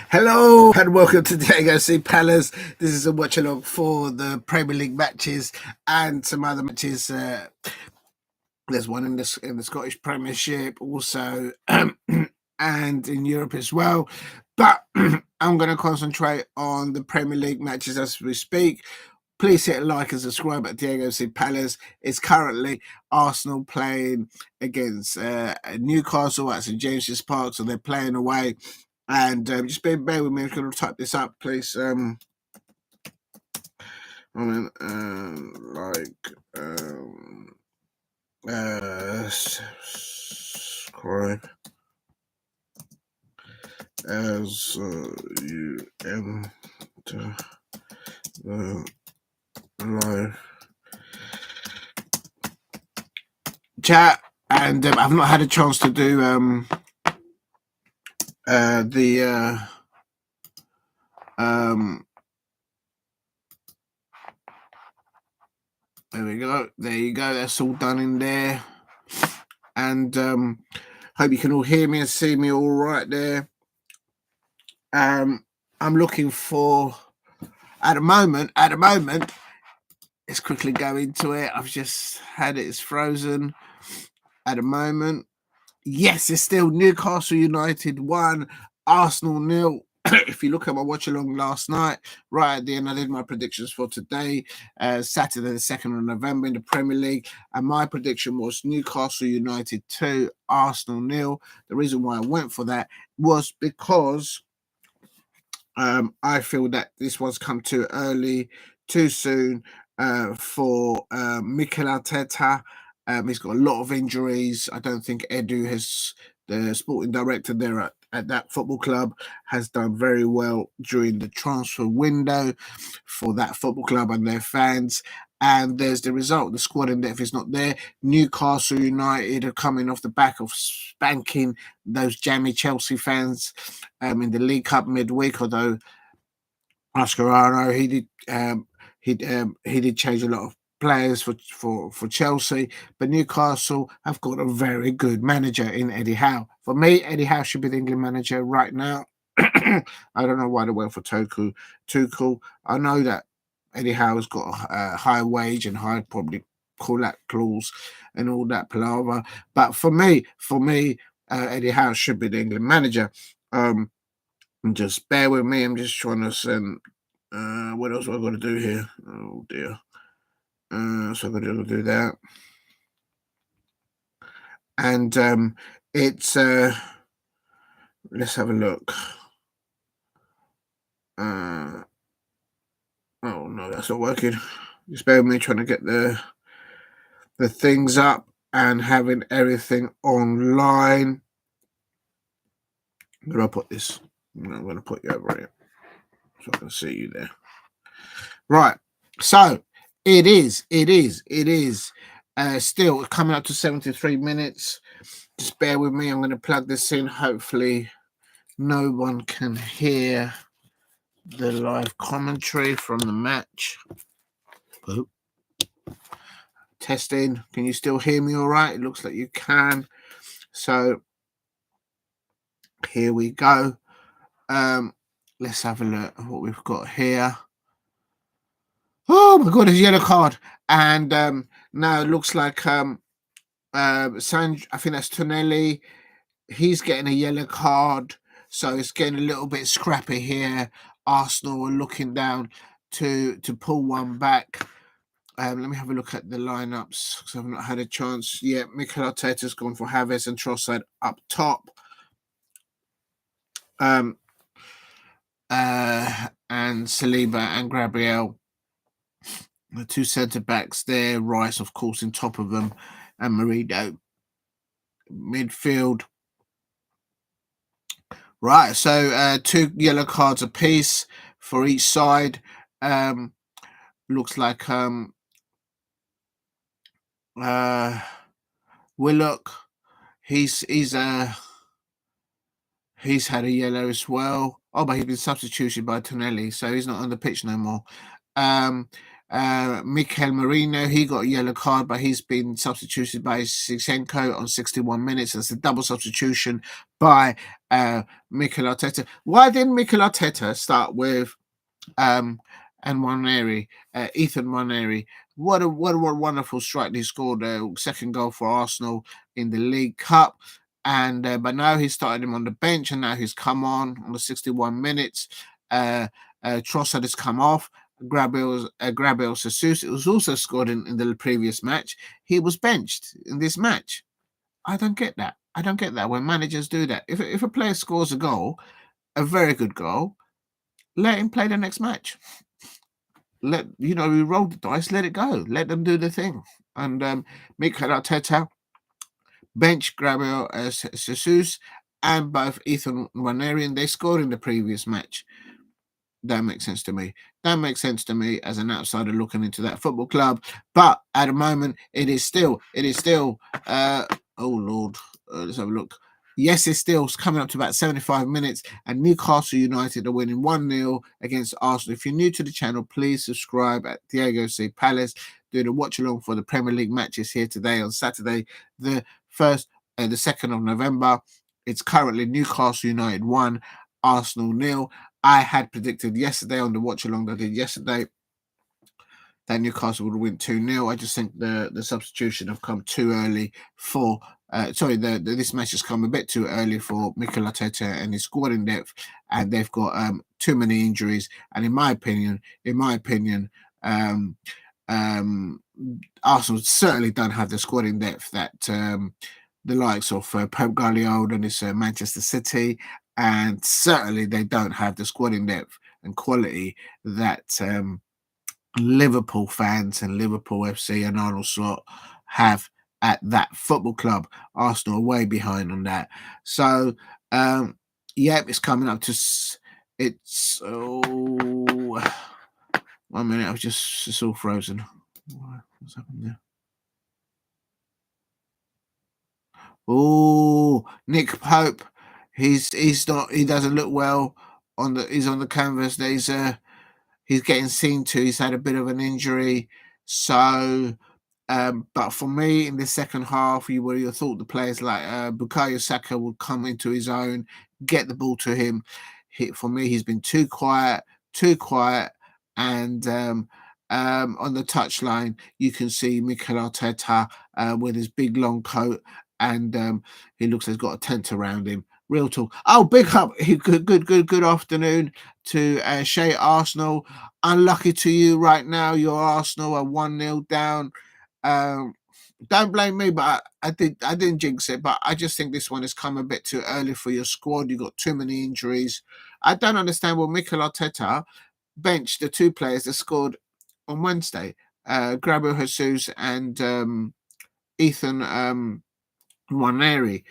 Hello and welcome to Diego C. Palace. This is a watch along for the Premier League matches and some other matches. There's one in the Scottish Premiership also, and in Europe as well. But I'm going to concentrate on the Premier League matches as we speak. Please hit like and subscribe at Diego C. Palace. It's currently Arsenal playing against Newcastle at St James's Park, so they're playing away. And just bear with me. I'm going to type this up, please. Subscribe as you enter the live chat. And I've not had a chance to do there we go. There you go. That's all done in there. And hope you can all hear me and see me all right there. I'm looking for at the moment. Let's quickly go into it. I've just had it. It's frozen at the moment. Yes, it's still Newcastle United 1, Arsenal 0. If you look at my watch along last night, right at the end, I did my predictions for today, Saturday, the 2nd of November in the Premier League. And my prediction was Newcastle United 2, Arsenal 0. The reason why I went for that was because I feel that this one's come too early, too soon for Mikel Arteta. He's got a lot of injuries. I don't think Edu has, the sporting director there at that football club, has done very well during the transfer window for that football club and their fans. And there's the result. The squad in depth is not there. Newcastle United are coming off the back of spanking those jammy Chelsea fans in the League Cup midweek. Although Mascherano, he did change a lot of players for Chelsea, but Newcastle have got a very good manager in Eddie Howe. For me, Eddie Howe should be the England manager right now. I don't know why they went for Tuchel. I know that Eddie Howe's got a high wage and high probably call that clause and all that palaver. But for me, Eddie Howe should be the England manager. Just bear with me. I'm just trying to send. What else have I got to do here? Oh dear. So I'm going to do that. And it's let's have a look. Oh no, that's not working. Just bear with me trying to get the things up and having everything online. Where do I put this? I'm going to put you over here so I can see you there. Right. So it is still coming up to 73 minutes. Just bear with me. I'm going to plug this in. Hopefully no one can hear the live commentary from the match. Oh. Testing. Can you still hear me all right? It looks like you can. So here we go. Let's have a look at what we've got here. Oh my god, it's a yellow card. And now it looks like I think that's Tonelli. He's getting a yellow card. So it's getting a little bit scrappy here. Arsenal are looking down to pull one back. Let me have a look at the lineups because I've not had a chance yet. Mikel Arteta's gone for Havertz and Trossard up top. And Saliba and Gabriel, the two centre backs there. Rice, of course, in top of them, and Merino midfield. Right, so 2 yellow cards apiece for each side. Looks like Willock, he's had a yellow as well. Oh, but he's been substituted by Tonelli, so he's not on the pitch no more. Mikel Merino, he got a yellow card, but he's been substituted by Zinchenko on 61 minutes. That's a double substitution by Mikel Arteta. Why didn't Mikel Arteta start with and Ait-Nouri, Ait-Nouri? What a wonderful strike he scored. Second goal for Arsenal in the League Cup. And but now he started him on the bench, and now he's come on the 61 minutes. Trossard has come off. Gabriel Jesus, it was also scored in the previous match. He was benched in this match. I don't get that. I don't get that when managers do that. If a player scores a goal, a very good goal, let him play the next match. We roll the dice, let it go. Let them do the thing. And Mikel Arteta bench Gabriel Jesus and both Ait-Nouri, and they scored in the previous match. That makes sense to me. That makes sense to me as an outsider looking into that football club. But at the moment, it is still. Oh Lord, let's have a look. Yes, it's still coming up to about 75 minutes, and Newcastle United are winning 1-0 against Arsenal. If you're new to the channel, please subscribe at Diego C. Palace. Doing a watch along for the Premier League matches here today on Saturday, the 2nd of November. It's currently Newcastle United 1, Arsenal 0. I had predicted yesterday on the watch along that I did yesterday that Newcastle would win 2-0. I just think the substitution have come too early for this match has come a bit too early for Mikel Arteta and his squad in depth, and they've got too many injuries. And in my opinion, Arsenal certainly don't have the squad in depth that the likes of Pep Guardiola and his Manchester City, and certainly they don't have the squad in depth and quality that Liverpool fans and Liverpool FC and Arnold Slot have at that football club. Arsenal are way behind on that. So, it's coming up to it's 1 minute. It's all frozen. What's happened there? Oh, Nick Pope. He doesn't look well he's on the canvas. He's getting seen to. He's had a bit of an injury. So, but for me, in the second half, you would have thought the players like Bukayo Saka would come into his own, get the ball to him. For me, he's been too quiet, and on the touchline, you can see Mikel Arteta with his big long coat, and he looks like he's got a tent around him. Real talk. Oh, big up. Good afternoon to Shay Arsenal. Unlucky to you right now. Your Arsenal are 1-0 down. Don't blame me, but I didn't jinx it. But I just think this one has come a bit too early for your squad. You got too many injuries. I don't understand why Mikel Arteta benched the two players that scored on Wednesday, Gabriel Jesus and Ait-Nouri.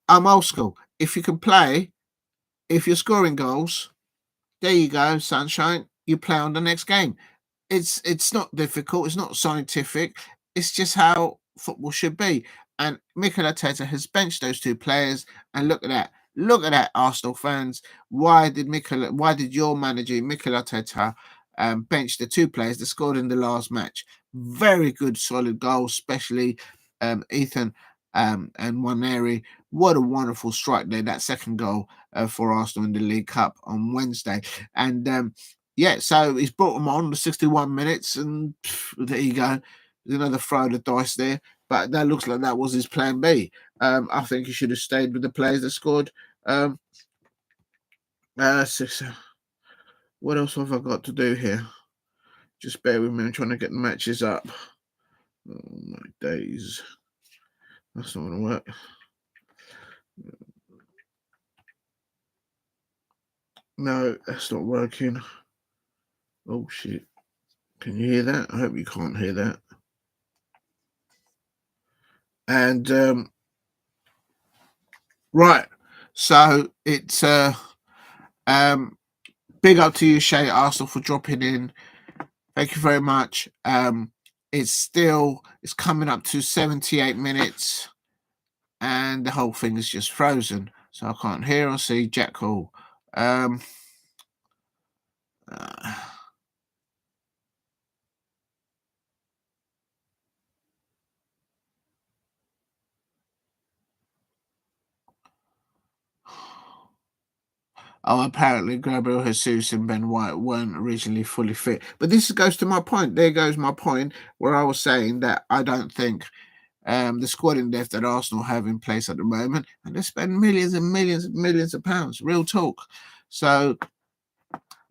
I'm old school. If you can play, if you're scoring goals, there you go, sunshine. You play on the next game. It's not difficult. It's not scientific. It's just how football should be. And Mikel Arteta has benched those two players. And look at that. Look at that, Arsenal fans. Why did your manager, Mikel Arteta, bench the two players that scored in the last match? Very good, solid goals, especially Ethan and Ait-Nouri. What a wonderful strike there, that second goal for Arsenal in the League Cup on Wednesday. And so he's brought them on the 61 minutes, and there you go. There's another throw of the dice there, but that looks like that was his plan B. I think he should have stayed with the players that scored. What else have I got to do here? Just bear with me. I'm trying to get the matches up. Oh my days. That's not going to work. No, that's not working. Oh, shit. Can you hear that? I hope you can't hear that. And, right. So, it's big up to you, Shay Arsenal, for dropping in. Thank you very much. It's coming up to 78 minutes, and the whole thing is just frozen. So I can't hear or see Jack Hall. Oh, apparently Gabriel Jesus and Ben White weren't originally fully fit. But this goes to my point. There goes my point where I was saying that I don't think the squad in depth that Arsenal have in place at the moment, and they spend millions and millions and millions of pounds. Real talk. So,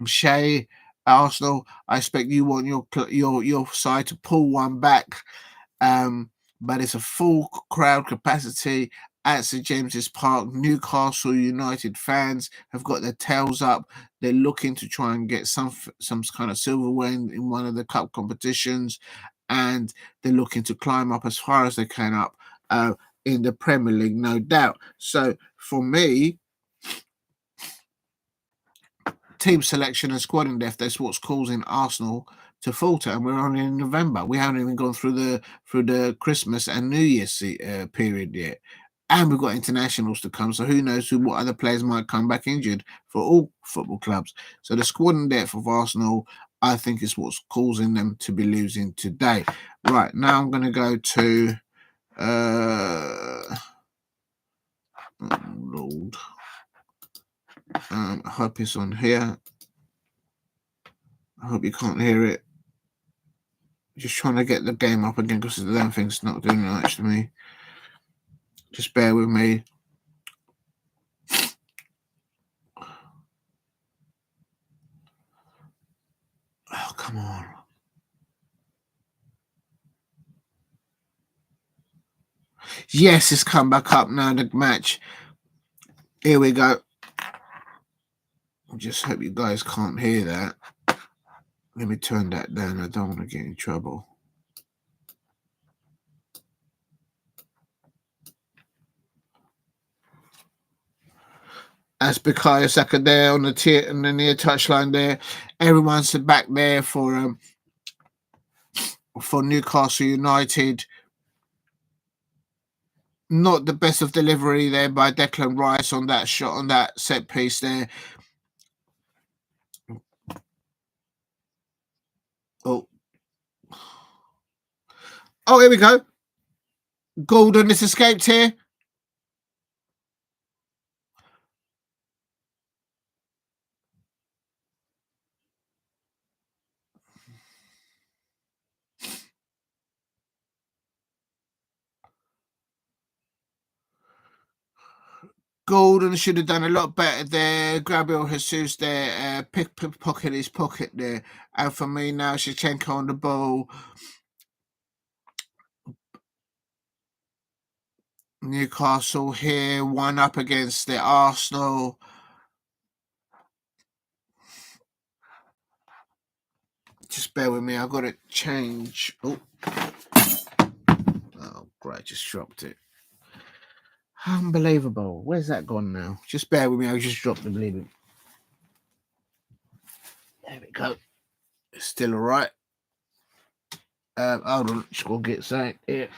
Shay, Arsenal, I expect you want your side to pull one back. But it's a full crowd capacity at St James's Park. Newcastle United fans have got their tails up. They're looking to try and get some kind of silverware in one of the cup competitions, and they're looking to climb up as far as they can up in the Premier League, no doubt. So for me, team selection and squad in depth, that's what's causing Arsenal to falter, and we're only in November. We haven't even gone through the Christmas and New Year's period yet, and we've got internationals to come. So who knows what other players might come back injured for all football clubs. So the squad in depth of Arsenal, I think, is what's causing them to be losing today. Right, now I'm going to go to oh Lord. I hope it's on here. I hope you can't hear it. Just trying to get the game up again because the damn thing's not doing much to me. Just bear with me. Oh, come on. Yes, it's come back up now, the match. Here we go. I just hope you guys can't hear that. Let me turn that down. I don't want to get in trouble. That's Bukayo Saka there on the near touchline there. Everyone's back there for Newcastle United. Not the best of delivery there by Declan Rice on that shot, on that set piece there. Oh, here we go. Golden has escaped here. Golden should have done a lot better there. Gabriel Jesus there, pickpocket his pocket there. And for me now, Shevchenko on the ball. Newcastle here, one up against the Arsenal. Just bear with me, I've got to change. Oh, great, just dropped it. Unbelievable. Where's that gone now? Just bear with me, I just dropped the bleeding. There we go. It's still all right. Hold on, just go get something here.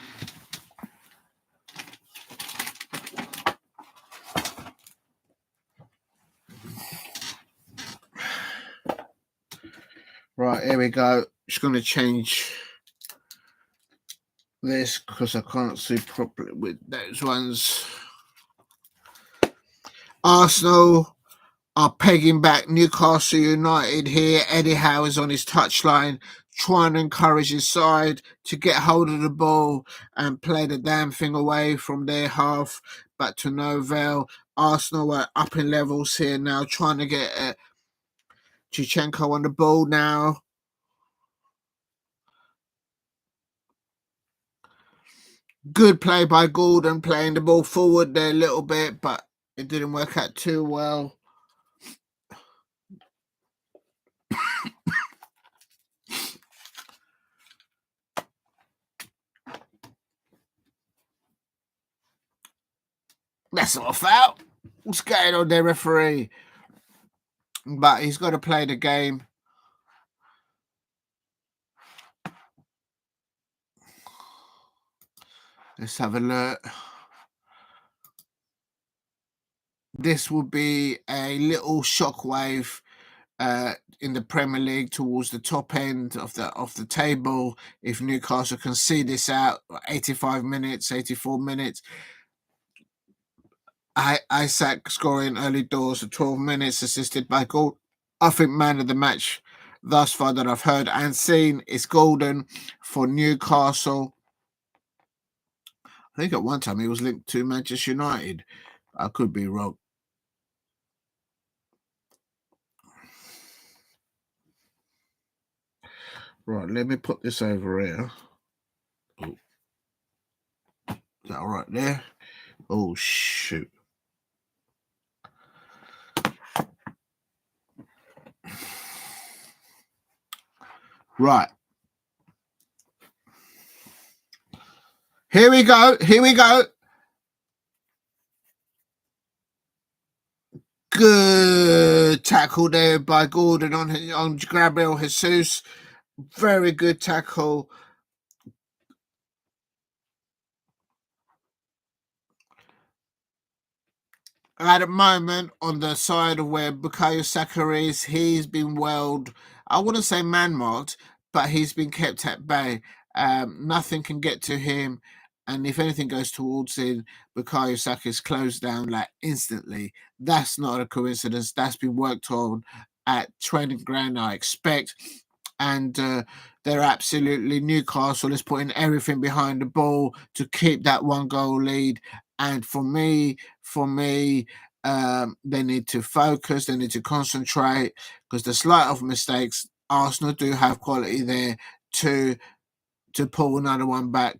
Right, here we go. Just going to change this because I can't see properly with those ones. Arsenal are pegging back Newcastle United here. Eddie Howe is on his touchline, trying to encourage his side to get hold of the ball and play the damn thing away from their half, but to no avail. Arsenal are up in levels here now, trying to get Shevchenko on the ball now. Good play by Gordon, playing the ball forward there a little bit, but it didn't work out too well. That's not a foul. What's going on there, referee? But he's got to play the game. Let's have a look. This will be a little shockwave in the Premier League towards the top end of the table. If Newcastle can see this out, 85 minutes, 84 minutes. Isaac scoring early doors for 12 minutes, assisted by Gold. I think man of the match thus far that I've heard and seen is Golden for Newcastle. I think at one time he was linked to Manchester United. I could be wrong. Right, let me put this over here. Oh. Is that all right there? Oh, shoot. Right. Here we go. Here we go. Good tackle there by Gordon on Gabriel Jesus. Very good tackle. At the moment, on the side of where Bukayo Saka is, he's been welled. I wouldn't say man-marked, but he's been kept at bay. Nothing can get to him, and if anything goes towards him, Bukayo Saka is closed down like instantly. That's not a coincidence. That's been worked on at training ground, I expect. And they're absolutely Newcastle is putting everything behind the ball to keep that one goal lead. And for me, they need to focus, they need to concentrate, because the slight of mistakes, Arsenal do have quality there to pull another one back.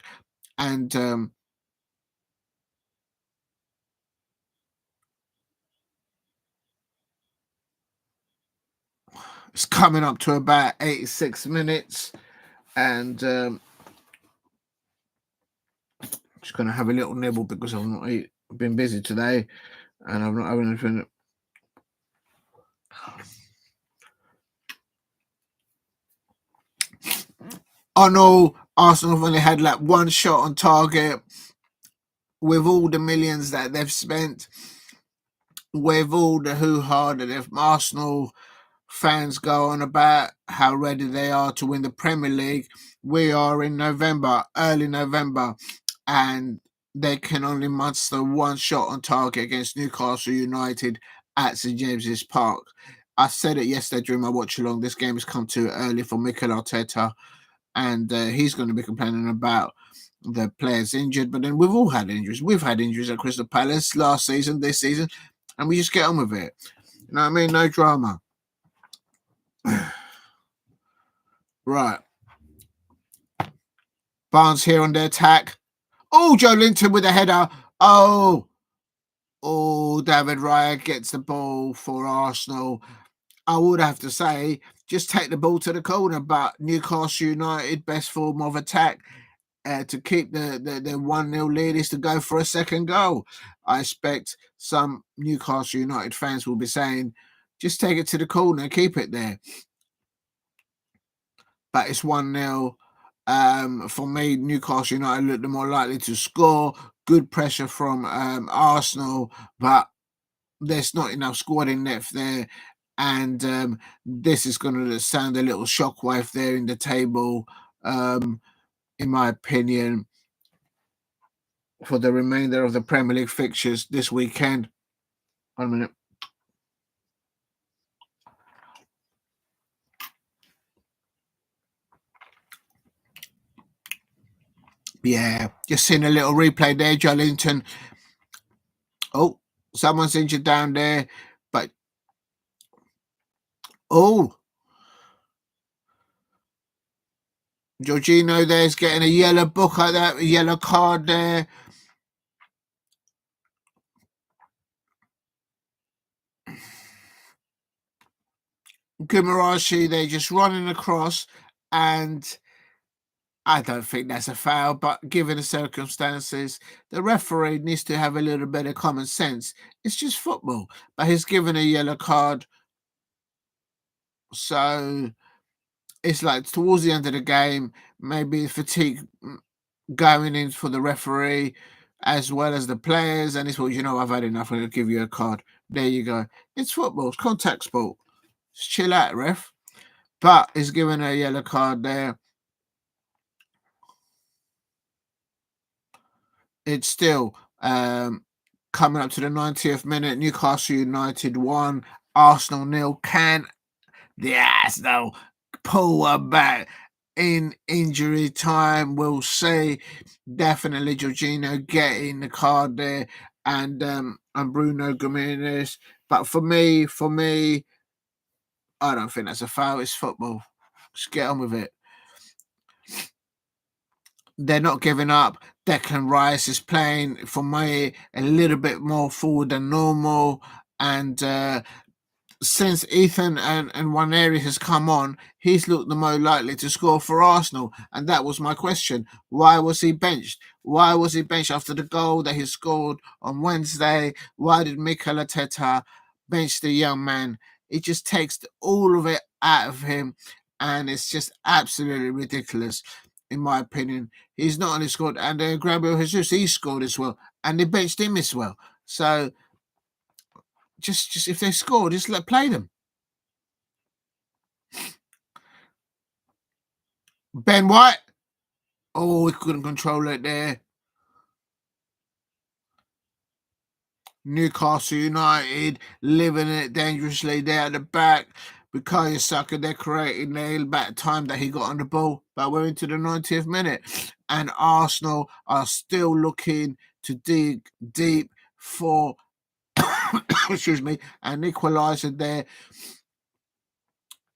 And it's coming up to about 86 minutes, and just going to have a little nibble because I've not been busy today, and I'm not having anything. I know Arsenal have only had like one shot on target with all the millions that they've spent, with all the hoo-ha that if Arsenal fans go on about how ready they are to win the Premier League. We are in November, early November, and they can only muster one shot on target against Newcastle United at St James's Park. I said it yesterday during my watch along. This game has come too early for Mikel Arteta, and he's going to be complaining about the players injured. But then we've all had injuries. We've had injuries at Crystal Palace last season, this season, and we just get on with it. You know what I mean? No drama. Right. Barnes here on the attack. Oh, Joe Linton with a header. Oh, David Raya gets the ball for Arsenal. I would have to say, just take the ball to the corner, but Newcastle United, best form of attack to keep the 1-0 lead is to go for a second goal. I expect some Newcastle United fans will be saying, just take it to the corner and keep it there. But it's 1-0. For me, Newcastle United look the more likely to score. Good pressure from Arsenal, but there's not enough squad depth there. And this is going to sound a little shockwave there in the table, in my opinion, for the remainder of the Premier League fixtures this weekend. 1 minute. Yeah, just seeing a little replay there, Joelinton. Oh, someone's injured down there, but Jorginho there's getting a yellow book like that, a yellow card there. Guimarashi, they're just running across, and I don't think that's a foul, but given the circumstances, the referee needs to have a little bit of common sense. It's just football, but he's given a yellow card. So it's like towards the end of the game, maybe fatigue going in for the referee as well as the players. And it's, well, I've had enough. I'm going to give you a card. There you go. It's football. It's contact sport. Just chill out, ref. But he's given a yellow card there. It's still Coming up to the 90th minute, Newcastle United 1, Arsenal 0. Can the Arsenal pull one back in injury time? We'll see. Definitely Jorginho getting the card there, and Bruno Gomes. But for me, I don't think that's a foul. It's football. Just get on with it. They're not giving up. Declan Rice is playing, for me, a little bit more forward than normal. And since Ethan and Ait-Nouri has come on, he's looked the most likely to score for Arsenal. And that was my question. Why was he benched? Why was he benched after the goal that he scored on Wednesday? Why did Mateta bench the young man? It just takes all of it out of him. And it's just absolutely ridiculous, in my opinion. He's not only scored, and Gabriel Jesus, he scored as well. And they benched him as well. So just if they score, just play them. Ben White. Oh, he couldn't control it there. Newcastle United living it dangerously there at the back. Bukayo Saka decorating the back time that he got on the ball. But we're into the 90th minute. And Arsenal are still looking to dig deep for excuse me, an equaliser there.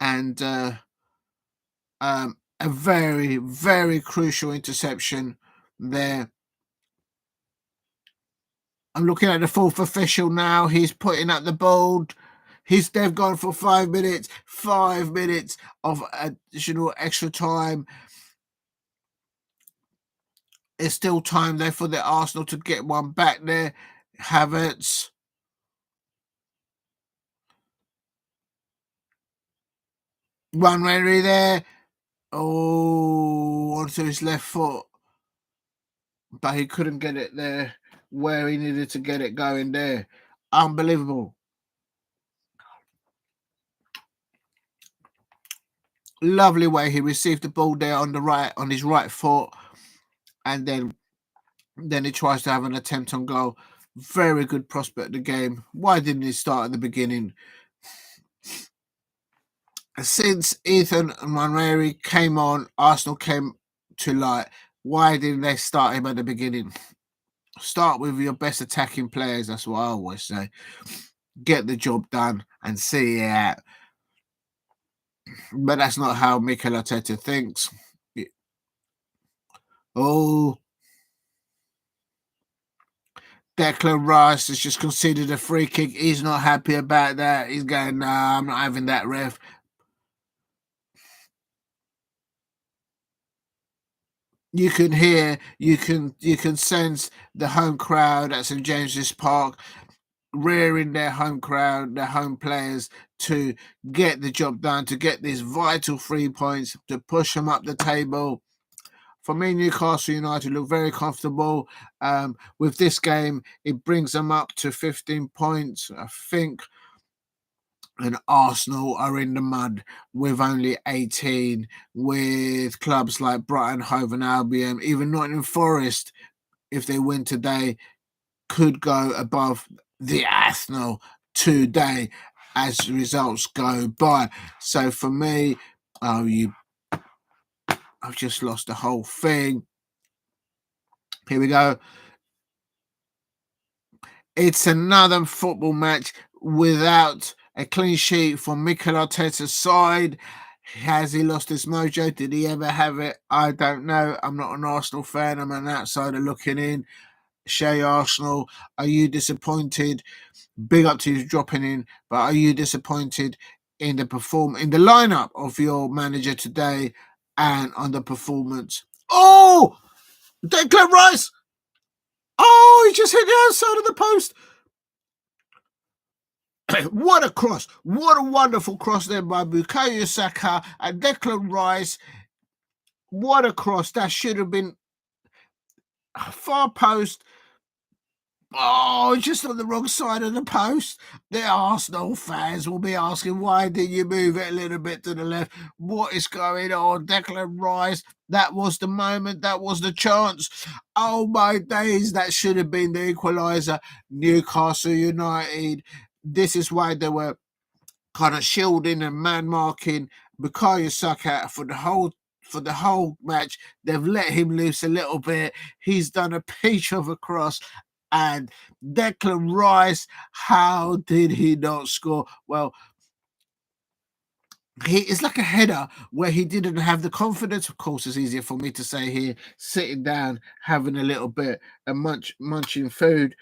And a very, very crucial interception there. I'm looking at the fourth official now. He's putting up the board. They've gone for 5 minutes. 5 minutes of additional extra time. There's still time there for the Arsenal to get one back there. Havertz. Ait-Nouri there. Oh, onto his left foot. But he couldn't get it there where he needed to get it going there. Unbelievable. Lovely way he received the ball there on his right foot, and then he tries to have an attempt on goal. Very good prospect of the game. Why didn't he start at the beginning? Since Ethan and Ait-Nouri came on, Arsenal came to light. Why didn't they start him at the beginning? Start with your best attacking players. That's what I always say. Get the job done and see it out. But that's not how Mikel Arteta thinks. Oh, Declan Rice has just conceded a free kick. He's not happy about that. He's going, nah, I'm not having that, ref. You can hear, you can sense the home crowd at St James's Park rearing their home crowd, their home players, to get the job done, to get these vital 3 points, to push them up the table. For me, Newcastle United look very comfortable. With this game, it brings them up to 15 points, I think. And Arsenal are in the mud with only 18, with clubs like Brighton, Hove and Albion, even Nottingham Forest, if they win today, could go above the Arsenal today as the results go by. So for me, I've just lost the whole thing. Here we go. It's another football match without a clean sheet from Mikel Arteta's side. Has he lost his mojo? Did he ever have it? I don't know. I'm not an Arsenal fan. I'm an outsider looking in. Shay Arsenal, are you disappointed? Big up to you dropping in, but are you disappointed in the lineup of your manager today and on the performance? Oh, Declan Rice! Oh, he just hit the outside of the post. What a cross. What a wonderful cross there by Bukayo Saka and Declan Rice. What a cross. That should have been far post. Oh, just on the wrong side of the post. The Arsenal fans will be asking, why did you move it a little bit to the left? What is going on? Declan Rice, that was the moment, that was the chance. Oh my days, that should have been the equaliser. Newcastle United, this is why they were kind of shielding and man marking Bukayo Saka for the whole match. They've let him loose a little bit. He's done a peach of a cross. And Declan Rice, how did he not score? Well, it's like a header where he didn't have the confidence. Of course, it's easier for me to say here, sitting down, having a little bit and munching food.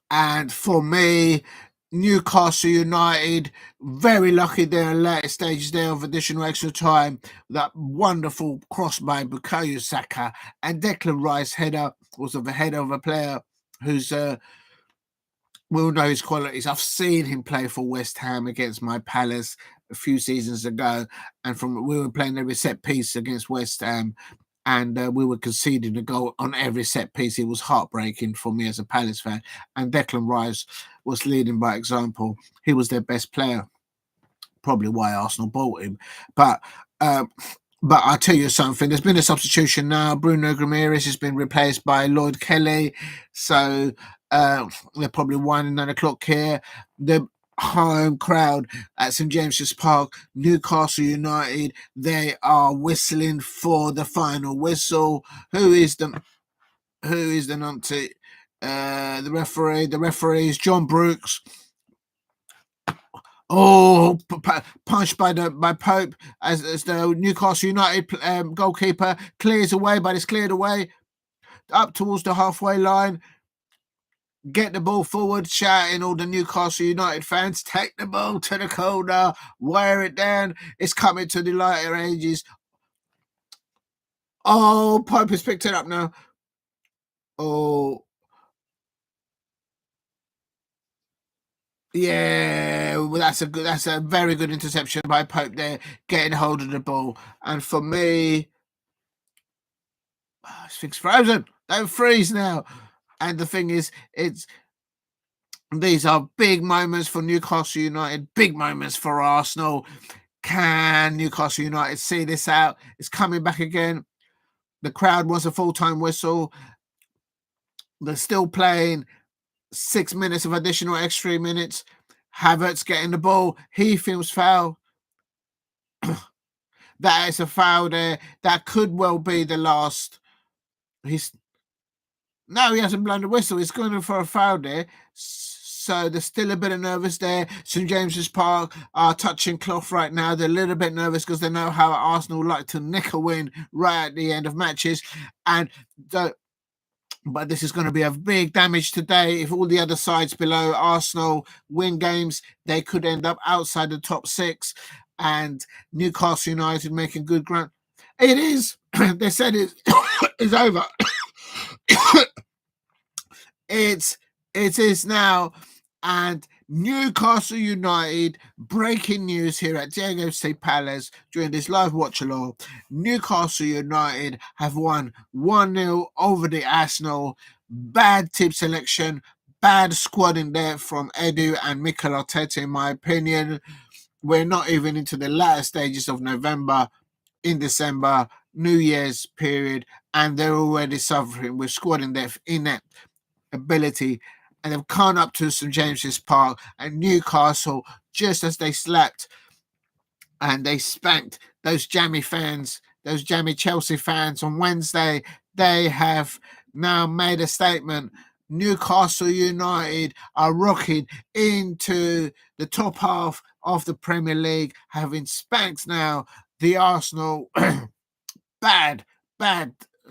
And for me, Newcastle United, very lucky there in later stages there of additional extra time. That wonderful cross by Bukayo Saka and Declan Rice header was of a header of a player who's we'll know his qualities. I've seen him play for West Ham against my Palace a few seasons ago, and we were playing every set piece against West Ham, and we were conceding a goal on every set piece. It was heartbreaking for me as a Palace fan, and Declan Rice was leading by example. He was their best player, probably why Arsenal bought him. But I'll tell you something. There's been a substitution now. Bruno Guimaraes has been replaced by Lloyd Kelly. So they're probably winding 9 o'clock here. The home crowd at St James's Park, Newcastle United, they are whistling for the final whistle. Who is the numpty? The referee. The referee is John Brooks. Oh, punched by Pope as the Newcastle United goalkeeper clears away, but it's cleared away up towards the halfway line. Get the ball forward, shouting all the Newcastle United fans, take the ball to the corner, wear it down. It's coming to the later ages. Oh, Pope has picked it up now. Oh, yeah, well, that's a very good interception by Pope there, getting hold of the ball. And for me, this thing's frozen. Don't freeze now. And the thing is, these are big moments for Newcastle United, big moments for Arsenal. Can Newcastle United see this out? It's coming back again. The crowd wants a full-time whistle. They're still playing 6 minutes of additional extra minutes. Havertz getting the ball. He feels foul. That is a foul there. That could well be the last. No, he hasn't blown the whistle. He's going for a foul there. So there's still a bit of nervous there. St James's Park are touching cloth right now. They're a little bit nervous because they know how Arsenal like to nick a win right at the end of matches. But this is going to be a big damage today. If all the other sides below Arsenal win games, they could end up outside the top 6. And Newcastle United making good ground. It is. They said it's over. It is now. And Newcastle United, breaking news here at Diego C. Palace during this live watch along. Newcastle United have won 1-0 over the Arsenal. Bad tip selection, bad squad in there from Edu and Mikel Arteta, in my opinion. We're not even into the latter stages of November. In December, New Year's period, and they're already suffering with squad in depth, inept ability, and they've come up to St James's Park and Newcastle just as they slept, and they spanked those jammy fans, those jammy Chelsea fans on Wednesday. They have now made a statement. Newcastle United are rocking into the top half of the Premier League, having spanked now the Arsenal. Bad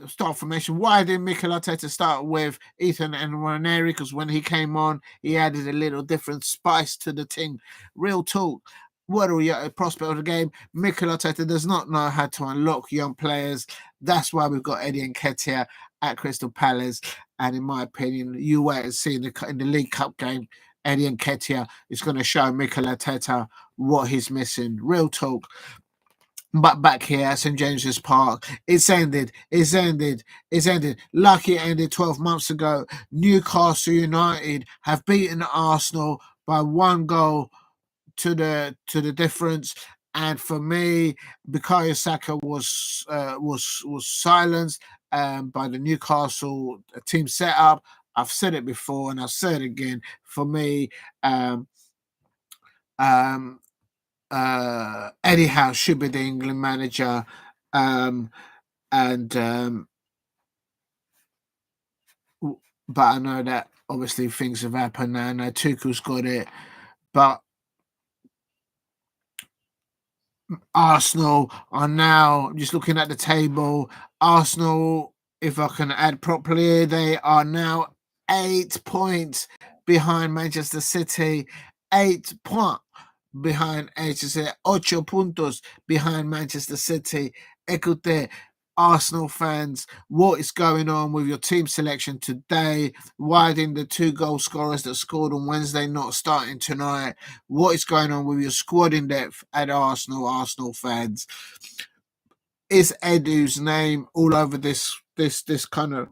start formation. Why did Mikel Arteta start with Ethan and Ait-Nouri? Because when he came on, he added a little different spice to the thing. Real talk. What are we at a prospect of the game? Mikel Arteta does not know how to unlock young players. That's why we've got Eddie Nketiah at Crystal Palace. And in my opinion, you wait and see in the League Cup game, Eddie Nketiah is going to show Mikel Arteta what he's missing. Real talk. But back here at St James's Park, it's ended. It's ended. It's ended. Lucky it ended 12 months ago. Newcastle United have beaten Arsenal by 1 goal to the difference. And for me, Bukayo Saka was silenced by the Newcastle team setup. I've said it before and I'll say it again. For me, um, Eddie Howe should be the England manager, and but I know that obviously things have happened now. Now Tuchel's got it, but Arsenal are now just looking at the table. Arsenal, if I can add properly, they are now 8 points behind Manchester City. 8 points behind Manchester City. 8 puntos behind Manchester City. Écoutez, Arsenal fans, what is going on with your team selection today? Why didn't the 2 goal scorers that scored on Wednesday not starting tonight? What is going on with your squad in depth at Arsenal fans? Is Edu's name all over this kind of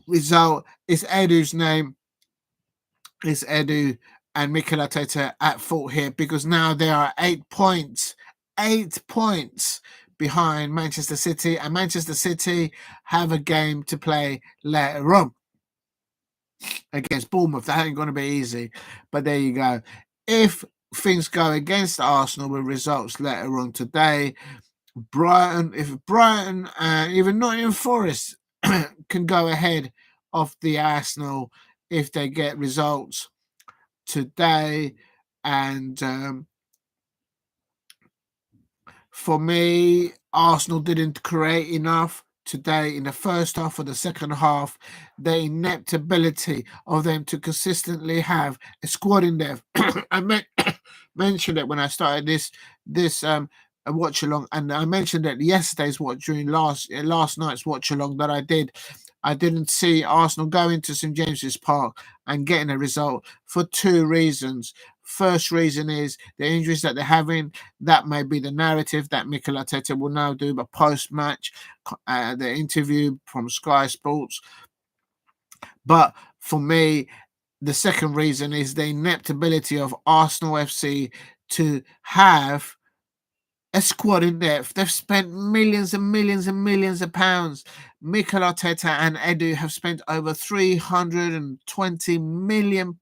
result? Is Edu's name? Is Edu and Mikel Arteta at fault here? Because now they are 8 points. 8 points behind Manchester City, and Manchester City have a game to play later on against Bournemouth. That ain't going to be easy, but there you go. If things go against Arsenal with results later on today, Brighton, even Nottingham Forest can go ahead of the Arsenal if they get results today, and for me, Arsenal didn't create enough today in the first half or the second half. The inept ability of them to consistently have a squad in there. I mentioned it when I started this watch along, and I mentioned it yesterday's watch during last night's watch along that I did. I didn't see Arsenal go into St James's Park and getting a result for 2 reasons. First reason is the injuries that they're having. That may be the narrative that Mikel Arteta will now do, but post-match, the interview from Sky Sports. But for me, the second reason is the inept ability of Arsenal FC to have a squad in depth. They've spent millions and millions and millions of pounds. Mikel Arteta and Edu have spent over £320 million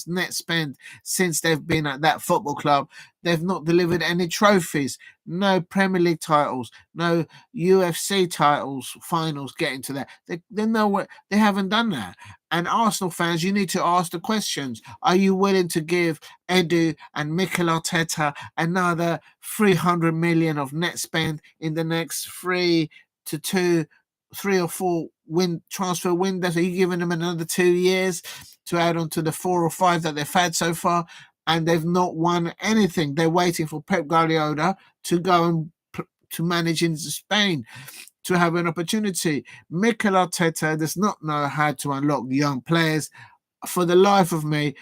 net spend since they've been at that football club. They've not delivered any trophies, no Premier League titles, no UFC titles, finals getting to that. They know they haven't done that. And Arsenal fans, you need to ask the questions. Are you willing to give Edu and Mikel Arteta another 300 million of net spend in the next 3 or 4 transfer windows? Are you giving them another 2 years to add on to the 4 or 5 that they've had so far? And they've not won anything. They're waiting for Pep Guardiola to go and to manage in Spain, to have an opportunity. Mikel Arteta does not know how to unlock young players. For the life of me,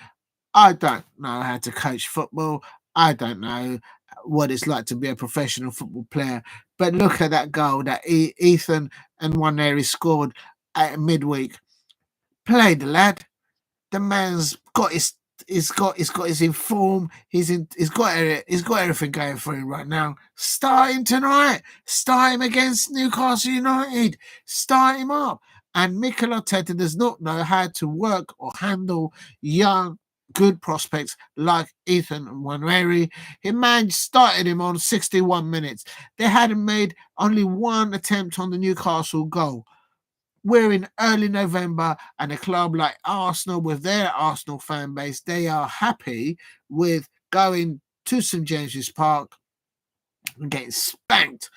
I don't know how to coach football. I don't know what it's like to be a professional football player. But look at that goal that Ethan and Ait-Nouri scored at midweek. Play the lad. The man's got he's got his inform. He's got everything going for him right now. Start him tonight. Start him against Newcastle United. Start him up. And Mikel Arteta does not know how to work or handle young, good prospects like Ethan and Ait-Nouri. Man started him on 61 minutes. They hadn't made only 1 attempt on the Newcastle goal. We're in early November, and a club like Arsenal, with their Arsenal fan base, they are happy with going to St James's Park and getting spanked.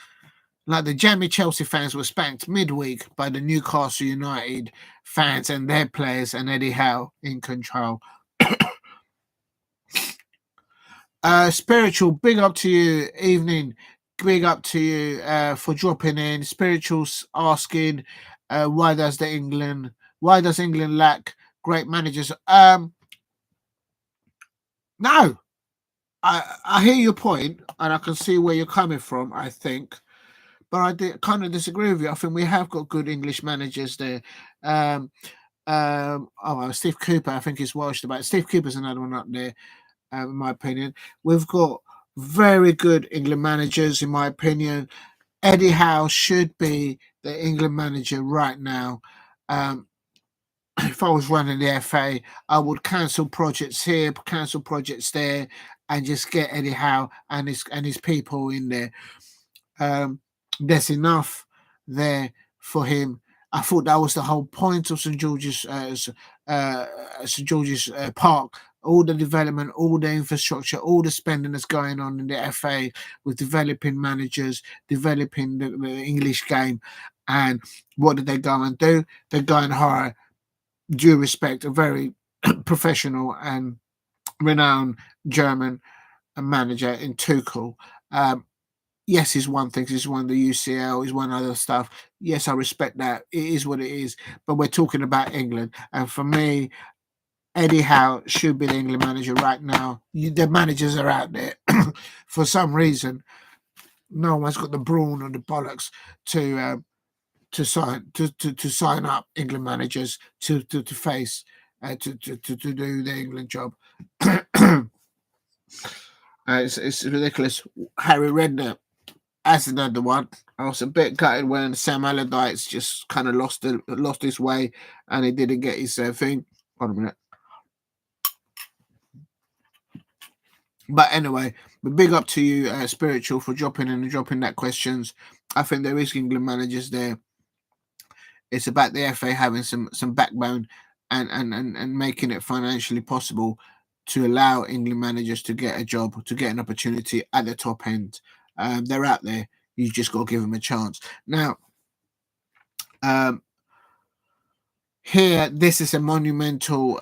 Like the jammy Chelsea fans were spanked midweek by the Newcastle United fans and their players, and Eddie Howe in control. Spiritual, big up to you. Evening, big up to you for dropping in. Spirituals asking, why does England lack great managers? No, I hear your point, and I can see where you're coming from. I think, but kind of disagree with you. I think we have got good English managers there. Um, Steve Cooper, I think he's Welsh about. Steve Cooper's another one up there, in my opinion. We've got very good England managers, in my opinion. Eddie Howe should be the England manager right now. If I was running the FA, I would cancel projects here, cancel projects there, and just get Eddie Howe and his people in there. There's enough there for him. I thought that was the whole point of St George's Park. All the development, all the infrastructure, all the spending that's going on in the FA with developing managers, developing the English game. And what did they go and do? They go and hire, due respect, a very professional and renowned German manager in Tuchel. Yes, he's won things. He's won the UCL. He's won other stuff. Yes, I respect that. It is what it is. But we're talking about England. And for me, Eddie Howe should be the England manager right now. The managers are out there. For some reason, no one's got the brawn or the bollocks to sign up England managers to face to do the England job. It's ridiculous. Harry Redknapp as another one. I was a bit gutted when Sam Allardyce just kind of lost his way and he didn't get his thing. Hold on a minute. But anyway, but big up to you, Spiritual, for dropping in and dropping that questions. I think there is England managers there. It's about the FA having some backbone and making it financially possible to allow England managers to get a job, to get an opportunity at the top end. They're out there. You just got to give them a chance. Now, here, this is a monumental.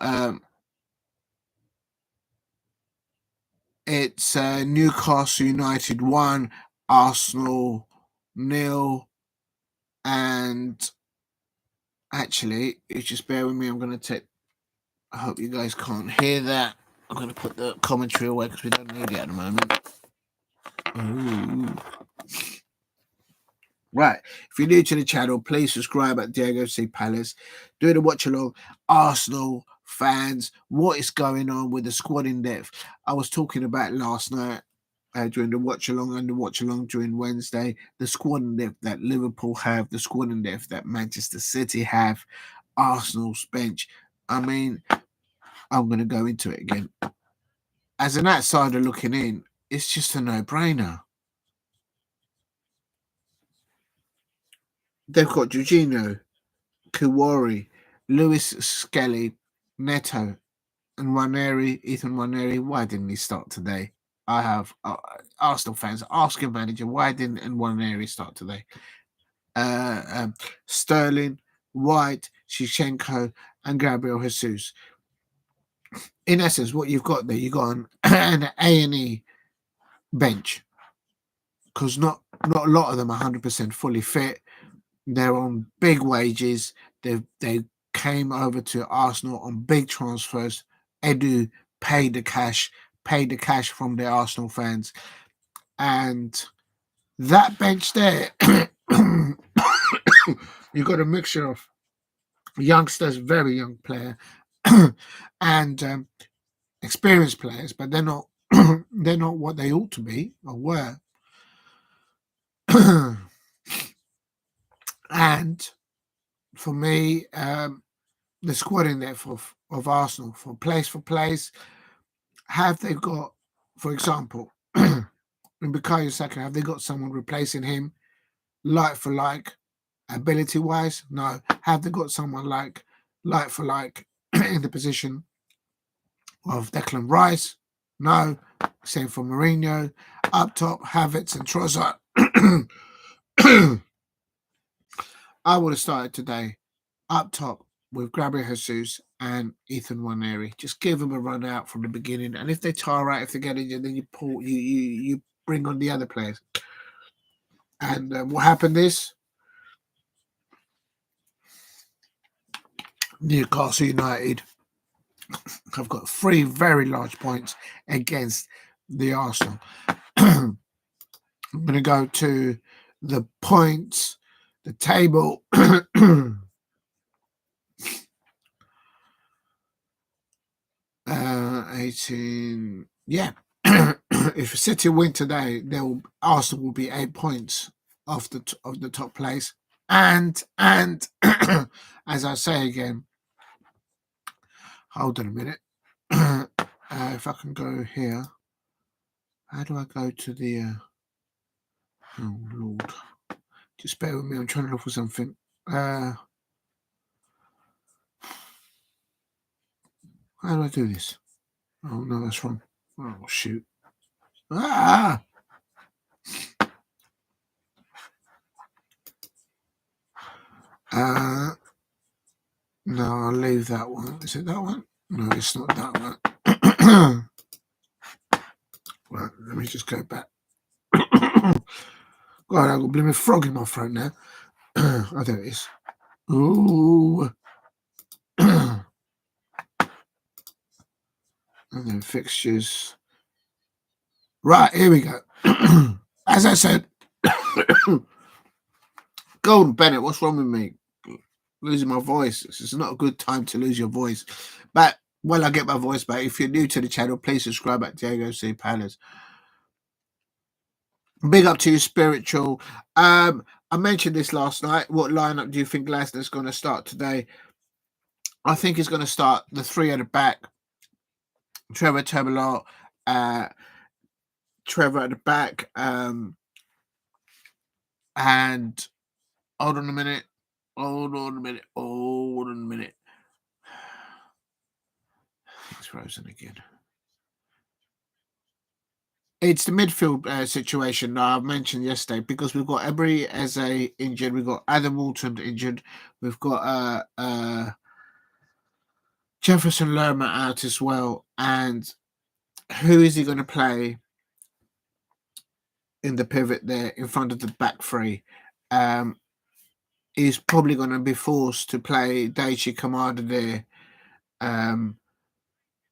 It's Newcastle United 1, Arsenal 0, and actually, you just bear with me. I'm going to take. I hope you guys can't hear that. I'm going to put the commentary away because we don't need it at the moment. Ooh. Right. If you're new to the channel, please subscribe at Diego C. Palace. Do the watch along. Arsenal fans, what is going on with the squad in depth? I was talking about last night during the watch along and the watch along during Wednesday. The squad in depth that Liverpool have, the squad in depth that Manchester City have, Arsenal's bench. I mean, I'm going to go into it again. As an outsider looking in, it's just a no-brainer. They've got Jorginho, Kouari, Lewis Skelly, Neto, and Ethan Nwaneri. Why didn't he start today? I have Arsenal fans asking manager, why didn't Nwaneri start today? Sterling, White, Shevchenko, and Gabriel Jesus. In essence, what you've got there, you've got an A&E bench, because not a lot of them are 100% fully fit. They're on big wages. They came over to Arsenal on big transfers. Edu paid the cash from the Arsenal fans. And that bench there, you've got a mixture of youngsters, very young player, and experienced players, but they're not they're not what they ought to be or were. And for me, the squad in there of Arsenal for place, have they got, for example, in Bukayo Saka, have they got someone replacing him like for like, ability wise? No. Have they got someone like for like in the position of Declan Rice? No. Same for Mourinho. Up top, Havertz and Trossard. I would have started today up top with Gabriel Jesus and Ethan Nwaneri. Just give them a run out from the beginning, and if they tire out, if they get injured, then you bring on the other players. And what happened is Newcastle United have got 3 very large points against the Arsenal. I'm going to go to the points, the table. 18. Yeah. If City win today, Arsenal will be 8 points off the top place. And as I say again, hold on a minute. If I can go here, how do I go to the? Oh Lord, just bear with me. I'm trying to look for something. How do I do this? Oh no, that's wrong. Oh shoot! Ah! No, I'll leave that one. Is it that one? No, it's not that one. Right, let me just go back. God, I've got a blooming frog in my throat now. Oh, there it is. Ooh. And then fixtures. Right, here we go. As I said, Golden Bennett, what's wrong with me? Losing my voice. This is not a good time to lose your voice. But when I get my voice back, if you're new to the channel, please subscribe at Diego C. Palace. Big up to you, Spiritual. I mentioned this last night. What lineup do you think Glasner's going to start today? I think he's going to start the three at the back. Trevor Tebalot, Trevor at the back, and hold on a minute. It's frozen again. It's the midfield situation that I mentioned yesterday because we've got Emery as a injured, we've got Adam Walton injured, we've got Jefferson Lerma out as well, and who is he going to play in the pivot there in front of the back three? He's probably going to be forced to play Daichi Kamada there,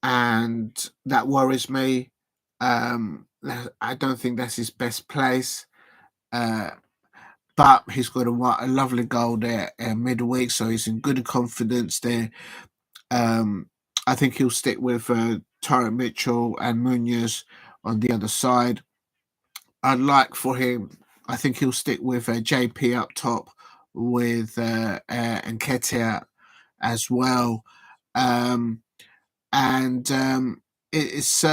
and that worries me. I don't think that's his best place, but he's got a lovely goal there midweek, so he's in good confidence there. I think he'll stick with Tyron Mitchell and Munoz on the other side. I'd like for him. I think he'll stick with JP up top with Nketiah as well, it's.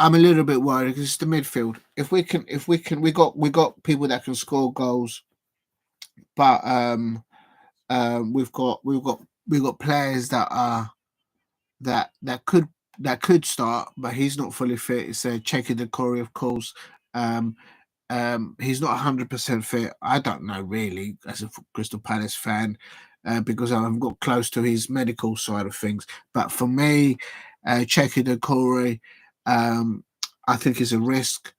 I'm a little bit worried because it's the midfield. If we can, we got people that can score goals, but we've got players that are that could start, but he's not fully fit. It's Ait-Nouri, of course. He's not 100% fit. I don't know really as a Crystal Palace fan because I've got close to his medical side of things. But for me, Ait-Nouri, I think is a risk.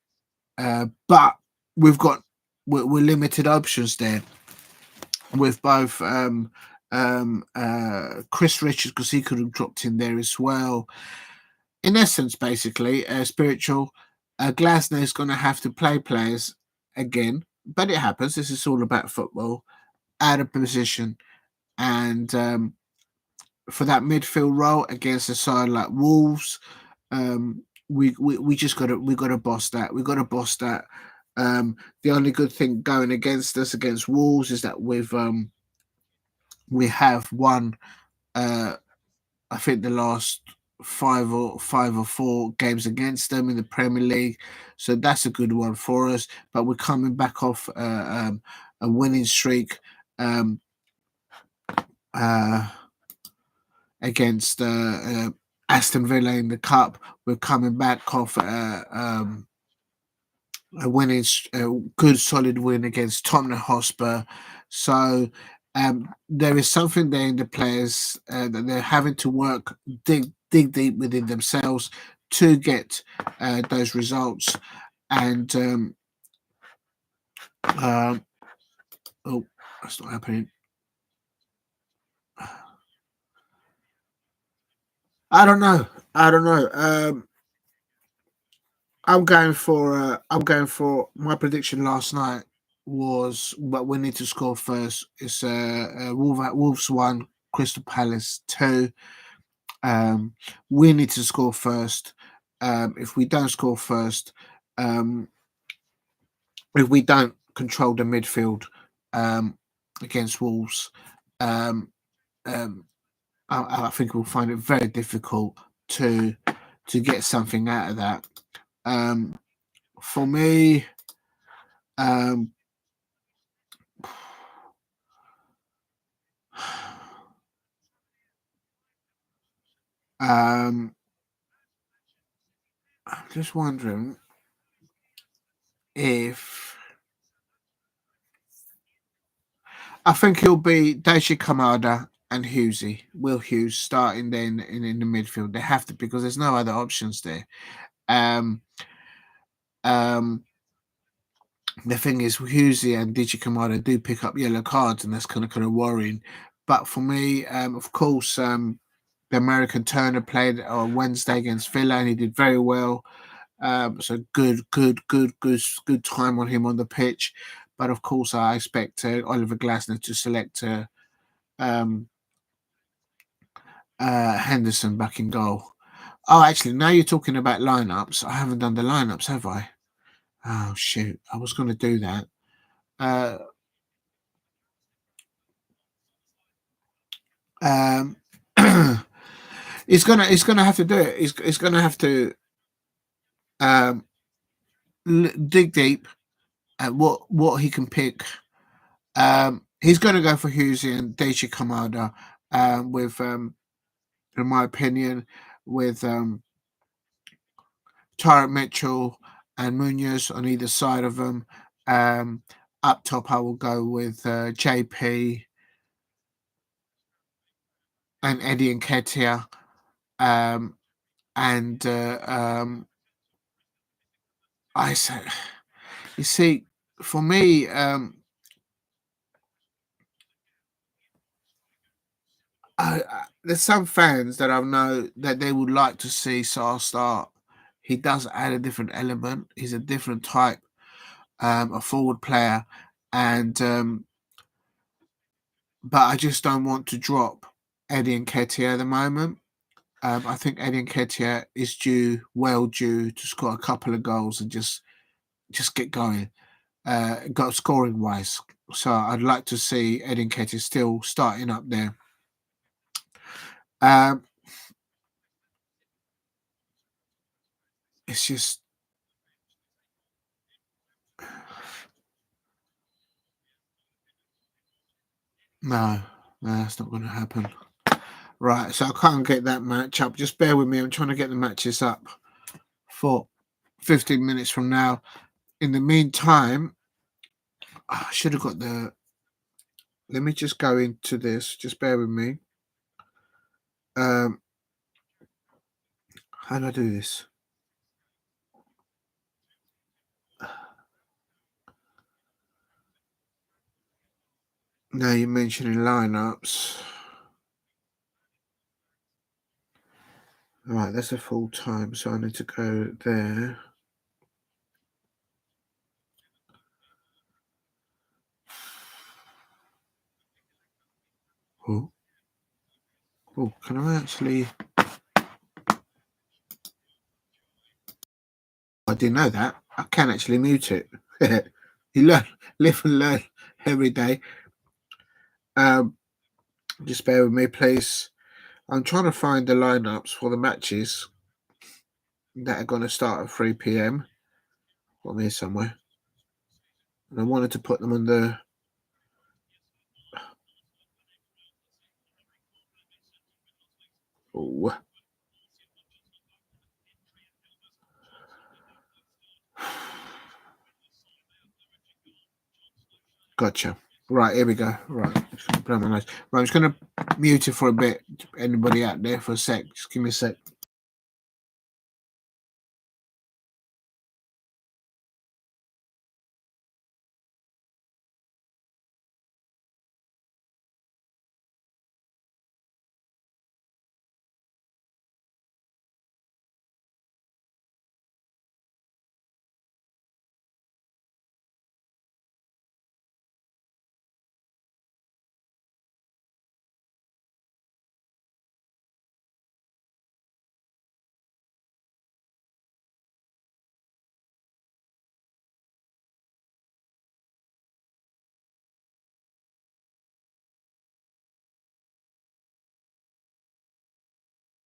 But we're limited options there with both Chris Richards, because he could have dropped in there as well. In essence, basically, Spiritual, Glasner is going to have to play players again, but it happens. This is all about football, out of position, and for that midfield role against a side like Wolves, we just got to boss that. We got to boss that. The only good thing going against us against Wolves is that we have won. I think the last five or four games against them in the Premier League, so that's a good one for us. But we're coming back off a winning streak against Aston Villa in the cup. We're coming back off a winning, good solid win against Tottenham Hotspur. So there is something there in the players that they're having to work, dig deep within themselves to get those results. And oh, that's not happening. I don't know. I don't know. I'm going for my prediction last night was, but we need to score first. It's Wolves 1, Crystal Palace 2. Um, we need to score first. If we don't score first, um, if we don't control the midfield against Wolves, um, um, I think we'll find it very difficult to get something out of that. For me, um, I'm just wondering if I think it'll be Daisy Kamada and Hughesy, Will Hughes starting then in the midfield. They have to, because there's no other options there. Um, um, the thing is, Hughesy and Digi Kamada do pick up yellow cards, and that's kind of worrying. But for me, of course, the American Turner played on Wednesday against Villa, and he did very well. So good time on him on the pitch. But of course, I expect Oliver Glasner to select um, Henderson back in goal. Oh, actually, now you're talking about lineups. I haven't done the lineups, have I? Oh shoot! I was going to do that. Uh, um, He's gonna have to do it. He's gonna have to um, dig deep at what he can pick. He's going to go for Hughes and Daichi Kamada, with, in my opinion, with Tyrant Mitchell and Munoz on either side of them. Up top, I will go with JP and Eddie Nketiah. Um, and I say, you see, for me, there's some fans that I know that they would like to see Sarr start. He does add a different element. He's a different type, a forward player, and but I just don't want to drop Eddie Nketiah at the moment. I think Eddie Nketiah is well due to score a couple of goals and just get going, got scoring wise. So I'd like to see Eddie Nketiah still starting up there. Um, it's just no, that's not going to happen. Right, so I can't get that match up. Just bear with me. I'm trying to get the matches up for 15 minutes from now. In the meantime, I should have got the. Let me just go into this. Just bear with me. Um, how do I do this? Now you're mentioning lineups. Right, that's a full time, so I need to go there. Oh, can I actually? I didn't know that. I can actually mute it. You live and learn every day. Just bear with me, please. I'm trying to find the lineups for the matches that are going to start at 3 p.m. I'm here somewhere. And I wanted to put them on the. Oh. Gotcha. Right, here we go. Right, blow my nose. Right, I'm just going to mute it for a bit. Anybody out there for a sec? Just give me a sec.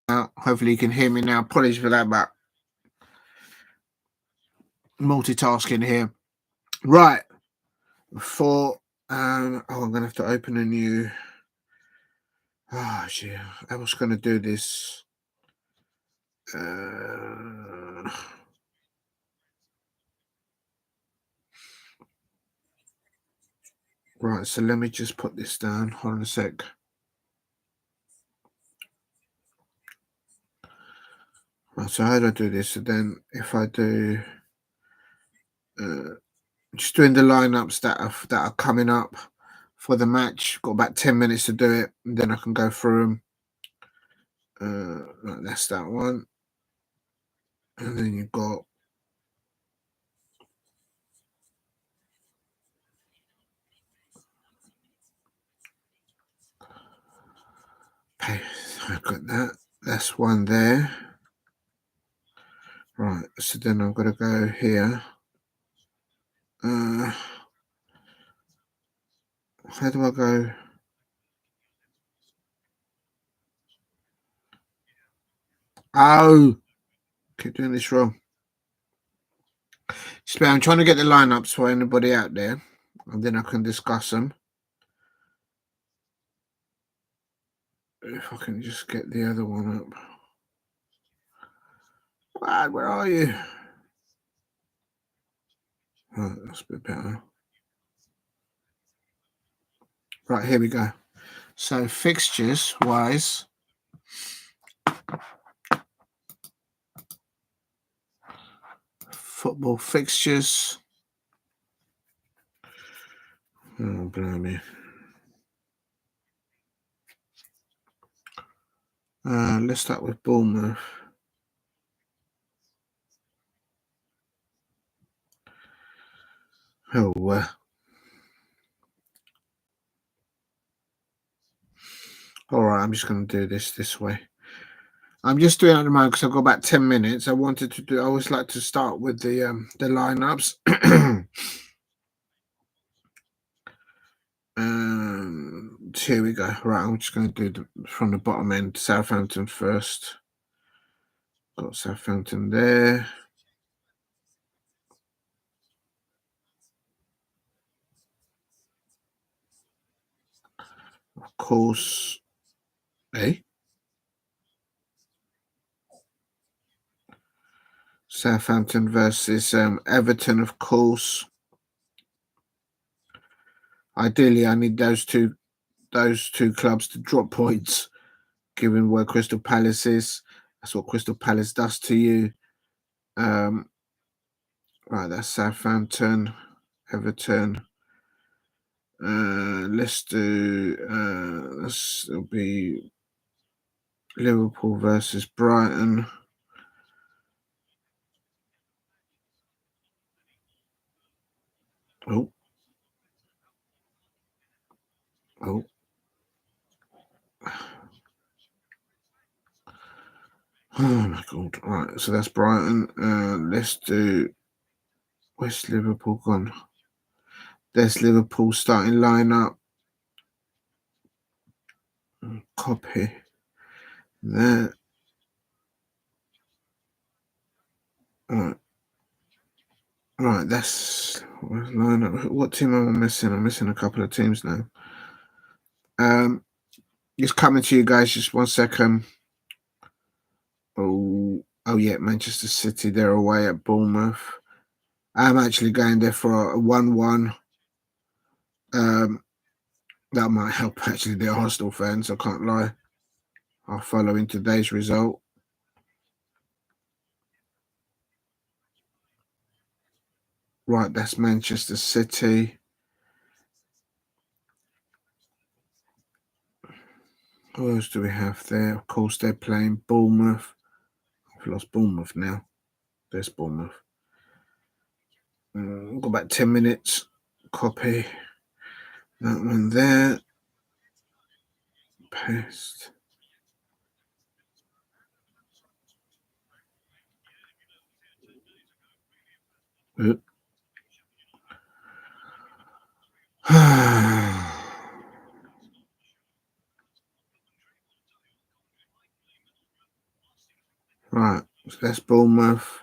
Hopefully you can hear me now. Apologies for that, but multitasking here. Right. I'm going to have to open a new... Oh, gee. I was going to do this... Right, so let me just put this down. Hold on a sec. Right, so how do I do this? So then if I do... just doing the lineups that are coming up for the match. Got about 10 minutes to do it, and then I can go through them. Right, that's that one. And then you've got... Okay, I've got that. That's one there. Right, so then I've got to go here. How do I go? Oh, keep doing this wrong. I'm trying to get the lineups for anybody out there, and then I can discuss them. If I can just get the other one up. Lad, where are you? Oh, that's a bit better. Right, here we go. So fixtures wise, football fixtures. Oh, blimey. Let's start with Bournemouth. Oh, all right, I'm just going to do this way. I'm just doing it at the moment because I've got about 10 minutes. I always like to start with the lineups. Here we go. Right, I'm just going to do from the bottom end. Southampton first. Got Southampton there. Of course. Southampton versus Everton, of course. Ideally, I need those two clubs to drop points, given where Crystal Palace is. That's what Crystal Palace does to you. Right, that's Southampton, Everton. Let's do. It'll be Liverpool versus Brighton. Oh. Oh my god! Right, so that's Brighton. Let's do. Where's Liverpool gone? There's Liverpool starting lineup. Copy that. Right, that's lineup. What team am I missing? I'm missing a couple of teams now. Just coming to you guys. Just 1 second. Oh yeah, Manchester City. They're away at Bournemouth. I'm actually going there for a 1-1. That might help actually the Arsenal fans. I can't lie. I'll follow in today's result. Right, that's Manchester City. Who else do we have there? Of course, they're playing Bournemouth. I've lost Bournemouth now. There's Bournemouth. Got about 10 minutes. Copy that one there. Paste. Right, so that's Bournemouth.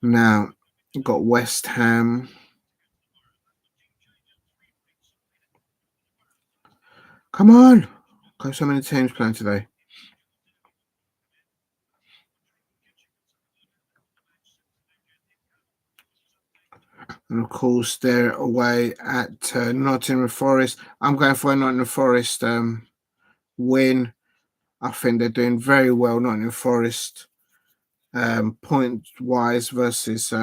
Now, we've got West Ham. Come on! Got so many teams playing today. And of course, they're away at Nottingham Forest. I'm going for a Nottingham Forest win. I think they're doing very well, Nottingham Forest, point-wise versus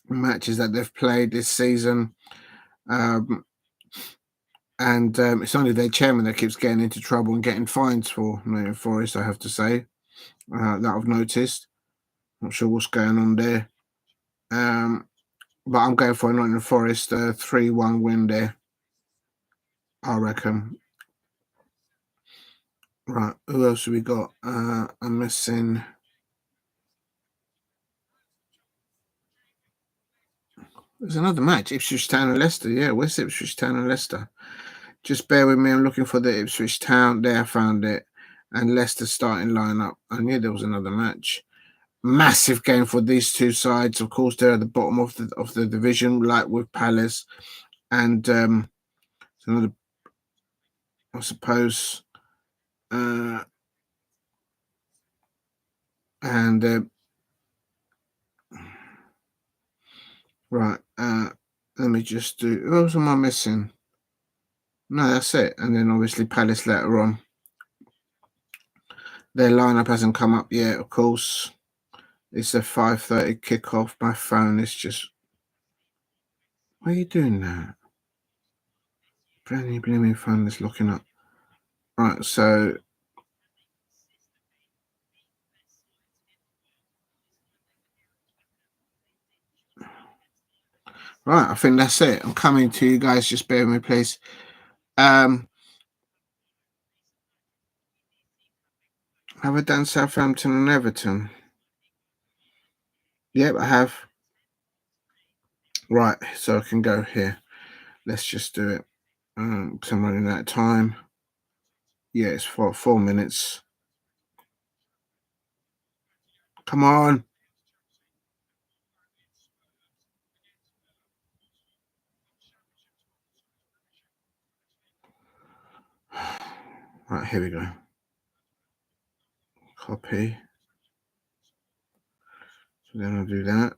matches that they've played this season. And it's only their chairman that keeps getting into trouble and getting fines for Nottingham Forest, I have to say, that I've noticed. Not sure what's going on there. But I'm going for a Nottingham Forest 3-1 win there, I reckon. Right, who else have we got? I'm missing. There's another match, Ipswich Town and Leicester. Yeah, where's Ipswich Town and Leicester? Just bear with me. I'm looking for the Ipswich Town. There, I found it. And Leicester starting lineup. I knew there was another match. Massive game for these two sides. Of course, they're at the bottom of the division, like with Palace, and another, I suppose. Right. Let me just do. What else am I missing? No, that's it. And then obviously Palace later on. Their lineup hasn't come up yet, of course. It's a 5:30 kickoff. My phone is just. Why are you doing that? Brand new blooming phone is looking up. Right, so. Right, I think that's it. I'm coming to you guys. Just bear with me, please. Have I done Southampton and Everton? Yep, I have. Right, so I can go here. Let's just do it. Because I'm running out of time. Yeah, it's 4 minutes. Come on. Right, here we go. Copy. So then I'll do that.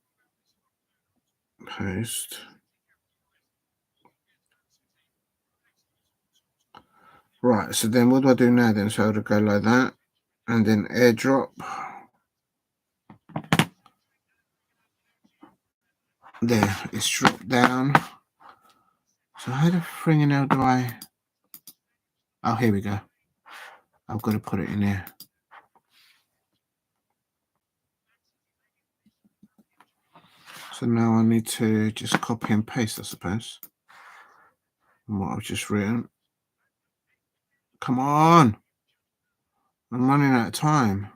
Paste. Right, so then what do I do now then? So I'll go like that. And then airdrop. There, it's dropped down. So how the friggin' hell do I... Oh, here we go. I've got to put it in there. So now I need to just copy and paste, I suppose, what I've just written. Come on. I'm running out of time.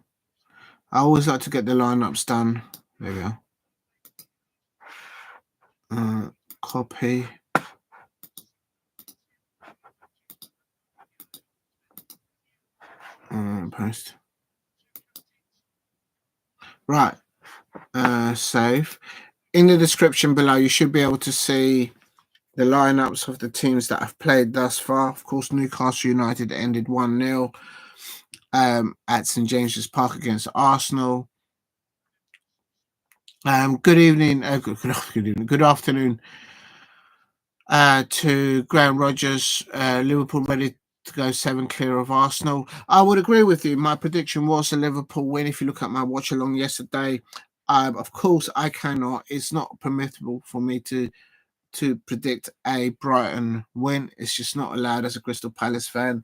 I always like to get the lineups done. There we go. Copy. Paste. Right. Save. In the description below, you should be able to see the lineups of the teams that have played thus far. Of course, Newcastle United ended 1-0 at St James's Park against Arsenal. Good evening. Good afternoon to Graham Rogers. Liverpool ready to go 7 clear of Arsenal. I would agree with you. My prediction was a Liverpool win. If you look at my watch along yesterday, of course I cannot. It's not permissible for me to predict a Brighton win. It's just not allowed as a Crystal Palace fan.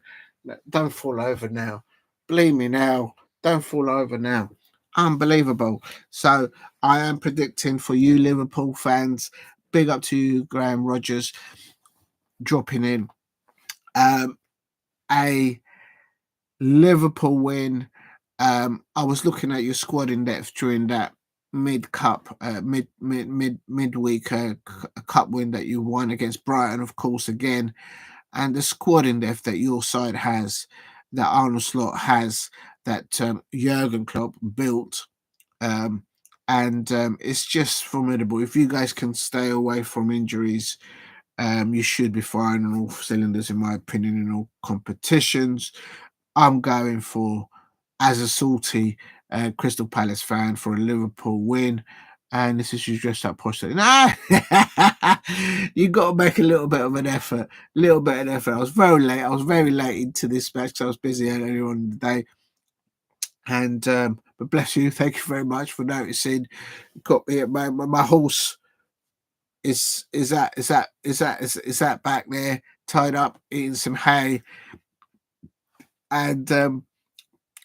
Don't fall over now. Believe me now. Don't fall over now. Unbelievable. So I am predicting for you Liverpool fans. Big up to you, Graham Rogers, dropping in. A Liverpool win. I was looking at your squad in depth during that midweek cup win that you won against Brighton, of course, again, and the squad in depth that your side has. that Arnold Slot has, that Jurgen Klopp built. And it's just formidable. If you guys can stay away from injuries, you should be firing on all cylinders, in my opinion, in all competitions. I'm going for, as a salty Crystal Palace fan, for a Liverpool win. And this is you dressed up posh. No, you got to make a little bit of an effort. I was very late. Into this match because I was busy earlier on in the day. And but bless you, thank you very much for noticing. Got me at my horse is that back there tied up eating some hay, and I'm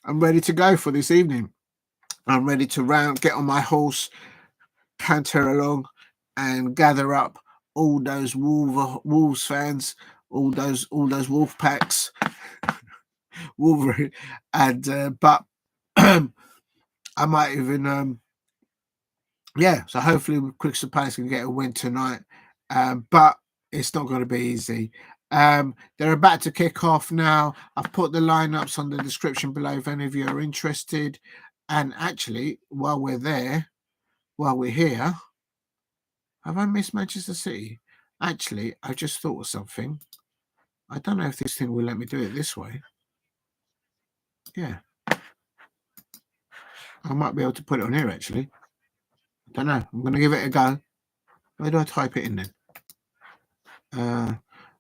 ready to go for this evening. I'm ready to get on my horse, canter along, and gather up all those Wolves fans, all those Wolf packs, Wolverine, and but I might even so hopefully Crystal Palace can get a win tonight, but it's not going to be easy. They're about to kick off now. I've put the lineups on the description below if any of you are interested. And actually, while we're here, have I missed Manchester City? Actually, I just thought of something. I don't know if this thing will let me do it this way. Yeah. I might be able to put it on here, actually. I don't know. I'm going to give it a go. Where do I type it in then?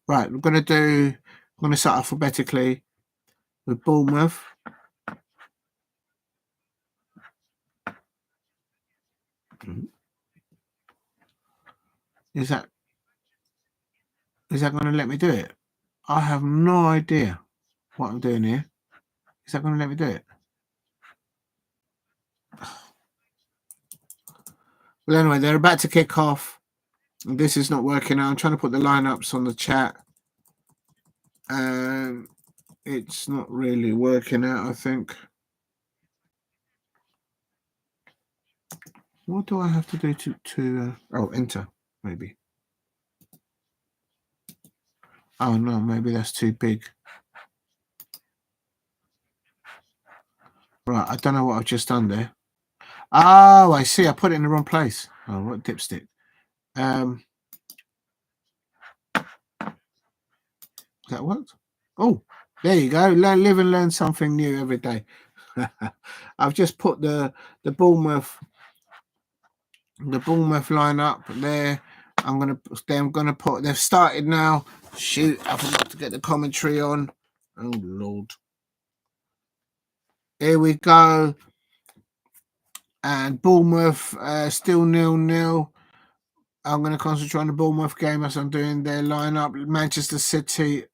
Right, I'm going to start alphabetically with Bournemouth. Is that going to let me do it? I have no idea what I'm doing here. Is that going to let me do it? Well, anyway, they're about to kick off. This is not working out. I'm trying to put the lineups on the chat. And it's not really working out, I think. What do I have to do to enter, maybe? Oh, no, maybe that's too big. Right, I don't know what I've just done there. Oh, I see. I put it in the wrong place. Oh, what dipstick. That worked? Oh, there you go. Live and learn something new every day. I've just put the Bournemouth line up there. I'm gonna put. They've started now. Shoot, I forgot to get the commentary on. Oh Lord. Here we go. And Bournemouth still 0-0. I'm going to concentrate on the Bournemouth game as I'm doing their lineup. Manchester City.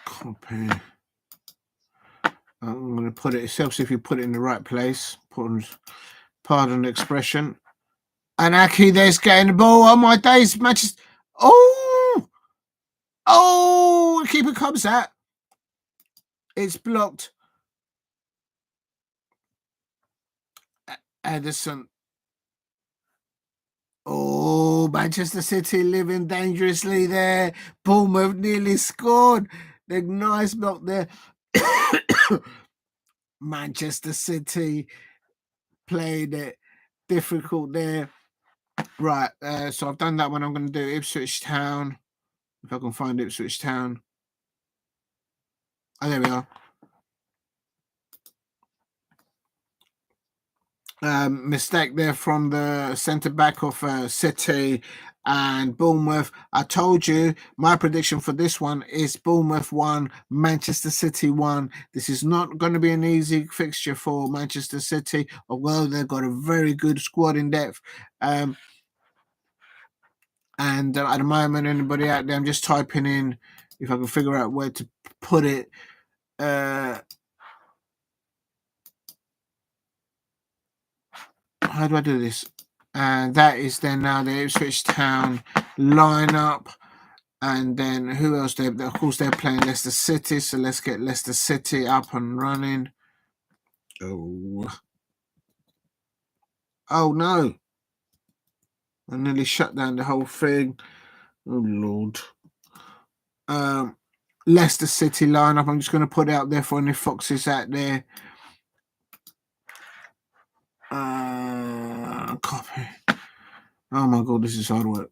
Copy. I'm going to put it. It helps if you put it in the right place. Pardon the expression. And Aki, there's getting the ball. Oh my days, Manchester. Oh, the keeper comes out. It's blocked. Henderson. Oh, Manchester City living dangerously there. Bournemouth nearly scored. The nice block there. Manchester City played it difficult there. Right, so I've done that one. I'm going to do Ipswich Town. If I can find Ipswich Town. Oh, there we are. Mistake there from the centre back of City and Bournemouth. I told you my prediction for this one is Bournemouth 1, Manchester City 1. This is not going to be an easy fixture for Manchester City, although they've got a very good squad in depth. And at the moment, anybody out there, I'm just typing in if I can figure out where to put it. How do I do this? And that is then now the Ipswich Town lineup. And then who else? Of course, they're playing Leicester City. So let's get Leicester City up and running. Oh. Oh, no. I nearly shut down the whole thing. Oh, Lord. Leicester City lineup. I'm just going to put it out there for any Foxes out there. Copy. Oh, my God. This is hard work.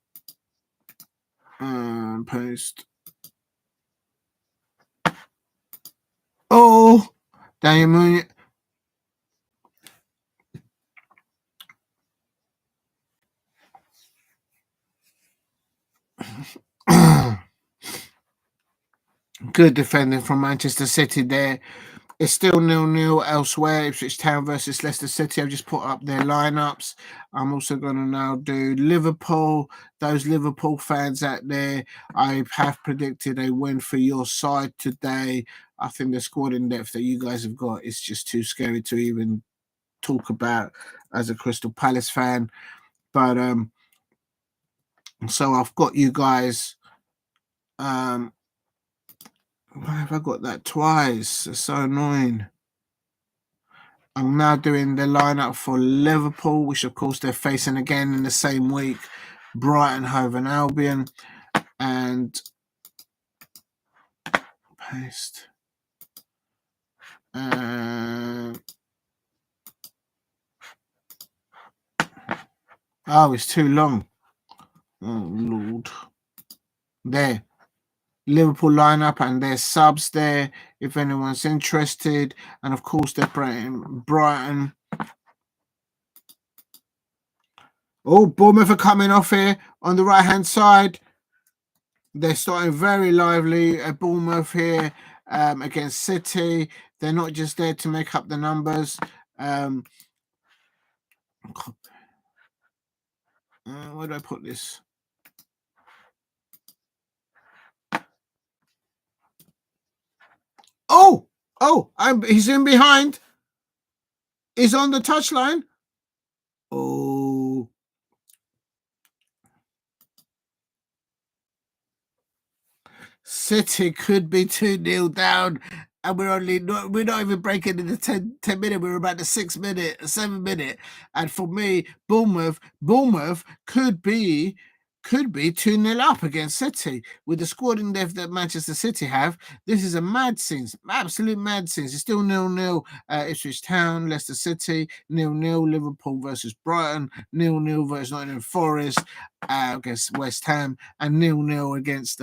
Paste. Oh, damn. Good defending from Manchester City there. It's still 0-0 elsewhere. Ipswich Town versus Leicester City. I've just put up their lineups. I'm also going to now do Liverpool. Those Liverpool fans out there, I have predicted a win for your side today. I think the squad in depth that you guys have got is just too scary to even talk about as a Crystal Palace fan. But so I've got you guys. Why have I got that twice? It's so annoying. I'm now doing the lineup for Liverpool, which of course they're facing again in the same week, Brighton, Hove and Albion, and paste. Oh, it's too long. Oh, Lord. There. Liverpool lineup and their subs there, if anyone's interested. And of course, they're Brighton. Oh, Bournemouth are coming off here on the right-hand side. They're starting very lively at Bournemouth here against City. They're not just there to make up the numbers. Where do I put this? Oh, he's in behind. He's on the touchline. Oh. City could be 2-0 down, and we're not even breaking in the 10 minute. We're about the 6 minute, 7 minute. And for me, Bournemouth could be 2-0 up against City with the squad in depth that Manchester City have. This is a mad scene, absolute mad scene. It's still 0-0. Ipswich Town, Leicester City, 0-0. Liverpool versus Brighton, 0-0 versus Nottingham Forest against West Ham, and 0-0 against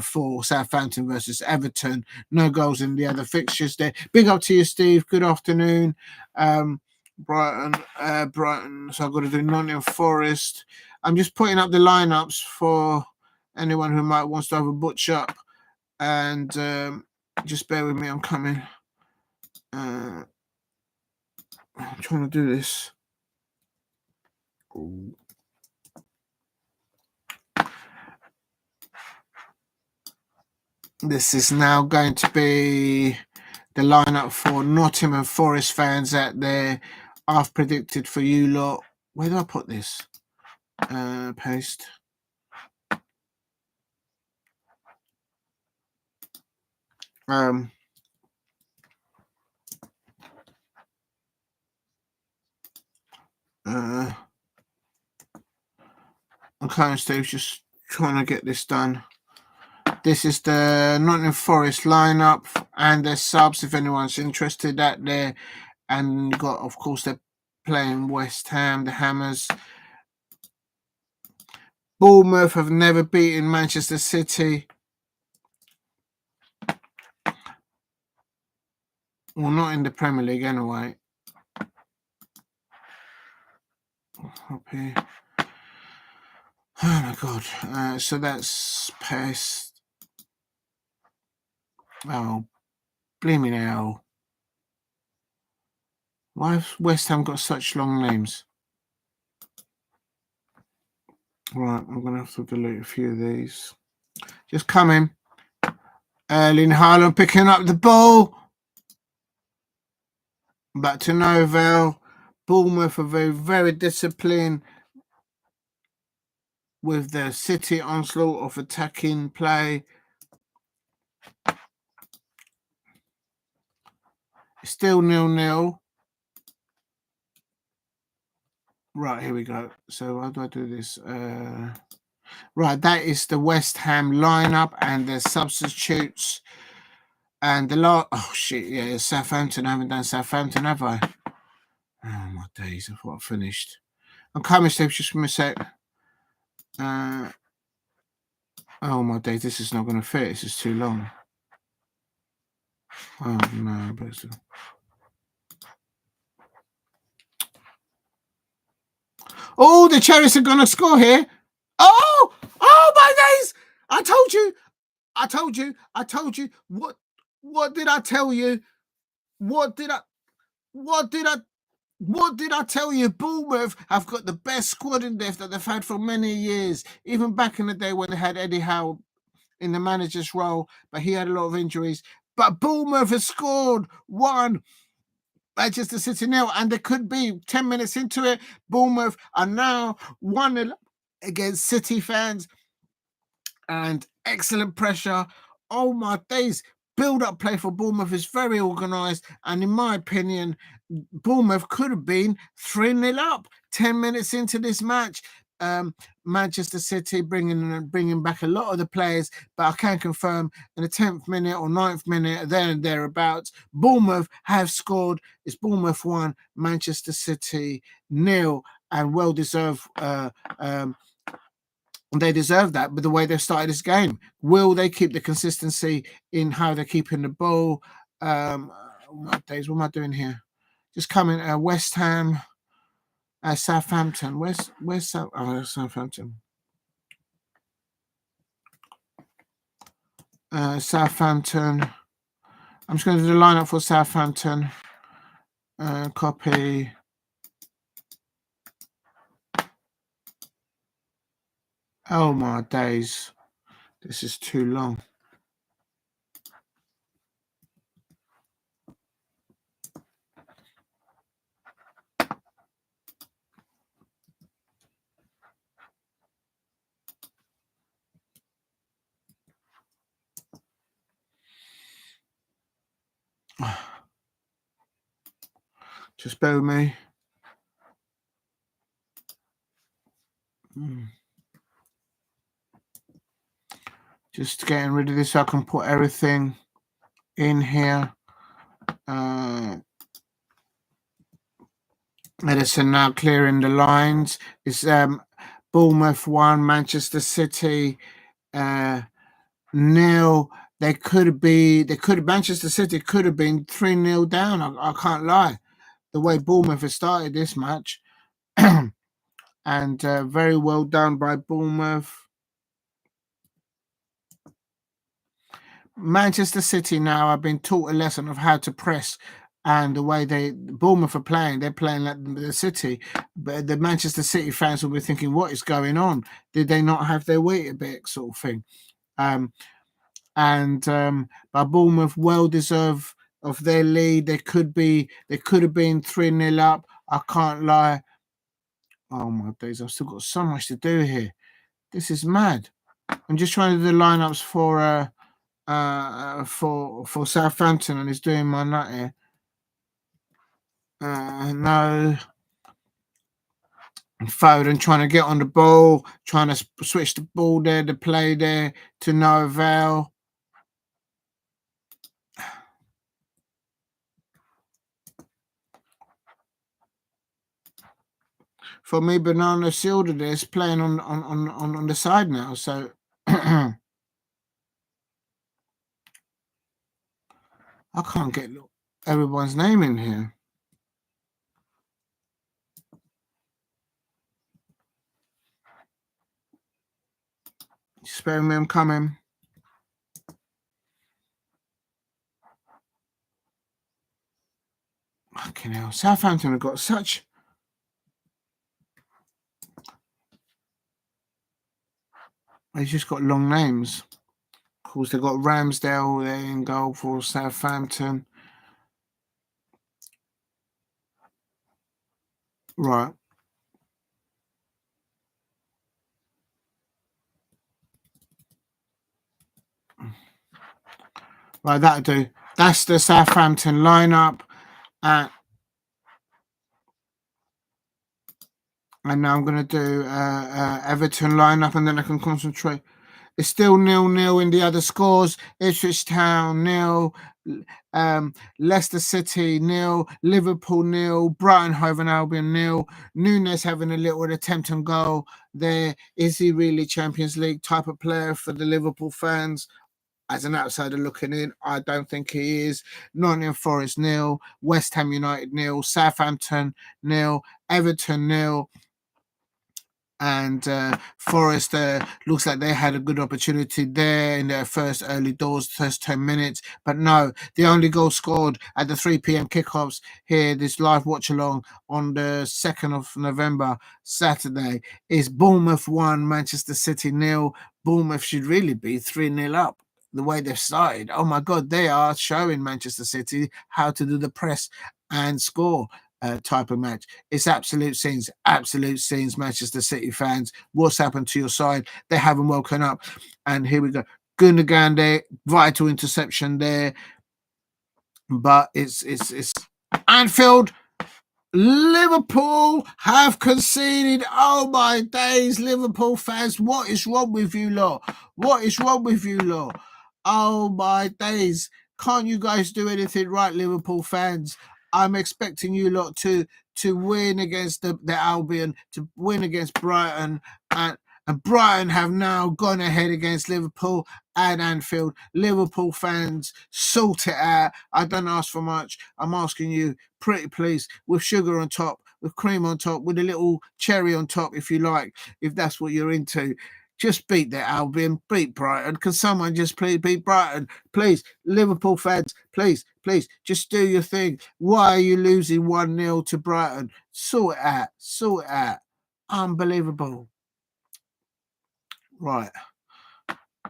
for Southampton versus Everton. No goals in the other fixtures there. Big up to you, Steve. Good afternoon. Brighton. So I've got to do Nottingham Forest. I'm just putting up the lineups for anyone who might wants to have a butch up, and just bear with me. I'm coming. I'm trying to do this. Ooh. This is now going to be the lineup for Nottingham Forest fans out there. I've predicted for you lot. Where do I put this? Paste. Okay, Steve's just trying to get this done. This is the Nottingham Forest lineup and their subs if anyone's interested out there. And you got, of course, they're playing West Ham, the Hammers. Bournemouth have never beaten Manchester City. Well, not in the Premier League anyway. Up here. Oh my God. So that's paste. Oh, blimey now. Why have West Ham got such long names? Right, I'm going to have to delete a few of these. Just coming. Erling Haaland picking up the ball. Back to Novell. Bournemouth are very, very disciplined with the City onslaught of attacking play. Still 0-0. Right, here we go. So how do I do this? Right, that is the West Ham lineup and the substitutes. And the last, oh shit, yeah, Southampton. I haven't done Southampton, have I? Oh my days, I thought I finished. I'm coming, Steve, just for a sec. Oh my days, this is not going to fit. This is too long. Oh no, but oh, the Cherries are going to score here. Oh my days! I told you. What did I tell you? What did I tell you? Bournemouth have got the best squad in depth that they've had for many years. Even back in the day when they had Eddie Howe in the manager's role, but he had a lot of injuries. But Bournemouth has scored one. Manchester City nil, and there could be 10 minutes into it. Bournemouth are now 1-0 against City fans, and excellent pressure. Oh my days. Build-up play for Bournemouth is very organised, and in my opinion, Bournemouth could have been 3-0 up 10 minutes into this match. Manchester City bringing back a lot of the players, but I can confirm in the 10th minute or 9th minute, there and thereabouts, Bournemouth have scored. It's Bournemouth 1, Manchester City 0, and well-deserved. They deserve that, but the way they've started this game, will they keep the consistency in how they're keeping the ball? What am I doing here? Just coming. West Ham, Southampton. Where's Southampton? Southampton. I'm just going to do the lineup for Southampton. Copy. Oh my days. This is too long. Just bear with me. Just getting rid of this so I can put everything in here. Henderson now clearing the lines. It's Bournemouth 1, Manchester City 0. Manchester City could have been 3-0 down. I can't lie. The way Bournemouth has started this match. And very well done by Bournemouth. Manchester City now have been taught a lesson of how to press, and the way Bournemouth are playing, they're playing like the City. But the Manchester City fans will be thinking, what is going on? Did they not have their weight a bit, sort of thing? But Bournemouth well deserve of their lead. They could have been 3-0 up. I can't lie. Oh my days, I've still got so much to do here. This is mad. I'm just trying to do the lineups for Southampton, and it's doing my nut here. No. Foden trying to get on the ball, trying to switch the ball there, the play there to no avail. For me, Banana Silda is playing on the side now, so I can't get everyone's name in here. Spare me, I'm coming. Fucking hell. Southampton have got such... They've just got long names. Of course, they've got Ramsdale there in goal for Southampton. Right. Right, that'll do. That's the Southampton lineup. And now I'm going to do Everton lineup, and then I can concentrate. It's still 0-0 in the other scores. Ipswich Town 0, Leicester City 0, Liverpool 0, Brighton Hove and Albion 0. Nunes having a little attempt on goal there. Is he really Champions League type of player for the Liverpool fans? As an outsider looking in, I don't think he is. Nottingham Forest 0, West Ham United 0, Southampton 0, Everton 0. And Forest looks like they had a good opportunity there in their first early doors, first 10 minutes. But no, the only goal scored at the 3 p.m. kickoffs here, this live watch along on the 2nd of November, Saturday, is Bournemouth 1, Manchester City 0. Bournemouth should really be 3-0 up. The way they've started, oh my God, they are showing Manchester City how to do the press and score. Type of match. It's absolute scenes, Manchester City fans. What's happened to your side? They haven't woken up. And here we go. Gundogan there, vital interception there. But it's Anfield. Liverpool have conceded. Oh my days, Liverpool fans. What is wrong with you lot? What is wrong with you lot? Oh my days. Can't you guys do anything right, Liverpool fans? I'm expecting you lot to win against the Albion, to win against Brighton, and Brighton have now gone ahead against Liverpool at Anfield. Liverpool fans, sort it out. I don't ask for much. I'm asking you, pretty please, with sugar on top, with cream on top, with a little cherry on top, if you like, if that's what you're into. Just beat that Albion, beat Brighton. Can someone just please beat Brighton? Please, Liverpool fans, please, just do your thing. Why are you losing 1-0 to Brighton? Sort it out. Unbelievable. Right.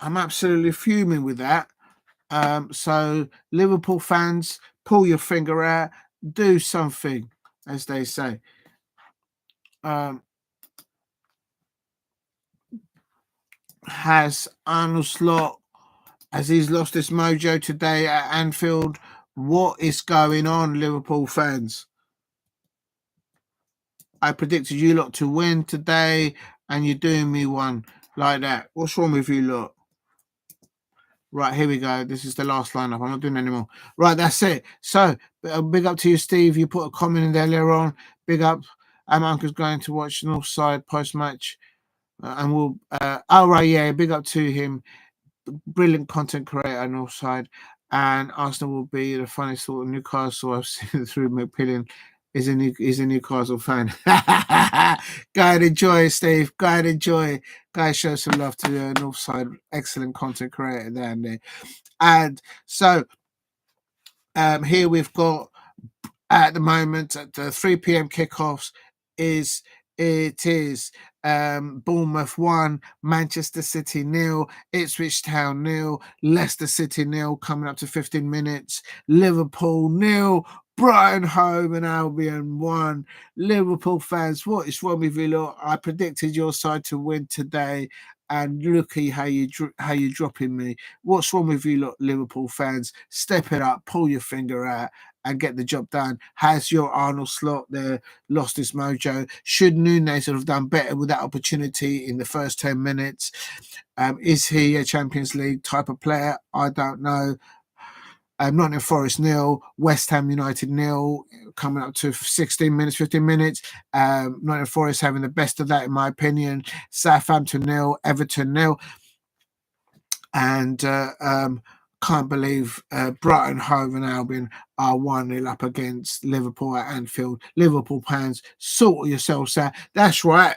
I'm absolutely fuming with that. So, Liverpool fans, pull your finger out, do something, as they say. Has Arnold Slot, as he's lost his mojo today at Anfield? What is going on, Liverpool fans? I predicted you lot to win today, and you're doing me one like that. What's wrong with you lot? Right, here we go. This is the last lineup. I'm not doing anymore. Right, that's it. So, big up to you, Steve. You put a comment in there later on. Big up. Uncle's going to watch Northside post-match. And we'll... big up to him. Brilliant content creator on Northside. And Arsenal will be the funniest sort of Newcastle I've seen through McPillen. Is a Newcastle fan. Go and enjoy, Steve. Go and enjoy. Guys, show some love to the Northside. Excellent content creator down there. And so here we've got at the moment at the 3 p.m. kickoffs is Bournemouth 1, Manchester City 0, Ipswich Town 0, Leicester City 0 coming up to 15 minutes, Liverpool 0, Brighton Hove and Albion 1. Liverpool fans, what is wrong with you lot? I predicted your side to win today, and look at how you dropping me. What's wrong with you lot, Liverpool fans? Step it up, pull your finger out, and get the job done. Has your Arnold Slot there lost his mojo? Should Nunes have done better with that opportunity in the first 10 minutes? Is he a Champions League type of player? I don't know. Nottingham Forest 0, West Ham United 0, coming up to 15 minutes. Nottingham Forest having the best of that, in my opinion. Southampton 0, Everton 0. And can't believe Brighton Hove and Albion are 1-0 up against Liverpool at Anfield. Liverpool fans, sort yourselves out. That's right.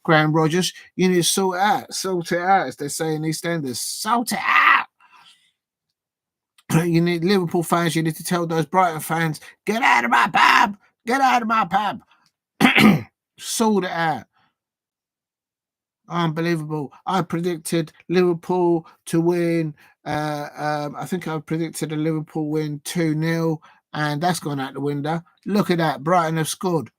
Graham Rogers, you need to sort it out. Sort it out, as they say in EastEnders. Sort it out. You need Liverpool fans, you need to tell those Brighton fans, get out of my pub. Get out of my pub. Sort it out. Unbelievable. I predicted Liverpool to win. I think I predicted a Liverpool win 2-0, and that's gone out the window. Look at that. Brighton have scored.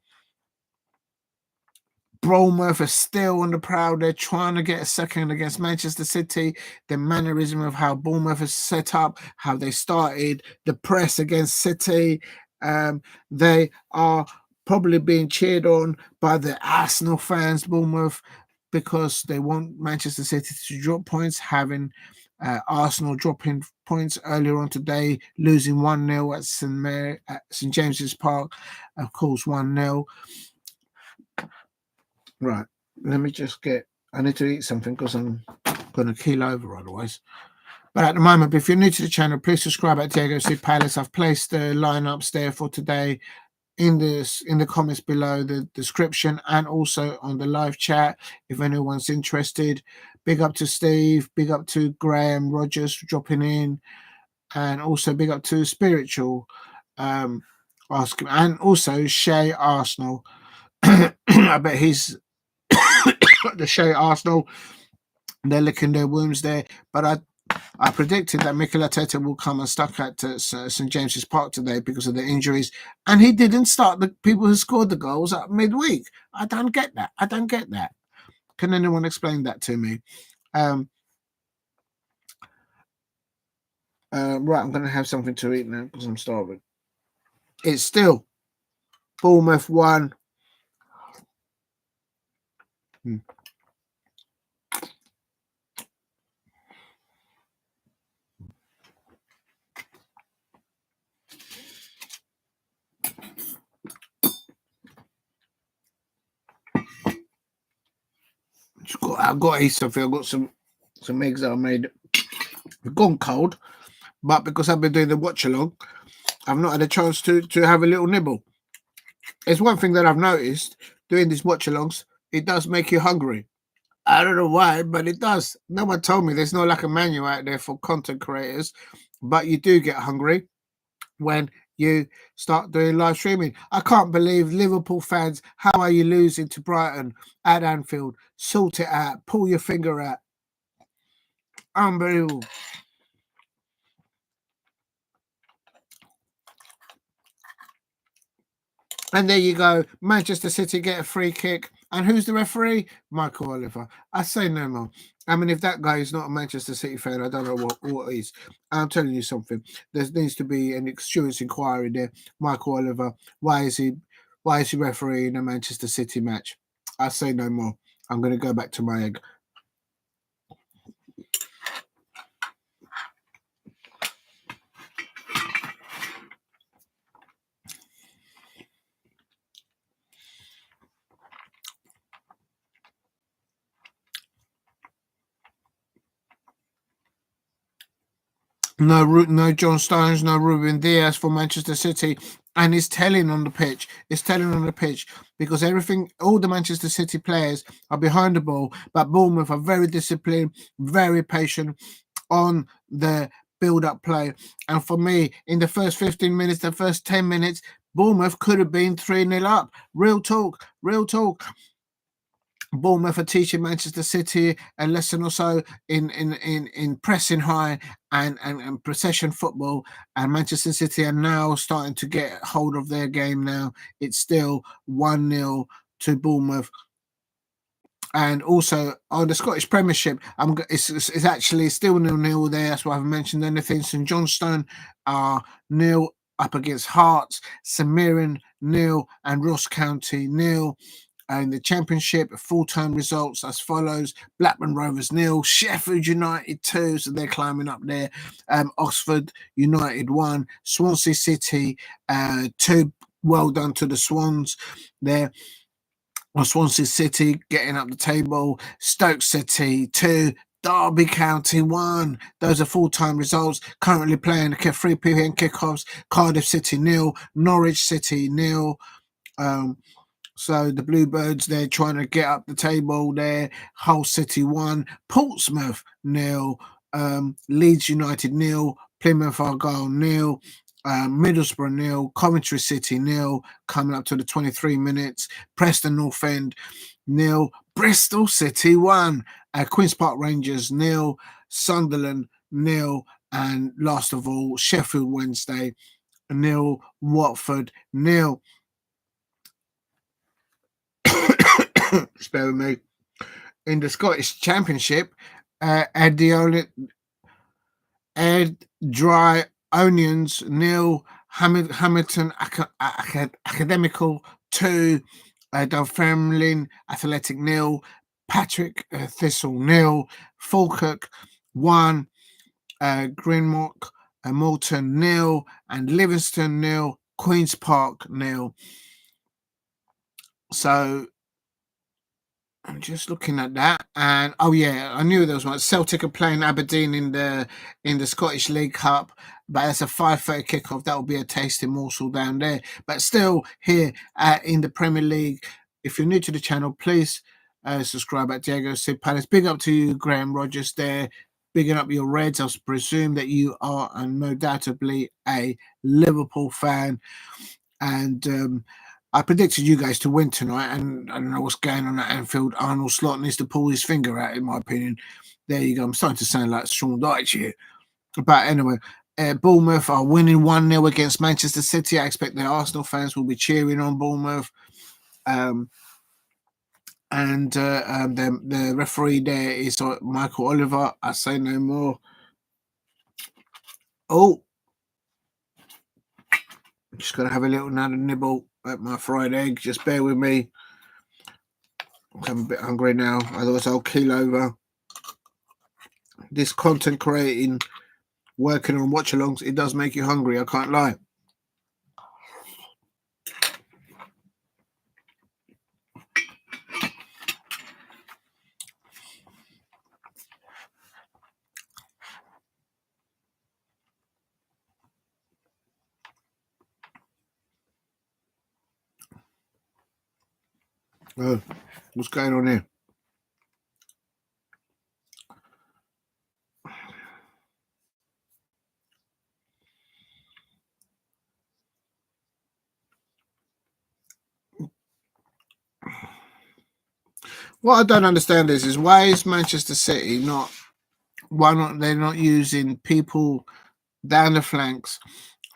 Bournemouth are still on the prowl. They're trying to get a second against Manchester City. The mannerism of how Bournemouth is set up, how they started the press against City. They are probably being cheered on by the Arsenal fans, Bournemouth, because they want Manchester City to drop points, having Arsenal dropping points earlier on today, losing 1-0 at St James's Park, of course, 1-0. Right, let me just I need to eat something because I'm going to keel over otherwise. But at the moment, if you're new to the channel, please subscribe at Diego C Palace. I've placed the lineups there for today in the comments below the description and also on the live chat if anyone's interested. Big up to Steve, big up to Graham Rogers for dropping in, and also big up to Spiritual asking, and also Shay Arsenal. I bet he's the Shay Arsenal, they're licking their wounds there, but I predicted that Mikel Arteta will come unstuck at St James's Park today because of the injuries, and he didn't start the people who scored the goals at midweek. I don't get that. I don't get that. Can anyone explain that to me? Right, I'm going to have something to eat now because I'm starving. It's still Bournemouth 1. I've got to eat something. I've got some eggs that I made. They've gone cold, but because I've been doing the watch along, I've not had a chance to have a little nibble. It's one thing that I've noticed doing these watch alongs. It does make you hungry. I don't know why, but it does. No one told me there's no like a manual out there for content creators, but you do get hungry when you start doing live streaming. I can't believe Liverpool fans, how are you losing to Brighton at Anfield? Sort it out. Pull your finger out. Unbelievable. And there you go. Manchester City get a free kick. And who's the referee? Michael Oliver. I say no more. I mean, if that guy is not a Manchester City fan, I don't know what is. I'm telling you something. There needs to be an insurance inquiry there. Michael Oliver, why is he refereeing a Manchester City match? I say no more. I'm going to go back to my egg. No John Stones, no Ruben Diaz for Manchester City. And it's telling on the pitch. It's telling on the pitch because all the Manchester City players are behind the ball, but Bournemouth are very disciplined, very patient on the build-up play. And for me, in the first 15 minutes, the first 10 minutes, Bournemouth could have been 3-0 up. Real talk. Bournemouth are teaching Manchester City a lesson or so in pressing high and possession football, and Manchester City are now starting to get hold of their game now. It's still 1-0 to Bournemouth. And also on the Scottish Premiership, it's actually still 0-0 there. That's why I haven't mentioned anything. St Johnstone are 0 up against Hearts, St Mirren 0 and Ross County 0. And the Championship full-time results as follows: Blackburn Rovers 0, Sheffield United 2, so they're climbing up there. Oxford United 1, Swansea City 2. Well done to the Swans there. Swansea City getting up the table. Stoke City 2, Derby County 1. Those are full-time results. Currently playing the 3 p.m. kickoffs. Cardiff City 0, Norwich City 0. So the Bluebirds, they're trying to get up the table there. Hull City 1, Portsmouth 0, Leeds United 0, Plymouth Argyle 0, Middlesbrough 0, Coventry City 0, coming up to the 23 minutes. Preston North End 0, Bristol City 1, Queen's Park Rangers 0, Sunderland 0, and last of all, Sheffield Wednesday 0, Watford 0. Spare me. In the Scottish Championship, Ed Dry Onions 0, Hamilton Academical 2, Dunfermline Athletic 0, Patrick Thistle 0, Falkirk 1, Greenmock Moulton 0, and Livingston 0, Queen's Park 0. So I'm just looking at that, and oh yeah, I knew there was one. Celtic are playing Aberdeen in the Scottish League Cup, but that's a 5:30 kickoff. That will be a tasty morsel down there. But still, here in the Premier League, if you're new to the channel, please subscribe at Diego C. Palace. Big up to you, Graham Rogers. There, bigging up your Reds. I presume that you are undoubtedly a Liverpool fan, and I predicted you guys to win tonight, and I don't know what's going on at Anfield. Arnold Slot needs to pull his finger out, in my opinion. There you go. I'm starting to sound like Sean Dyche here. But anyway, Bournemouth are winning 1-0 against Manchester City. I expect the Arsenal fans will be cheering on Bournemouth. The referee there is Michael Oliver. I say no more. Oh, I'm just going to have a little nibble at my fried egg. Just bear with me. I'm a bit hungry now. Otherwise, I'll keel over. This content creating, working on watch-alongs, it does make you hungry. I can't lie. Oh, what's going on here? What I don't understand is why is Manchester City they're not using people down the flanks?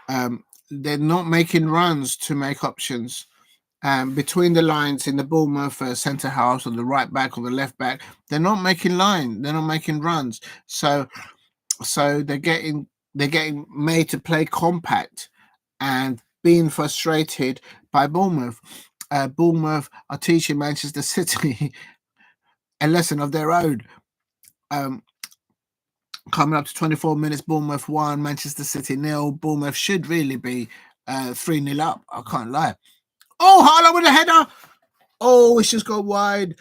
They're not making runs to make options. Between the lines in the Bournemouth centre half, or the right back or the left back, they're not making they're not making runs. So they're getting made to play compact and being frustrated by Bournemouth. Bournemouth are teaching Manchester City a lesson of their own. Coming up to 24 minutes, Bournemouth 1, Manchester City 0. Bournemouth should really be 3-0 up. I can't lie. Oh, Haaland with a header. Oh, it's just got wide.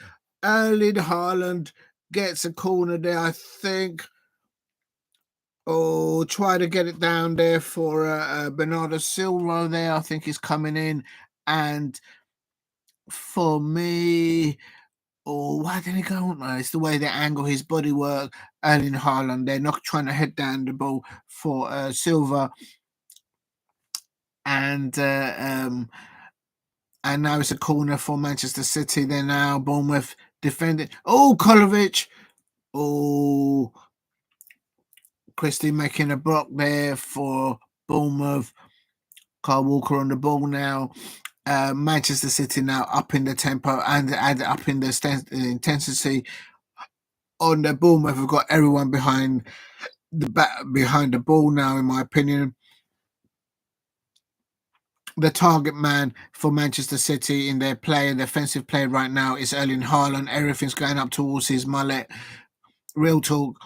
Erling Haaland gets a corner there, I think. Oh, try to get it down there for Bernardo Silva there. I think he's coming in. And for me, why didn't he go on? It's the way they angle his body work. Erling Haaland, they're not trying to head down the ball for Silva. And now it's a corner for Manchester City. They're now Bournemouth defending. Oh, Kolovic. Oh, Christie making a block there for Bournemouth. Kyle Walker on the ball now. Manchester City now up in the tempo and up in the intensity. On the Bournemouth, we've got everyone behind the ball now, in my opinion. The target man for Manchester City in their defensive play right now is Erling Haaland. Everything's going up towards his mullet. Real talk.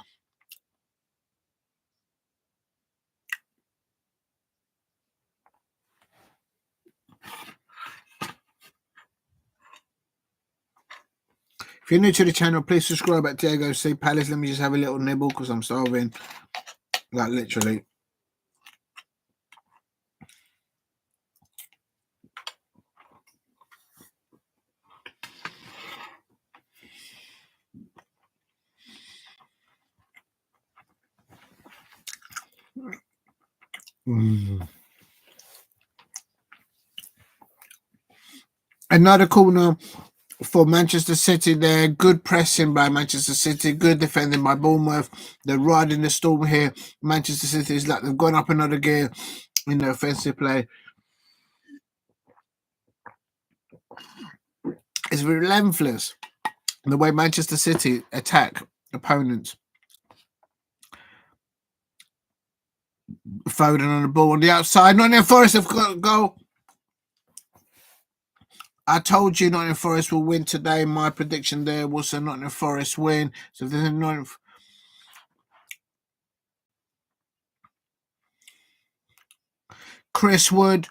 If you're new to the channel, please subscribe at Diego C. Palace. Let me just have a little nibble because I'm starving. Like, literally. Another corner for Manchester City there. Good pressing by Manchester City. Good defending by Bournemouth. They're riding the storm here. Manchester City is like they've gone up another gear in their offensive play. It's relentless the way Manchester City attack opponents. Foden on the ball on the outside. Not near Forest have got a goal. I told you Nottingham Forest will win today. My prediction there was a Nottingham Forest win. So if there's a Nottingham... Chris Wood,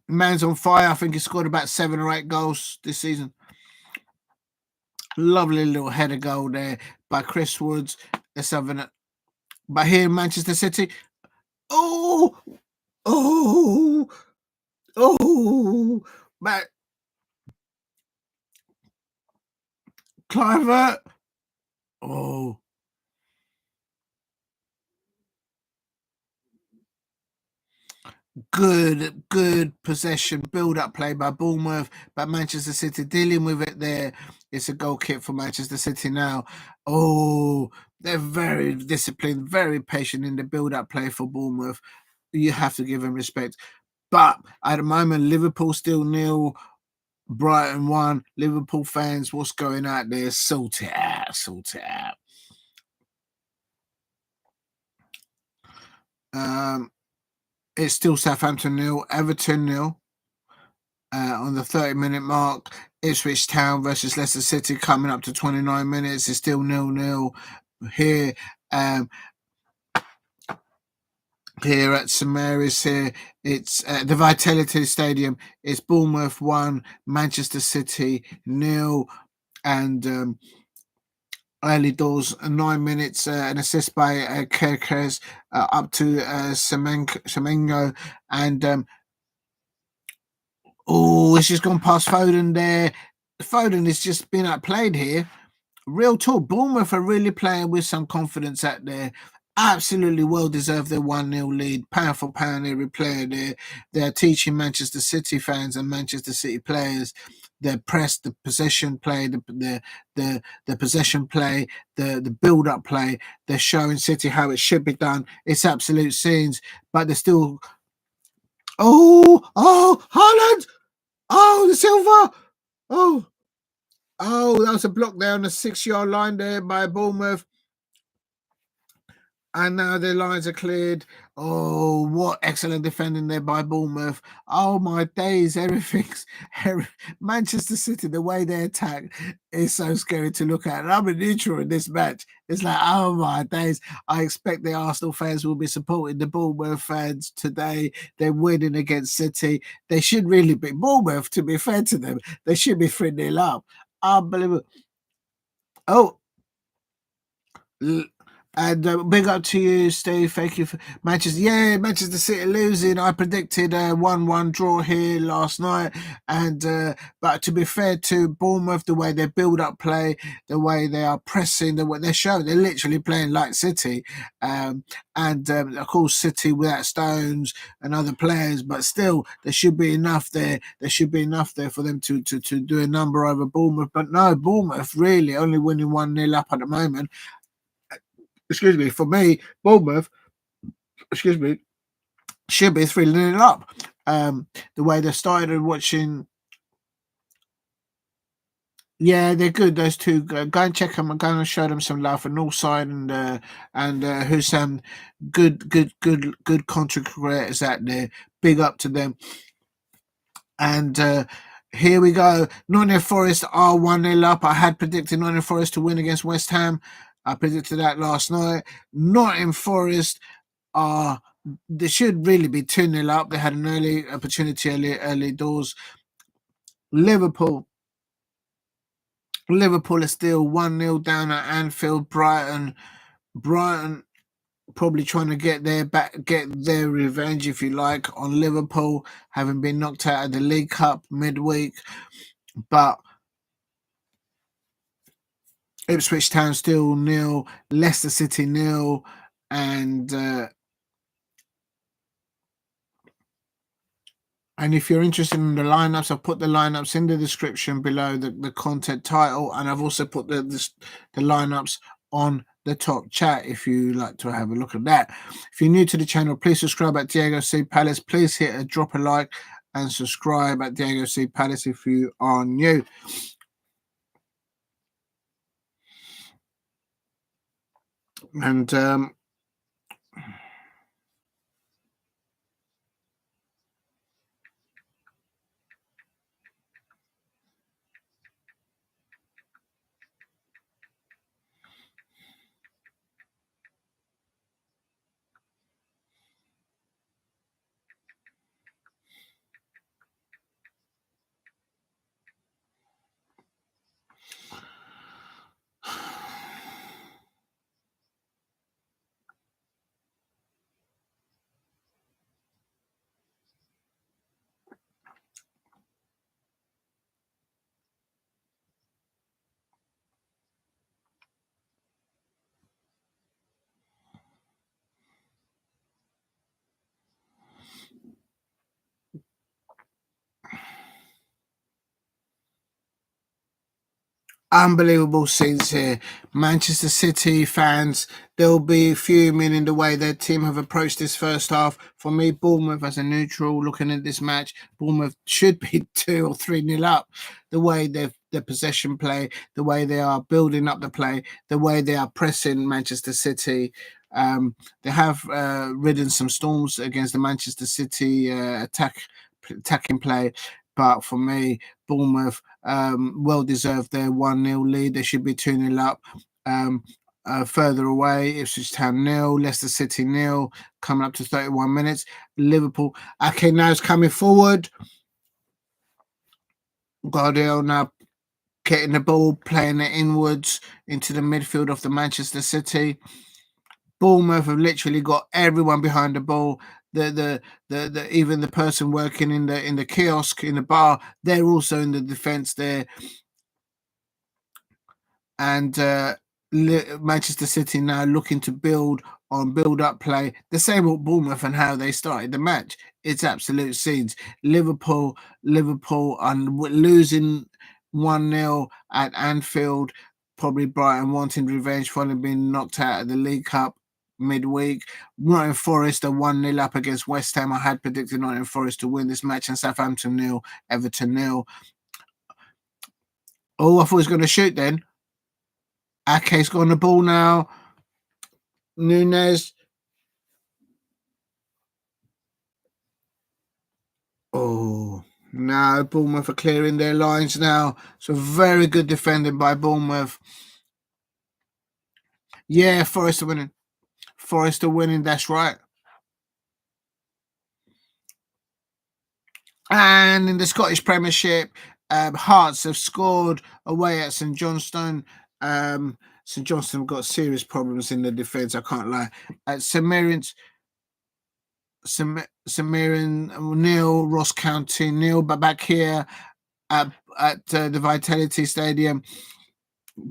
man's on fire. I think he scored about 7 or 8 goals this season. Lovely little header goal there by Chris Woods. Let's have it. But here in Manchester City, oh, Matt Cliver, good possession, build-up play by Bournemouth, but Manchester City dealing with it there. It's a goal kick for Manchester City now. Oh, they're very disciplined, very patient in the build-up play for Bournemouth. You have to give them respect. But at the moment, Liverpool still 0, Brighton 1. Liverpool fans, what's going out there? Sort it out, sort it out. It's still Southampton 0, Everton 0. On the 30-minute mark, Ipswich Town versus Leicester City coming up to 29 minutes. It's still 0-0 here. Here at St Mary's, here it's the Vitality Stadium. It's Bournemouth 1, Manchester City 0, and early doors 9 minutes. An assist by Kerkez up to Semedo, and it's just gone past Foden there. Foden has just been outplayed here. Real talk, Bournemouth are really playing with some confidence out there. Absolutely well deserved their 1-0 lead. Pound for pound, every player there. They're teaching Manchester City fans and Manchester City players their press, the possession play, the possession play, the build-up play. They're showing City how it should be done. It's absolute scenes, but they're still... Haaland! The Silva! That was a block there on the 6-yard line there by Bournemouth. And now their lines are cleared. What excellent defending there by Bournemouth. Oh, my days. Manchester City, the way they attack is so scary to look at. And I'm a neutral in this match. It's like, oh, my days. I expect the Arsenal fans will be supporting the Bournemouth fans today. They're winning against City. They should really be. Bournemouth, to be fair to them, they should be 3-0 up. Unbelievable. And big up to you, Steve. Thank you for Manchester. Yeah, Manchester City losing. I predicted a 1-1 draw here last night. And but to be fair to Bournemouth, the way they build up play, the way they are pressing, the way they're showing, they're literally playing like City. And of course, City without Stones and other players, but still, there should be enough there. There should be enough there for them to do a number over Bournemouth. But no, Bournemouth really only winning 1-0 up at the moment. Excuse me, for me, Bournemouth, should be 3-0 up. The way they started watching, yeah, they're good. Those two, go and check them. I'm going to show them some love for Northside and who's some good content creators out there. Big up to them. And here we go. Nottingham Forest are 1-0 up. I had predicted Nottingham Forest to win against West Ham. I predicted that last night. Nottingham Forest they should really be 2-0 up. They had an early opportunity, early doors. Liverpool is still 1-0 down at Anfield. Brighton probably trying to get their revenge, if you like, on Liverpool, having been knocked out of the League Cup midweek. But Ipswich Town still 0, Leicester City 0, and if you're interested in the lineups, I've put the lineups in the description below the content title, and I've also put the lineups on the top chat if you like to have a look at that. If you're new to the channel, please subscribe at Diego C Palace. Please drop a like and subscribe at Diego C Palace if you are new. And Unbelievable scenes here. Manchester City fans, they'll be fuming in the way their team have approached this first half. For me, Bournemouth as a neutral looking at this match, Bournemouth should be 2 or 3-0 up. The way their possession play, the way they are building up the play, the way they are pressing Manchester City. They have ridden some storms against the Manchester City attacking play. But for me, Bournemouth well deserved their 1-0 lead. They should be 2-0 up. Further away, Ipswich Town 0, Leicester City 0, coming up to 31 minutes. Liverpool, okay, now it's coming forward. Guardiola now getting the ball, playing it inwards into the midfield of the Manchester City. Bournemouth have literally got everyone behind the ball. The even the person working in the kiosk in the bar, they're also in the defence there. And Manchester City now looking to build up play. The same with Bournemouth and how they started the match. It's absolute scenes. Liverpool are losing 1-0 at Anfield. Probably Brighton wanting revenge following being knocked out of the League Cup midweek. Nottingham Forest are 1-0 up against West Ham. I had predicted Nottingham Forest to win this match, and Southampton 0, Everton 0. Oh, I thought he was going to shoot then. Ake's got on the ball now. Nunez. Oh, no. Bournemouth are clearing their lines now. So very good defending by Bournemouth. Yeah, Forest are winning. Forest are winning, that's right. And in the Scottish Premiership, Hearts have scored away at St Johnstone. St Johnstone have got serious problems in the defence, I can't lie. At St Mirren 0, Ross County 0, but back here at the Vitality Stadium,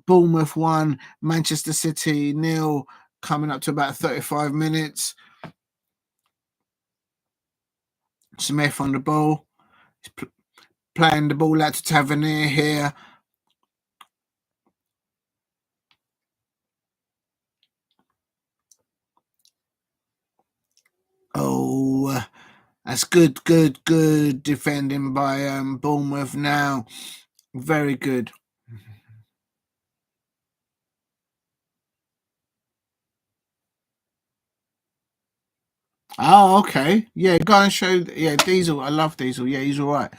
Bournemouth 1, Manchester City 0, coming up to about 35 minutes. Smith on the ball. He's playing the ball out to Tavernier here. Oh, that's good defending by Bournemouth now. Very good. Oh, okay. Yeah, go and show. Yeah, Diesel. I love Diesel. Yeah, he's all right.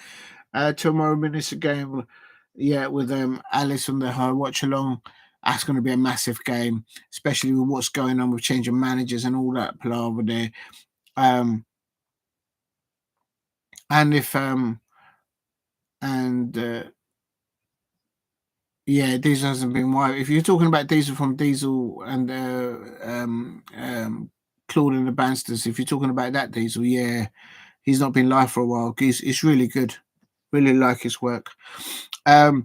Tomorrow minutes a game. Yeah, with Alice on the high watch along. That's going to be a massive game, especially with what's going on with changing managers and all that palaver there. And if yeah, Diesel hasn't been wide. If you're talking about Diesel from Diesel and Claude and the Bansters, if you're talking about that Diesel, yeah, he's not been live for a while. He's really good. Really like his work. Right,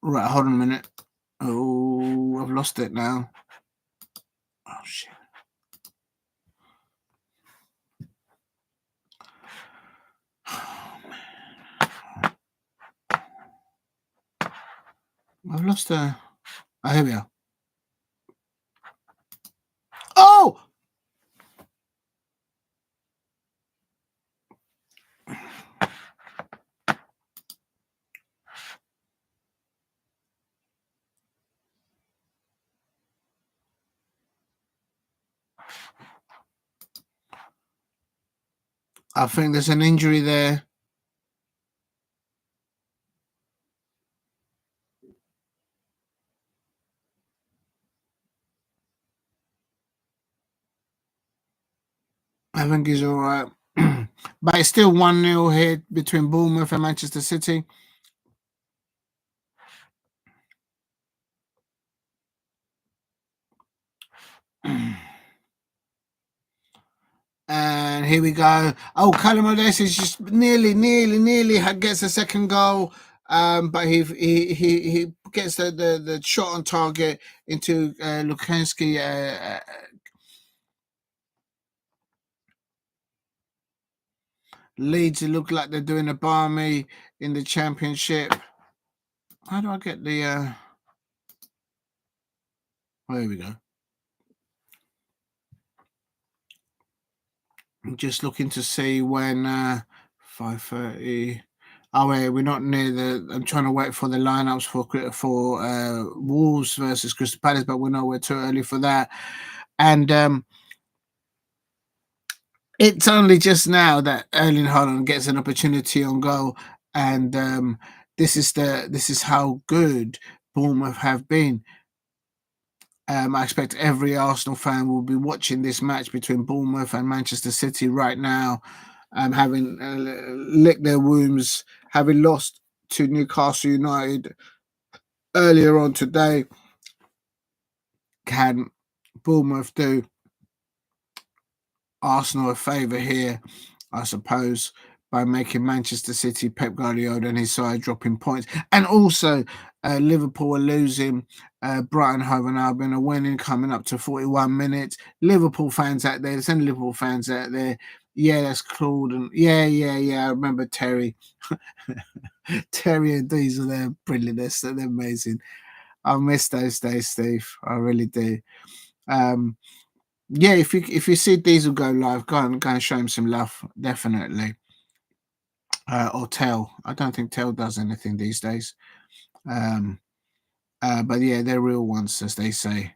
hold on a minute. Oh, I've lost it now. Oh shit. I've lost the. Oh, here we are. Oh! I think there's an injury there. I think he's all right. But it's still 1-0 here between Bournemouth and Manchester City. And here we go. Oh, Chalobah is just nearly gets a second goal. But he gets the shot on target into Lukansky. Leeds, it look like they're doing a balmy in the Championship. How do I get the? Oh, here we go. I'm just looking to see when 5:30. Oh, wait, we're not near the. I'm trying to wait for the lineups for Wolves versus Crystal Palace, but we know we're too early for that. And it's only just now that Erling Haaland gets an opportunity on goal, and this is how good Bournemouth have been. I expect every Arsenal fan will be watching this match between Bournemouth and Manchester City right now, having licked their wounds, having lost to Newcastle United earlier on today. Can Bournemouth do Arsenal a favour here, I suppose, by making Manchester City, Pep Guardiola and his side dropping points? And also, Liverpool are losing. Brighton Hove and Albion are winning, coming up to 41 minutes. Liverpool fans out there, there's any Liverpool fans out there. Yeah, that's Claude. And yeah. I remember Terry. Terry and Diesel, they're brilliant. They're amazing. I miss those days, Steve. I really do. Yeah, if you see Diesel go live, go and show him some love, definitely. Or Tell. I don't think Tell does anything these days. But yeah, they're real ones, as they say.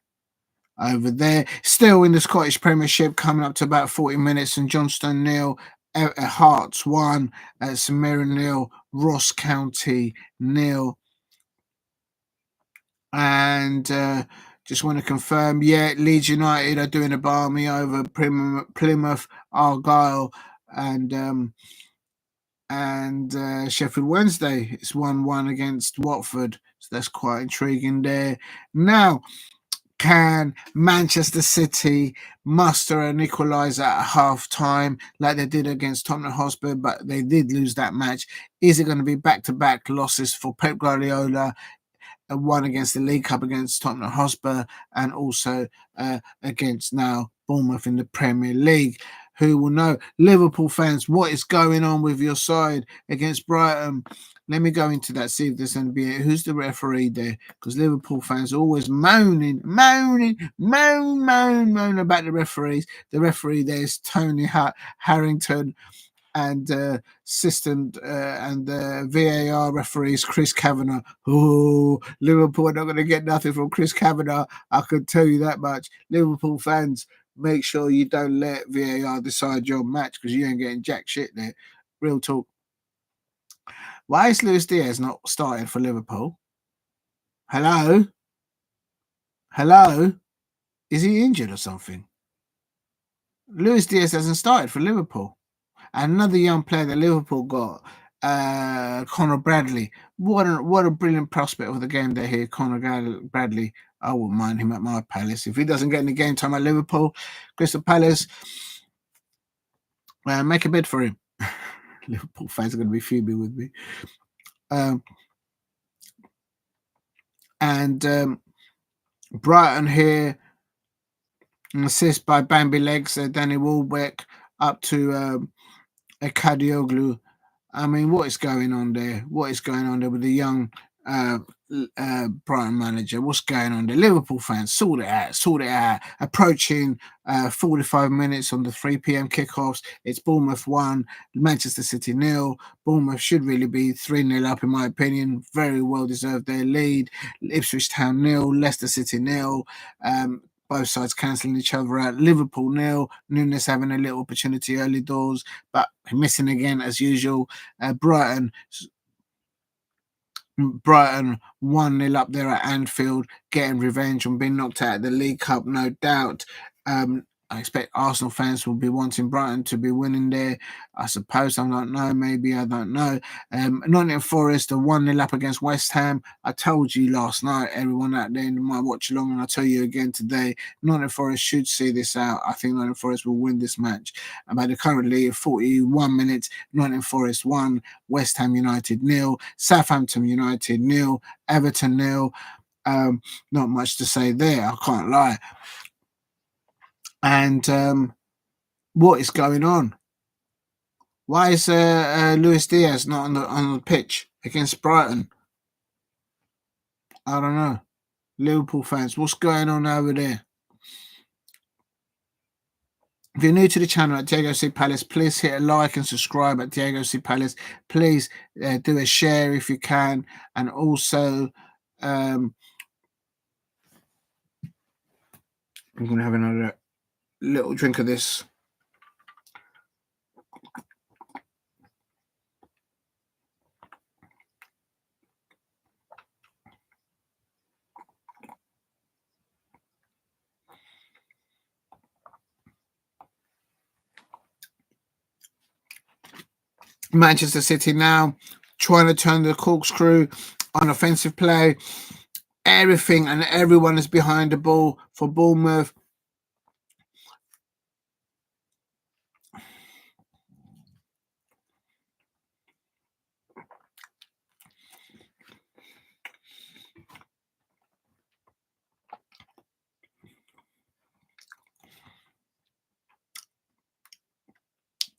Over there, still in the Scottish Premiership, coming up to about 40 minutes, and Johnstone 0, Hearts 1, Semedo 0, Ross County 0. And just want to confirm, yeah, Leeds United are doing a balmy over Plymouth, Argyle, and Sheffield Wednesday. It's 1-1 against Watford, so that's quite intriguing there. Now, can Manchester City muster an equaliser at half-time like they did against Tottenham Hotspur, but they did lose that match? Is it going to be back-to-back losses for Pep Guardiola? One against the League Cup against Tottenham Hotspur, and also against now Bournemouth in the Premier League. Who will know? Liverpool fans, what is going on with your side against Brighton? Let me go into that, see if there's going to be who's the referee there, because Liverpool fans are always moaning about the referees. The referee there is Tony Harrington, and assistant and the VAR referees Chris Kavanagh. Oh, Liverpool are not going to get nothing from Chris Kavanagh. I can tell you that much. Liverpool fans, make sure you don't let VAR decide your match, because you ain't getting jack shit there. Real talk. Why is Luis Diaz not starting for Liverpool? Hello? Is he injured or something? Luis Diaz hasn't started for Liverpool. Another young player that Liverpool got, Conor Bradley. What a brilliant prospect of the game there here, Conor Bradley. I wouldn't mind him at my Palace. If he doesn't get any game time at Liverpool, Crystal Palace, make a bid for him. Liverpool fans are going to be fuming with me. Brighton here, an assist by Bambi Legs, Danny Welbeck, up to Kadioglu. I mean, what is going on there? What is going on there with the young Brighton manager? What's going on there? Liverpool fans, sort it out. Approaching 45 minutes on the 3 p.m. kickoffs. It's Bournemouth 1, Manchester City 0. Bournemouth should really be 3-0 up, in my opinion. Very well deserved their lead. Ipswich Town 0, Leicester City 0. Both sides cancelling each other out. Liverpool 0. Nunes having a little opportunity early doors, but missing again as usual. Brighton 1-0 up there at Anfield, getting revenge on being knocked out of the League Cup, no doubt. I expect Arsenal fans will be wanting Brighton to be winning there. I suppose, I don't know. Maybe, I don't know. Nottingham Forest are 1-0 up against West Ham. I told you last night, everyone out there in my watch along, and I'll tell you again today, Nottingham Forest should see this out. I think Nottingham Forest will win this match. But currently, 41 minutes, Nottingham Forest 1, West Ham United 0, Southampton United 0, Everton 0. Not much to say there, I can't lie. And what is going on? Why is Luis Diaz not on the pitch against Brighton? I don't know. Liverpool fans, what's going on over there? If you're new to the channel at Diego C Palace, please hit a like and subscribe at Diego C Palace. Please do a share if you can, and also I'm going to have another little drink of this. Manchester City now trying to turn the corkscrew on offensive play. Everything and everyone is behind the ball for Bournemouth.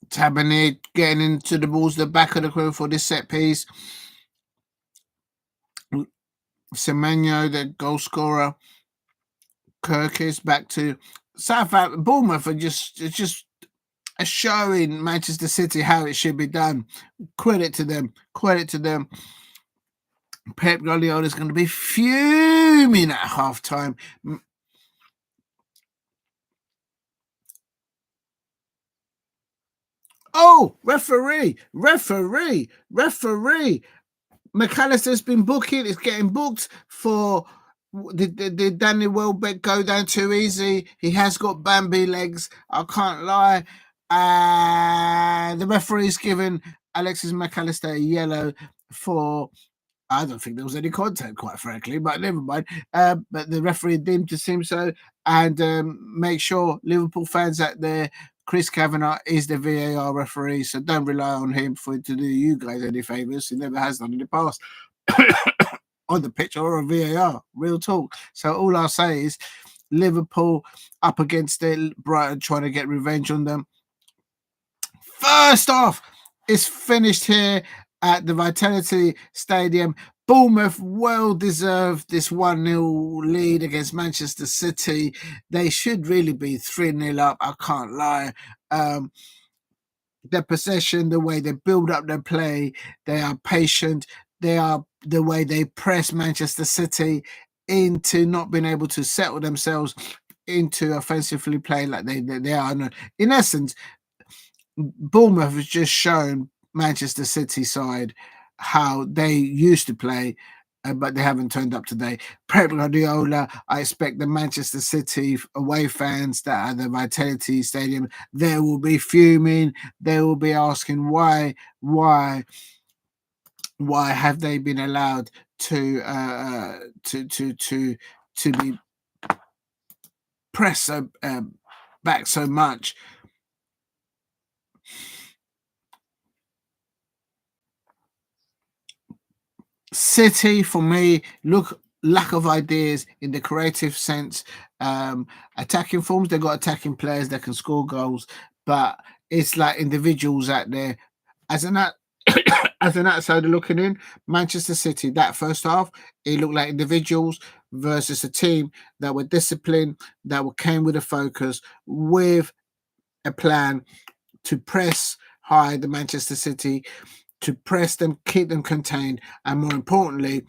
Devenny getting into the balls, the back of the crew for this set piece. Semedo, the goal scorer. Kirkis back to Southampton. Bournemouth are just showing Manchester City how it should be done. Credit to them. Credit to them. Pep Guardiola is going to be fuming at halftime. Oh, referee. McAllister's been booking. It's getting booked for. Did Danny Welbeck go down too easy? He has got Bambi legs. I can't lie. The referee's given Alexis McAllister a yellow for. I don't think there was any contact, quite frankly, but never mind. But the referee deemed to seem so, and make sure Liverpool fans out there, Chris Kavanagh is the VAR referee, so don't rely on him to do you guys any favours. He never has done in the past on the pitch or a VAR. Real talk. So all I'll say is Liverpool up against it, Brighton trying to get revenge on them. First off, it's finished here at the Vitality Stadium. Bournemouth well deserved this 1-0 lead against Manchester City. They should really be 3-0 up, I can't lie. Their possession, the way they build up their play, they are patient. They are the way they press Manchester City into not being able to settle themselves into offensively playing like they are. In essence, Bournemouth has just shown Manchester City side how they used to play, but they haven't turned up today. Pep Guardiola, I expect the Manchester City away fans that are at the Vitality Stadium, they will be fuming. They will be asking why have they been allowed to be pressed back so much. City, for me, lack of ideas in the creative sense. Attacking forms, they've got attacking players that can score goals, but it's like individuals out there. As an outsider looking in, Manchester City, that first half, it looked like individuals versus a team that were disciplined, that came with a focus, with a plan to press high the Manchester City, to press them, keep them contained, and more importantly,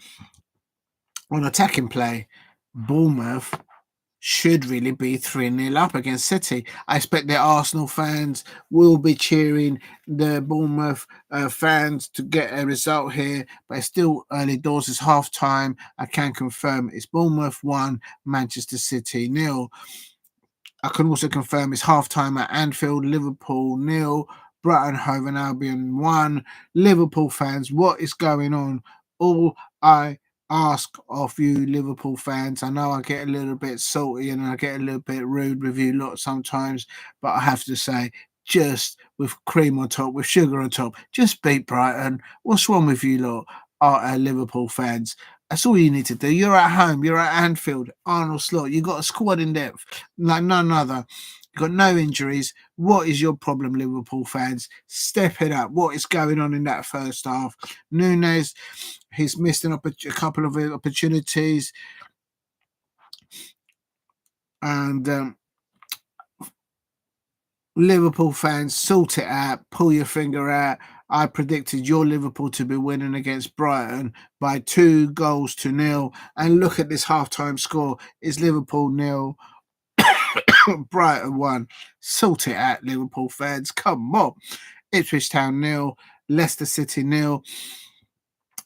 on attacking play, Bournemouth should really be 3-0 up against City. I expect the Arsenal fans will be cheering the Bournemouth fans to get a result here, but it's still early doors. It's half time. I can confirm it's Bournemouth 1, Manchester City 0. I can also confirm it's half time at Anfield, Liverpool 0. Brighton Hove and Albion 1. Liverpool fans, what is going on? All I ask of you Liverpool fans, I know I get a little bit salty and I get a little bit rude with you lot sometimes, but I have to say, just with cream on top, with sugar on top, just beat Brighton. What's wrong with you lot, Liverpool fans? That's all you need to do. You're at home. You're at Anfield. Arnold Slot. You got a squad in depth like none other. You've got no injuries. What is your problem, Liverpool fans? Step it up. What is going on in that first half? Nunes, he's missed a couple of opportunities. And Liverpool fans, sort it out. Pull your finger out. I predicted your Liverpool to be winning against Brighton by 2-0. And look at this halftime score. It's Liverpool 0, Brighton 1. Sort it out, Liverpool fans. Come on. Ipswich Town 0, Leicester City 0,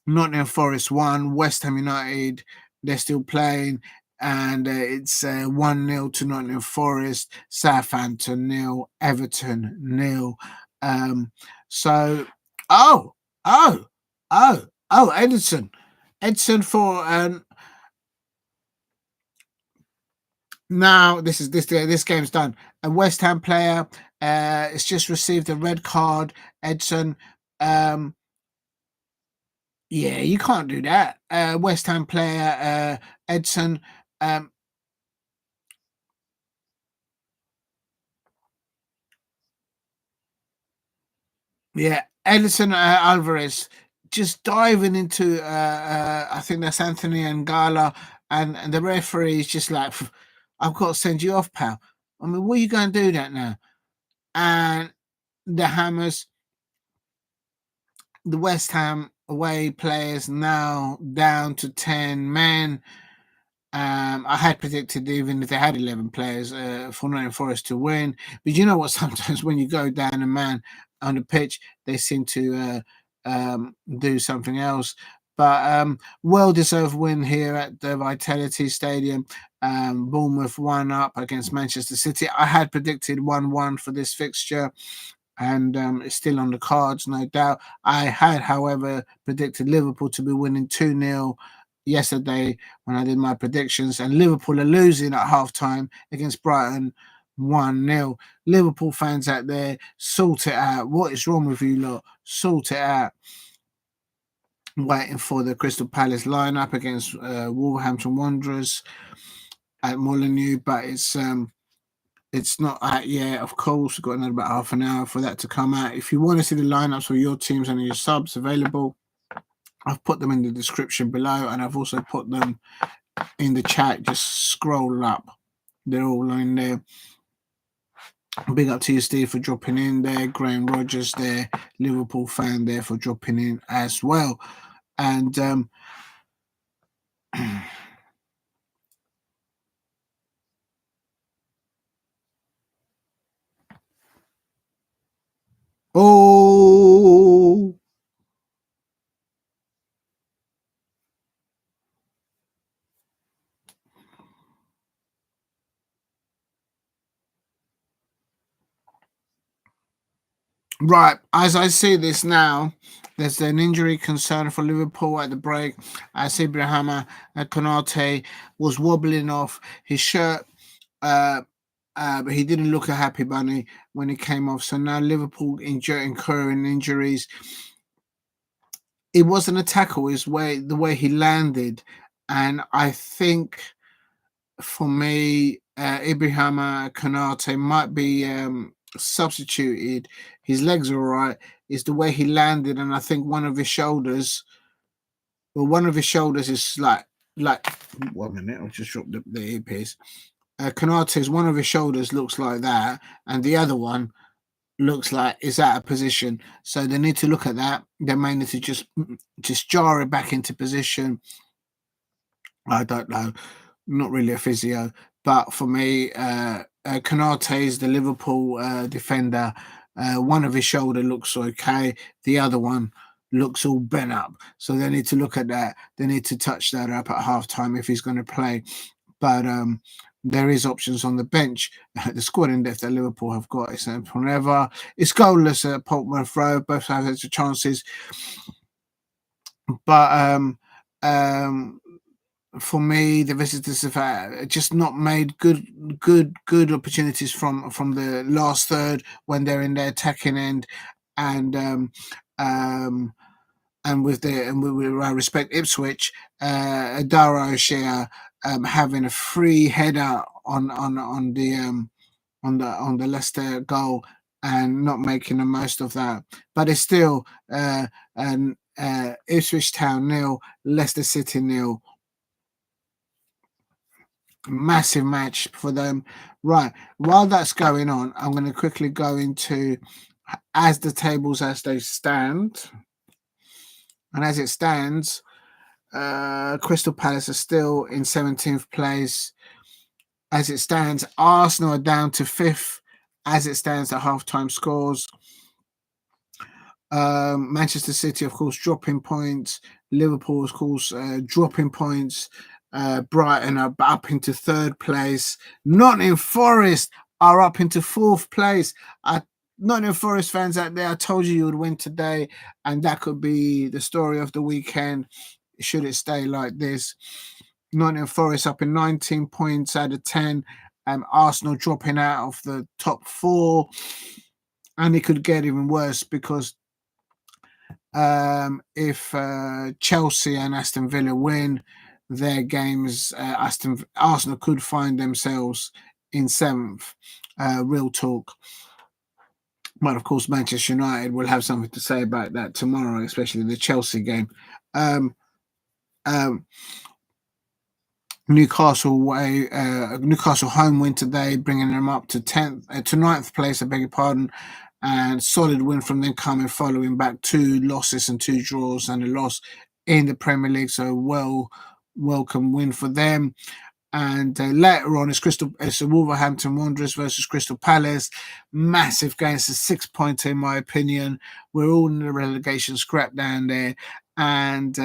Nottingham Forest 1, West Ham United, they're still playing. And it's 1-0 to Nottingham Forest, Southampton 0, Everton 0. Edison. Edson for now this game's done. A West Ham player has just received a red card. Edson. Yeah, you can't do that. West Ham player Edson. Yeah, Edison Alvarez just diving into I think that's Anthony Ngala, and the referee is just like, I've got to send you off, pal. I mean, what are you going to do that now? And the Hammers, the West Ham away players now down to 10 men. I had predicted even if they had 11 players for Nottingham Forest to win. But you know what? Sometimes when you go down a man on the pitch, they seem to do something else. But well-deserved win here at the Vitality Stadium. Bournemouth 1 up against Manchester City. I had predicted 1-1 for this fixture. And it's still on the cards, no doubt. I had, however, predicted Liverpool to be winning 2-0 yesterday when I did my predictions, and Liverpool are losing at halftime against Brighton 1-0. Liverpool fans out there, sort it out. What is wrong with you lot? Sort it out. Waiting for the Crystal Palace lineup against Wolverhampton Wanderers at Molineux, but it's not out yet, of course. We've got another about half an hour for that to come out. If you want to see the lineups for your teams and your subs available, I've put them in the description below, and I've also put them in the chat. Just scroll up. They're all in there. Big up to you, Steve, for dropping in there. Graham Rogers there, Liverpool fan there, for dropping in as well. And oh, right, as I see this now, there's an injury concern for Liverpool at the break. As Ibrahima Konate was wobbling off his shirt, but he didn't look a happy bunny when he came off. So now Liverpool incurring injuries. It wasn't a tackle, it's the way he landed. And I think for me, Ibrahima Konate might be substituted. His legs are all right. It's the way he landed, and I think one of his shoulders is like 1 minute. I'll just drop the earpiece. Konate's one of his shoulders looks like that, and the other one looks like it's out of position. So they need to look at that. They may need to just jar it back into position. I don't know. Not really a physio, but for me, Konate is the Liverpool defender. One of his shoulder looks okay. The other one looks all bent up. So they need to look at that. They need to touch that up at halftime if he's going to play. But there is options on the bench. The squad in depth that Liverpool have got is forever. It's goalless at Portman Road. Both have their chances. But for me, the visitors have just not made good opportunities from the last third when they're in their attacking end, and with I respect Ipswich, Dara O'Shea having a free header on on the Leicester goal and not making the most of that. But it's still Ipswich Town 0, Leicester City 0. Massive match for them. Right, while that's going on, I'm going to quickly go into as the tables as they stand. And as it stands, Crystal Palace are still in 17th place. As it stands, Arsenal are down to 5th. As it stands at halftime scores. Manchester City, of course, dropping points. Liverpool, of course, dropping points. Brighton are up into 3rd place. Nottingham Forest are up into 4th place. Nottingham Forest fans out there, I told you would win today, and that could be the story of the weekend, should it stay like this. Nottingham Forest up in 19 points out of 10. Arsenal dropping out of the top 4. And it could get even worse because if Chelsea and Aston Villa win their games, Arsenal could find themselves in 7th. Real talk. But of course, Manchester United will have something to say about that tomorrow, especially the Chelsea game. Newcastle home win today, bringing them up to 9th place. I beg your pardon. And solid win from them coming following back 2 losses and 2 draws and a loss in the Premier League. So welcome win for them. And later on, it's Wolverhampton Wanderers versus Crystal Palace. Massive game. It's a 6-pointer, in my opinion. We're all in the relegation scrap down there. And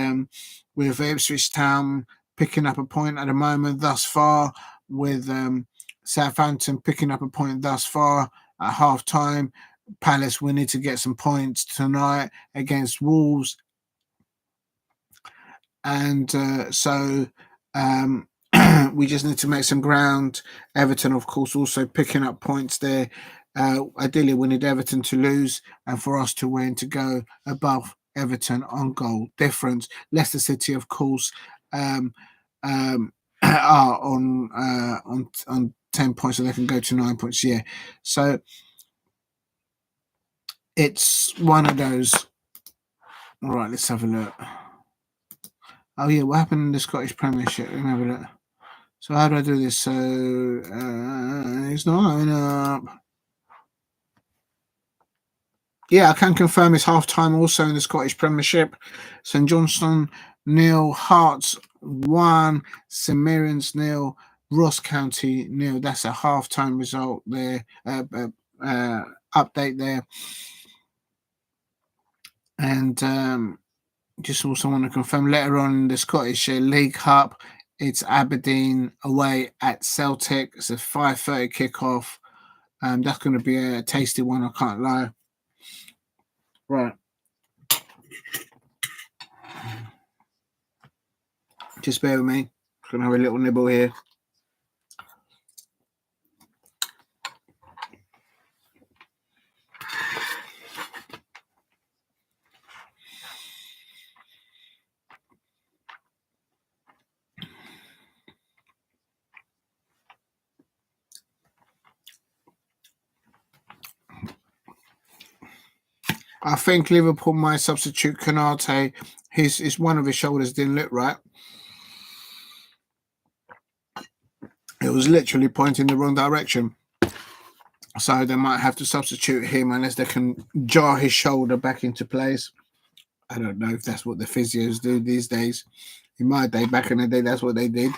with Ipswich Town picking up a point at the moment thus far, with Southampton picking up a point thus far at half-time. Palace, we need to get some points tonight against Wolves. And so we just need to make some ground. Everton, of course, also picking up points there. Ideally, we need Everton to lose and for us to win to go above Everton on goal difference. Leicester City, of course, are on 10 points, so they can go to 9 points. Yeah, so it's one of those. All right, let's have a look. Oh yeah, what happened in the Scottish Premiership? Let me have a look. So how do I do this? So it's not going up. Yeah, I can confirm it's half-time also in the Scottish Premiership. St Johnstone 0, Hearts 1, St Mirren's 0, Ross County 0. That's a half-time result there. Update there. And just also want to confirm later on in the Scottish League Cup, it's Aberdeen away at Celtic. It's a 5:30 kickoff. That's going to be a tasty one, I can't lie. Right. Just bear with me. I'm going to have a little nibble here. I think Liverpool might substitute Konate. His one of his shoulders didn't look right. It was literally pointing the wrong direction. So they might have to substitute him unless they can jar his shoulder back into place. I don't know if that's what the physios do these days. In my day, back in the day, that's what they did.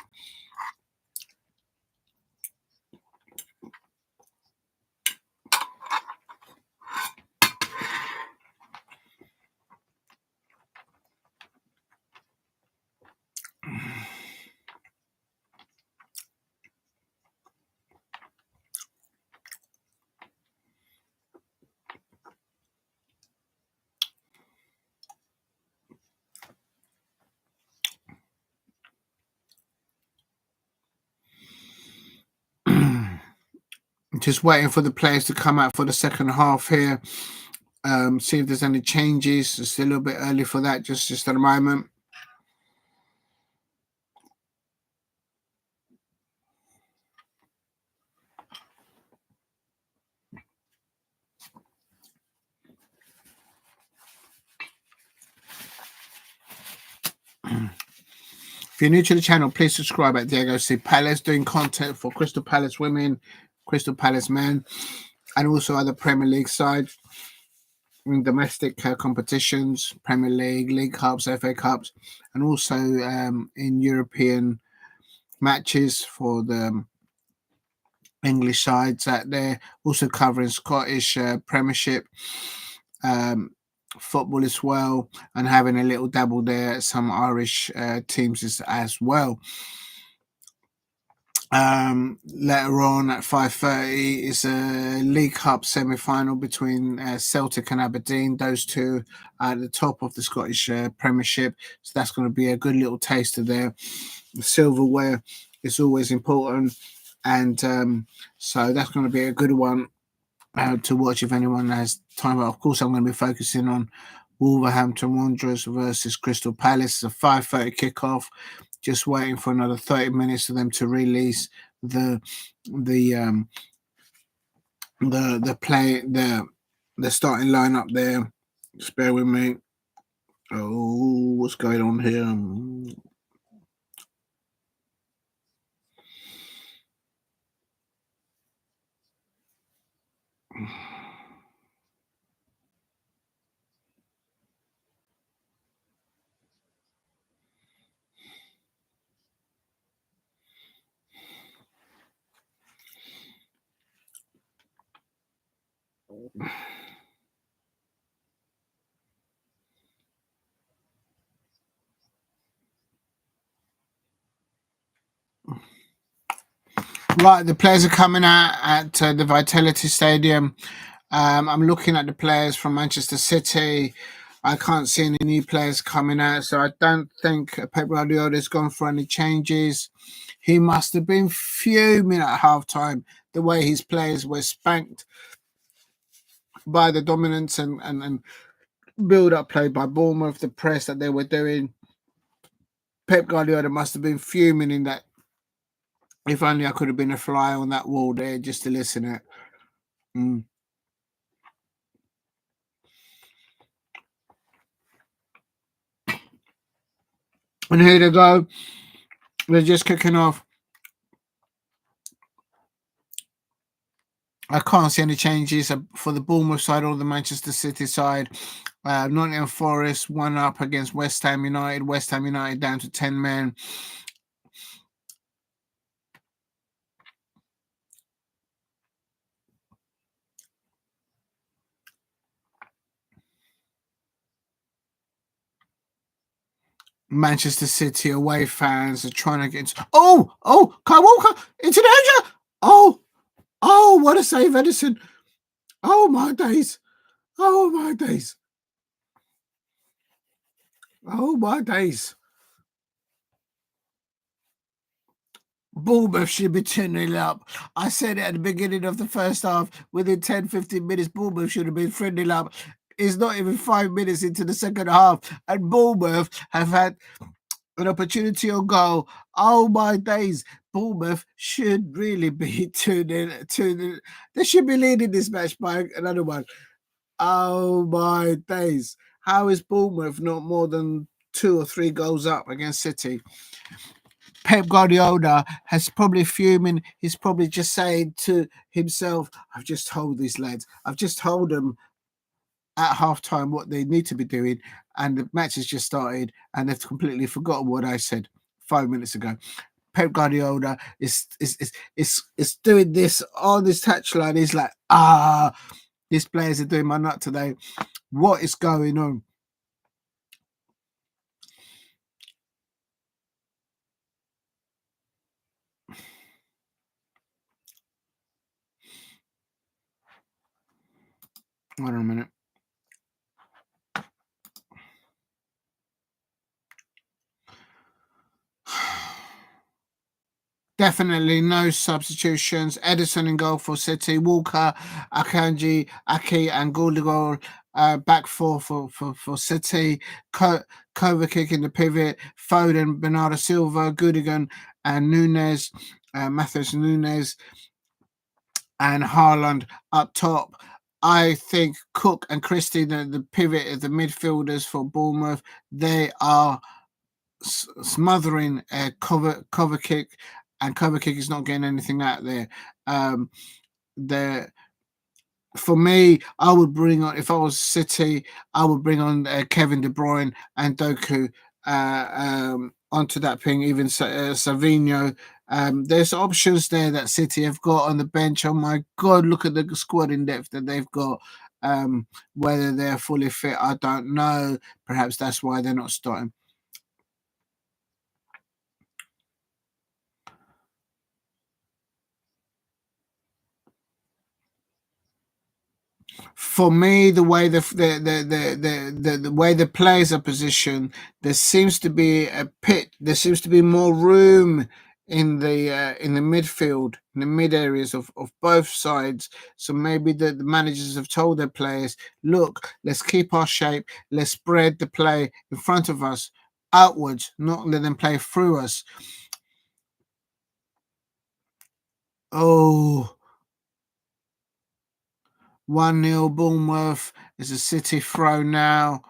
Just waiting for the players to come out for the second half here. See if there's any changes. It's still a little bit early for that, just at the moment. If you're new to the channel, please subscribe at Diego C. Palace, doing content for Crystal Palace women, Crystal Palace men, and also other Premier League sides in domestic competitions, Premier League, League Cups, FA Cups, and also in European matches for the English sides out there. Also covering Scottish Premiership football as well, and having a little dabble there at some Irish teams as well. Later on at 5:30 is a League Cup semi-final between Celtic and Aberdeen. Those two are at the top of the Scottish Premiership, so that's going to be a good little taster there. The silverware is always important, and so that's going to be a good one to watch if anyone has time. But of course, I'm going to be focusing on Wolverhampton Wanderers versus Crystal Palace. It's a 5:30 kickoff. Just waiting for another 30 minutes for them to release the starting lineup there. Just bear with me. Oh, what's going on here? Right, the players are coming out at the Vitality Stadium. I'm looking at the players from Manchester City. I can't see any new players coming out, so I don't think Pep Guardiola has gone for any changes. He must have been fuming at halftime the way his players were spanked by the dominance and build-up play by Bournemouth, the press that they were doing. Pep Guardiola must have been fuming in that. If only I could have been a fly on that wall there just to listen to it. And here they go. They're just kicking off. I can't see any changes for the Bournemouth side or the Manchester City side. Nottingham Forest 1-up against West Ham United. West Ham United down to 10 men. Manchester City away fans are trying to get into... Oh, Kyle Walker into danger. Oh, what a save, Henderson. Oh, my days. Oh, my days. Oh, my days. Bournemouth should be 2-0 up. I said it at the beginning of the first half. Within 10-15 minutes, Bournemouth should have been 3-0 up. It's not even 5 minutes into the second half, and Bournemouth have had an opportunity on goal. Oh, my days. Bournemouth should really be 2-0. They should be leading this match by another one. Oh, my days. How is Bournemouth not more than 2 or 3 goals up against City? Pep Guardiola has probably fuming. He's probably just saying to himself, I've just told these lads, I've just told them at halftime what they need to be doing, and the match has just started, and they've completely forgotten what I said 5 minutes ago. Pep Guardiola is doing this on this touchline. He's like, these players are doing my nut today. What is going on? Hold on a minute. Definitely no substitutions. Edison in goal for City. Walker, Akanji, Aki, and Goldegol back for City. Kovacic in the pivot. Foden, Bernardo Silva, Gudigan, and Nunes, Matheus Nunes, and Haaland up top. I think Cook and Christie, the pivot of the midfielders for Bournemouth, they are smothering a cover kick, and cover kick is not getting anything out there. For me, I would bring on, if I was City, I would bring on Kevin De Bruyne and Doku onto that thing, even Savinho. There's options there that City have got on the bench. Oh my God, look at the squad in depth that they've got. Whether they're fully fit, I don't know. Perhaps that's why they're not starting. For me, the way the way the players are positioned, there seems to be a pit. There seems to be more room in the midfield, in the mid areas of both sides. So maybe the managers have told their players, "Look, let's keep our shape. Let's spread the play in front of us outwards, not let them play through us." Oh. 1-0 Bournemouth. It's a City throw now.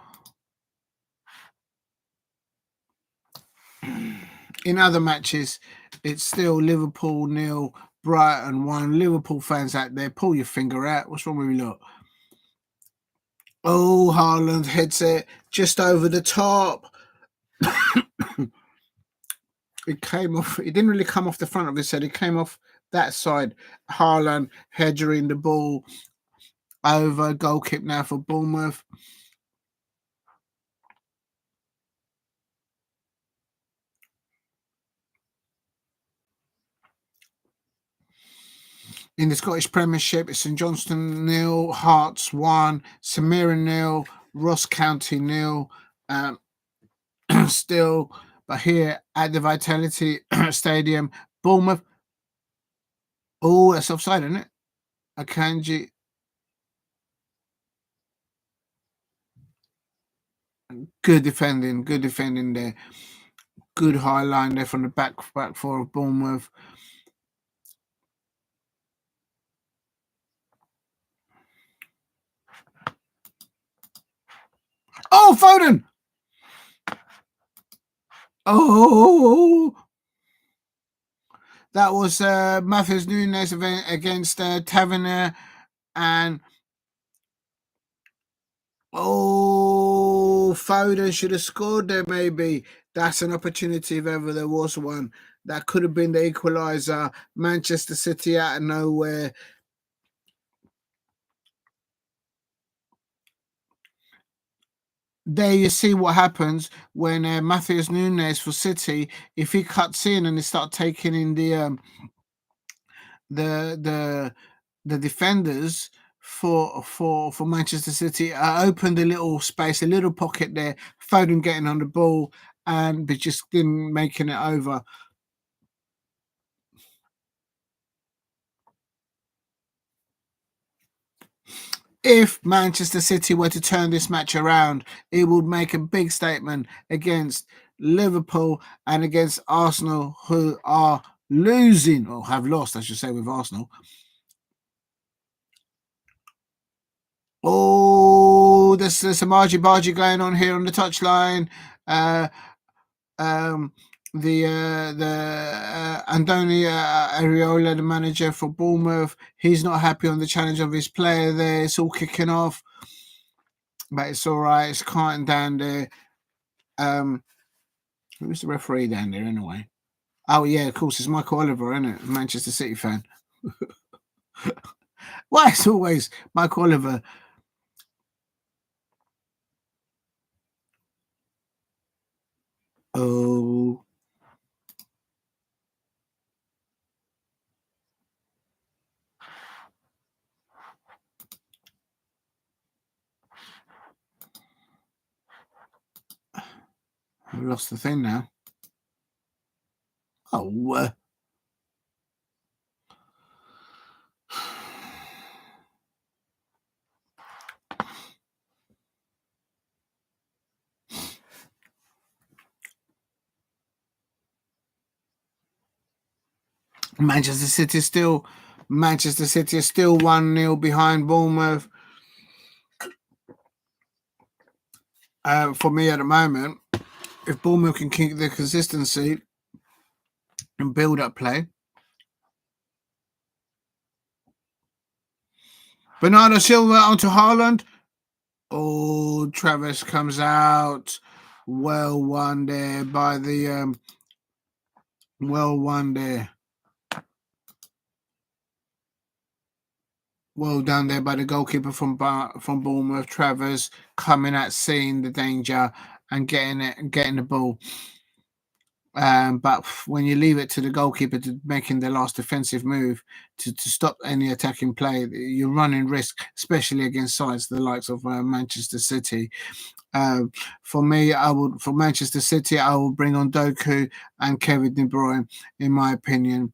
In other matches, it's still Liverpool 0, Brighton 1. Liverpool fans out there, pull your finger out. What's wrong with you lot? Oh, Haaland heads it just over the top. It came off. It didn't really come off the front of his head. It came off that side. Haaland headering the ball over. Goal kick now for Bournemouth. In the Scottish Premiership, it's St Johnstone 0, Hearts 1, St Mirren 0, Ross County 0. Still, but here at the Vitality Stadium, Bournemouth. Oh, that's offside, isn't it? Akanji. Good defending there. Good high line there from the back four of Bournemouth. Oh, Foden! Oh, that was Matheus Nunes against Tavernier, and Foden should have scored there. Maybe that's an opportunity if ever there was one. That could have been the equaliser. Manchester City out of nowhere. There you see what happens when Matheus Nunes for City, if he cuts in and they start taking in the defenders for Manchester City, opened a little space, a little pocket there. Foden getting on the ball and but just didn't making it over. If Manchester City were to turn this match around, it would make a big statement against Liverpool and against Arsenal, who are losing, or have lost, I should say, with Arsenal. Oh, there's some argy-bargy going on here on the touchline. The Andoni Areola, the manager for Bournemouth, he's not happy on the challenge of his player there. It's all kicking off, but it's all right. It's quieting down there. Who's the referee down there anyway? Oh yeah, of course, it's Michael Oliver, isn't it? Manchester City fan. Why it's always Michael Oliver? Oh. I've lost the thing now. Oh. Manchester City is still 1-0 behind Bournemouth. For me at the moment, if Bournemouth can keep their consistency and build up play. Bernardo Silva onto Haaland. Oh, Travis comes out. Well won there by the well won there. Well done there by the goalkeeper from Bournemouth, Travers, coming out, seeing the danger and getting the ball. But when you leave it to the goalkeeper to making the last defensive move to stop any attacking play, you're running risk, especially against sides the likes of Manchester City. For me, for Manchester City, I will bring on Doku and Kevin De Bruyne, in my opinion.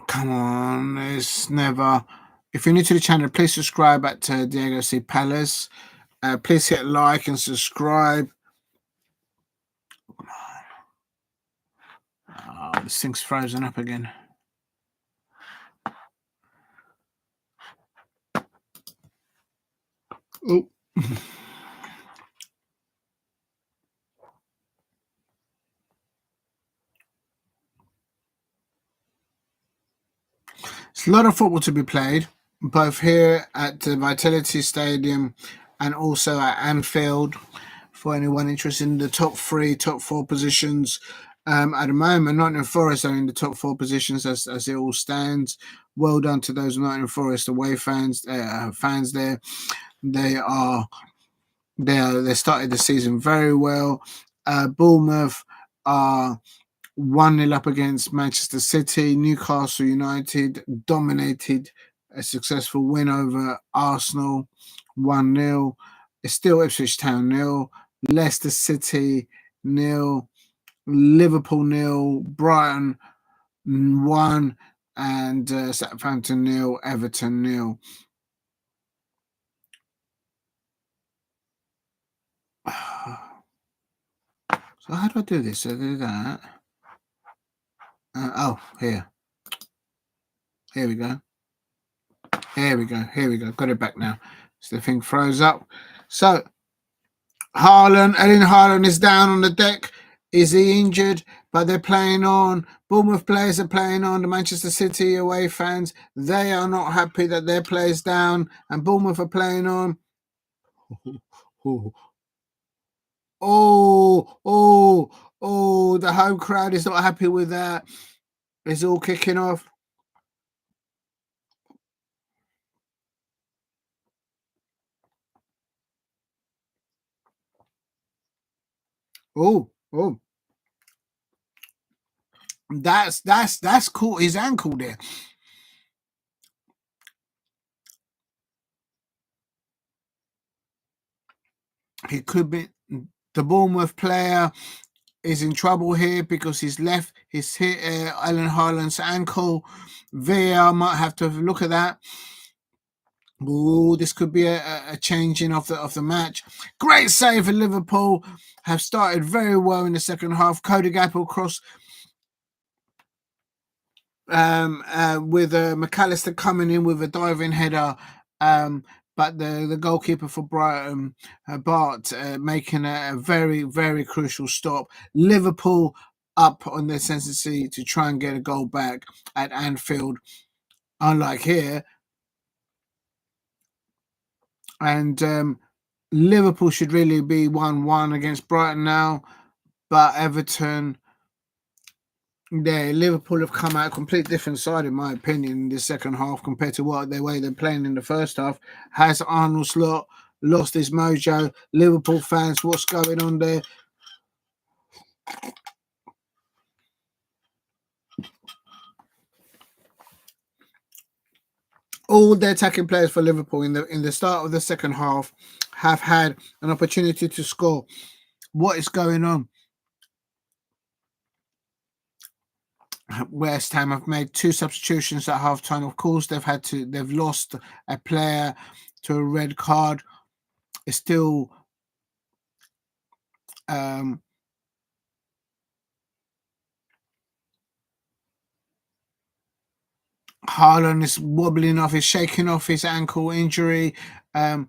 Come on, it's never. If you're new to the channel, please subscribe at Diego C. Palace. Please hit like and subscribe. Oh, this thing's frozen up again. Oh. It's a lot of football to be played, both here at the Vitality Stadium and also at Anfield. For anyone interested in the top 4 positions, at the moment, Nottingham Forest are in the top 4 positions as it all stands. Well done to those Nottingham Forest away fans there. They started the season very well. Bournemouth are 1-0 up against Manchester City. Newcastle United dominated a successful win over Arsenal, 1-0. It's still Ipswich Town 0, Leicester City 0, Liverpool 0, Brighton 1, and Southampton 0, Everton 0. So how do I do this? I do that. Here we go. Here we go. Got it back now. So the thing froze up. So Erling Haaland is down on the deck. Is he injured? But they're playing on. Bournemouth players are playing on. The Manchester City away fans, they are not happy that their players down, and Bournemouth are playing on. The home crowd is not happy with that. It's all kicking off. That's caught his ankle there. He could be the Bournemouth player is in trouble here because he's hit Erling Haaland's ankle. VAR might have to look at that. Ooh, this could be a changing of the match. Great save for Liverpool. Have started very well in the second half. Cody Gakpo cross with McAllister coming in with a diving header. But the goalkeeper for Brighton, Bart, making a very, very crucial stop. Liverpool up on their tendency to try and get a goal back at Anfield, unlike here. And Liverpool should really be 1-1 against Brighton now. But Everton, Liverpool have come out a complete different side, in my opinion, in the second half compared to the way they're playing in the first half. Has Arnold Slot lost his mojo? Liverpool fans, what's going on there? All the attacking players for Liverpool in the start of the second half have had an opportunity to score. What is going on? West Ham have made 2 substitutions at halftime. Of course, they've lost a player to a red card. It's still Haaland is wobbling off, is shaking off his ankle injury. I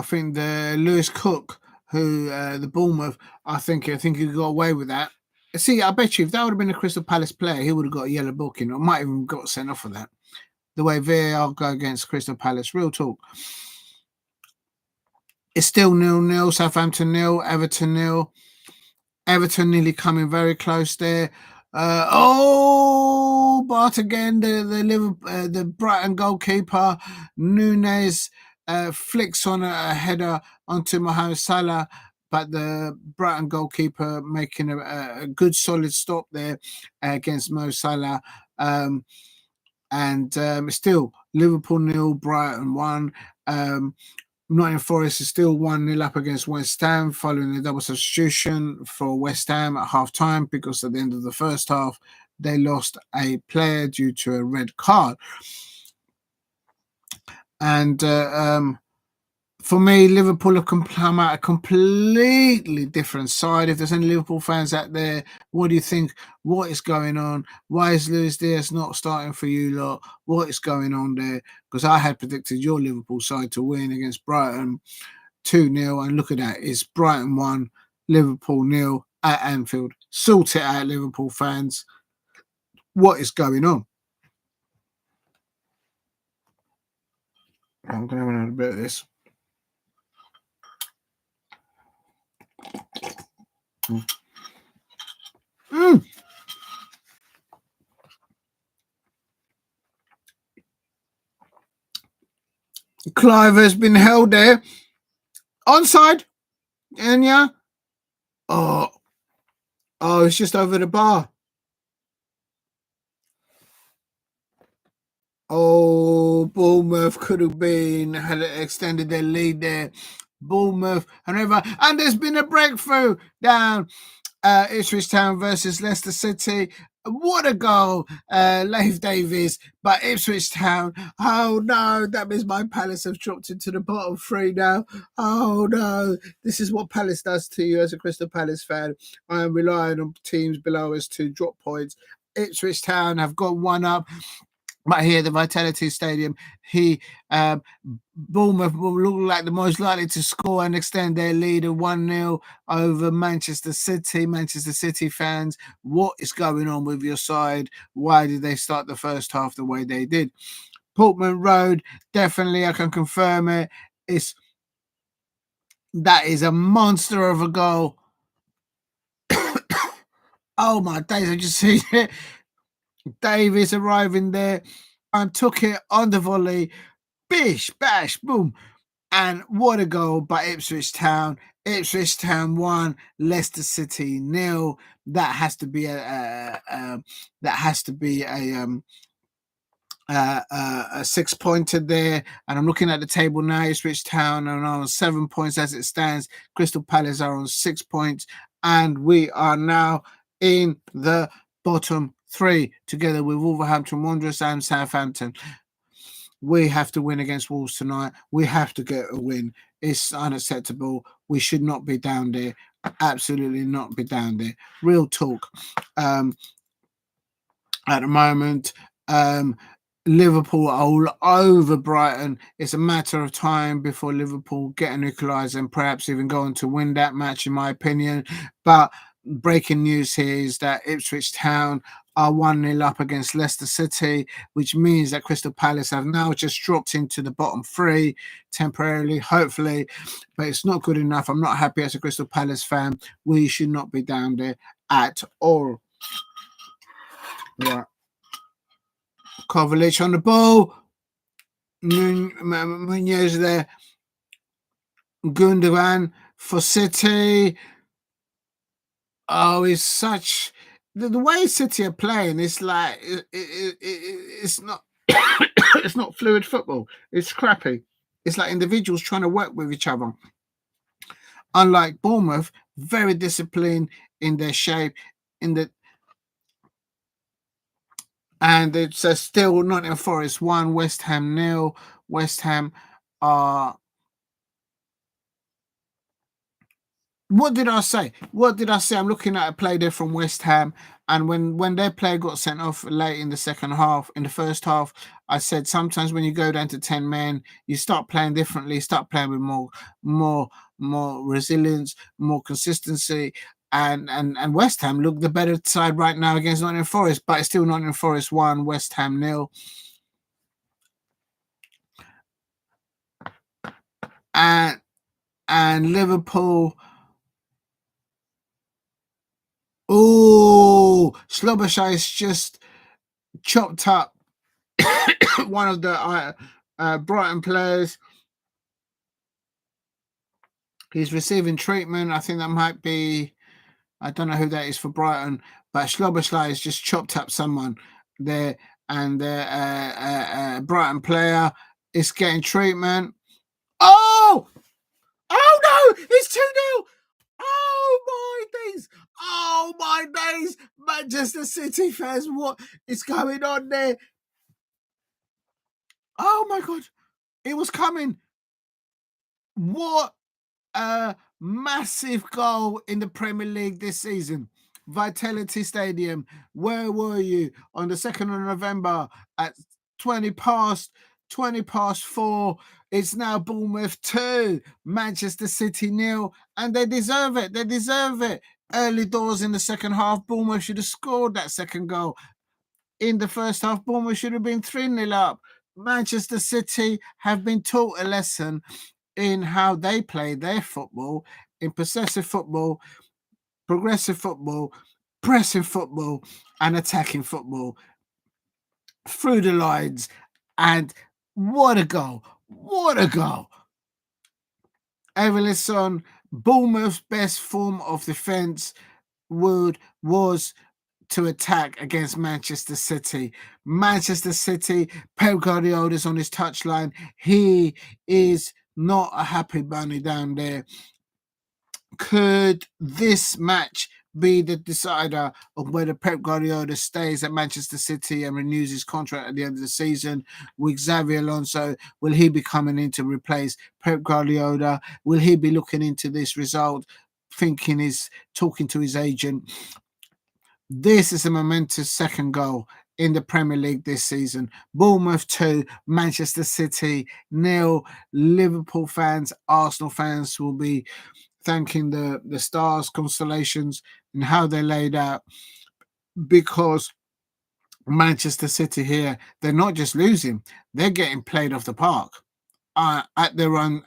think the Lewis Cook, who the Bournemouth, I think he got away with that. See, I bet you if that would have been a Crystal Palace player, he would have got a yellow booking, or might even got sent off for that. The way VAR go against Crystal Palace, real talk. It's still 0-0, Southampton 0, Everton 0. Everton nearly coming very close there. But again, the Brighton goalkeeper Nunes flicks on a header onto Mohamed Salah, but the Brighton goalkeeper making a good solid stop there against Mo Salah. Still Liverpool 0, Brighton 1. Nottingham Forest is still 1-0 up against West Ham following the double substitution for West Ham at half-time, because at the end of the first half, they lost a player due to a red card. And for me, Liverpool have come out a completely different side. If there's any Liverpool fans out there, what do you think? What is going on? Why is Luis Diaz not starting for you lot? What is going on there? Because I had predicted your Liverpool side to win against Brighton 2-0, and look at that. It's Brighton 1, Liverpool 0 at Anfield. Sort it out, Liverpool fans. What is going on? I'm going to have another bit of this. Clive has been held there. Onside. And yeah. Oh, it's just over the bar. Oh, Bournemouth could have had extended their lead there. Bournemouth, and there's been a breakthrough down Ipswich Town versus Leicester City. What a goal, Leif Davies, but Ipswich Town. Oh no, that means my Palace have dropped into the bottom three now. Oh no, this is what Palace does to you as a Crystal Palace fan. I am relying on teams below us to drop points. Ipswich Town have got one up. But here, the Vitality Stadium, Bournemouth will look like the most likely to score and extend their lead of 1-0 over Manchester City. Manchester City fans, what is going on with your side? Why did they start the first half the way they did? Portman Road, definitely, I can confirm it. That is a monster of a goal. Oh my days, I just see it. Davies arriving there and took it on the volley. Bish, bash, boom. And what a goal by Ipswich Town. Ipswich Town 1, Leicester City 0. That has to be a 6-pointer there. And I'm looking at the table now. Ipswich Town are on 7 points as it stands. Crystal Palace are on 6 points. And we are now in the bottom three together with Wolverhampton Wanderers and Southampton. We have to win against Wolves tonight. We have to get a win. It's unacceptable. We should not be down there. Absolutely not be down there. Real talk. At the moment, Liverpool are all over Brighton. It's a matter of time before Liverpool get an equaliser and perhaps even go on to win that match, in my opinion. But breaking news here is that Ipswich Town are 1-0 up against Leicester City, which means that Crystal Palace have now just dropped into the bottom three temporarily, hopefully, but it's not good enough. I'm not happy as a Crystal Palace fan. We should not be down there at all. Right. Kovacic on the ball. Munoz there. Gundogan for City. Oh, it's such... The way City are playing, it's like it's not it's not fluid football. It's crappy. It's like individuals trying to work with each other. Unlike Bournemouth, very disciplined in their shape, and it's still Nottingham Forest 1, West Ham 0. West Ham are What did I say? What did I say? I'm looking at a play there from West Ham, and when their player got sent off late in the second half, in the first half, I said sometimes when you go down to 10 men, you start playing differently, start playing with more, more resilience, more consistency. And West Ham look the better side right now against Nottingham Forest, but it's still Nottingham Forest 1, West Ham 0. And Liverpool. Oh, Chalobah is just chopped up one of the Brighton players. He's receiving treatment. I think that might be, I don't know who that is for Brighton, but Chalobah has just chopped up someone there, and the Brighton player is getting treatment. Oh! Oh no! It's 2-0! Oh my days! Oh my days! Manchester City fans, what is going on there? Oh my God! It was coming. What a massive goal in the Premier League this season. Vitality Stadium. Where were you on the 2nd of November at 20 past 4? It's now Bournemouth 2, Manchester City 0, and they deserve it. They deserve it. Early doors in the second half, Bournemouth should have scored that second goal. In the first half, Bournemouth should have been 3-0 up. Manchester City have been taught a lesson in how they play their football, in possessive football, progressive football, pressing football, and attacking football through the lines. And what a goal! What a goal! Evanilson, Bournemouth's best form of defence was to attack against Manchester City. Manchester City, Pep Guardiola's on his touchline. He is not a happy bunny down there. Could this match be the decider of whether Pep Guardiola stays at Manchester City and renews his contract at the end of the season with Xabi Alonso? Will he be coming in to replace Pep Guardiola? Will he be looking into this result, talking to his agent? This is a momentous second goal in the Premier League this season. Bournemouth 2, Manchester City 0. Liverpool fans, Arsenal fans will be thanking the stars, constellations, and how they laid out, because Manchester City here, they're not just losing, they're getting played off the park at their own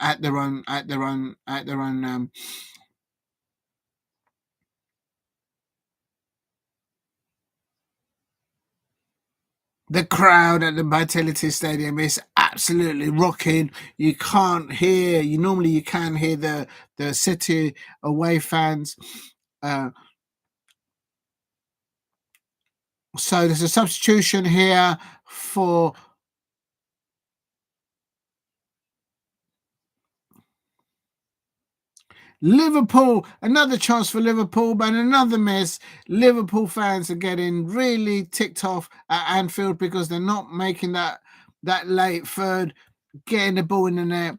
the crowd at the Vitality Stadium is absolutely rocking. You can't hear, you can hear the City away fans. So there's a substitution here for Liverpool. Another chance for Liverpool, but another miss. Liverpool fans are getting really ticked off at Anfield because they're not making that late third, getting the ball in the net.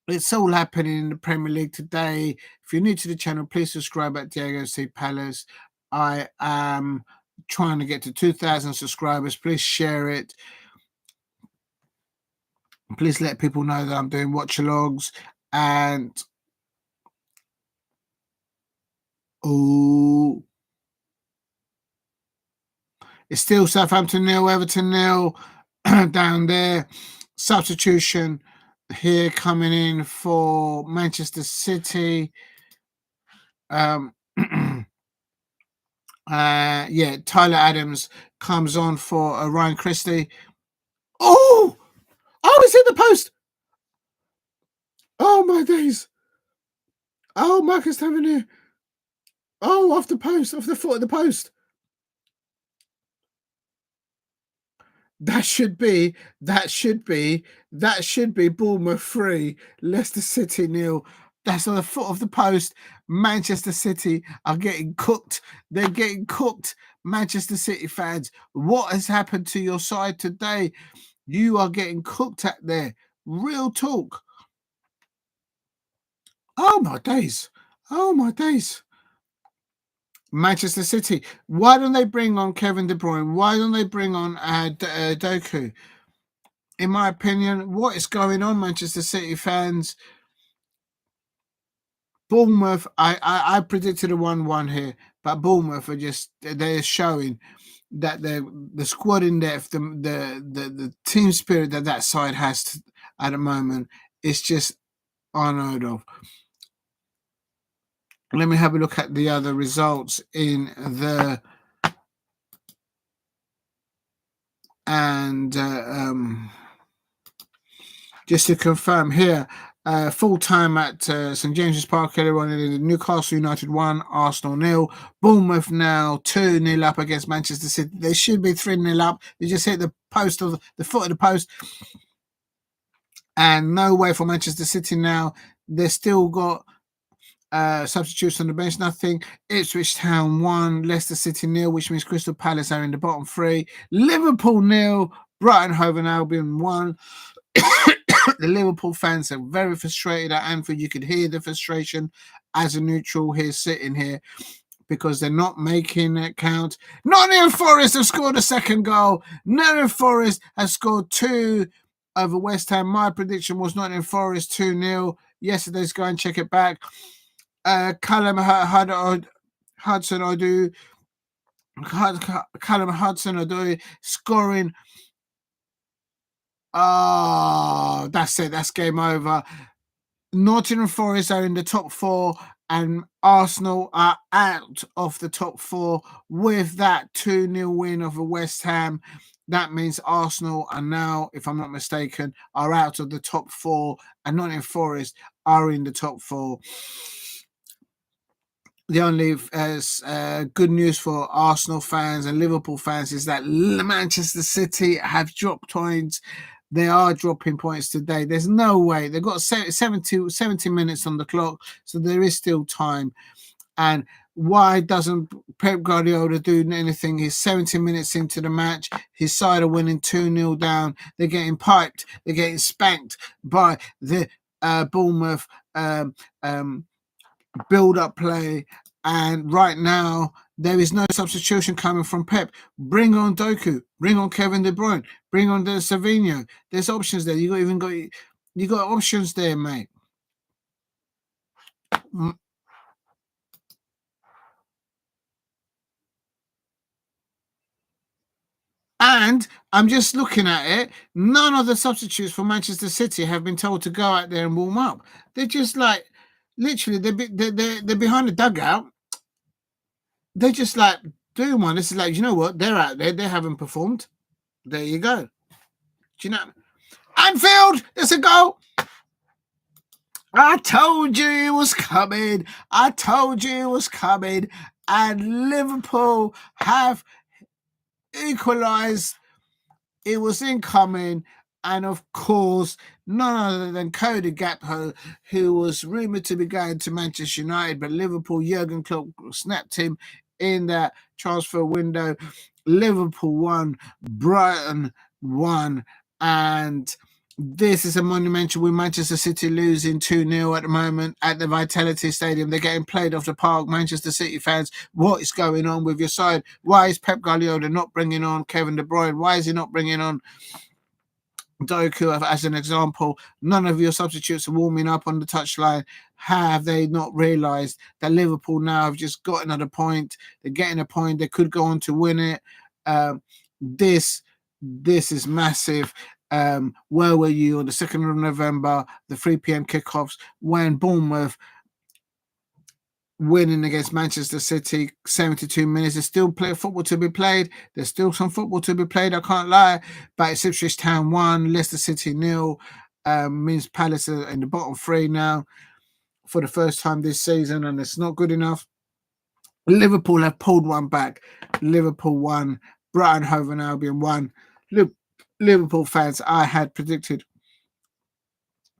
It's all happening in the Premier League today. If you're new to the channel, please subscribe at Diego C. Palace. I am trying to get to 2,000 subscribers. Please share it. Please let people know that I'm doing watch-alongs. And it's still Southampton 0, Everton 0 down there. Substitution here coming in for Manchester City. Tyler Adams comes on for Ryan Christie. Oh, it's in the post. Oh my days. Oh, Marcus Tavernier. Oh, off the post, off the foot of the post. That should be Bournemouth 3, Leicester City 0. That's on the foot of the post. Manchester City are getting cooked. They're getting cooked. Manchester City fans, what has happened to your side today? You are getting cooked at there. Real talk. Oh my days. Oh my days. Manchester City. Why don't they bring on Kevin De Bruyne? Why don't they bring on Doku? In my opinion, what is going on, Manchester City fans? Bournemouth, I predicted a 1-1 here, but Bournemouth are they're showing that the squad in depth, the team spirit that side has at the moment is just unheard of. Let me have a look at the other results in the just to confirm here. Full time at St James's Park earlier on. Newcastle United 1, Arsenal 0. Bournemouth now 2-0 up against Manchester City. They should be 3-0 up. They just hit the post of the foot of the post, and no way for Manchester City now. They still got substitutes on the bench. Nothing. Ipswich Town 1, Leicester City 0, which means Crystal Palace are in the bottom 3. Liverpool 0, Brighton Hove Albion 1. The Liverpool fans are very frustrated at Anfield. You could hear the frustration as a neutral here, sitting here, because they're not making it count. Nottingham Forest have scored a second goal. Nottingham Forest has scored 2 over West Ham. My prediction was Nottingham Forest 2-0. Yesterday's go and check it back. Callum Hudson-Odoi scoring. Oh, that's it. That's game over. Nottingham Forest are in the top 4 and Arsenal are out of the top 4 with that 2-0 win over West Ham. That means Arsenal are now, if I'm not mistaken, are out of the top 4 and Nottingham Forest are in the top 4. The only good news for Arsenal fans and Liverpool fans is that Manchester City have dropped points. They are dropping points today. There's no way. They've got 70 minutes on the clock, so there is still time. And why doesn't Pep Guardiola do anything? He's 70 minutes into the match. His side are winning 2-0 down. They're getting piped. They're getting spanked by the Bournemouth build-up play. And right now, there is no substitution coming from Pep. Bring on Doku. Bring on Kevin De Bruyne. Bring on the Savinho. There's options there. You got options there, mate. And I'm just looking at it. None of the substitutes for Manchester City have been told to go out there and warm up. They're just like, literally, they're behind the dugout. They're just like doing one. This is like, you know what? They're out there. They haven't performed. There you go. Do you know? Anfield, it's a goal. I told you it was coming. I told you it was coming. And Liverpool have equalised. It was incoming. And of course, none other than Cody Gakpo, who was rumoured to be going to Manchester United, but Liverpool, Jurgen Klopp snapped him in that transfer window. Liverpool won, Brighton won, and this is a monumental win. Manchester City losing 2-0 at the moment at the Vitality Stadium. They're getting played off the park. Manchester City fans, what is going on with your side? Why is Pep Guardiola not bringing on Kevin De Bruyne? Why is he not bringing on Doku as an example? None of your substitutes are warming up on the touchline. Have they not realised that Liverpool now have just got another point? They're getting a point. They could go on to win it. This is massive. Where were you on the 2nd of November, the 3 p.m. kickoffs, when Bournemouth winning against Manchester City, 72 minutes. There's still football to be played. There's still some football to be played, I can't lie. But it's Ipswich Town 1, Leicester City 0. Means Palace are in the bottom 3 now for the first time this season, and it's not good enough. Liverpool have pulled one back. Liverpool 1, Brighton Hove Albion 1. Liverpool fans, I had predicted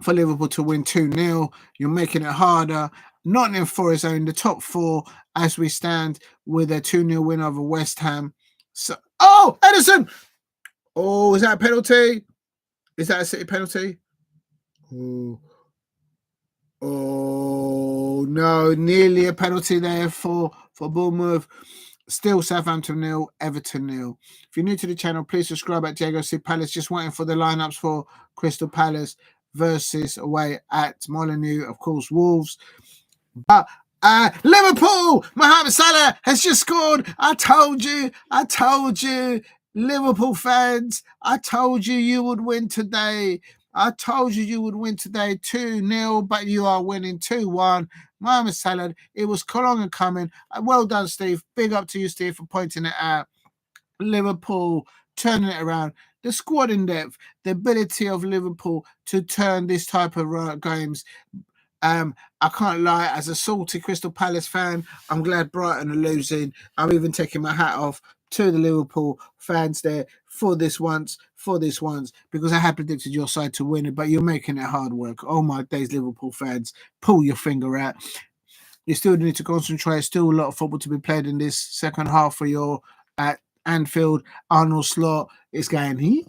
for Liverpool to win 2-0. You're making it harder. Nottingham Forest are in the top 4 as we stand with a 2-0 win over West Ham. So, oh, Henderson! Oh, is that a penalty? Is that a City penalty? Oh. Oh no, nearly a penalty there for Bournemouth. Still Southampton 0, Everton 0. If you're new to the channel, please subscribe at Diego C. Palace. Just waiting for the lineups for Crystal Palace versus away at Molineux. Of course, Wolves. But Liverpool, Mohamed Salah has just scored. I told you, Liverpool fans, I told you would win today. I told you would win today 2-0, but you are winning 2-1. Mohamed Salah, it was long and coming. Well done, Steve. Big up to you, Steve, for pointing it out. Liverpool turning it around. The squad in depth, the ability of Liverpool to turn this type of games. I can't lie, as a salty Crystal Palace fan, I'm glad Brighton are losing. I'm even taking my hat off to the Liverpool fans there for this once, because I had predicted your side to win it, but you're making it hard work. Oh my days, Liverpool fans, pull your finger out. You still need to concentrate. Still a lot of football to be played in this second half for your at Anfield. Arnold Slot is going,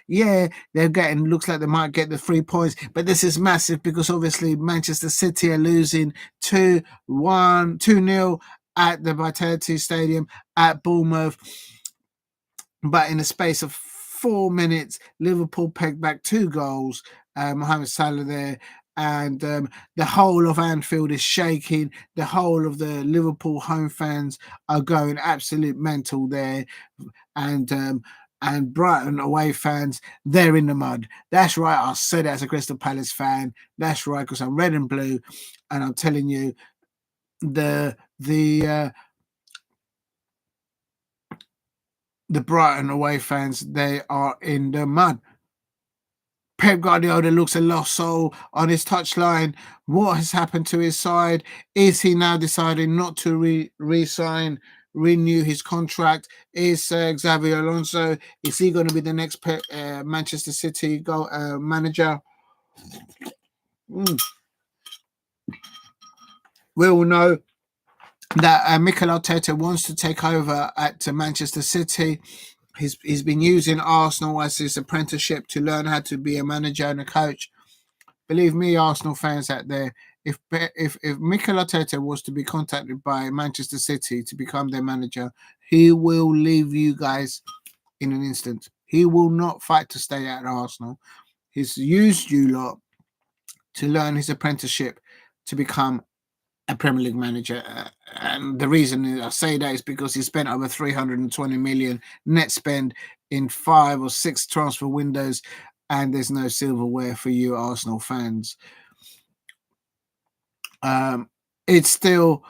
yeah, they're getting, looks like they might get the 3 points, but this is massive because obviously Manchester City are losing 2-0 at the Vitality Stadium at Bournemouth. But in the space of 4 minutes, Liverpool pegged back 2 goals. Mohamed Salah there. And the whole of Anfield is shaking. The whole of the Liverpool home fans are going absolute mental there. And Brighton away fans, they're in the mud. That's right. I said it as a Crystal Palace fan. That's right, because I'm red and blue. And I'm telling you, the Brighton away fans, they are in the mud. Pep Guardiola looks a lost soul on his touchline. What has happened to his side? Is he now deciding not to renew his contract? Is Xavi Alonso, is he going to be the next Manchester City manager? We all know that Mikel Arteta wants to take over at Manchester City. He's been using Arsenal as his apprenticeship to learn how to be a manager and a coach. Believe me, Arsenal fans out there, if Mikel Arteta was to be contacted by Manchester City to become their manager, he will leave you guys in an instant. He will not fight to stay at Arsenal. He's used you lot to learn his apprenticeship to become a Premier League manager. And the reason I say that is because he spent over 320 million net spend in 5 or 6 transfer windows, and there's no silverware for you Arsenal fans. It's still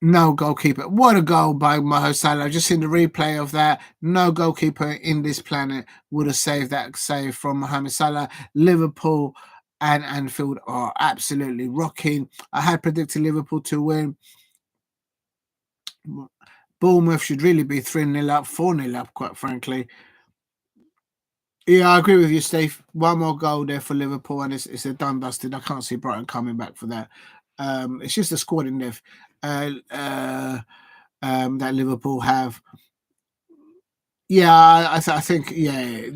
no goalkeeper. What a goal by Mohamed Salah. I've just seen the replay of that. No goalkeeper in this planet would have saved that save from Mohamed Salah. Liverpool and Anfield are absolutely rocking. I had predicted Liverpool to win. Bournemouth should really be 3-0 up, 4-0 up, quite frankly. Yeah, I agree with you, Steve. One more goal there for Liverpool, and it's a done dusted. I can't see Brighton coming back for that. It's just a squad in depth that Liverpool have. Yeah, I think I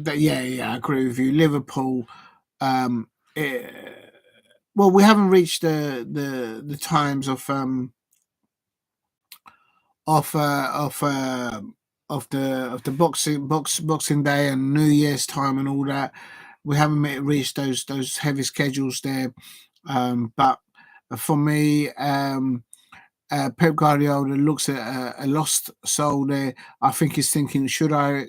agree with you. Liverpool. Well, we haven't reached the times of the Boxing Day and New Year's time and all that. We haven't reached those heavy schedules there. But for me, Pep Guardiola looks at a lost soul there. I think he's thinking, should I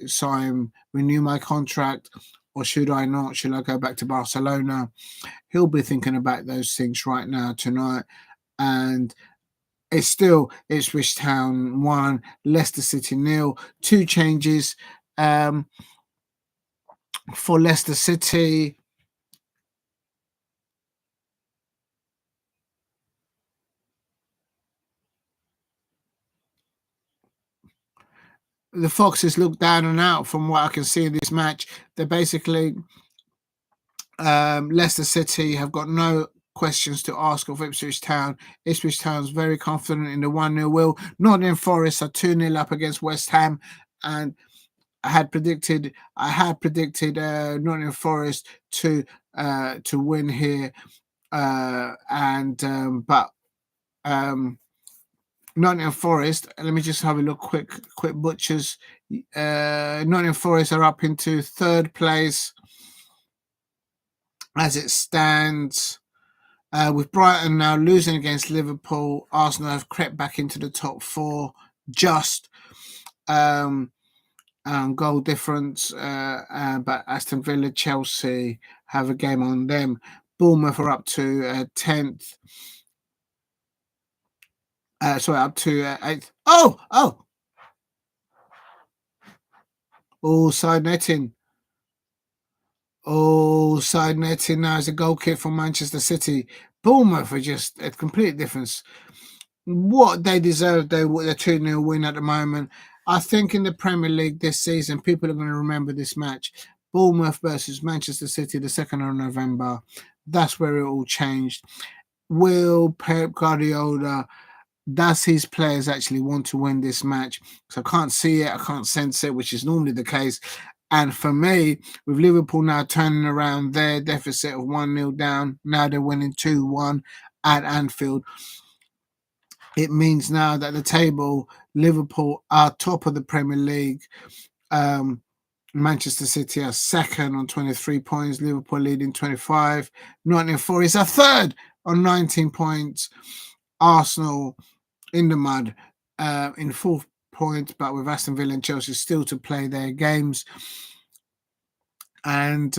renew my contract, or should I not? Should I go back to Barcelona? He'll be thinking about those things right now tonight. And it's still Ipswich Town 1, Leicester City 0. 2 changes for Leicester City. The Foxes look down and out from what I can see in this match. They're basically Leicester City have got no questions to ask of Ipswich Town. Ipswich Town's very confident in the 1-0 will. Nottingham Forest are 2-0 up against West Ham, and I had predicted Nottingham Forest to win here. But Nottingham Forest, let me just have a look quick butchers. Nottingham Forest are up into third place as it stands. With Brighton now losing against Liverpool, Arsenal have crept back into the top four just goal difference, but Aston Villa, Chelsea have a game on them. Bournemouth are up to 10th. Up to 8th. Side netting. Side netting now is a goal kick from Manchester City. Bournemouth are just a complete difference. What they deserve, they're 2-0 win at the moment. I think in the Premier League this season, people are going to remember this match. Bournemouth versus Manchester City, the 2nd of November. That's where it all changed. Will Pep Guardiola, does his players actually want to win this match? So I can't see it, I can't sense it, which is normally the case. And for me, with Liverpool now turning around their deficit of 1-0 down, now they're winning 2-1 at Anfield. It means now that the table, Liverpool are top of the Premier League. Manchester City are second on 23 points. Liverpool leading 25. Nottingham Forest are third on 19 points. Arsenal in the mud in 4 points, but with Aston Villa and Chelsea still to play their games. And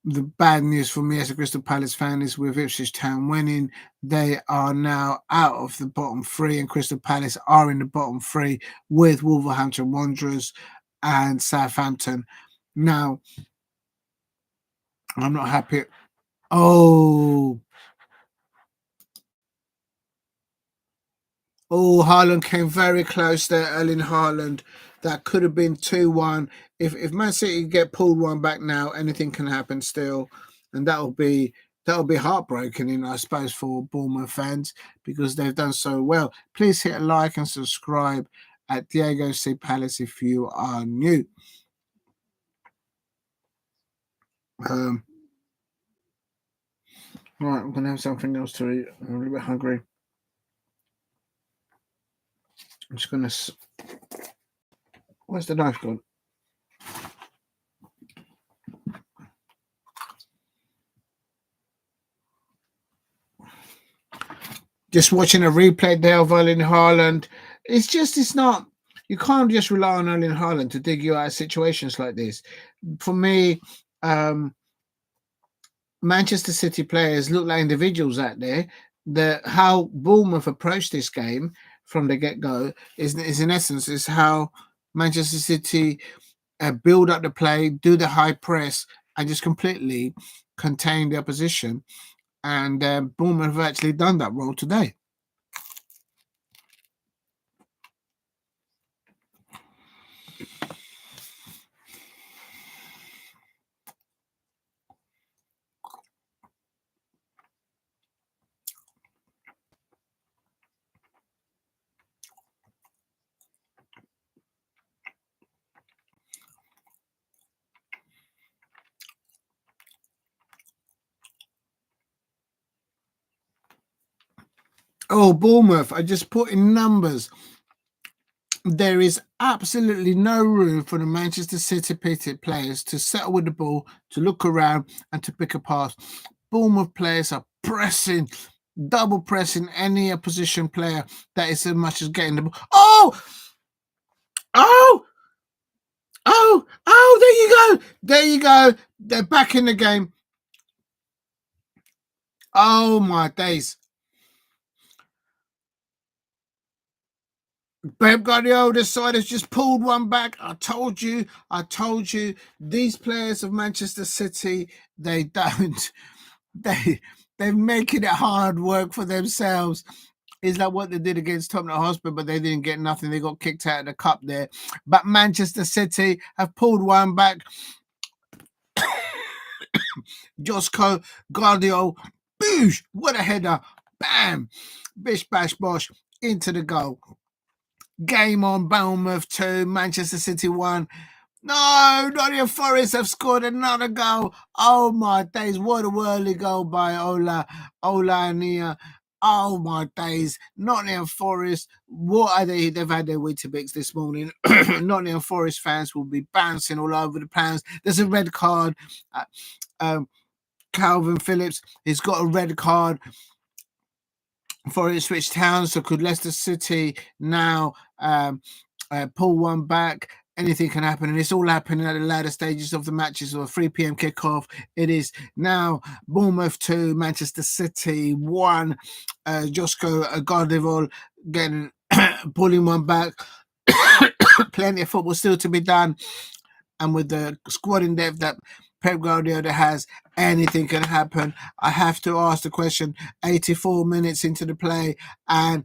the bad news for me as a Crystal Palace fan is with Ipswich Town winning, they are now out of the bottom 3, and Crystal Palace are in the bottom 3 with Wolverhampton Wanderers and Southampton. Now, I'm not happy. Haaland came very close there, Erling Haaland. That could have been 2-1. If Man City get pulled one back now, anything can happen still. And that'll be heartbreaking, I suppose, for Bournemouth fans because they've done so well. Please hit a like and subscribe at Diego C. Palace if you are new. Right, I'm going to have something else to eat. I'm a little bit hungry. I'm just going to... Where's the knife gone? Just watching a replay there of Erling Haaland. It's not... You can't just rely on Erling Haaland to dig you out of situations like this. For me, Manchester City players look like individuals out there. How Bournemouth approached this game from the get-go is in essence is how Manchester City build up the play, do the high press, and just completely contain the opposition. And Bournemouth have actually done that role today. Bournemouth, I just put in numbers. There is absolutely no room for the Manchester City players to settle with the ball, to look around and to pick a pass. Bournemouth players are pressing, double pressing any opposition player that is as much as getting the ball. There you go. They're back in the game. Oh my days. Pep Guardiola's side has just pulled one back. I told you. These players of Manchester City, they're making it hard work for themselves. Is that what they did against Tottenham Hotspur, but they didn't get nothing. They got kicked out of the cup there. But Manchester City have pulled one back. Josko Guardiola, boosh, what a header. Bam, bish, bash, bosh, into the goal. Game on, Bournemouth 2, Manchester City 1. No, Nottingham Forest have scored another goal. Oh my days, what a whirly goal by Ola Nia. Oh my days, Nottingham Forest. What are they? They've had their Weetabix this morning. Nottingham Forest fans will be bouncing all over the plans. There's a red card. Calvin Phillips, he's got a red card for Ipswich Town. So could Leicester City now pull one back? Anything can happen, and it's all happening at the latter stages of the matches. Or a 3 p.m. kickoff. It is now Bournemouth 2, Manchester City 1. Josko Gardevol getting pulling one back. Plenty of football still to be done, and with the squad in depth that Pep Guardiola has, anything can happen. I have to ask the question: 84 minutes into the play, and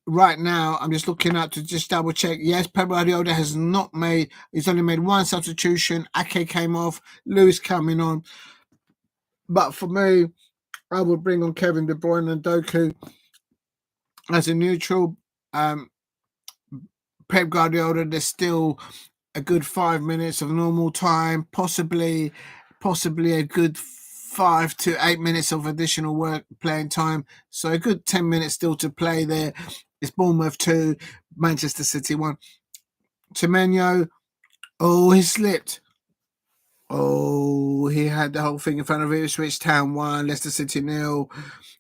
right now, I'm just looking up to just double check. Yes, Pep Guardiola has not made. He's only made one substitution. Ake came off. Lewis coming on. But for me, I would bring on Kevin De Bruyne and Doku as a neutral. Pep Guardiola, there's still a good 5 minutes of normal time, possibly a good 5 to 8 minutes of additional work playing time. So a good 10 minutes still to play there. It's Bournemouth 2, Manchester City 1. Semedo, oh, he slipped. Oh, he had the whole thing in front of it. Ipswich Town 1, Leicester City 0.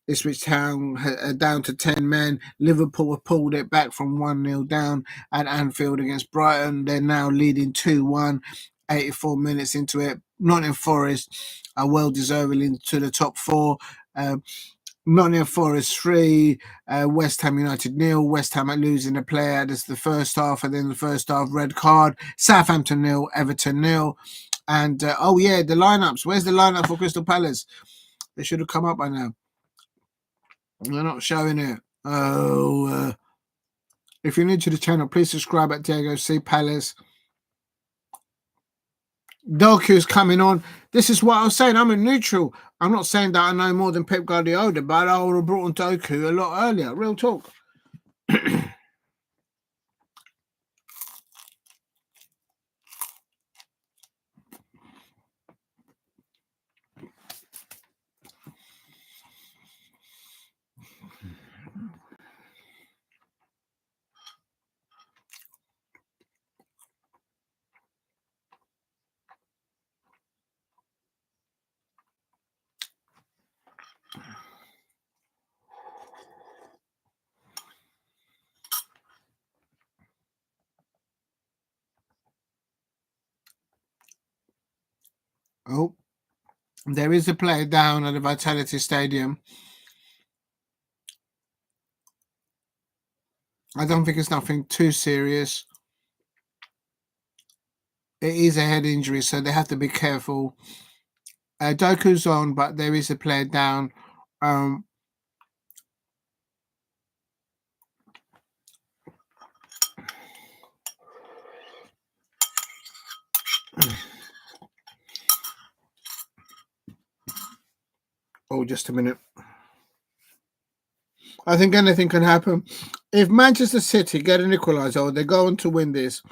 Ipswich Town down to 10 men. Liverpool have pulled it back from 1-0 down at Anfield against Brighton. They're now leading 2-1, 84 minutes into it. Nottingham Forest are well deserving into the top 4. Nottingham Forest 3, West Ham United 0. West Ham are losing a player. That's the first half, and then the first half red card. Southampton 0, Everton 0. And the lineups. Where's the lineup for Crystal Palace? They should have come up by now. They're not showing it. If you're new to the channel, please subscribe at Diego C. Palace. Doku's coming on. This is what I was saying. I'm a neutral. I'm not saying that I know more than Pep Guardiola, but I would have brought on Doku a lot earlier. Real talk. Oh, there is a player down at the Vitality Stadium. I don't think it's nothing too serious. It is a head injury, so they have to be careful. Doku's on, but there is a player down. Oh, just a minute. I think anything can happen. If Manchester City get an equaliser or they go on to win this,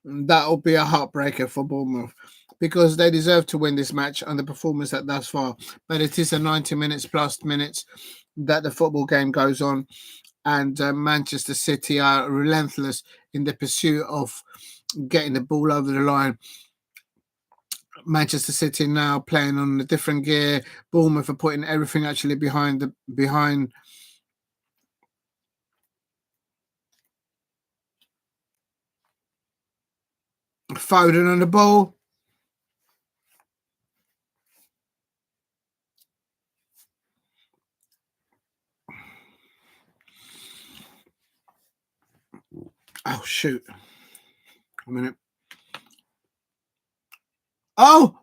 that'll be a heartbreaker for Bournemouth because they deserve to win this match and the performance that thus far. But it is a 90 minutes plus minutes that the football game goes on, and Manchester City are relentless in the pursuit of getting the ball over the line. Manchester City now playing on a different gear. Bournemouth are putting everything actually behind Foden on the ball. Oh, shoot. A minute. Oh!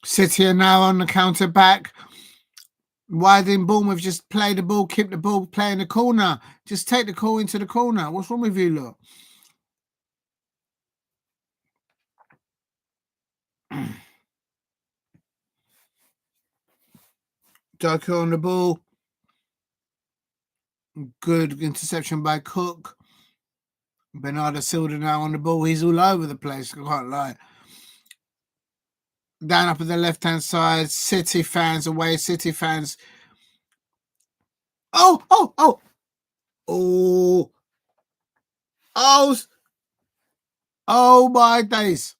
City are now on the counter back. Why didn't Bournemouth just play the ball, keep the ball, play in the corner? Just take the call into the corner. What's wrong with you, look? Doherty on the ball. Good interception by Cook. Bernardo Silva now on the ball. He's all over the place. I can't lie. Down up at the left-hand side. City fans away. City fans. Oh. Oh my days.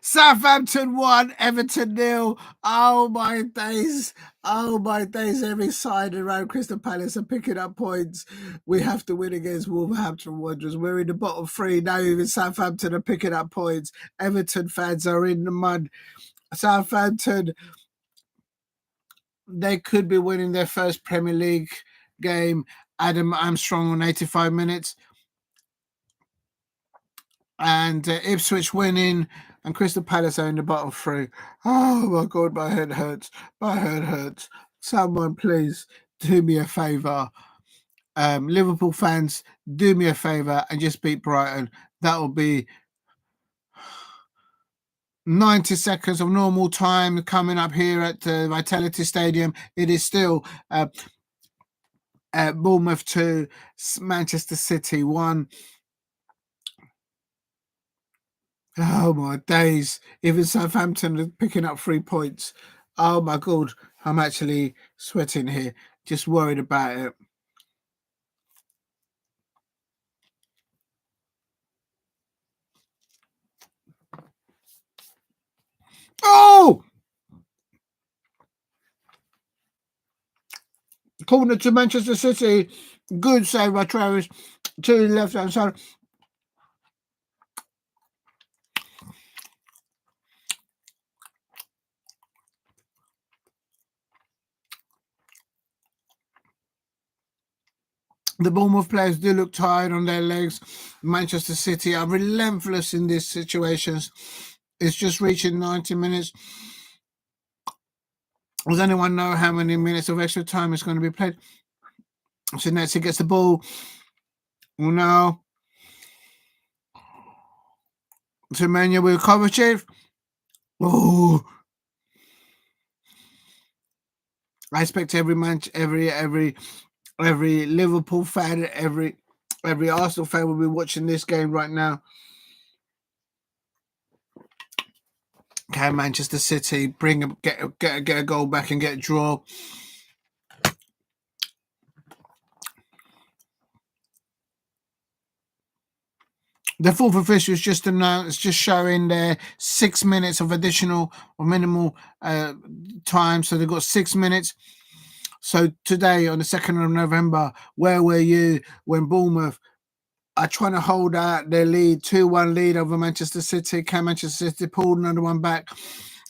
Southampton 1, Everton 0. Oh my days. Every side around Crystal Palace are picking up points. We have to win against Wolverhampton Wanderers. We're in the bottom three. Now even Southampton are picking up points. Everton fans are in the mud. Southampton, they could be winning their first Premier League game. Adam Armstrong on 85 minutes. And Ipswich winning, and Crystal Palace are in the bottom three. Oh my God, my head hurts. Someone please do me a favour. Liverpool fans, do me a favour and just beat Brighton. That will be 90 seconds of normal time coming up here at Vitality Stadium. It is still Bournemouth 2, Manchester City 1. Oh my days. Even Southampton are picking up 3 points. Oh my God. I'm actually sweating here. Just worried about it. Oh! Corner to Manchester City. Good save by Travis. To the left-hand side. The Bournemouth players do look tired on their legs. Manchester City are relentless in these situations. It's just reaching 90 minutes. Does anyone know how many minutes of extra time is going to be played? So Netzi gets the ball. Oh no. Semedo with Kovacic. Oh. I expect every Liverpool fan, every Arsenal fan will be watching this game right now. Can Manchester City get a goal back and get a draw? The fourth official is just announced, just showing there 6 minutes of additional or minimal time. So they've got 6 minutes. So today, on the 2nd of November, where were you when Bournemouth are trying to hold out their lead, 2-1 lead over Manchester City? Can Manchester City pull another one back?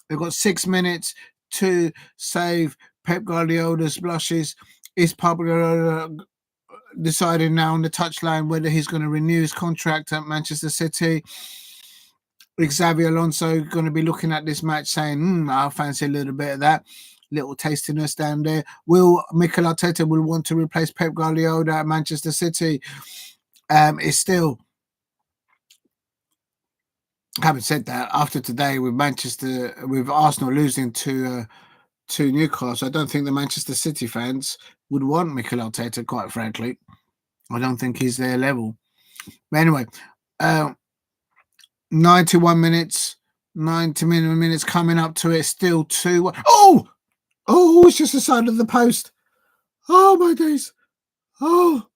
They've got 6 minutes to save Pep Guardiola's blushes. Is Pep Guardiola deciding now on the touchline whether he's going to renew his contract at Manchester City? Xavi Alonso going to be looking at this match saying, I fancy a little bit of that. Little tastiness down there. Will Mikel Arteta will want to replace Pep Guardiola at Manchester City? It's still, having said that, after today with Arsenal losing to Newcastle, I don't think the Manchester City fans would want Mikel Arteta, quite frankly. I don't think he's their level. But anyway, 91 minutes, 90 minutes coming up to it, still 2-1. Oh, it's just the side of the post. Oh, my days. Oh.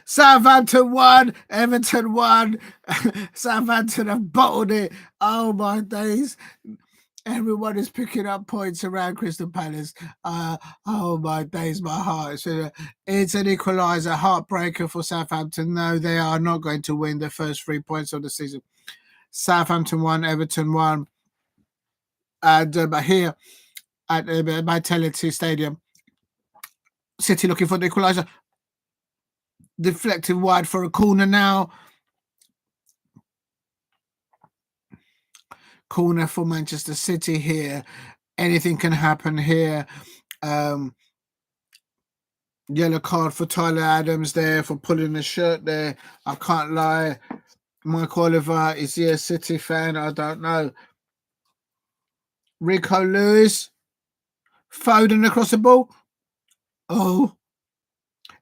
Southampton 1, Everton 1. Southampton have bottled it. Oh, my days. Everyone is picking up points around Crystal Palace. Oh, my days, my heart. It's an equaliser, heartbreaker for Southampton. No, they are not going to win the first 3 points of the season. Southampton 1, Everton 1. And but here at the Vitality Stadium, City looking for the equaliser. Deflected wide for a corner now. Corner for Manchester City here. Anything can happen here. Yellow card for Tyler Adams there for pulling the shirt there. I can't lie. Mike Oliver, is he a City fan? I don't know. Rico Lewis. Foden across the ball. Oh.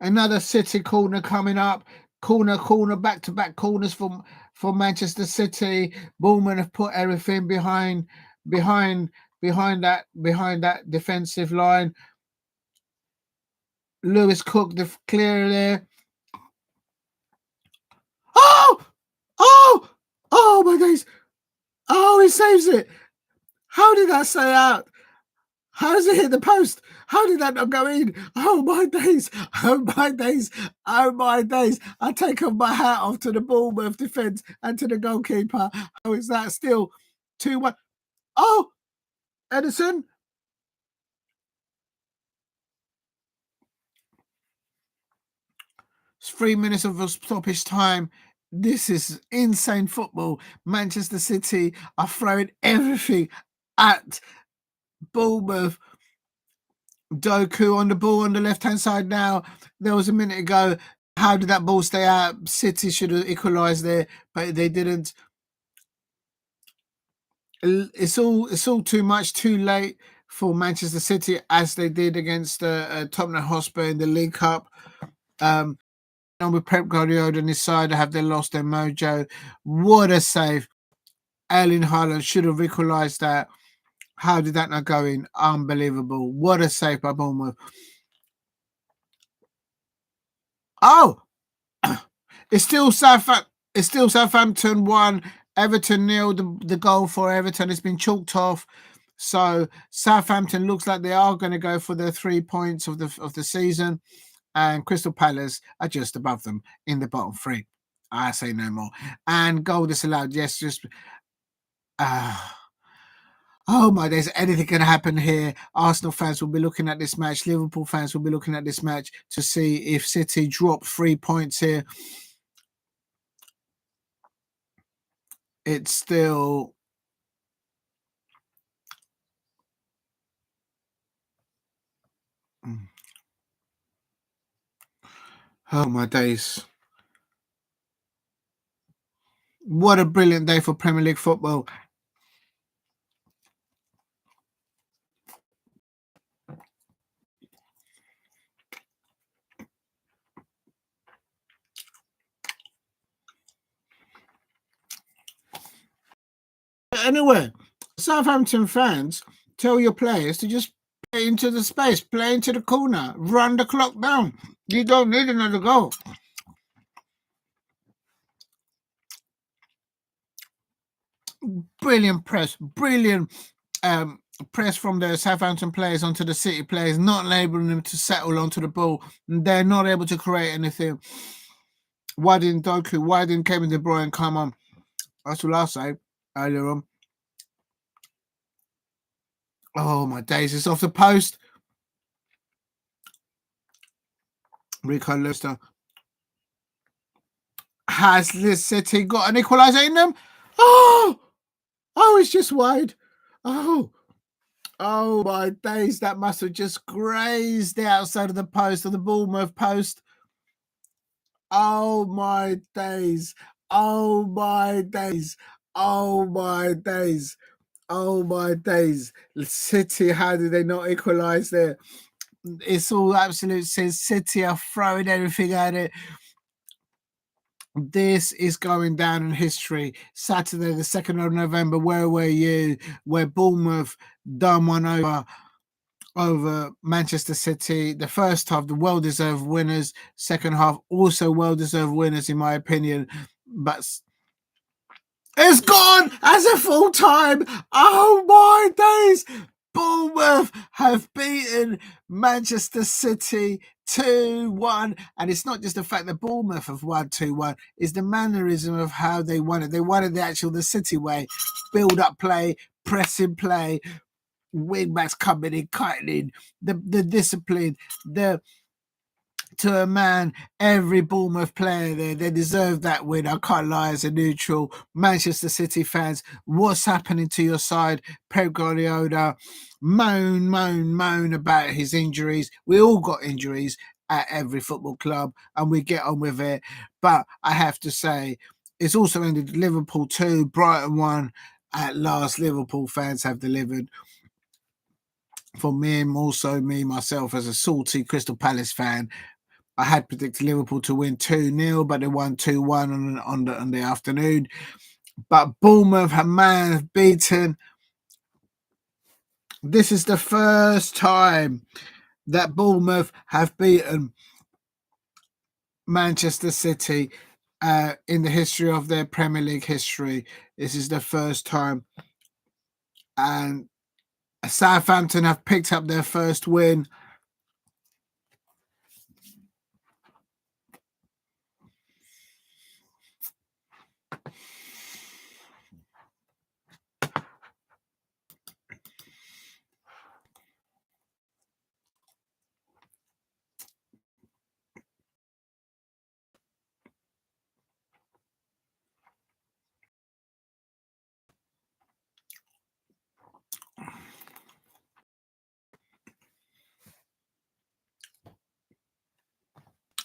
Another City corner coming up. Corner, back-to-back corners for Manchester City. Bournemouth have put everything behind that defensive line. Lewis Cook, the clear there. Oh my days! Oh, he saves it. How did that say out? How does it hit the post? How did that not go in? Oh my days! Oh my days! Oh my days! I take off my hat off to the Bournemouth defence and to the goalkeeper. How is that still 2-1? Oh, Henderson. It's 3 minutes of stoppage time. This is insane football. Manchester City are throwing everything at Bournemouth. Doku on the ball on the left-hand side now. There was a minute ago. How did that ball stay out? City should have equalised there, but they didn't. It's all too much, too late for Manchester City, as they did against Tottenham Hotspur in the League Cup. And with Pep Guardiola on his side, have they lost their mojo? What a save! Erling Haaland should have equalised that. How did that not go in? Unbelievable! What a save by Bournemouth! Oh, it's still Southampton 1, Everton 0. The goal for Everton has been chalked off. So Southampton looks like they are going to go for their 3 points of the season, and Crystal Palace are just above them in the bottom 3. I say no more. And goal disallowed. Yes, just. Oh my days, anything can happen here. Arsenal fans will be looking at this match. Liverpool fans will be looking at this match to see if City drop 3 points here. It's still... Oh my days. What a brilliant day for Premier League football. Anyway, Southampton fans, tell your players to just play into the space, play into the corner, run the clock down. You don't need another goal. Brilliant press, brilliant press from the Southampton players onto the City players, not enabling them to settle onto the ball. They're not able to create anything. Why didn't Doku, why didn't Kevin De Bruyne come on? That's what I'll say earlier on. Oh my days, it's off the post. Rico Lewis. Has this City got an equaliser in them? Oh, it's just wide. Oh my days, that must have just grazed the outside of the post, of the Bournemouth post. Oh my days. Oh my days. Oh my days. Oh my days. City, how did they not equalise there? It's all absolute since City are throwing everything at it. This is going down in history. Saturday, the 2nd of November, where were you? Where Bournemouth done one over Manchester City. The first half, the well-deserved winners. Second half, also well-deserved winners, in my opinion. But it's gone as a full-time. Oh my days! Bournemouth have beaten Manchester City 2-1. And it's not just the fact that Bournemouth have won 2-1. It's the mannerism of how they won it. They won it the City way. Build-up play, pressing play, wingbacks coming in, cutting in, the discipline, to a man, every Bournemouth player there, they deserve that win. I can't lie as a neutral. Manchester City fans, what's happening to your side? Pep Guardiola, moan about his injuries. We all got injuries at every football club and we get on with it. But I have to say, It's also ended Liverpool 2, Brighton 1. At last, Liverpool fans have delivered. For me, and also myself, as a salty Crystal Palace fan, I had predicted Liverpool to win 2-0, but they won 2-1 on the afternoon. But Bournemouth have beaten. This is the first time that Bournemouth have beaten Manchester City in the history of their Premier League history. This is the first time. And Southampton have picked up their first win.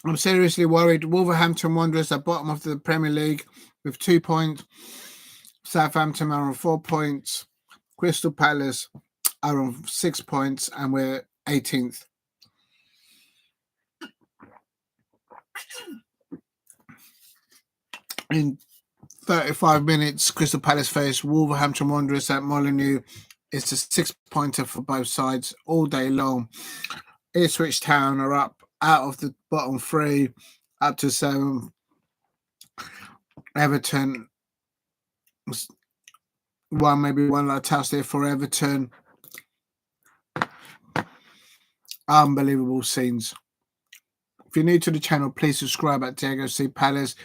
I'm seriously worried. Wolverhampton Wanderers are bottom of the Premier League with 2 points. Southampton are on 4 points. Crystal Palace are on 6 points, and we're 18th. In 35 minutes, Crystal Palace face Wolverhampton Wanderers at Molineux. It's a 6-pointer for both sides all day long. Ipswich Town are up out of the bottom 3 up to 7. Everton one like touch there for Everton. Unbelievable scenes. If you're new to the channel, please subscribe at Diego C Palace.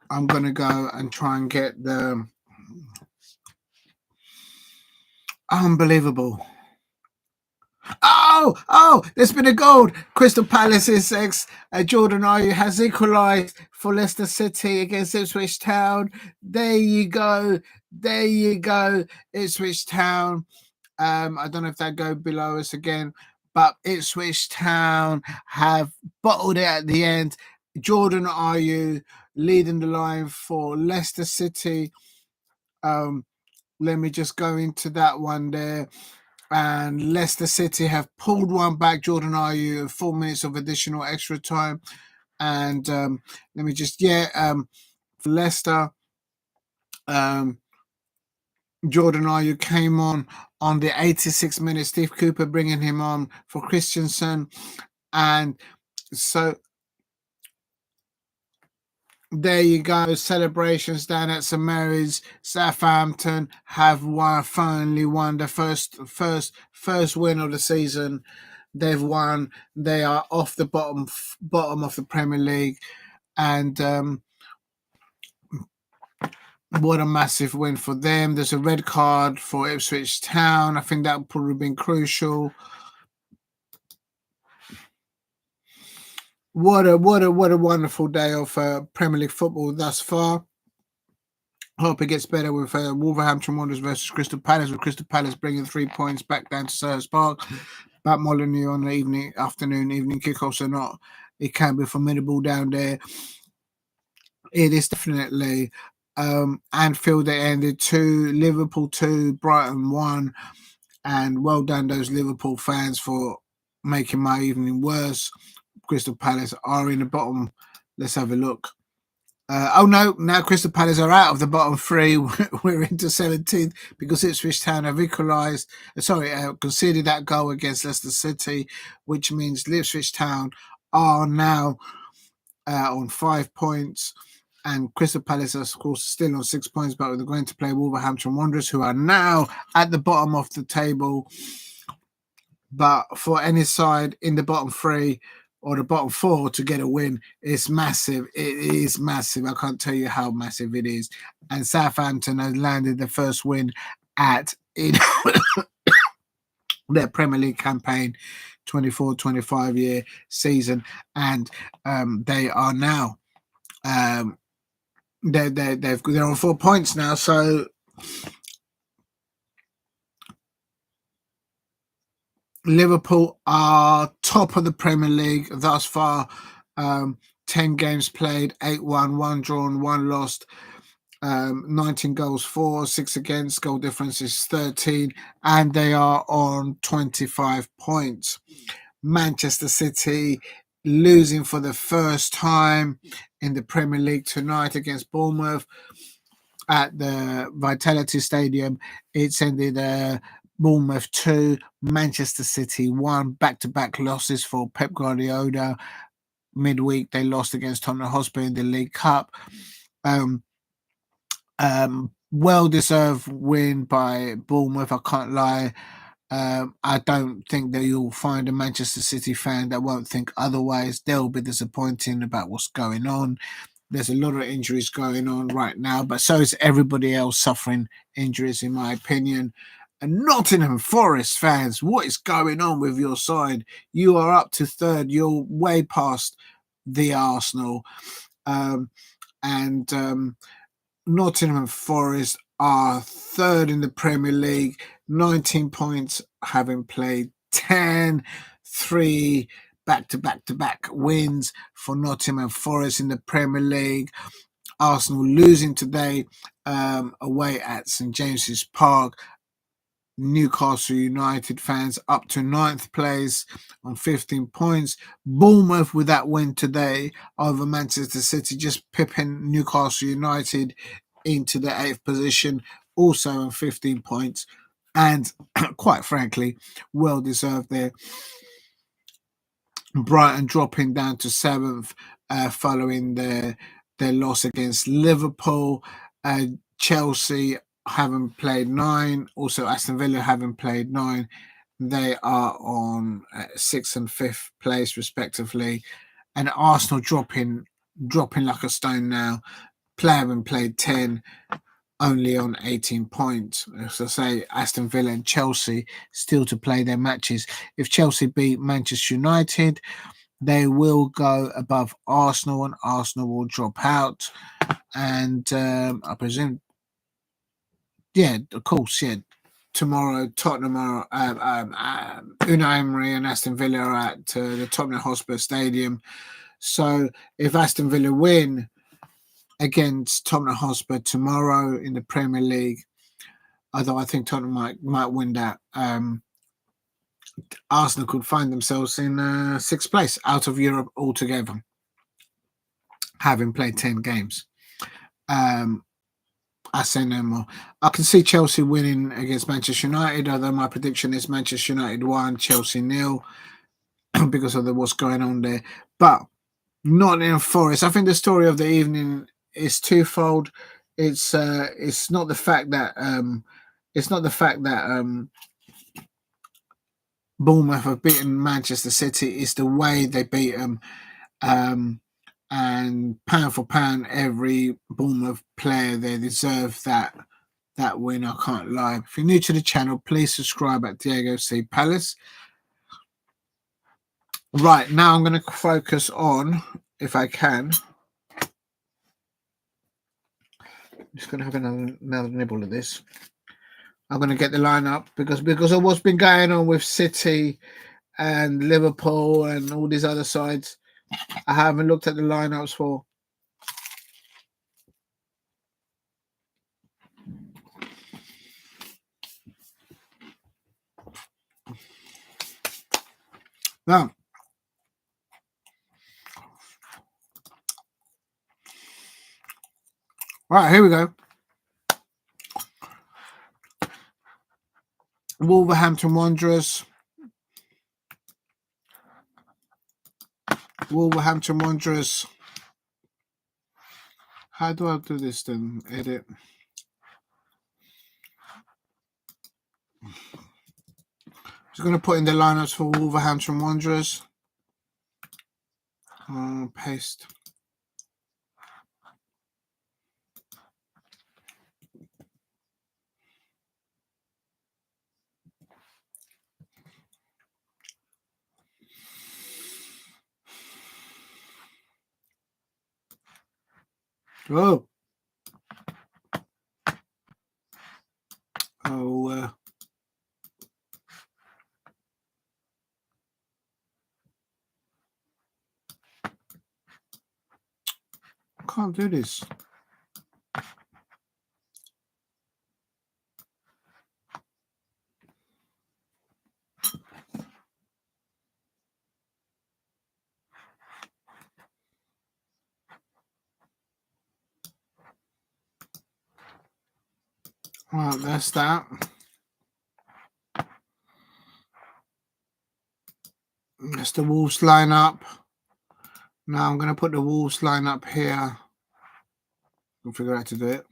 I'm going to go and try and get the unbelievable. Oh, there's been a goal. Crystal Palace's Jordan Ayew has equalised for Leicester City against Ipswich Town. There you go. Ipswich Town. I don't know if they go below us again, but Ipswich Town have bottled it at the end. Jordan Ayew leading the line for Leicester City. Let me just go into that one there. And Leicester City have pulled one back. Jordan Ayew, 4 minutes of additional extra time. And let me just, for Leicester, Jordan Ayew came on the 86th minute. Steve Cooper bringing him on for Christensen. And so there you go. Celebrations down at St Mary's. Southampton have finally won the first win of the season. They've won. They are off the bottom of the Premier League, and what a massive win for them. There's a red card for Ipswich Town. I think that would probably have been crucial. What a wonderful day of Premier League football thus far. Hope it gets better with Wolverhampton Wanderers versus Crystal Palace, with Crystal Palace bringing 3 points back down to Selhurst Park. Back Molineux on the evening kickoff, so not it can be formidable down there. It is definitely Anfield. They ended 2, Liverpool 2, Brighton 1, and well done those Liverpool fans for making my evening worse. Crystal Palace are in the bottom. Let's have a look. No, now Crystal Palace are out of the bottom 3. We're into 17th because Ipswich Town have equalised. Conceded that goal against Leicester City, which means Ipswich Town are now on 5 points. And Crystal Palace, of course, still on 6 points, but they're going to play Wolverhampton Wanderers, who are now at the bottom of the table. But for any side in the bottom 3 or the bottom 4 to get a win, it's massive. It is massive. I can't tell you how massive it is. And Southampton has landed the first win in their Premier League campaign, 24-25 year season, and they are now they're on 4 points now. So Liverpool are top of the Premier League thus far. 10 10 games played, 8-1, 1 drawn, 1 lost, 19 goals for, 6 against, goal difference is 13, and they are on 25 points. Manchester City losing for the first time in the Premier League tonight against Bournemouth at the Vitality Stadium. It's ended Bournemouth 2, Manchester City 1, back-to-back losses for Pep Guardiola. Midweek, they lost against Tottenham Hotspur in the League Cup. Well-deserved win by Bournemouth, I can't lie. I don't think that you'll find a Manchester City fan that won't think otherwise. They'll be disappointing about what's going on. There's a lot of injuries going on right now, but so is everybody else suffering injuries, in my opinion. And Nottingham Forest fans, what is going on with your side? You are up to third. You're way past the Arsenal. Nottingham Forest are third in the Premier League, 19 points, having played 10, 3 back-to-back wins for Nottingham Forest in the Premier League. Arsenal losing today away at St James's Park. Newcastle United fans up to 9th place on 15 points. Bournemouth with that win today over Manchester City, just pipping Newcastle United into the 8th position, also on 15 points. And quite frankly, well deserved there. Brighton dropping down to 7th following their loss against Liverpool. Chelsea haven't played 9. Also, Aston Villa haven't played 9. They are on 6th and 5th place, respectively. And Arsenal dropping like a stone now. Haven't played 10, only on 18 points. As I say, Aston Villa and Chelsea still to play their matches. If Chelsea beat Manchester United, they will go above Arsenal, and Arsenal will drop out. And I presume, yeah, of course, yeah. Tomorrow, Tottenham are Unai Emery and Aston Villa are at the Tottenham Hotspur Stadium. So if Aston Villa win against Tottenham Hotspur tomorrow in the Premier League, although I think Tottenham might win that, Arsenal could find themselves in 6th place out of Europe altogether, having played 10 games. I say no more. I can see Chelsea winning against Manchester United, although my prediction is Manchester United 1, Chelsea 0, because of what's going on there. But Nottingham Forest, I think the story of the evening is twofold. It's not the fact that Bournemouth have beaten Manchester City. It's the way they beat them. And pound for pound, every Bournemouth player, they deserve that win. I can't lie. If you're new to the channel, please subscribe at Diego C. Palace. Right, now I'm going to focus on, if I can, I'm just going to have another nibble of this. I'm going to get the lineup because of what's been going on with City and Liverpool and all these other sides. I haven't looked at the lineups for. Now, right, here we go. Wolverhampton Wanderers. How do I do this then? Edit. Just going to put in the lineups for Wolverhampton Wanderers. Paste. Oh. I can't do this. Right, that's that. That's the Wolves lineup. Now I'm going to put the Wolves lineup here. I'll figure out how to do it.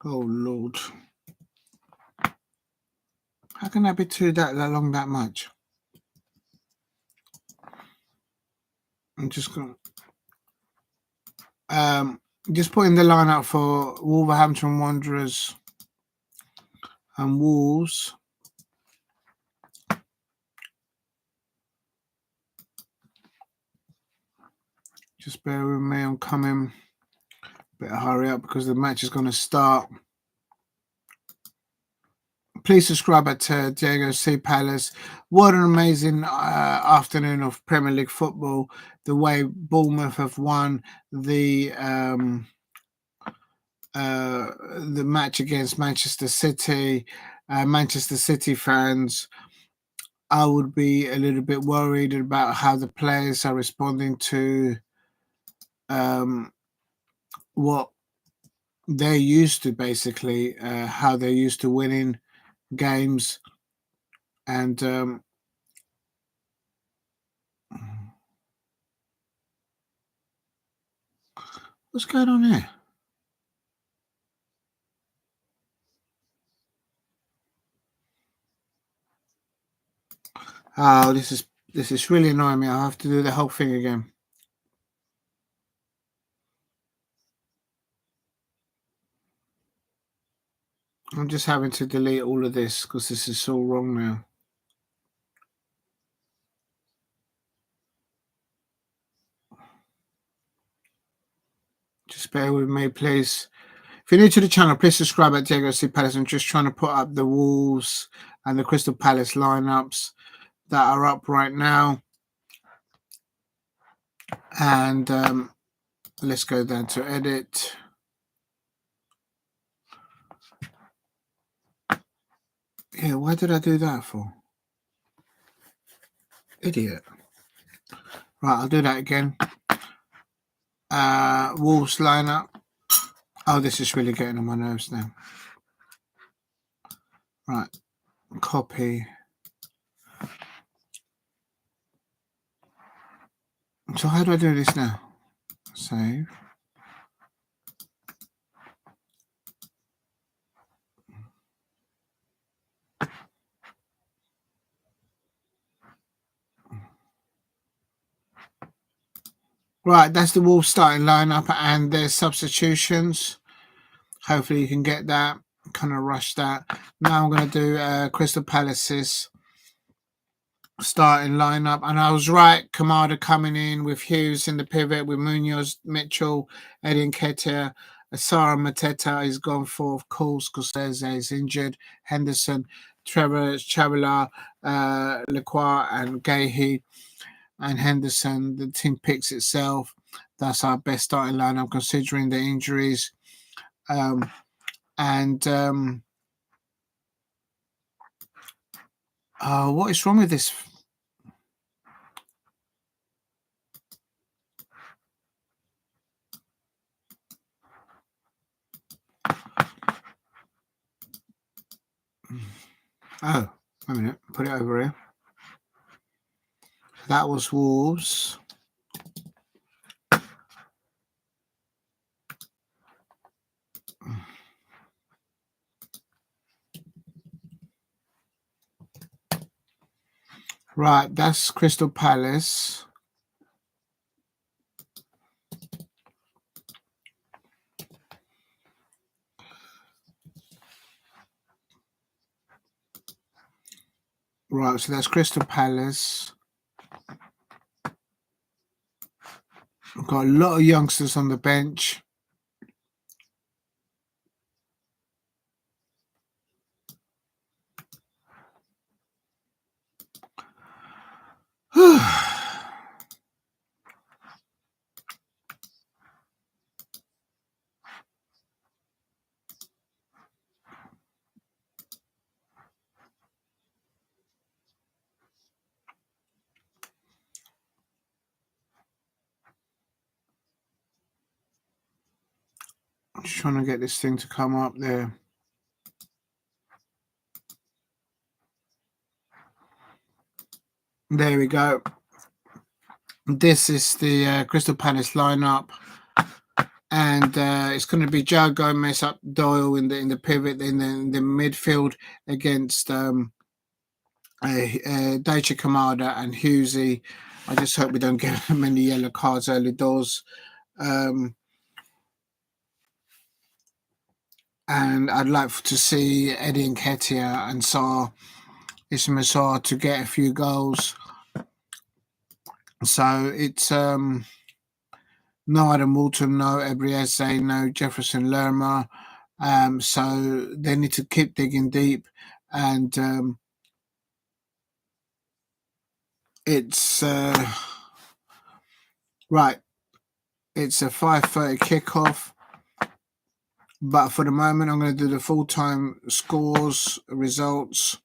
Oh, Lord. How can that be that long that much? I'm just going to... just putting the lineup for Wolverhampton Wanderers and Wolves. Just bear with me, I'm coming. Better hurry up because the match is going to start. Please subscribe at Diego C. Palace. What an amazing afternoon of Premier League football. The way Bournemouth have won the match against Manchester City. Manchester City fans, I would be a little bit worried about how the players are responding to what they're used to, basically, how they're used to winning games. And what's going on here? Oh, this is really annoying me. I have to do the whole thing again. I'm just having to delete all of this because this is all wrong now. Just bear with me, please. If you're new to the channel, please subscribe at Diego C. Palace. I'm just trying to put up the Wolves and the Crystal Palace lineups that are up right now. And let's go down to edit. Yeah, why did I do that for? Idiot. Right, I'll do that again. Wolves lineup. Oh, this is really getting on my nerves now. Right, copy. So how do I do this now? Save. Right, that's the Wolves starting lineup and their substitutions. Hopefully you can get that. Kind of rush that. Now I'm going to do Crystal Palace's starting lineup, and I was right. Kamada coming in with Hughes in the pivot with Munoz, Mitchell, Eddie Nketiah. Sarr and Mateta is gone for, of course, because Scorsese is injured. Henderson, Chalobah, Lacroix, and Guehi, and Henderson. The team picks itself. That's our best starting lineup considering the injuries. What is wrong with this? Oh, wait a minute. Put it over here. That was Wolves. Right, that's Crystal Palace. Right, so that's Crystal Palace. We've got a lot of youngsters on the bench. Just trying to get this thing to come up there. There we go. This is the Crystal Palace lineup, and it's going to be Joe Gomes up Doyle in the pivot, in the midfield against Daichi Kamada and Hughes. I just hope we don't get many yellow cards early doors. And I'd like to see Eddie Nketiah and Sarr, Sarr, to get a few goals. So it's no Adam Walton, no Ebriese, no Jefferson Lerma. So they need to keep digging deep, and it's right. It's a 5:30 kickoff, but for the moment, I'm going to do the full-time scores, results.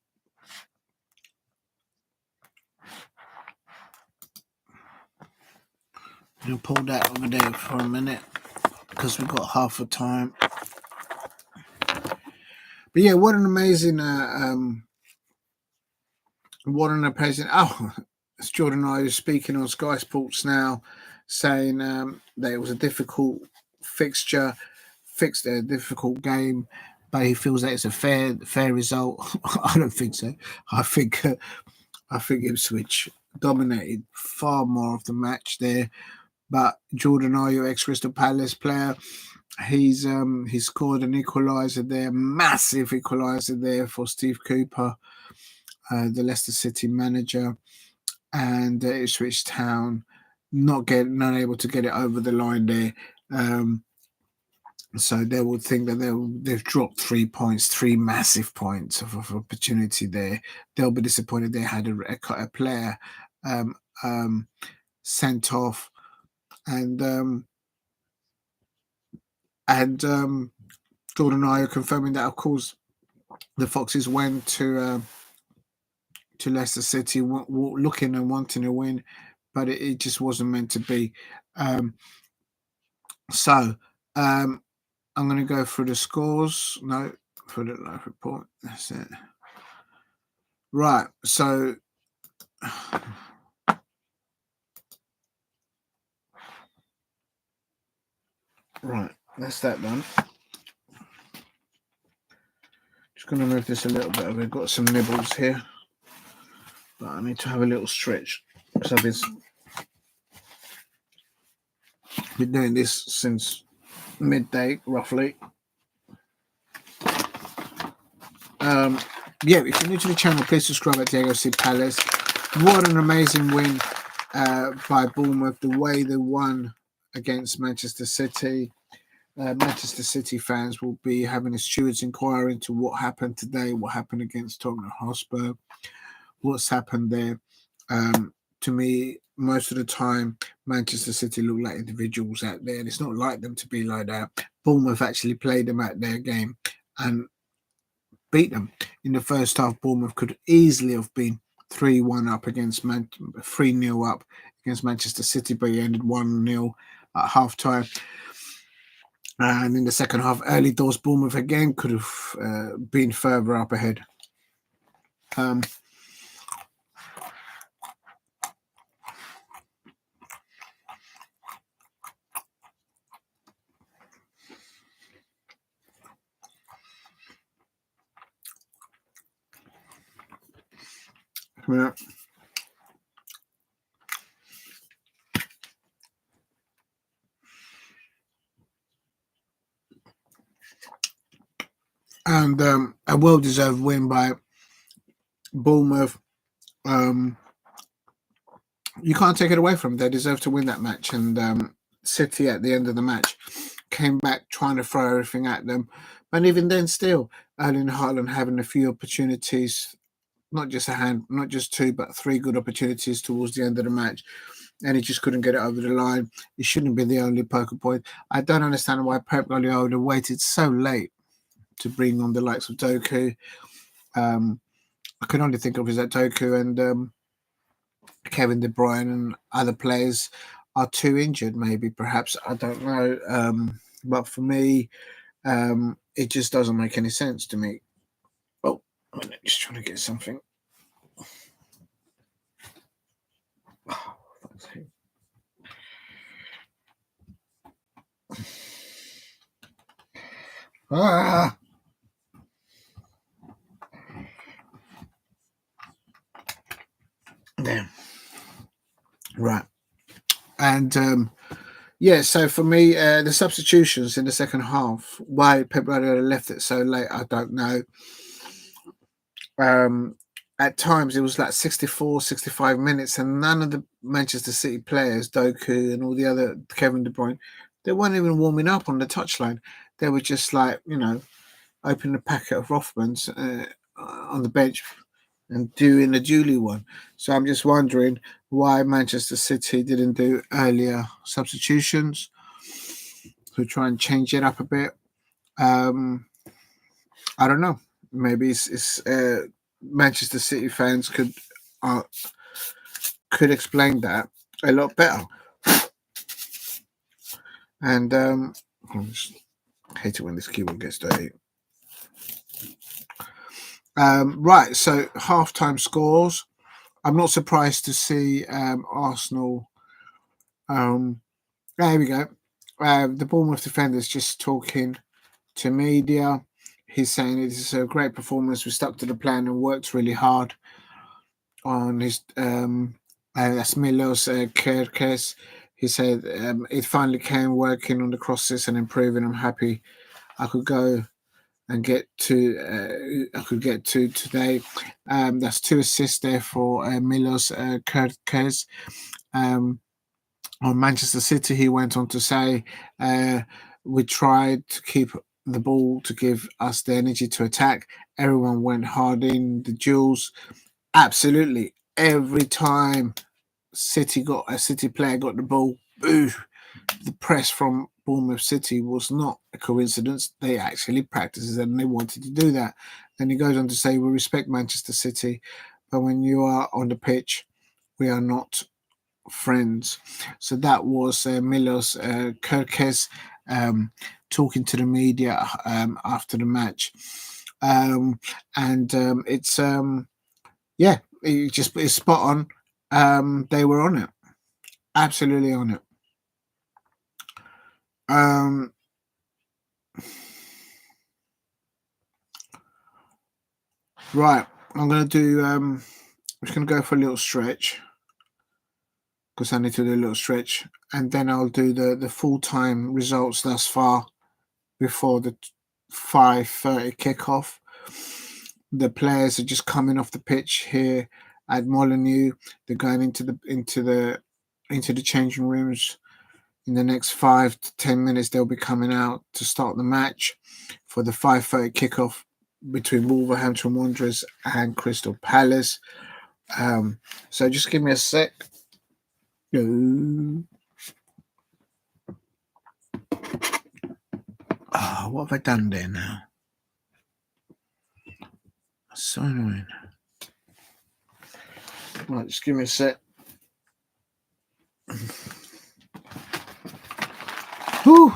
I'll pull that over there for a minute because we've got half a time. But yeah, what an amazing it's Jordan I was speaking on Sky Sports now, saying that it was a difficult fixture, a difficult game, but he feels that it's a fair result. I don't think so. I think Ipswich dominated far more of the match there. But Jordan Ayew, ex-Crystal Palace player, he's scored an equaliser there, massive equaliser there for Steve Cooper, the Leicester City manager, and Ipswich Town not able to get it over the line there. So they will think that they've dropped 3 points, 3 massive points of opportunity there. They'll be disappointed they had a player sent off. And Jordan Ayew confirming that, of course, the Foxes went to Leicester City looking and wanting to win, but it just wasn't meant to be. So I'm going to go through the scores. No, for the live report. That's it. Right. So right, that's that done. Just going to move this a little bit. We've got some nibbles here, but I need to have a little stretch. So I've been doing this since midday, roughly. Yeah, if you're new to the channel, please subscribe at Diego C. Palace. What an amazing win by Bournemouth. The way they won against Manchester City. Manchester City fans will be having a steward's inquiry into what happened today, what happened against Tottenham Hotspur, what's happened there. To me, most of the time, Manchester City look like individuals out there, and it's not like them to be like that. Bournemouth actually played them at their game and beat them. In the first half, Bournemouth could easily have been 3-1 up against 3-0 up against Manchester City, but he ended 1-0 at half time. And in the second half, early doors, Bournemouth again could have been further up ahead. Yeah. And a well-deserved win by Bournemouth. You can't take it away from them. They deserve to win that match. And City at the end of the match came back trying to throw everything at them. But even then, still, Erling Haaland having a few opportunities, not just 2, but 3 good opportunities towards the end of the match. And he just couldn't get it over the line. He shouldn't be the only poker point. I don't understand why Pep Guardiola waited so late to bring on the likes of Doku. I can only think of is that Doku and Kevin De Bruyne and other players are too injured, maybe, perhaps. I don't know. But for me, it just doesn't make any sense to me. Oh, I'm just trying to get something. Oh, fuck's sake. Ah. Damn. Right. And yeah, so for me, the substitutions in the second half, why Pep Guardiola left it so late, I don't know. At times it was like 64, 65 minutes, and none of the Manchester City players, Doku and all the other Kevin De Bruyne, they weren't even warming up on the touchline. They were just like, opening a packet of Rothmans on the bench and doing a Julie one. So I'm just wondering why Manchester City didn't do earlier substitutions to try and change it up a bit. I don't know. Maybe it's Manchester City fans could explain that a lot better. And I just hate it when this keyboard gets dirty. Right, so halftime scores. I'm not surprised to see Arsenal. There we go. The Bournemouth defender's just talking to media. He's saying it is a great performance. We stuck to the plan and worked really hard on his. That's Milos Kerkez. He said it finally came working on the crosses and improving. I'm happy I could go and get to. I could get to today. That's 2 assists there for Milos Kerkez. On Manchester City, he went on to say, we tried to keep the ball to give us the energy to attack. Everyone went hard in the duels. Absolutely. Every time a City player got the ball, boo, the press from Bournemouth City was not a coincidence. They actually practiced it and they wanted to do that. Then he goes on to say, we respect Manchester City, but when you are on the pitch, we are not friends. So that was Milos Kerkez talking to the media after the match, it's it's spot on. They were on it, absolutely on it. Right, I'm gonna do. I'm just gonna go for a little stretch, because I need to do a little stretch, and then I'll do the full-time results thus far before the 5:30 kickoff. The players are just coming off the pitch here at Molineux. They're going into the changing rooms in the next 5 to 10 minutes. They'll be coming out to start the match for the 5:30 kickoff between Wolverhampton Wanderers and Crystal Palace. So just give me a sec. Oh, what have I done there now? That's so annoying. Right, just give me a sec. Whew.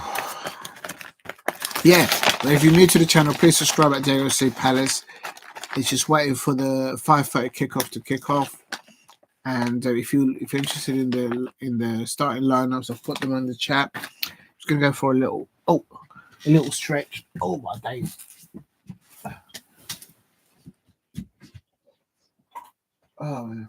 Yeah, if you're new to the channel, please subscribe at JOC Palace. It's just waiting for the 5:30 kickoff to kick off. And if you're interested in the starting lineups, I've put them on the chat. I'm just gonna go for a little stretch. Oh my days. Oh man.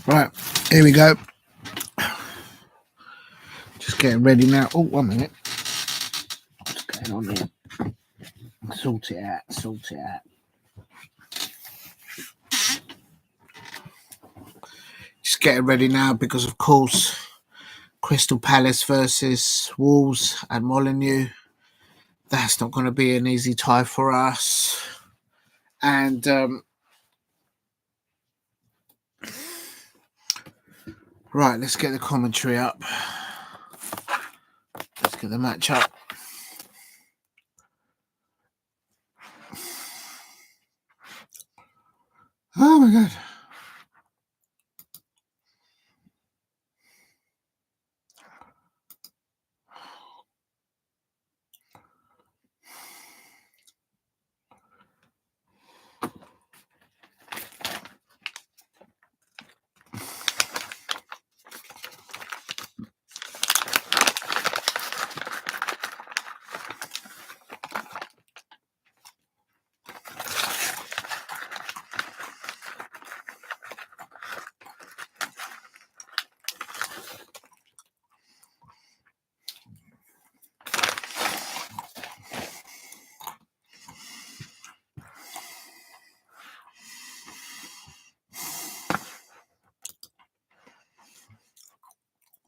Right, here we go. getting ready now. Oh, 1 minute. What's going on here? Sort it out. Just getting ready now because, of course, Crystal Palace versus Wolves at Molineux. That's not going to be an easy tie for us. And right, let's get the commentary up. Let's get the match up. Oh my God.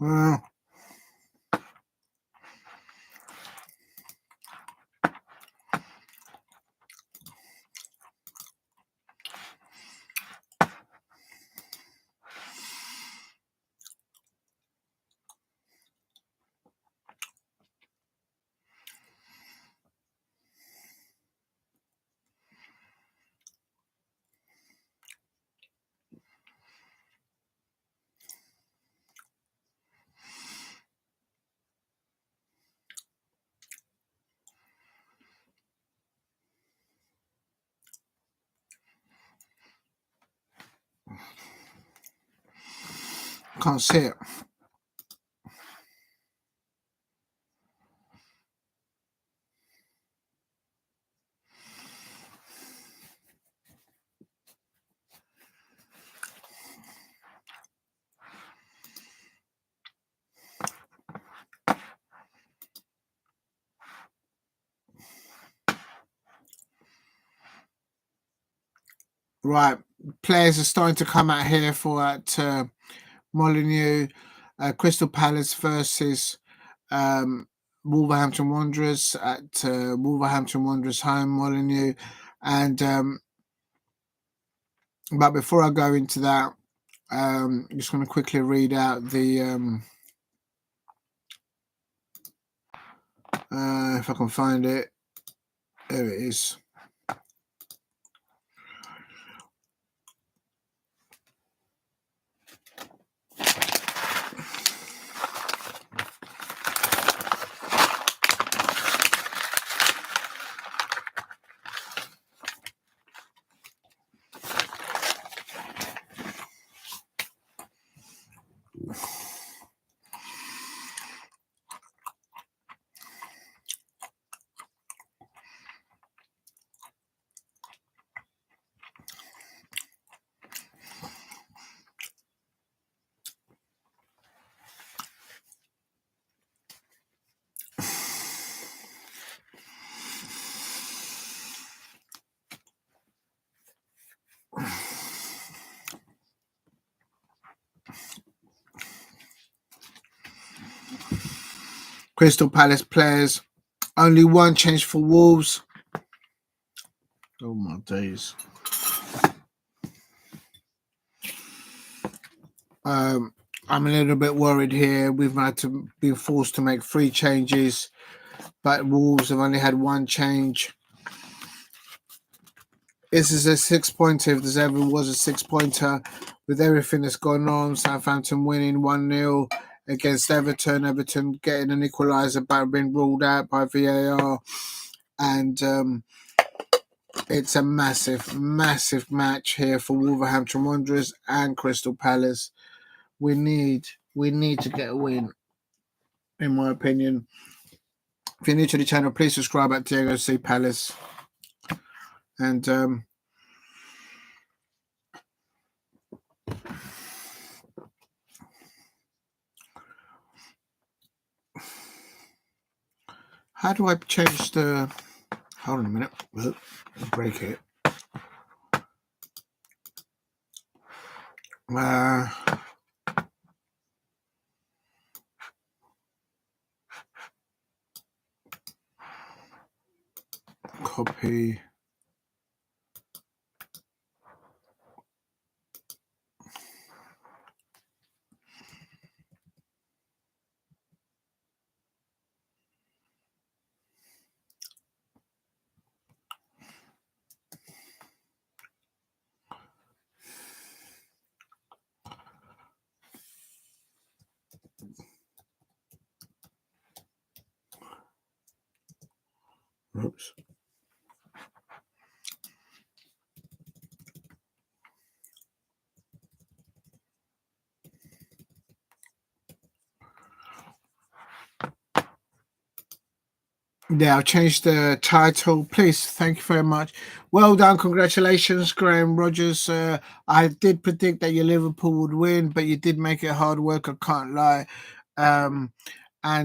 Well, can't see it. Right, players are starting to come out here for at Molineux, Crystal Palace versus Wolverhampton Wanderers at Wolverhampton Wanderers home, Molineux. And but before I go into that, I'm just going to quickly read out the if I can find it. There it is. Crystal Palace players, only one change for Wolves. Oh my days. I'm a little bit worried here. We've had to be forced to make 3 changes, but Wolves have only had 1 change. This is a 6-pointer if there ever was a 6-pointer. With everything that's gone on, Southampton winning 1-0 against Everton. Everton getting an equaliser but being ruled out by VAR. And it's a massive, massive match here for Wolverhampton Wanderers and Crystal Palace. We need to get a win, in my opinion. If you're new to the channel, please subscribe at Diego C. Palace. And How do I change the... Hold on a minute. I'll break it. Copy. Oops. Yeah, I'll change the title, please. Thank you very much. Well done. Congratulations, Graham Rogers. I did predict that your Liverpool would win, but you did make it hard work. I can't lie. And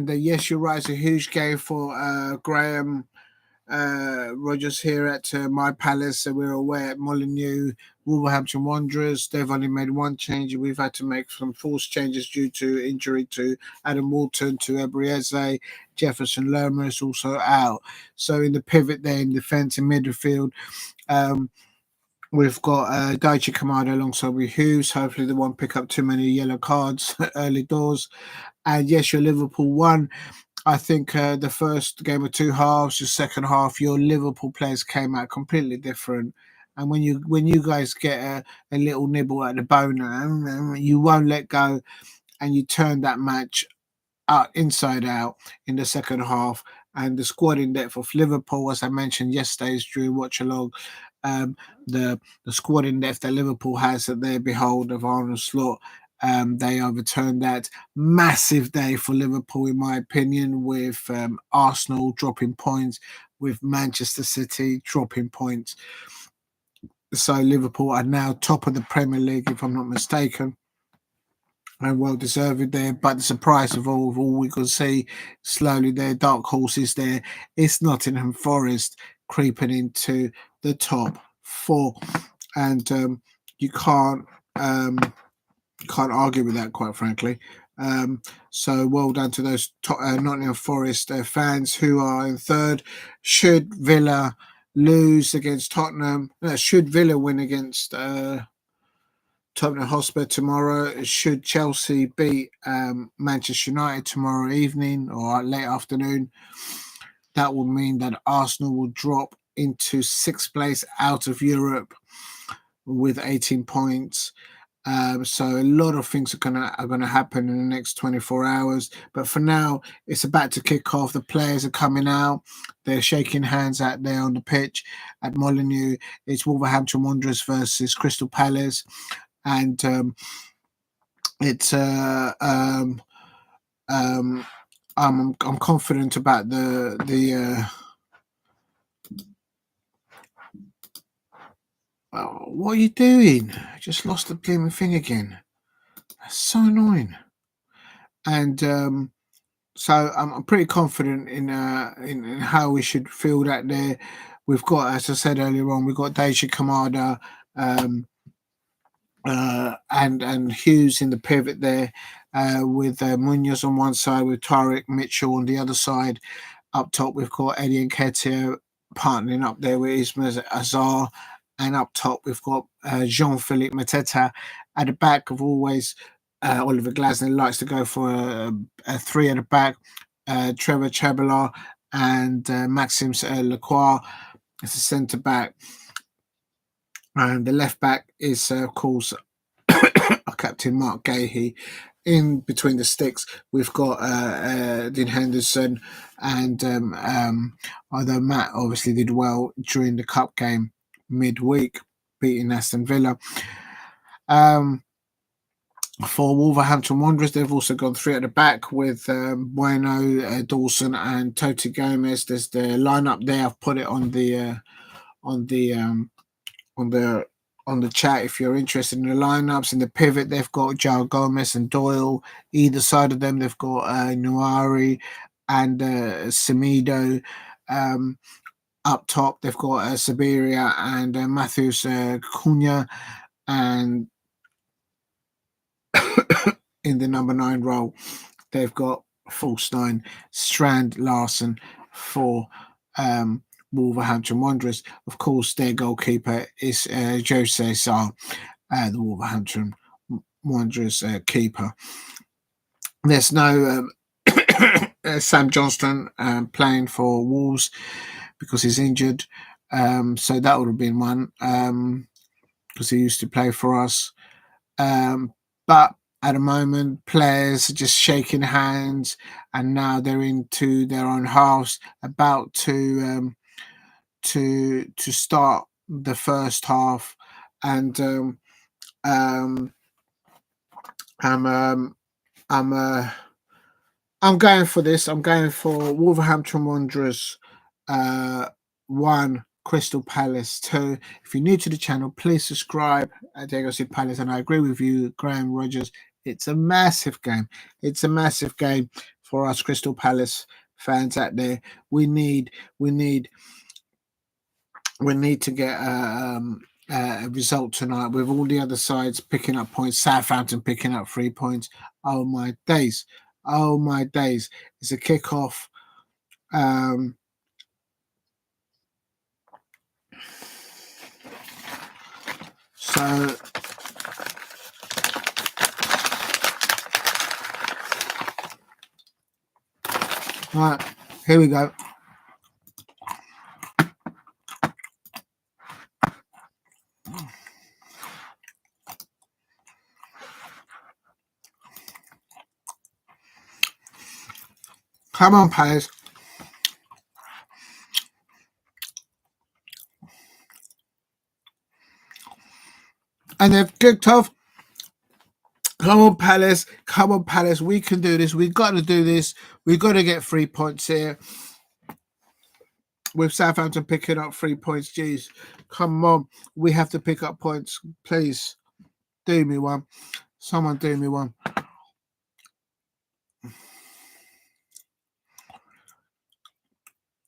yes, you're right. It's a huge game for Graham Rogers here at My Palace. So we're away at Molineux, Wolverhampton Wanderers. They've only made one change. We've had to make some forced changes due to injury to Adam Walton, to Ebrieze. Jefferson Lerma is also out. So in the pivot there in defence and midfield, we've got Daichi Kamada alongside with Hughes. Hopefully they won't pick up too many yellow cards early doors. And yes, your Liverpool won. I think the first game of two halves, the second half, your Liverpool players came out completely different. And when you guys get a little nibble at the bone, you won't let go, and you turn that match inside out in the second half. And the squad in depth of Liverpool, as I mentioned yesterday's during watch along, the squad in depth that Liverpool has at their behold of Arnold Slot. They overturned that. Massive day for Liverpool, in my opinion, with Arsenal dropping points, with Manchester City dropping points. So Liverpool are now top of the Premier League, if I'm not mistaken, and well deserved there. But the surprise of all we could see slowly there, dark horses there, it's Nottingham Forest creeping into the top four, and you can't argue with that, quite frankly. So well done to those Nottingham Forest fans who are in third. Should Villa lose against Tottenham, should Villa win against Tottenham Hotspur tomorrow, should Chelsea beat Manchester United tomorrow evening or late afternoon, that will mean that Arsenal will drop into sixth place out of Europe with 18 points. So a lot of things are gonna happen in the next 24 hours. But for now, it's about to kick off. The players are coming out. They're shaking hands out there on the pitch at Molineux. It's Wolverhampton Wanderers versus Crystal Palace, and I'm confident about the. What are you doing? I just lost the blooming thing again. That's so annoying. And so I'm pretty confident in how we should feel that there. We've got, as I said earlier on, we've got Daichi Kamada and Hughes in the pivot there, with Munoz on one side, with Tarek Mitchell on the other side. Up top, we've got Eddie Nketiah partnering up there with Ismail Azar. And up top, we've got Jean-Philippe Mateta. At the back, of always, Oliver Glasner likes to go for a three at the back. Trevor Chalobah and Maxime Lacroix as a centre back. And the left back is, of course, our captain Mark Guehi. In between the sticks, we've got Dean Henderson, and although Matt obviously did well during the cup game midweek, beating Aston Villa. For Wolverhampton Wanderers, they've also gone three at the back with Bueno, Dawson, and Toti Gomes. There's the lineup there. I've put it on the chat if you're interested in the lineups. In the pivot, they've got João Gomes and Doyle. Either side of them, they've got Ait-Nouri and Semedo. Up top, they've got Sarabia and Matthews Cunha, and in the number 9 role, they've got false 9 Strand Larsen for Wolverhampton Wanderers. Of course, their goalkeeper is Jose Sarr, the Wolverhampton Wanderers keeper. There's no Sam Johnston playing for Wolves because he's injured. So that would have been one because he used to play for us. But at the moment, players are just shaking hands, and now they're into their own halves, about to start the first half, and I'm going for this. I'm going for Wolverhampton Wanderers 1, Crystal Palace 2. If you're new to the channel, please subscribe. Diego C. Palace, and I agree with you, Graham Rogers. It's a massive game. It's a massive game for us Crystal Palace fans out there. We need to get a result tonight with all the other sides picking up points. Southampton picking up 3 points. Oh my days. Oh my days. It's a kickoff. So right, here we go. Come on, Palace. And they've kicked off. Come on, Palace. Come on, Palace. We can do this. We've got to do this. We've got to get 3 points here. With Southampton picking up 3 points. Jeez. Come on. We have to pick up points. Please. Do me one. Someone do me one.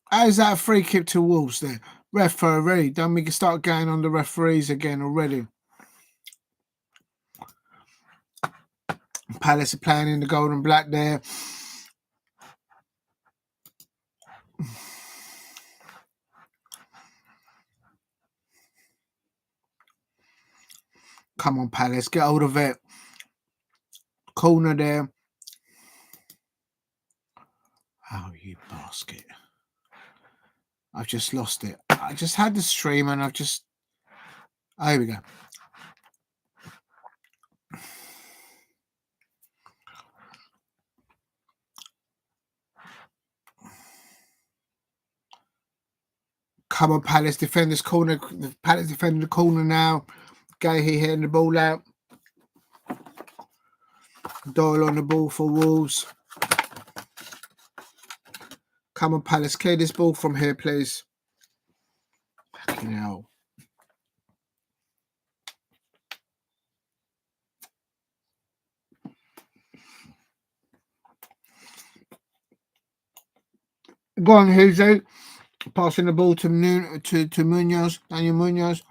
How's that a free kick to Wolves there? Referee. Don't we start going on the referees again already? Palace are playing in the gold and black there. Come on, Palace. Get hold of it. Corner there. Oh, you basket. I've just lost it. I just had the stream and I've just... Oh, here we go. Come on, Palace. Defend this corner. Palace defending the corner now. Guehi hitting the ball out. Doyle on the ball for Wolves. Come on, Palace. Clear this ball from here, please. Fucking hell. Go on, Hughes. Passing the ball to Munoz. Daniel Munoz.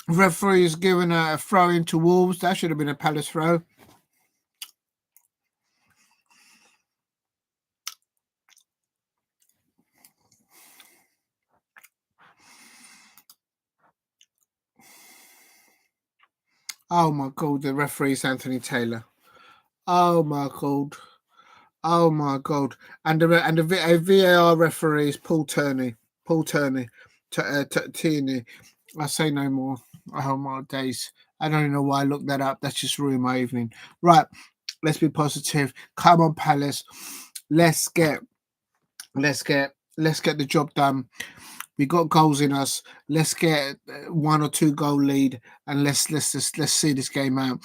Referee is giving a throw into Wolves. That should have been a Palace throw. Oh my God, the referee is Anthony Taylor. Oh my God. Oh my God. And the VAR referee is Paul Tierney. Tierney. I say no more. Oh my days. I don't even know why I looked that up. That's just ruined my evening. Right. Let's be positive. Come on, Palace. Let's get the job done. We got goals in us. Let's get 1 or 2 goal lead, and let's see this game out.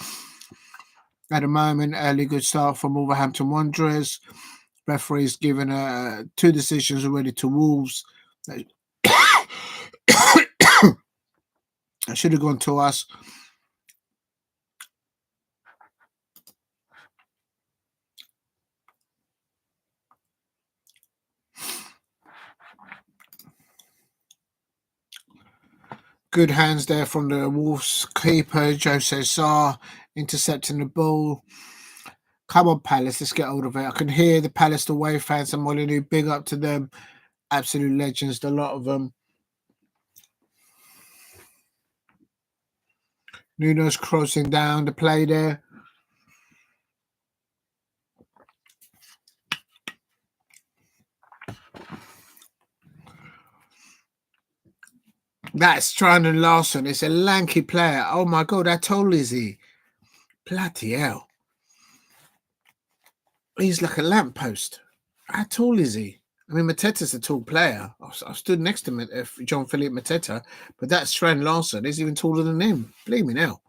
At the moment, early good start from Wolverhampton Wanderers. Referees given 2 decisions already to Wolves. That should have gone to us. Good hands there from the Wolves keeper, Jose Sarr, intercepting the ball. Come on, Palace, let's get hold of it. I can hear the Palace away fans and Molyneux. Big up to them. Absolute legends, a lot of them. Munoz crossing down the play there. That's trying Larsen. It's a lanky player. Oh my God, how tall is he? Bloody hell. He's like a lamppost. How tall is he? I mean, Mateta's a tall player. I stood next to him, John Philip Mateta, but that Strand Larsen is even taller than him. Believe me now.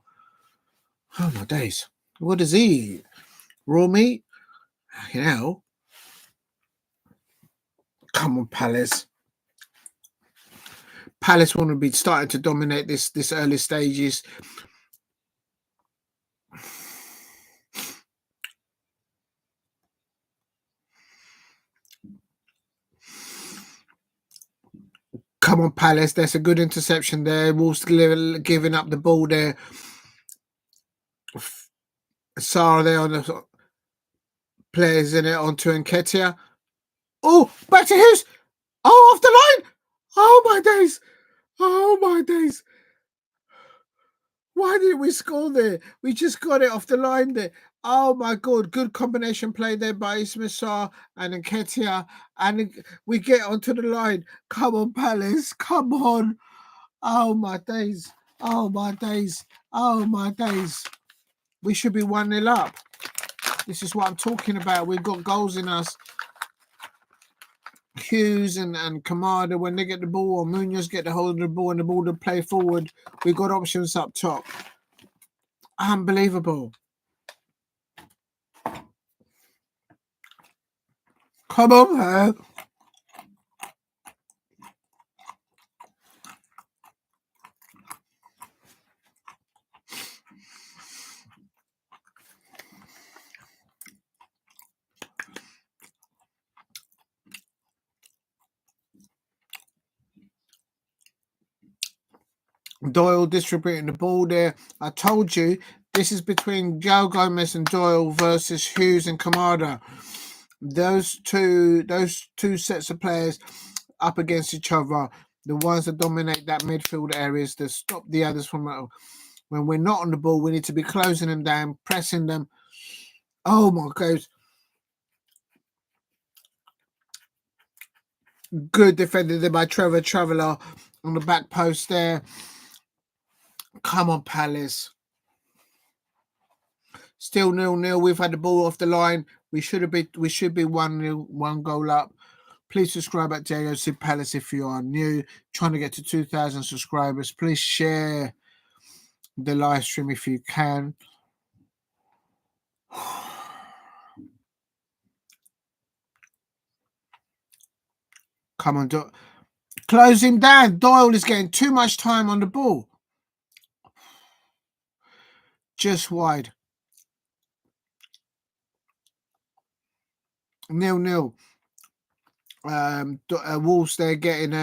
Oh my days. What does he eat? Raw meat? You know. Come on, Palace. Palace want to be starting to dominate this early stages. Come on, Palace. That's a good interception there. Wolves giving up the ball there. Sarr there on the players in it onto Nketiah. Oh, back to Hughes. Oh, off the line. Oh, my days. Oh, my days. Why didn't we score there? We just got it off the line there. Oh, my God. Good combination play there by Sarr and Nketiah. And we get onto the line. Come on, Palace. Come on. Oh, my days. Oh, my days. Oh, my days. We should be 1-0 up. This is what I'm talking about. We've got goals in us. Hughes and Kamada, when they get the ball, or Munoz get the hold of the ball and the ball to play forward, we've got options up top. Unbelievable. Come on, man. Doyle distributing the ball there. I told you this is between Joe Gomes and Doyle versus Hughes and Kamada. Those two sets of players up against each other, the ones that dominate that midfield areas, to stop the others from. When we're not on the ball, we need to be closing them down, pressing them. Oh my God. Good defended there by Trevor Traveller on the back post there. Come on, Palace. Still 0-0. We've had the ball off the line. We should be 1-0, 1 goal up. Please subscribe at JOC Palace if you are new. Trying to get to 2,000 subscribers. Please share the live stream if you can. Come on, close him down. Doyle is getting too much time on the ball. Just wide. 0-0. Wolves, they're getting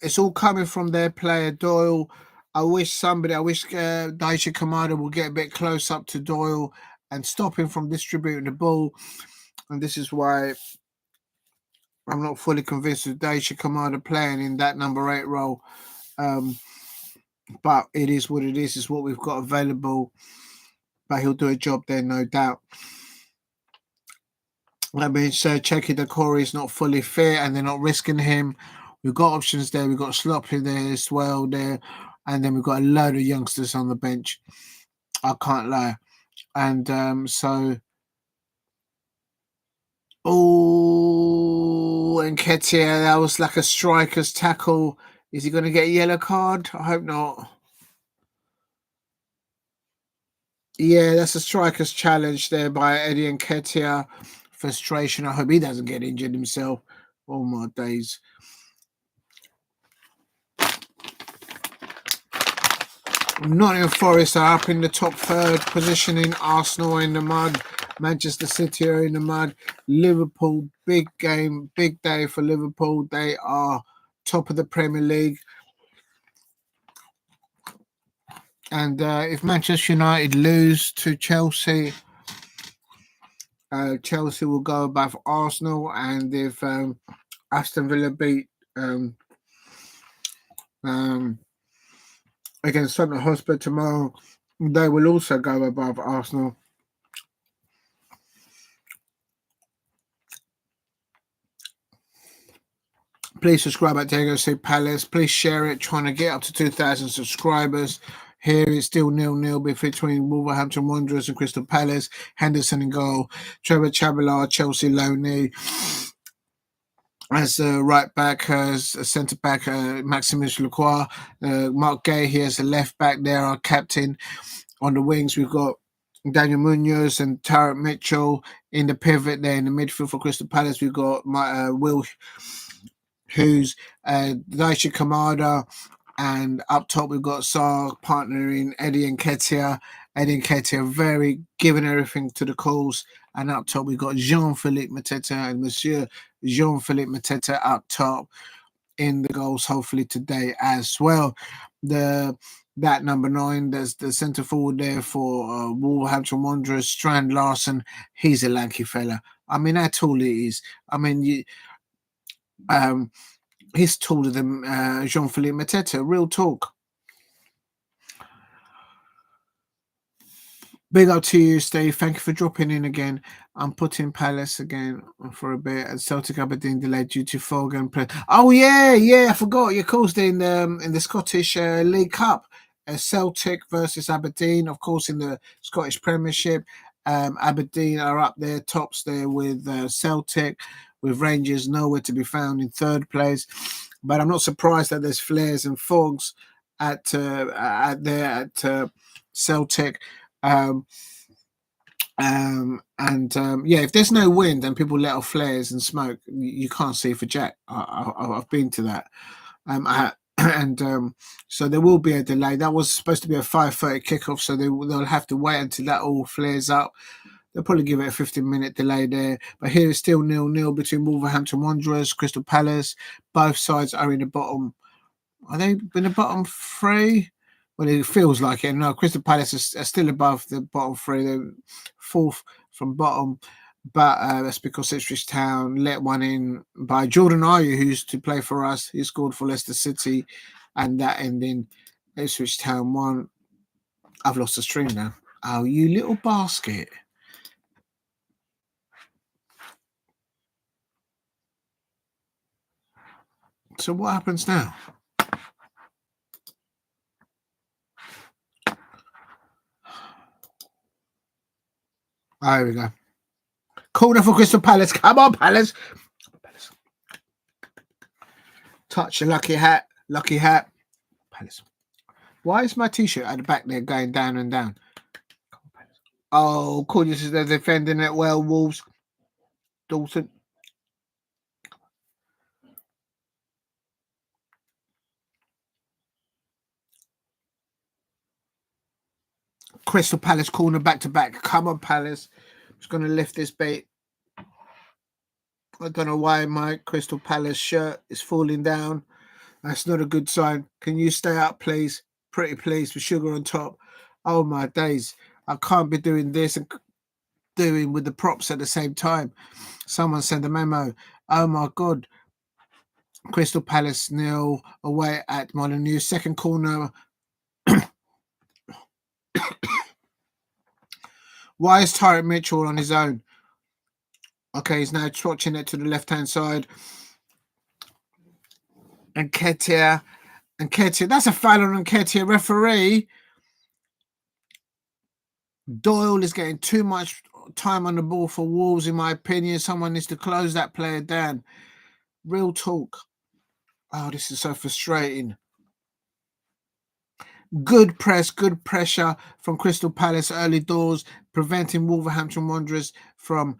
it's all coming from their player Doyle. I wish Daichi Kamada will get a bit close up to Doyle and stop him from distributing the ball. And this is why I'm not fully convinced with Daichi Kamada playing in that number 8 role. But it is what it is. It's what we've got available. But he'll do a job there, no doubt. That means Cheki Dakori is not fully fit and they're not risking him. We've got options there. We've got Sloppy there as well there. And then we've got a load of youngsters on the bench. I can't lie. And Nketiah, that was like a striker's tackle. Is he going to get a yellow card? I hope not. Yeah, that's a striker's challenge there by Eddie Nketiah. Frustration. I hope he doesn't get injured himself. Oh my days. Nottingham Forest are up in the top 3rd positioning. Arsenal in the mud. Manchester City are in the mud. Liverpool, big game, big day for Liverpool. They are top of the Premier League. And if Manchester United lose to Chelsea, Chelsea will go above Arsenal. And if Aston Villa beat against Tottenham Hotspur tomorrow, they will also go above Arsenal. Please subscribe at Diego C. Palace. Please share it. Trying to get up to 2,000 subscribers. Here it's still 0-0 between Wolverhampton Wanderers and Crystal Palace. Henderson in goal. Trevor Chalobah, Chelsea loanee. As a right back, as a centre back, Maximus Lacroix. Mark Guehi as a left back there, our captain. On the wings, we've got Daniel Munoz and Tarek Mitchell. In the pivot there in the midfield for Crystal Palace, we've got Will Hughes, Daisha Kamada, and up top we've got Sarr partnering Eddie Nketiah. Eddie Nketiah very giving everything to the cause. And up top we've got Jean-Philippe Mateta and Monsieur Jean-Philippe Mateta up top in the goals, hopefully today as well. That number 9, there's the centre forward there for Wolverhampton Wanderers, Strand Larsen. He's a lanky fella. I mean, how tall he is. I mean, he's taller than Jean-Philippe Mateta. Real talk. Big up to you, Steve. Thank you for dropping in again. I'm putting Palace again for a bit. And Celtic Aberdeen delayed due to Fogan play. Oh yeah, I forgot. Of course, in the Scottish League Cup, Celtic versus Aberdeen. Of course, in the Scottish Premiership, Aberdeen are up there, tops there with Celtic, with Rangers nowhere to be found in third place. But I'm not surprised that there's flares and fogs at Celtic. If there's no wind and people let off flares and smoke, you can't see for jack. I've been to that. So there will be a delay. That was supposed to be a 5:30 kickoff, so they'll have to wait until that all flares up. They'll probably give it a 15-minute delay there. But here it's still 0-0 between Wolverhampton Wanderers, Crystal Palace. Both sides are in the bottom. Are they in the bottom 3? Well, it feels like it. No, Crystal Palace are still above the bottom 3. They're 4th from bottom. But that's because Ipswich Town let one in by Jordan Ayew, who used to play for us. He scored for Leicester City. And that ending, Ipswich Town won. I've lost the stream now. Oh, you little basket. So what happens now? Oh, here we go. Corner for Crystal Palace. Come on, Palace. Touch the lucky hat. Lucky hat. Palace. Why is my t-shirt at the back there going down and down? Oh, Cunha is they're defending it well, Wolves. Dawson. Crystal Palace corner back to back. Come on, Palace. Just going to lift this bait. I don't know why my Crystal Palace shirt is falling down. That's not a good sign. Can you stay up, please? Pretty please, with sugar on top. Oh, my days. I can't be doing this and doing with the props at the same time. Someone send a memo. Oh, my God. Crystal Palace 0 away at Molyneux. Second corner. Why is Tarek Mitchell on his own? Okay, he's now swatching it to the left-hand side. Nketiah. That's a foul on Nketiah. Referee. Doyle is getting too much time on the ball for Wolves, in my opinion. Someone needs to close that player down. Real talk. Oh, this is so frustrating. Good press, good pressure from Crystal Palace early doors, preventing Wolverhampton Wanderers from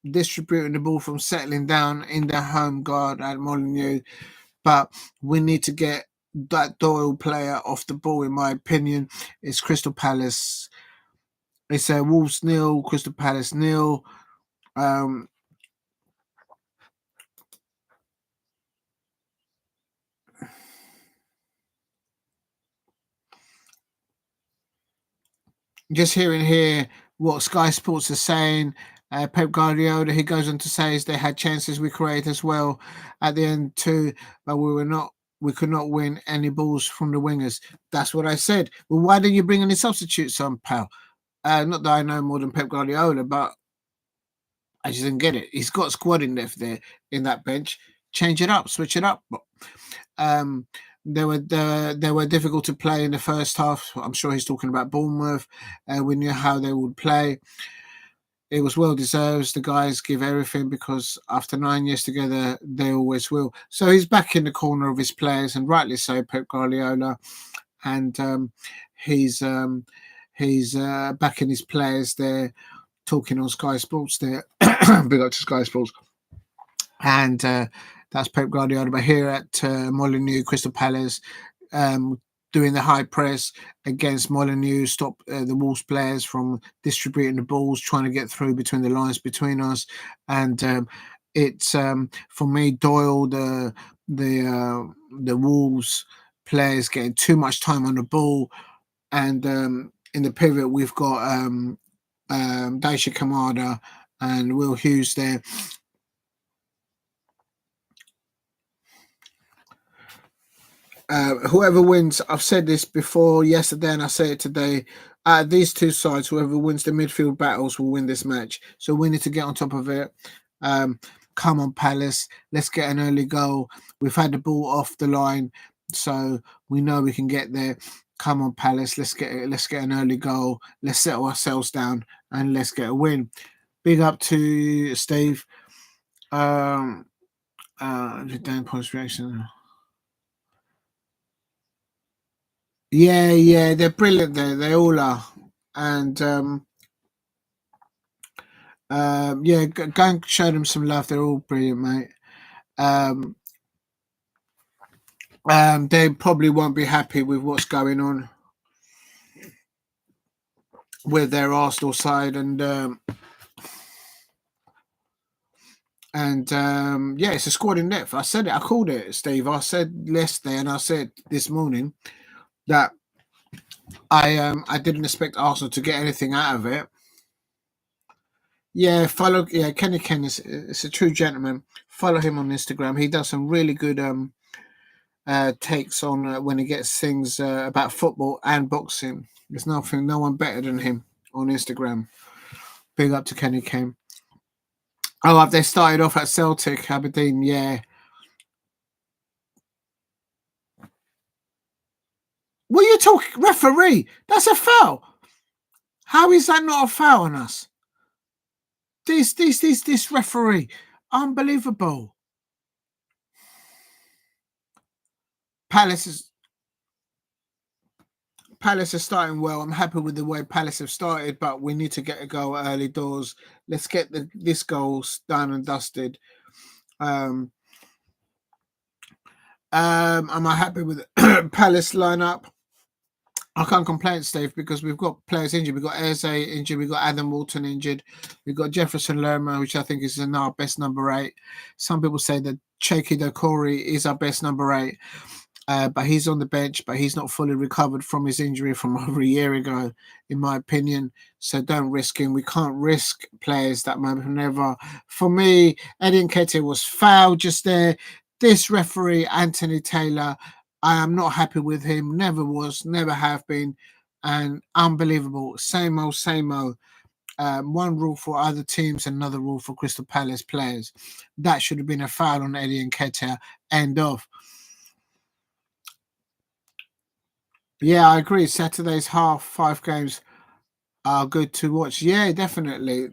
distributing the ball, from settling down in their home guard at Molyneux. But we need to get that Doyle player off the ball, in my opinion. It's Crystal Palace. It's Wolves 0, Crystal Palace 0. just hearing here what Sky Sports are saying. Pep Guardiola, he goes on to say they had chances we created as well at the end too, but we could not win any balls from the wingers. That's what I said. Well, why didn't you bring any substitutes on, pal? Not that I know more than Pep Guardiola, but I just didn't get it. He's got squad in there in that bench. Change it up, switch it up. Um, they were difficult to play in the first half. I'm sure he's talking about Bournemouth. We knew how they would play. It was well deserved. The guys give everything because after 9 years together, they always will. So he's back in the corner of his players, and rightly so, Pep Guardiola, and he's backing his players there, talking on Sky Sports there. Big up to Sky Sports, and that's Pep Guardiola. But here at Molineux, Crystal Palace, doing the high press against Molineux, stop the Wolves players from distributing the balls, trying to get through between the lines between us. And it's for me, Doyle, the Wolves players getting too much time on the ball, and in the pivot we've got Daisha Kamada and Will Hughes there. Whoever wins, I've said this before yesterday and I say it today, these two sides, whoever wins the midfield battles will win this match. So we need to get on top of it. Come on, Palace. Let's get an early goal. We've had the ball off the line, so we know we can get there. Come on, Palace. Let's get an early goal. Let's settle ourselves down and let's get a win. Big up to Steve. Dan post reaction. Yeah, they're brilliant there. They all are. And yeah, go and show them some love. They're all brilliant, mate. They probably won't be happy with what's going on with their Arsenal side, and yeah, it's a squad in depth. I said it. I called it, Steve. I said yesterday, and I said this morning that I didn't expect Arsenal to get anything out of it. Yeah, follow. Yeah, Kenny Ken is a true gentleman. Follow him on Instagram. He does some really good takes on when he gets things about football and boxing. There's no one better than him on Instagram. Big up to Kenny Ken. Oh, have they started off at Celtic, Aberdeen? Yeah. What are you talking? Referee? That's a foul. How is that not a foul on us? This referee. Unbelievable. Palace is starting well. I'm happy with the way Palace have started, but we need to get a goal early doors. Let's get this goal done and dusted. Am I happy with the Palace lineup? I can't complain, Steve, because we've got players injured. We've got Eze injured. We've got Adam Walton injured. We've got Jefferson Lerma, which I think is our best number 8. Some people say that Cheikhou Doucouré is our best number 8. But he's on the bench, but he's not fully recovered from his injury from over a year ago, in my opinion. So don't risk him. We can't risk players that might never. For me, Eddie Nketiah was fouled just there. This referee, Anthony Taylor, I am not happy with him. Never was, never have been. And unbelievable. Same old, same old. One rule for other teams, another rule for Crystal Palace players. That should have been a foul on Eddie Nketiah. End of. Yeah, I agree. Saturday's 5 games are good to watch. Yeah, definitely.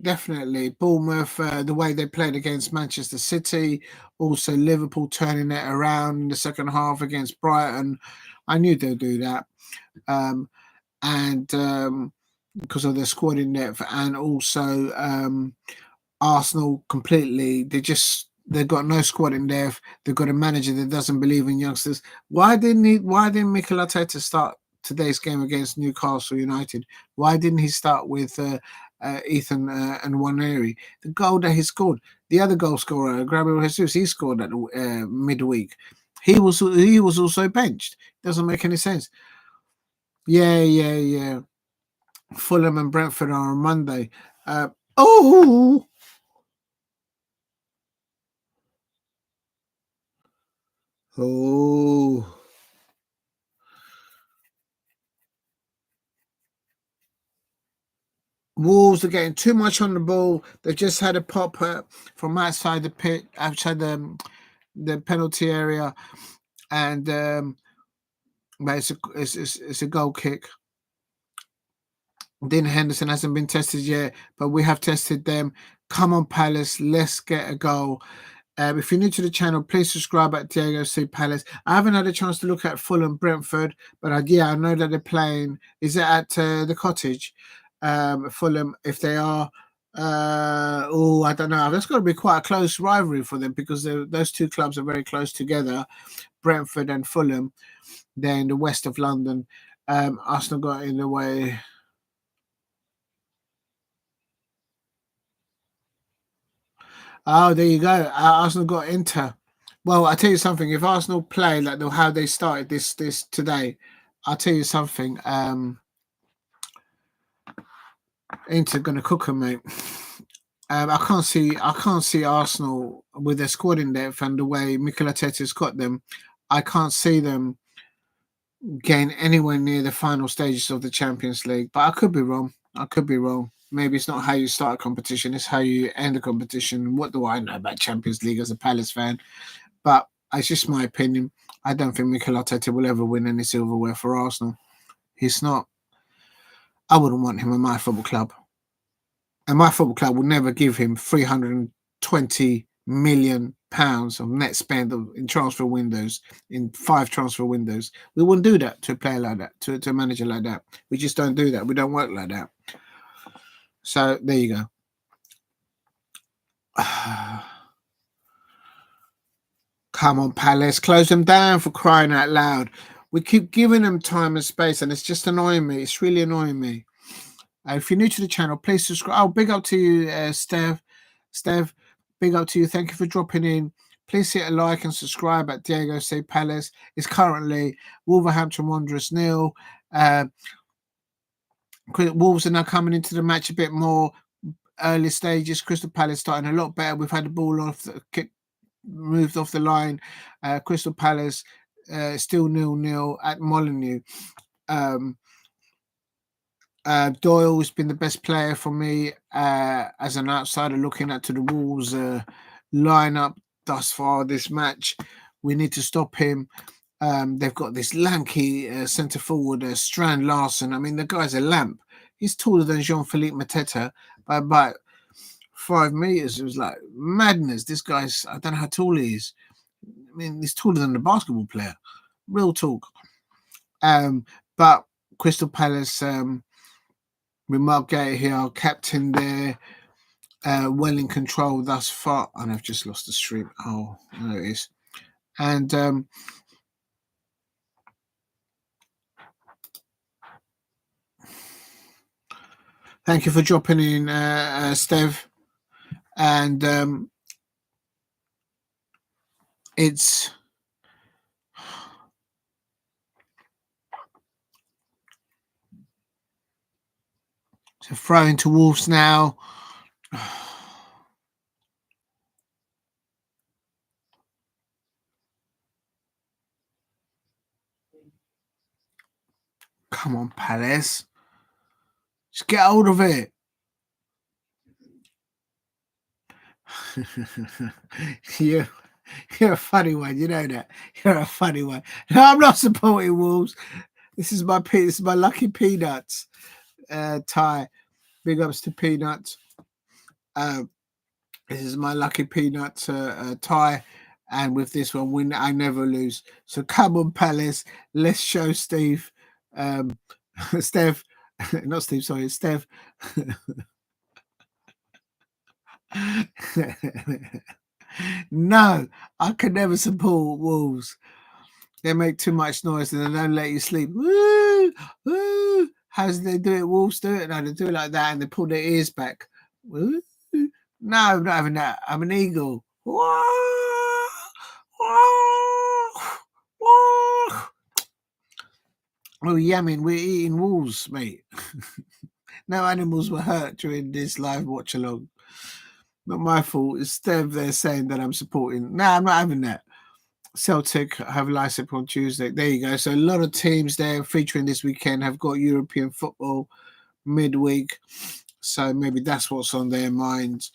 Bournemouth, the way they played against Manchester City, also Liverpool turning it around in the second half against Brighton. I knew they'd do that. And because of their squad in depth, and also Arsenal completely, they've got no squad in depth. They've got a manager that doesn't believe in youngsters. Why didn't Mikel Arteta start today's game against Newcastle United? Why didn't he start with Ethan and Ait-Nouri? The goal that he scored, the other goal scorer, Gabriel Jesus, he scored at midweek. He was also benched. Doesn't make any sense. Yeah. Fulham and Brentford are on Monday. Oh, Wolves are getting too much on the ball. They've just had a pop from outside the pit, outside the penalty area, and but it's a goal kick. Dean Henderson hasn't been tested yet, but we have tested them. Come on, Palace, let's get a goal. If you're new to the channel, please subscribe at Diego C. Palace. I haven't had a chance to look at Fulham Brentford, but I know that they're playing. Is it at the Cottage? Fulham, if they are. I don't know. That's got to be quite a close rivalry for them because those two clubs are very close together, Brentford and Fulham. They're in the west of London. Arsenal got in the way. Oh, there you go. Arsenal got Inter. Well, I tell you something. If Arsenal play like how they started this today, I'll tell you something. Inter gonna cook them, mate. I can't see Arsenal with their squad in depth and the way Mikel Arteta's got them. I can't see them getting anywhere near the final stages of the Champions League. But I could be wrong. Maybe it's not how you start a competition; it's how you end a competition. What do I know about Champions League as a Palace fan? But it's just my opinion. I don't think Mikel Arteta will ever win any silverware for Arsenal. He's not. I wouldn't want him in my football club. And my football club will never give him £320 million of net spend in transfer windows, in 5 transfer windows. We wouldn't do that to a player like that, to a manager like that. We just don't do that. We don't work like that. So there you go. Come on, Palace. Close them down, for crying out loud. We keep giving them time and space, and it's just annoying me. It's really annoying me. If you're new to the channel, please subscribe. Oh, big up to you, Stev. Big up to you. Thank you for dropping in. Please hit a like and subscribe at Diego C. Palace. It's currently Wolverhampton Wanderers 0. Wolves are now coming into the match a bit more early stages. Crystal Palace starting a lot better. We've had the ball moved off the line. Crystal Palace still 0-0 at Molineux. Doyle has been the best player for me as an outsider looking at to the Wolves lineup thus far this match. We need to stop him. They've got this lanky centre forward, Strand Larsen. I mean, the guy's a lamp. He's taller than Jean-Philippe Mateta by about 5 meters. It was like madness. This guy's, I don't know how tall he is. I mean, he's taller than a basketball player. Real talk. But Crystal Palace, Remark Guehi, our captain there, well in control thus far. And I've just lost the stream. Oh, there it is. And thank you for dropping in, Stev. And it's a throw into Wolves now. Come on, Palace. Just get hold of it. You're a funny one. You know that. You're a funny one. No, I'm not supporting Wolves. This is my lucky peanuts. Tie. Big ups to Peanuts. This is my lucky Peanuts tie. And with this one, win, I never lose. So come on, Palace. Let's show Steve. Steph. Not Steve, sorry, Steph. No, I could never support Wolves. They make too much noise and they don't let you sleep. Woo, woo. How do they do it? Wolves do it. No, they do it like that and they pull their ears back. Woo. No, I'm not having that. I'm an eagle. Whoa, whoa, whoa. Oh, yeah, I mean, we're eating wolves, mate. No animals were hurt during this live watch along. Not my fault. It's them they're saying that I'm supporting. No, I'm not having that. Celtic have Leipzig on Tuesday. There you go. So a lot of teams there featuring this weekend have got European football midweek. So maybe that's what's on their minds.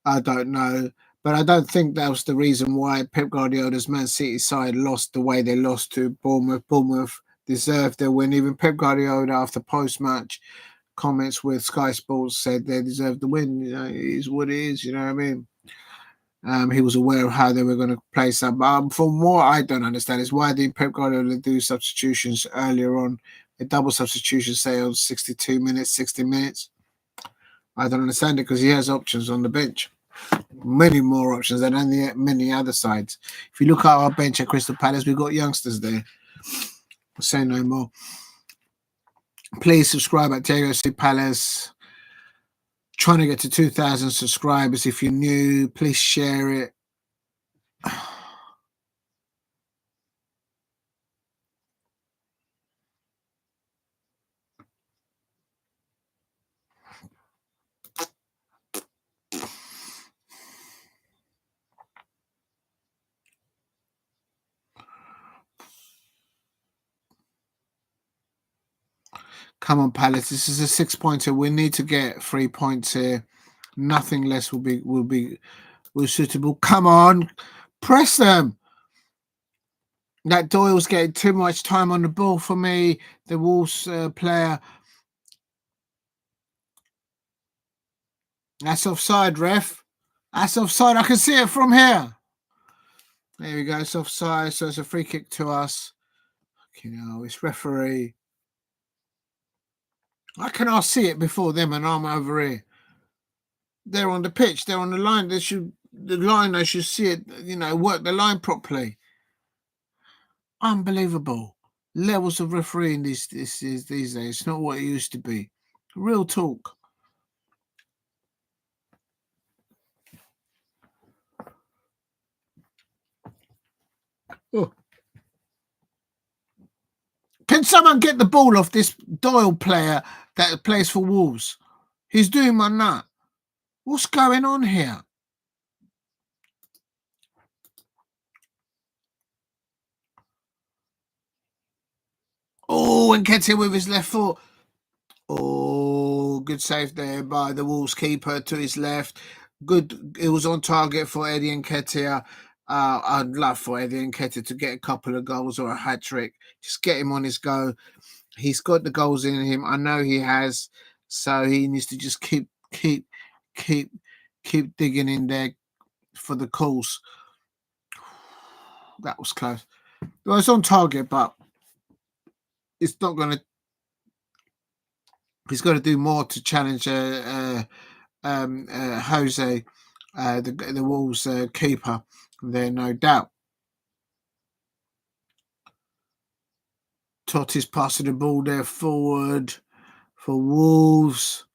I don't know. But I don't think that was the reason why Pep Guardiola's Man City side lost the way they lost to Bournemouth. Bournemouth deserved their win. Even Pep Guardiola, after post-match comments with Sky Sports, said they deserved the win. You know, it is what it is. You know what I mean? He was aware of how they were going to play some. From what I don't understand is why did Pep Guardiola do substitutions earlier on? A double substitution, say on 62 minutes, 60 minutes. I don't understand it because he has options on the bench. Many more options than many other sides. If you look at our bench at Crystal Palace, we've got youngsters there. I'll say no more. Please subscribe at Diego C. Palace. Trying to get to 2,000 subscribers. If you're new, please share it. Come on, Palace. This is a 6-pointer. We need to get 3 points here. Nothing less will be suitable. Come on, press them. That Doyle's getting too much time on the ball for me. The Wolves player. That's offside, ref. That's offside. I can see it from here. There we go. It's offside, so it's a free kick to us. You know, it's referee. How can I see it before them and I'm over here? They're on the pitch. They're on the line. They should see it, you know, work the line properly. Unbelievable. Levels of refereeing these days. It's not what it used to be. Real talk. Oh. Can someone get the ball off this Doyle player that plays for Wolves? He's doing my nut. What's going on here? Oh, Nketiah with his left foot. Oh, good save there by the Wolves keeper to his left. Good. It was on target for Eddie Nketiah. I'd love for Eddie Nketiah to get a couple of goals or a hat trick. Just get him on his go. He's got the goals in him. I know he has. So he needs to just keep digging in there for the calls. That was close. Well, it's on target, but it's not going to. He's got to do more to challenge Jose, the Wolves keeper. There, no doubt. Totti's passing the ball there forward for Wolves.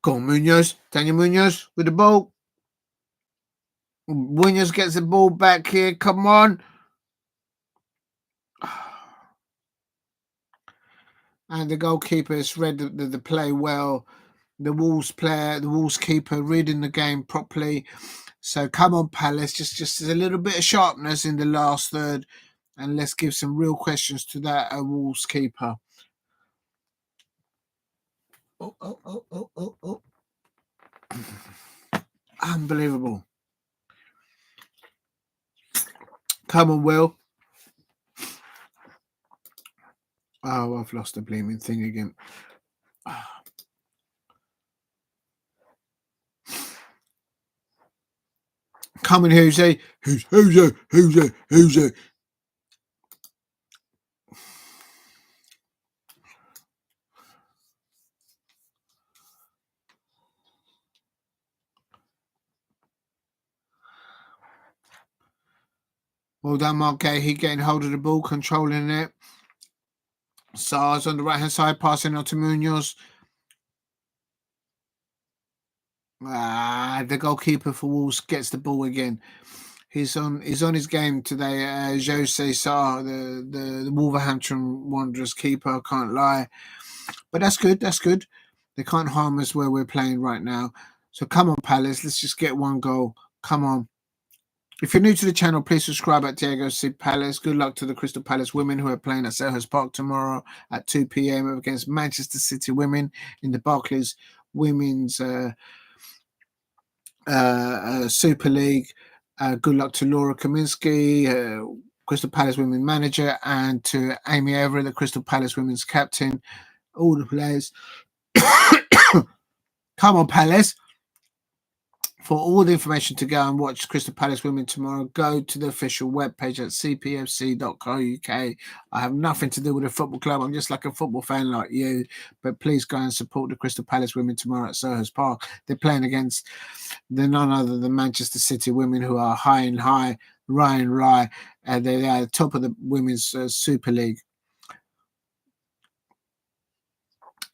Go on, Munoz. Daniel Munoz with the ball. Munoz gets the ball back here. Come on. And the goalkeeper has read the play well. The Wolves keeper reading the game properly. So come on, Palace. Just a little bit of sharpness in the last third. And let's give some real questions to that Wolves keeper. Oh. Unbelievable. Come on, Will. Oh, I've lost the bleeding thing again. Come on, Hughes. Hughes. Well done, Mark Guehi, getting hold of the ball, controlling it. Sarr's on the right-hand side, passing on to Munoz. The goalkeeper for Wolves gets the ball again. He's on his game today. Jose Sarr, the Wolverhampton Wanderers keeper, can't lie. But that's good. That's good. They can't harm us where we're playing right now. So come on, Palace. Let's just get one goal. Come on. If you're new to the channel, please subscribe at Diego C. Palace. Good luck to the Crystal Palace women who are playing at Selhurst Park tomorrow at 2 p.m. against Manchester City women in the Barclays Women's Super League. Good luck to Laura Kaminsky, Crystal Palace women manager, and to Amy Everett, the Crystal Palace women's captain. All the players. Come on, Palace. For all the information to go and watch Crystal Palace women tomorrow, go to the official webpage at cpfc.co.uk. I have nothing to do with a football club. I'm just like a football fan like you. But please go and support the Crystal Palace women tomorrow at Selhurst Park. They're playing against none other than Manchester City women, who are high and high, Rye and Rye. They are top of the women's Super League.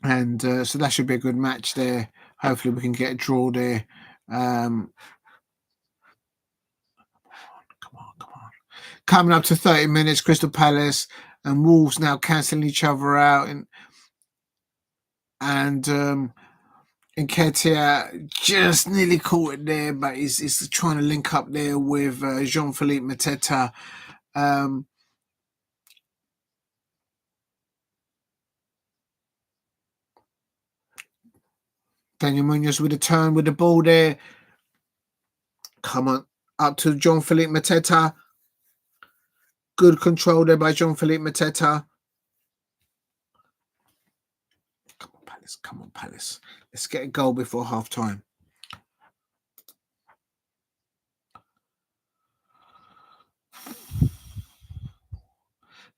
And so that should be a good match there. Hopefully we can get a draw there. Come on. Coming up to 30 minutes, Crystal Palace and Wolves now cancelling each other out. And Nketiah just nearly caught it there, but he's trying to link up there with Jean-Philippe Mateta. Daniel Munoz with a turn with the ball there. Come on, up to Jean-Philippe Mateta. Good control there by Jean-Philippe Mateta. Come on, Palace. Let's get a goal before half time.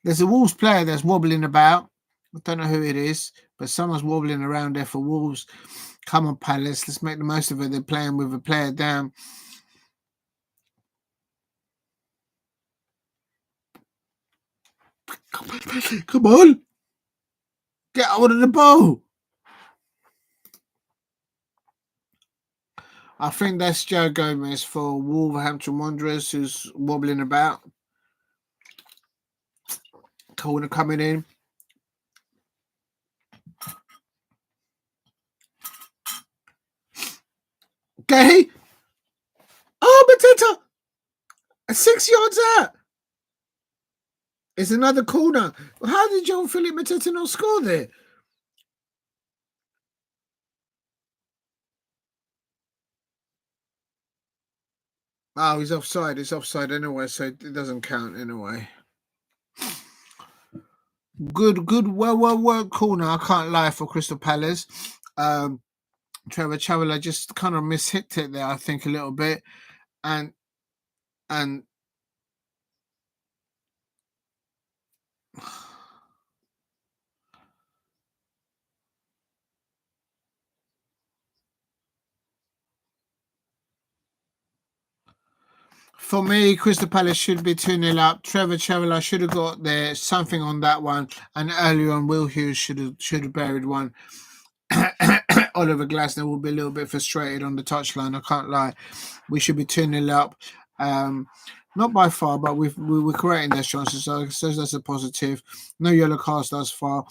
There's a Wolves player that's wobbling about. I don't know who it is, but someone's wobbling around there for Wolves. Come on, Palace. Let's make the most of it. They're playing with a player down. Come on. Get out of the ball. I think that's Joe Gomes for Wolverhampton Wanderers, who's wobbling about. Corner coming in. Guehi. Oh, Mateta. 6 yards out. It's another corner. How did Jean-Philippe Mateta not score there? Oh, he's offside. It's offside anyway, so it doesn't count anyway. Good, well corner. I can't lie for Crystal Palace. Trevor Chalobah just kind of mishit it there, I think, a little bit, and for me, Crystal Palace should be 2-0 up. Trevor Chalobah should have got there something on that one, and earlier on, Will Hughes should have buried one. Oliver Glasner will be a little bit frustrated on the touchline. I can't lie. We should be 2-0 up. Not by far, but we're creating those chances, so that's a positive. No yellow cards thus far.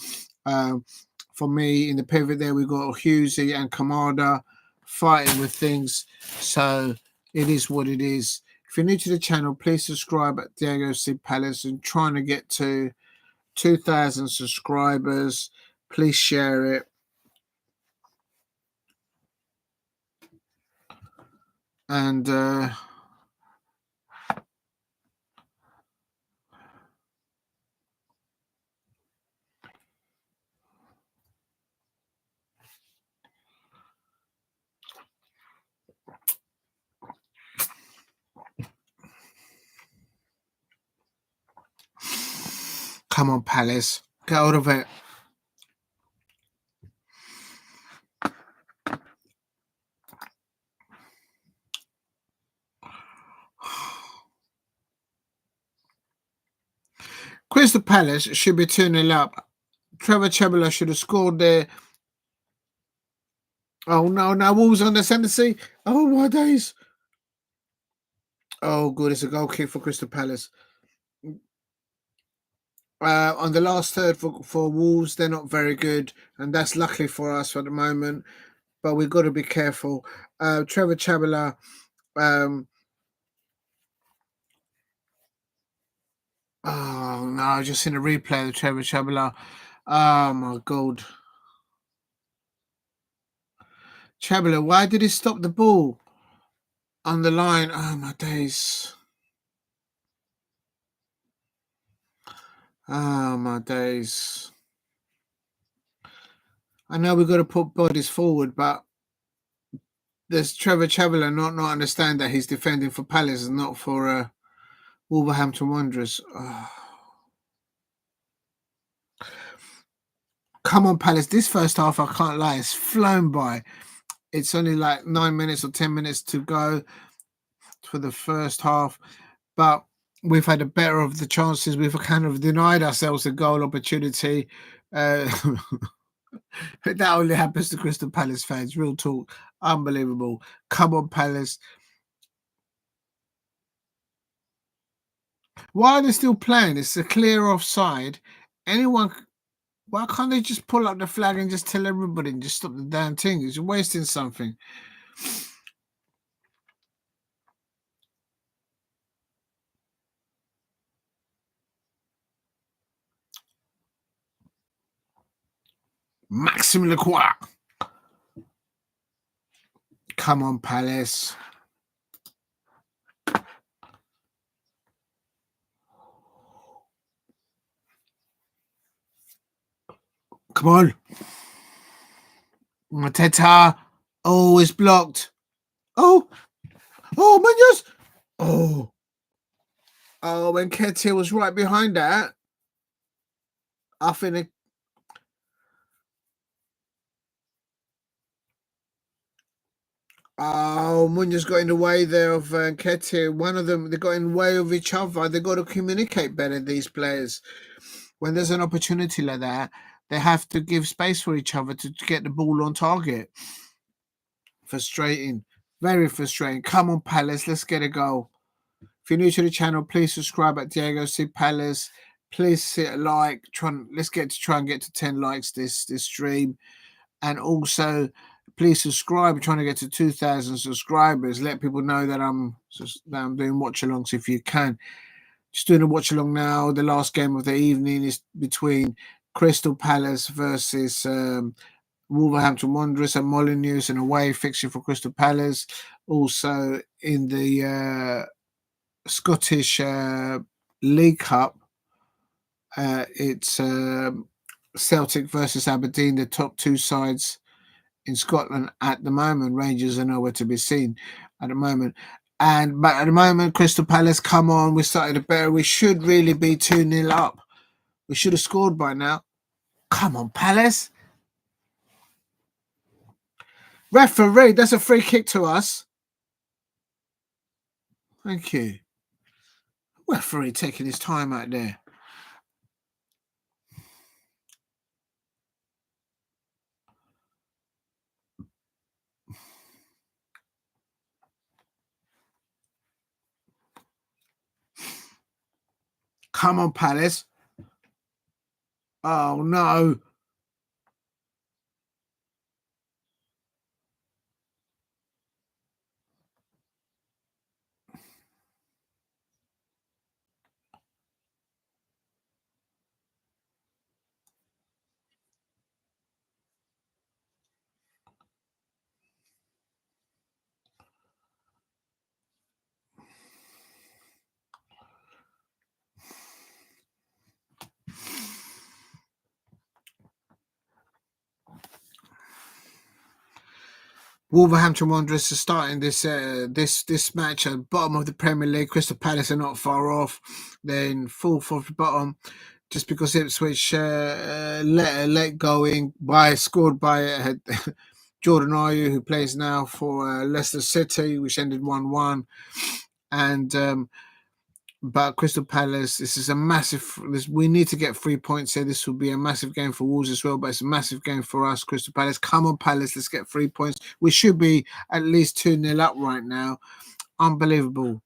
For me, in the pivot there, we've got Hughes and Kamada fighting with things. So it is what it is. If you're new to the channel, please subscribe at Diego C. Palace and trying to get to 2,000 subscribers. Please share it. And come on, Palace. Get out of it. Crystal Palace should be 2-0 up. Trevor Chalobah should have scored there. Oh, no. Wolves on the ascendancy. Oh, my days. Oh, good. It's a goal kick for Crystal Palace. On the last third for Wolves, they're not very good, and that's luckily for us for the moment. But we've got to be careful. Trevor Chalobah, oh no, I just seen a replay of Trevor Chalobah. Oh my god. Chalobah, why did he stop the ball on the line? Oh my days. Oh my days. I know we've got to put bodies forward, but there's Trevor Chalobah not understand that he's defending for Palace and not for Wolverhampton Wanderers. Oh. Come on, Palace. This first half, I can't lie, it's flown by. It's only like 9 minutes or 10 minutes to go for the first half, but we've had a better of the chances. We've kind of denied ourselves a goal opportunity. That only happens to Crystal Palace fans. Real talk. Unbelievable. Come on, Palace. Why are they still playing? It's a clear offside. Anyone... Why can't they just pull up the flag and just tell everybody and just stop the damn thing? It's wasting something. Maxime Lacroix. Come on, Palace. Come on. Mateta. Oh, it's blocked. Oh, Munoz. Oh, Nketiah was right behind that. I think Munoz got in the way there of Nketiah. One of them, they got in the way of each other. They got to communicate better, these players. When there's an opportunity like that, they have to give space for each other to get the ball on target. Frustrating. Very frustrating. Come on, Palace. Let's get a goal. If you're new to the channel, please subscribe at Diego C. Palace. Please hit a like. Let's try and get to 10 likes this stream. And also, please subscribe. We're trying to get to 2,000 subscribers. Let people know that I'm doing watch-alongs if you can. Just doing a watch-along now. The last game of the evening is between Crystal Palace versus Wolverhampton Wanderers at Molineux, an away fixture for Crystal Palace. Also in the Scottish League Cup, it's Celtic versus Aberdeen, the top two sides in Scotland at the moment. Rangers are nowhere to be seen at the moment. But at the moment, Crystal Palace, come on, we started a better. We should really be 2-0 up. We should have scored by now. Come on, Palace. Referee, that's a free kick to us. Thank you. Referee taking his time out there. Come on, Palace. Oh, no. Wolverhampton Wanderers are starting this match at the bottom of the Premier League. Crystal Palace are not far off. They're in fourth of the bottom, just because Ipswich let going scored by Jordan Ayew, who plays now for Leicester City, which ended 1-1. And but Crystal Palace, this is a massive. We need to get 3 points here. This will be a massive game for Wolves as well, but it's a massive game for us, Crystal Palace. Come on, Palace, let's get 3 points. We should be at least 2-0 up right now. Unbelievable.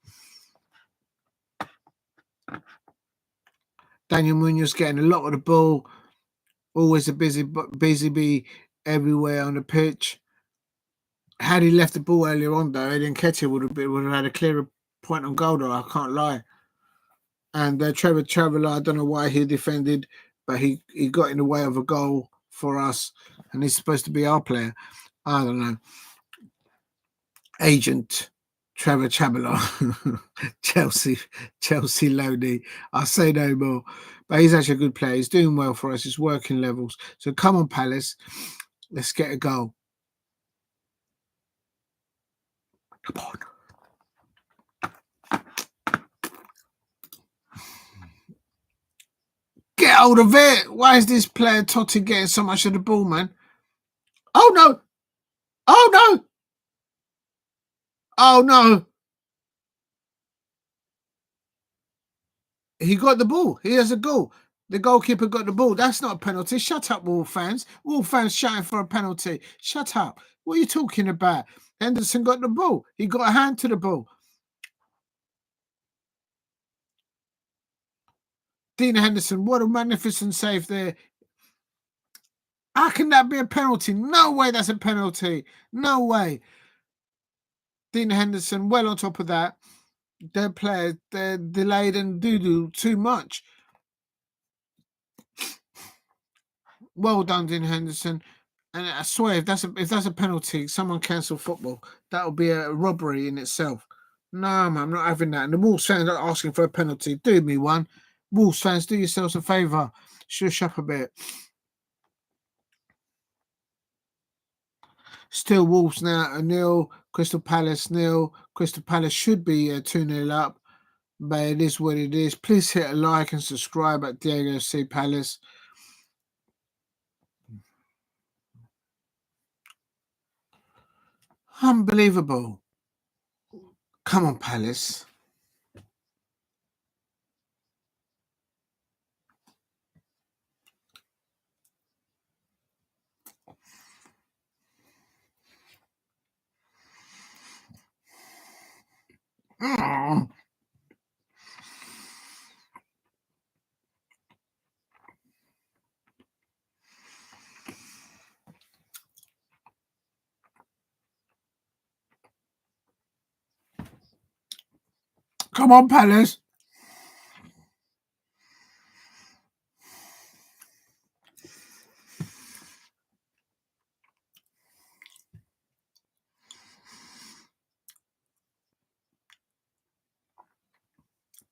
Daniel Munoz getting a lot of the ball. Always a busy bee everywhere on the pitch. Had he left the ball earlier on, though, Nketiah would have had a clearer point on goal, though, I can't lie. And Trevor Traveller, I don't know why he defended, but he got in the way of a goal for us, and he's supposed to be our player. I don't know. Agent Trevor Traveller, Chelsea Loney. I'll say no more. But he's actually a good player. He's doing well for us. He's working levels. So come on, Palace. Let's get a goal. Come on. Get hold of it. Why is this player Totti getting so much of the ball, man? Oh, no. Oh, no. Oh, no. He got the ball. He has a goal. The goalkeeper got the ball. That's not a penalty. Shut up, Wolves fans. Wolves fans shouting for a penalty. Shut up. What are you talking about? Henderson got the ball. He got a hand to the ball. Dean Henderson, what a magnificent save there. How can that be a penalty? No way that's a penalty. No way. Dean Henderson, well on top of that. Their players, they're delayed and do too much. Well done, Dean Henderson. And I swear, if that's a penalty, someone cancel football. That would be a robbery in itself. No, man, I'm not having that. And the Wolves fans are asking for a penalty. Do me one. Wolves fans, do yourselves a favour. Shush up a bit. Still Wolves now, a 0. Crystal Palace 0. Crystal Palace should be 2-0 up. But it is what it is. Please hit a like and subscribe at Diego C. Palace. Unbelievable. Come on, Palace. Mm. Come on, Palace.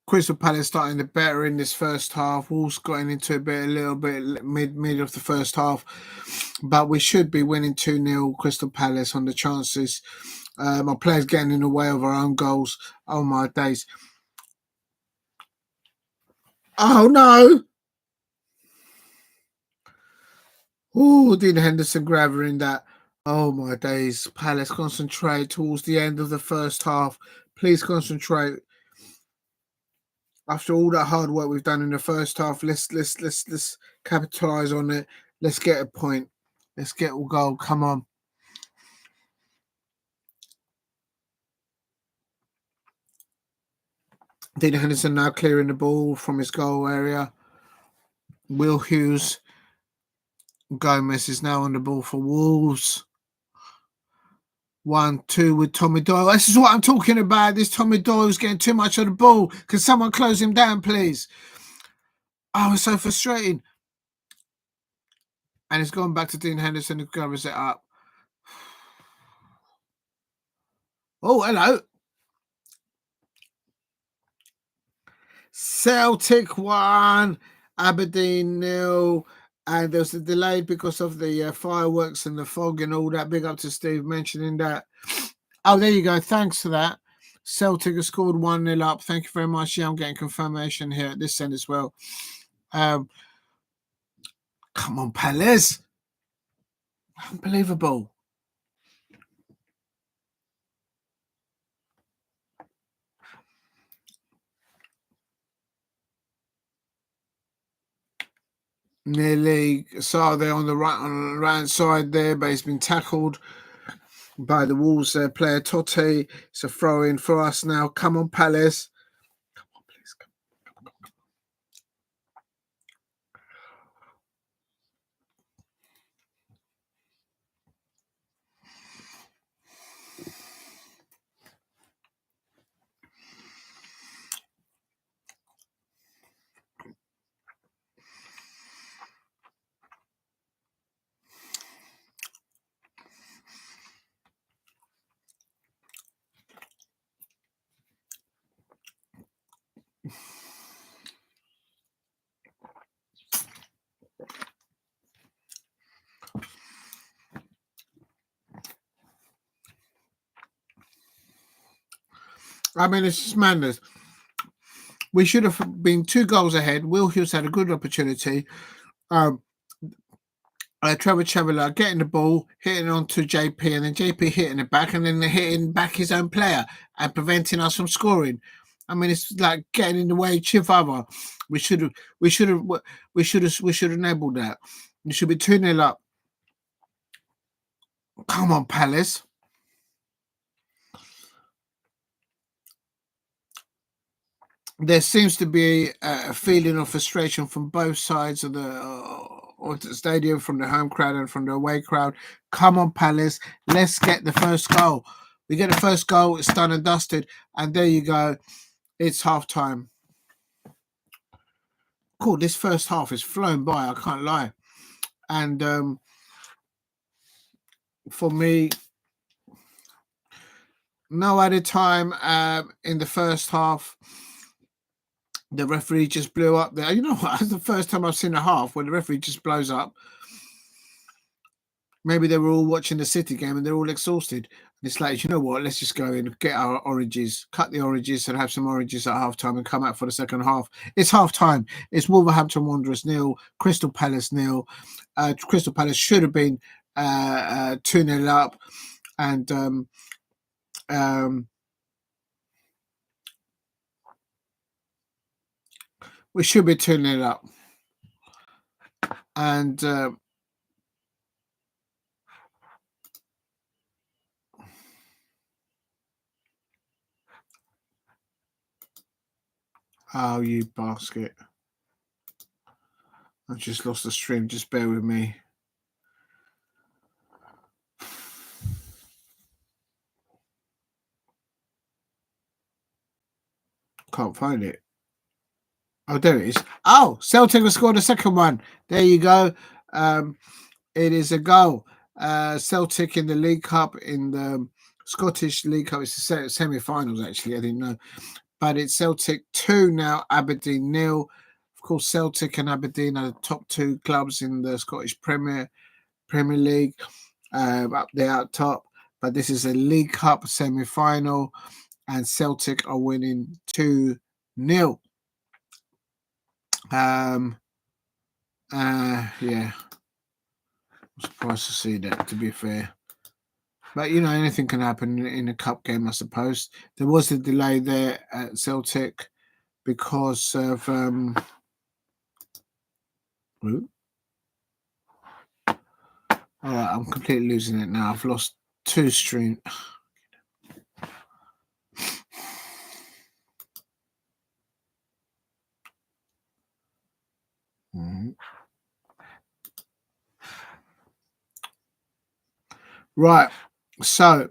Crystal Palace starting to better in this first half. Wolves getting into a little bit mid of the first half. But we should be winning 2-0 Crystal Palace on the chances. Our players getting in the way of our own goals. Oh, my days. Oh, no. Oh, Dean Henderson grabbing that. Oh, my days. Palace, concentrate towards the end of the first half. Please concentrate. After all that hard work we've done in the first half, let's capitalise on it. Let's get a point. Let's get a goal. Come on. Dean Henderson now clearing the ball from his goal area. Will Hughes. Gomes is now on the ball for Wolves. 1-2 with Tommy Doyle. This is what I'm talking about. This Tommy Doyle's getting too much of the ball. Can someone close him down, please? Oh, it's so frustrating. And it's gone back to Dean Henderson who covers it up. Oh, hello. Celtic 1, Aberdeen 0. And there was a delay because of the fireworks and the fog and all that. Big up to Steve mentioning that. Oh, there you go. Thanks for that. Celtic has scored 1-0 up. Thank you very much. Yeah, I'm getting confirmation here at this end as well. Come on, Palace. Unbelievable. Nearly Sarr there on the right side there, but he's been tackled by the Wolves player Totti. It's a throw in for us now. Come on, Palace. Come on, please. I mean, it's just madness. We should have been 2 goals ahead. Will Hughes had a good opportunity. Trevor Chavilla getting the ball, hitting onto JP, and then JP hitting it back, and then hitting back his own player and preventing us from scoring. I mean, it's like getting in the way of each other. We should have enabled that. We should be 2-0 up. Come on, Palace. There seems to be a feeling of frustration from both sides of the stadium, from the home crowd and from the away crowd. Come on, Palace. Let's get the first goal. We get the first goal, it's done and dusted, and there you go. It's half time. Cool, this first half is flown by, I can't lie. And for me, no added time in the first half. The referee just blew up there. You know what? That's the first time I've seen a half where the referee just blows up. Maybe they were all watching the City game and they're all exhausted. And it's like, you know what? Let's just go and get our oranges, cut the oranges and have some oranges at half time and come out for the second half. It's half time. It's Wolverhampton Wanderers 0, Crystal Palace 0. Crystal Palace should have been 2-0 up. And we should be 2-0 up. And oh, you basket. I've just lost the stream. Just bear with me. Can't find it. Oh, there it is. Oh, Celtic have scored a second one. There you go. It is a goal. Celtic in the League Cup, in the Scottish League Cup. It's the semi-finals, actually. I didn't know. But it's Celtic 2 now, Aberdeen 0. Of course, Celtic and Aberdeen are the top 2 clubs in the Scottish Premier League, up there out top. But this is a League Cup semi-final, and Celtic are winning 2-0. Yeah. I'm surprised to see that, to be fair. But, you know, anything can happen in a cup game, I suppose. There was a delay there at Celtic because of... All right, I'm completely losing it now. I've lost 2 streams. Right, so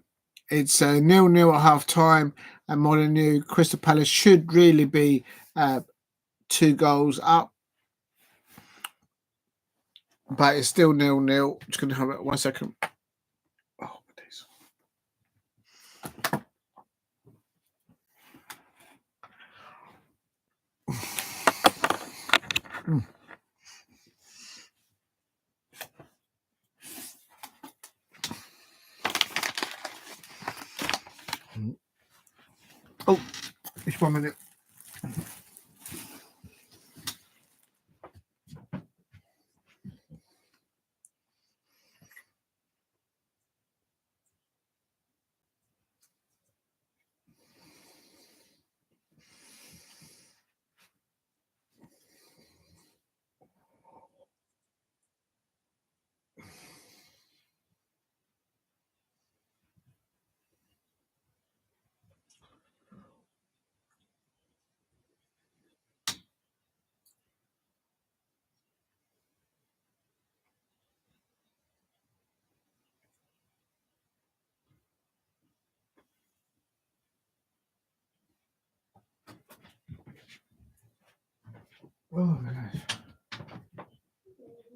it's 0-0 at half time, and Molyneux Crystal Palace should really be 2 goals up, but it's still 0-0. I'm just going to have it 1 second. Oh, please. Oh, just 1 minute. Oh, my gosh.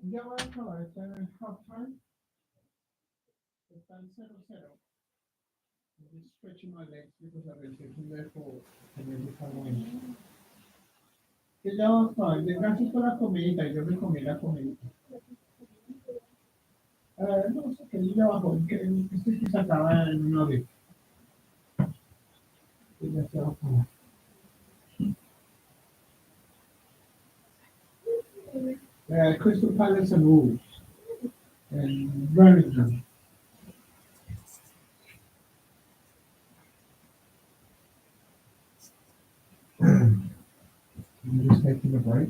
Yeah, well, no, it's half time. It's done settle. I'm just stretching my legs because I've been taking there for and then become in. Que ya va fine. Gracias por la comida. Yo me comí la comida. No sé qué día abajo. Esto que se acaba en una vez. Crystal Palace and Wolves and Birmingham. I'm just taking a break.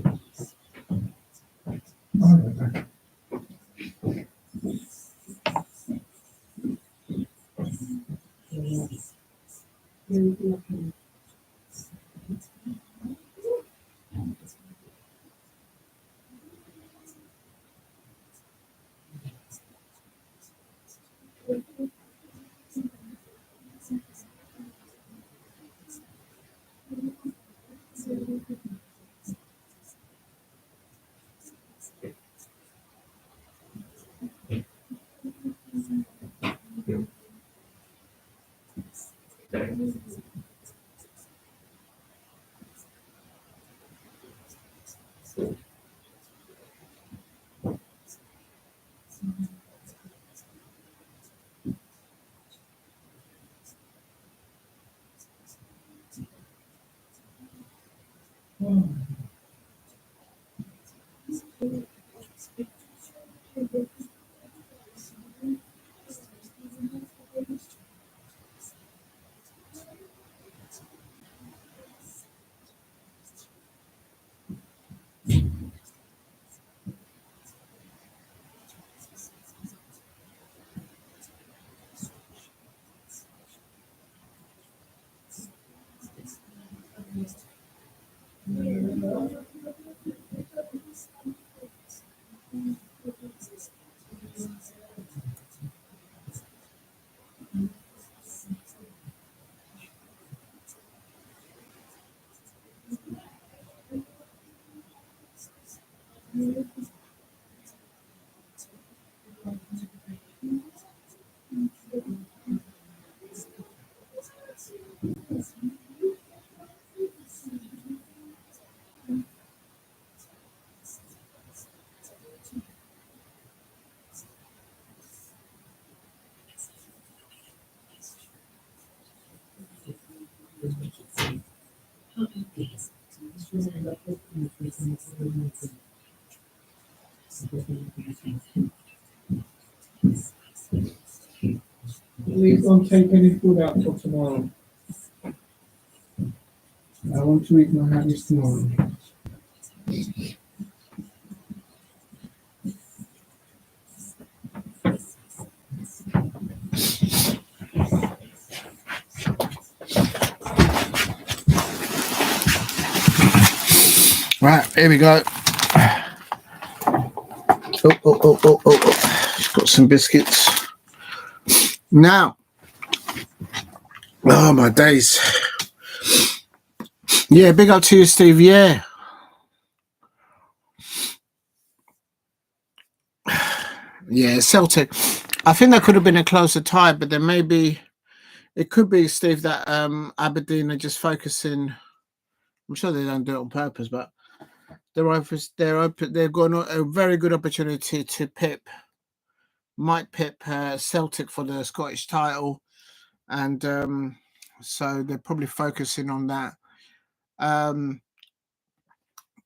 Please don't take any food out for tomorrow. I want to eat my haggis tomorrow. Right, here we go. Just got some biscuits. Now, oh my days. Yeah, big up to you, Steve. Yeah. Yeah, Celtic. I think that could have been a closer tie, but then maybe it could be, Steve, that Aberdeen are just focusing. I'm sure they don't do it on purpose, but they're open. They've got a very good opportunity to might pip Celtic for the Scottish title, and so they're probably focusing on that.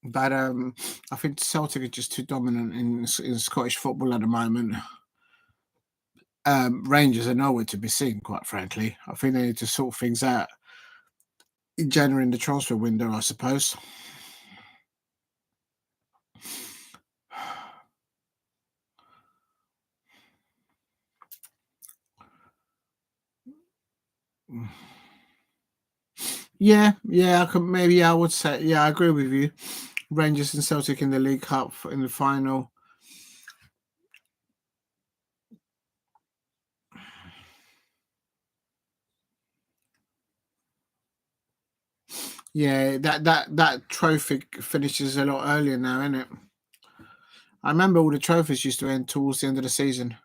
But I think Celtic are just too dominant in Scottish football at the moment. Rangers are nowhere to be seen, quite frankly. I think they need to sort things out in January in the transfer window, I suppose. Yeah, I would say, yeah, I agree with you. Rangers and Celtic in the League Cup in the final. Yeah, that trophy finishes a lot earlier now, isn't it? I remember all the trophies used to end towards the end of the season.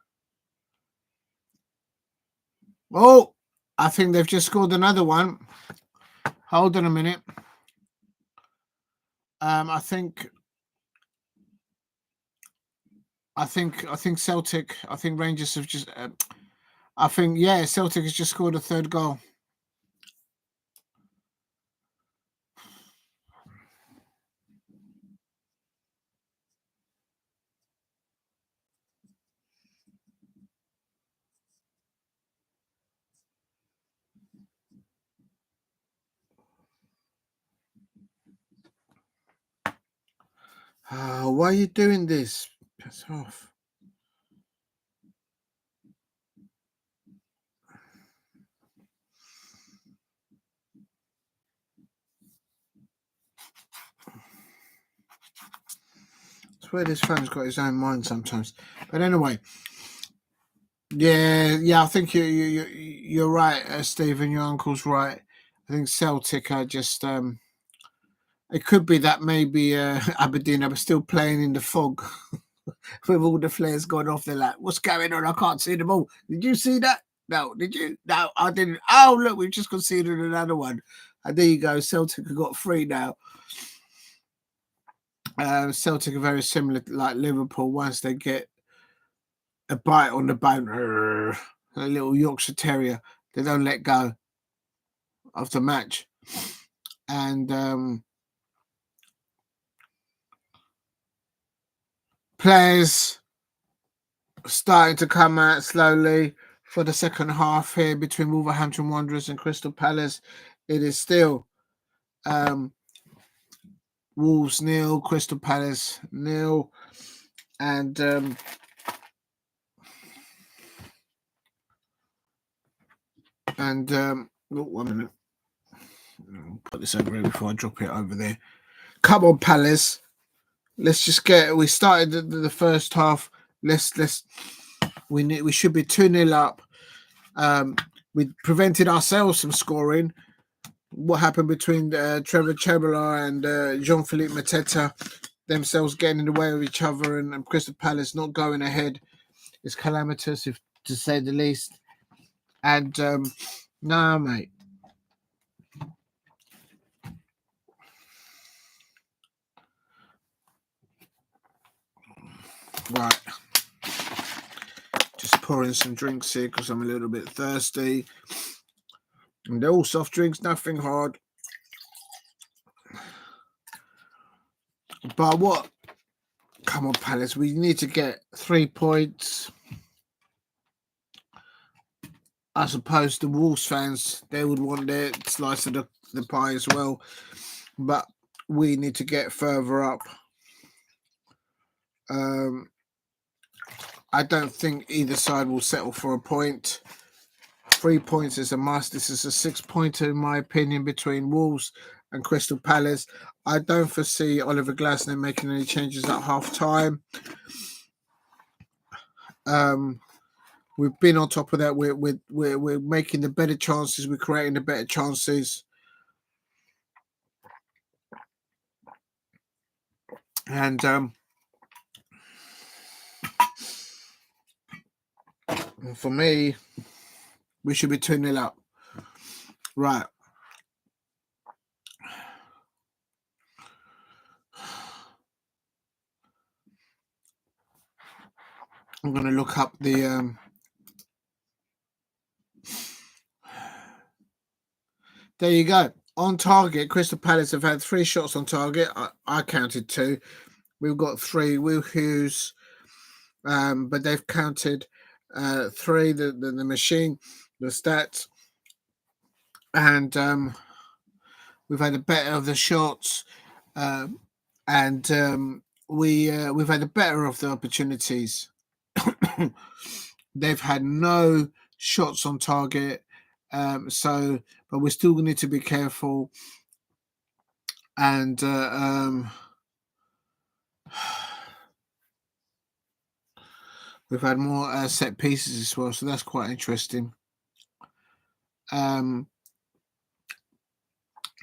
Oh, I think they've just scored another one. Hold on a minute. I think Celtic. I think Rangers have just. I think Celtic has just scored a third goal. Oh, why are you doing this? Piss off. I swear this fan's got his own mind sometimes. But anyway, yeah, I think you're right, Stephen. Your uncle's right. I think Celtic are just it could be that maybe Aberdeen are still playing in the fog with all the flares going off. They're like, "What's going on? I can't see them all." Did you see that? No, did you? No, I didn't. Oh, look, we've just conceded another one. And there you go. Celtic have got 3 now. Celtic are very similar, like Liverpool. Once they get a bite on the bone, a little Yorkshire Terrier, they don't let go of the match. And players starting to come out slowly for the second half here between Wolverhampton Wanderers and Crystal Palace. It is still Wolves 0, Crystal Palace 0, and oh, 1 minute. I'll put this over here before I drop it over there. Come on, Palace. Let's just get. We started the first half. We should be 2-0 up. We prevented ourselves from scoring. What happened between Trevor Chalobah and Jean-Philippe Mateta, themselves getting in the way of each other, and Crystal Palace not going ahead is calamitous, if to say the least. And nah, mate. Right. Just pouring some drinks here because I'm a little bit thirsty. And they're all soft drinks, nothing hard. But what? Come on, Palace. We need to get 3 points. I suppose the Wolves fans, they would want their slice of the pie as well. But we need to get further up. I don't think either side will settle for a point. 3 points is a must. This is a 6-pointer, in my opinion, between Wolves and Crystal Palace. I don't foresee Oliver Glasner making any changes at half-time. We've been on top of that. We're making the better chances. We're creating the better chances. And for me, we should be 2-0 up. Right. I'm going to look up the... There you go. On target, Crystal Palace have had 3 shots on target. I counted 2. We've got 3. Will Hughes, but they've counted 3. The machine, the stats, and we've had the better of the shots, and we've had the better of the opportunities. They've had no shots on target, but we still need to be careful. And we've had more set pieces as well, so that's quite interesting.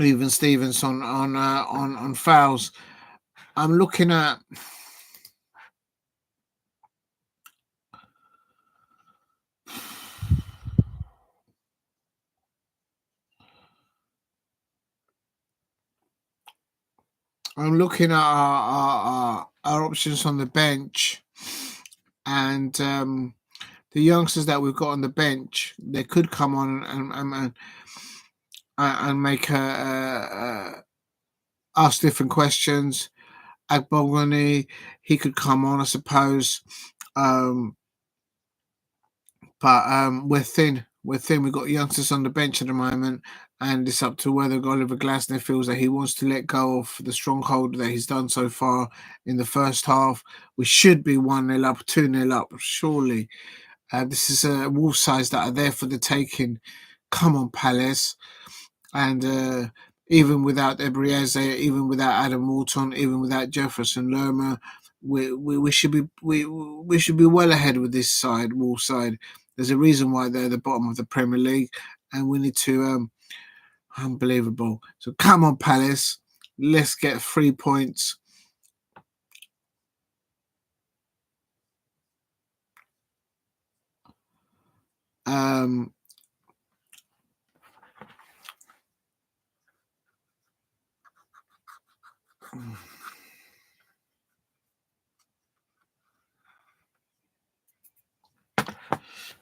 Even Stevens on fouls. I'm looking at. Our options on the bench, and the youngsters that we've got on the bench, they could come on and make ask different questions. Agbogoni, he could come on, I suppose, but we're thin. With him, we've got youngsters on the bench at the moment, and it's up to whether Oliver Glasner feels that he wants to let go of the stronghold that he's done so far in the first half. We should be 1-0 up, 2-0 up, surely. This is a Wolves sides that are there for the taking. Come on, Palace. And even without Ebrieze, even without Adam Walton, even without Jefferson Lerma, we should be well ahead with this side, Wolves side. There's a reason why they're the bottom of the Premier League, and we need to unbelievable. So come on, Palace, let's get 3 points.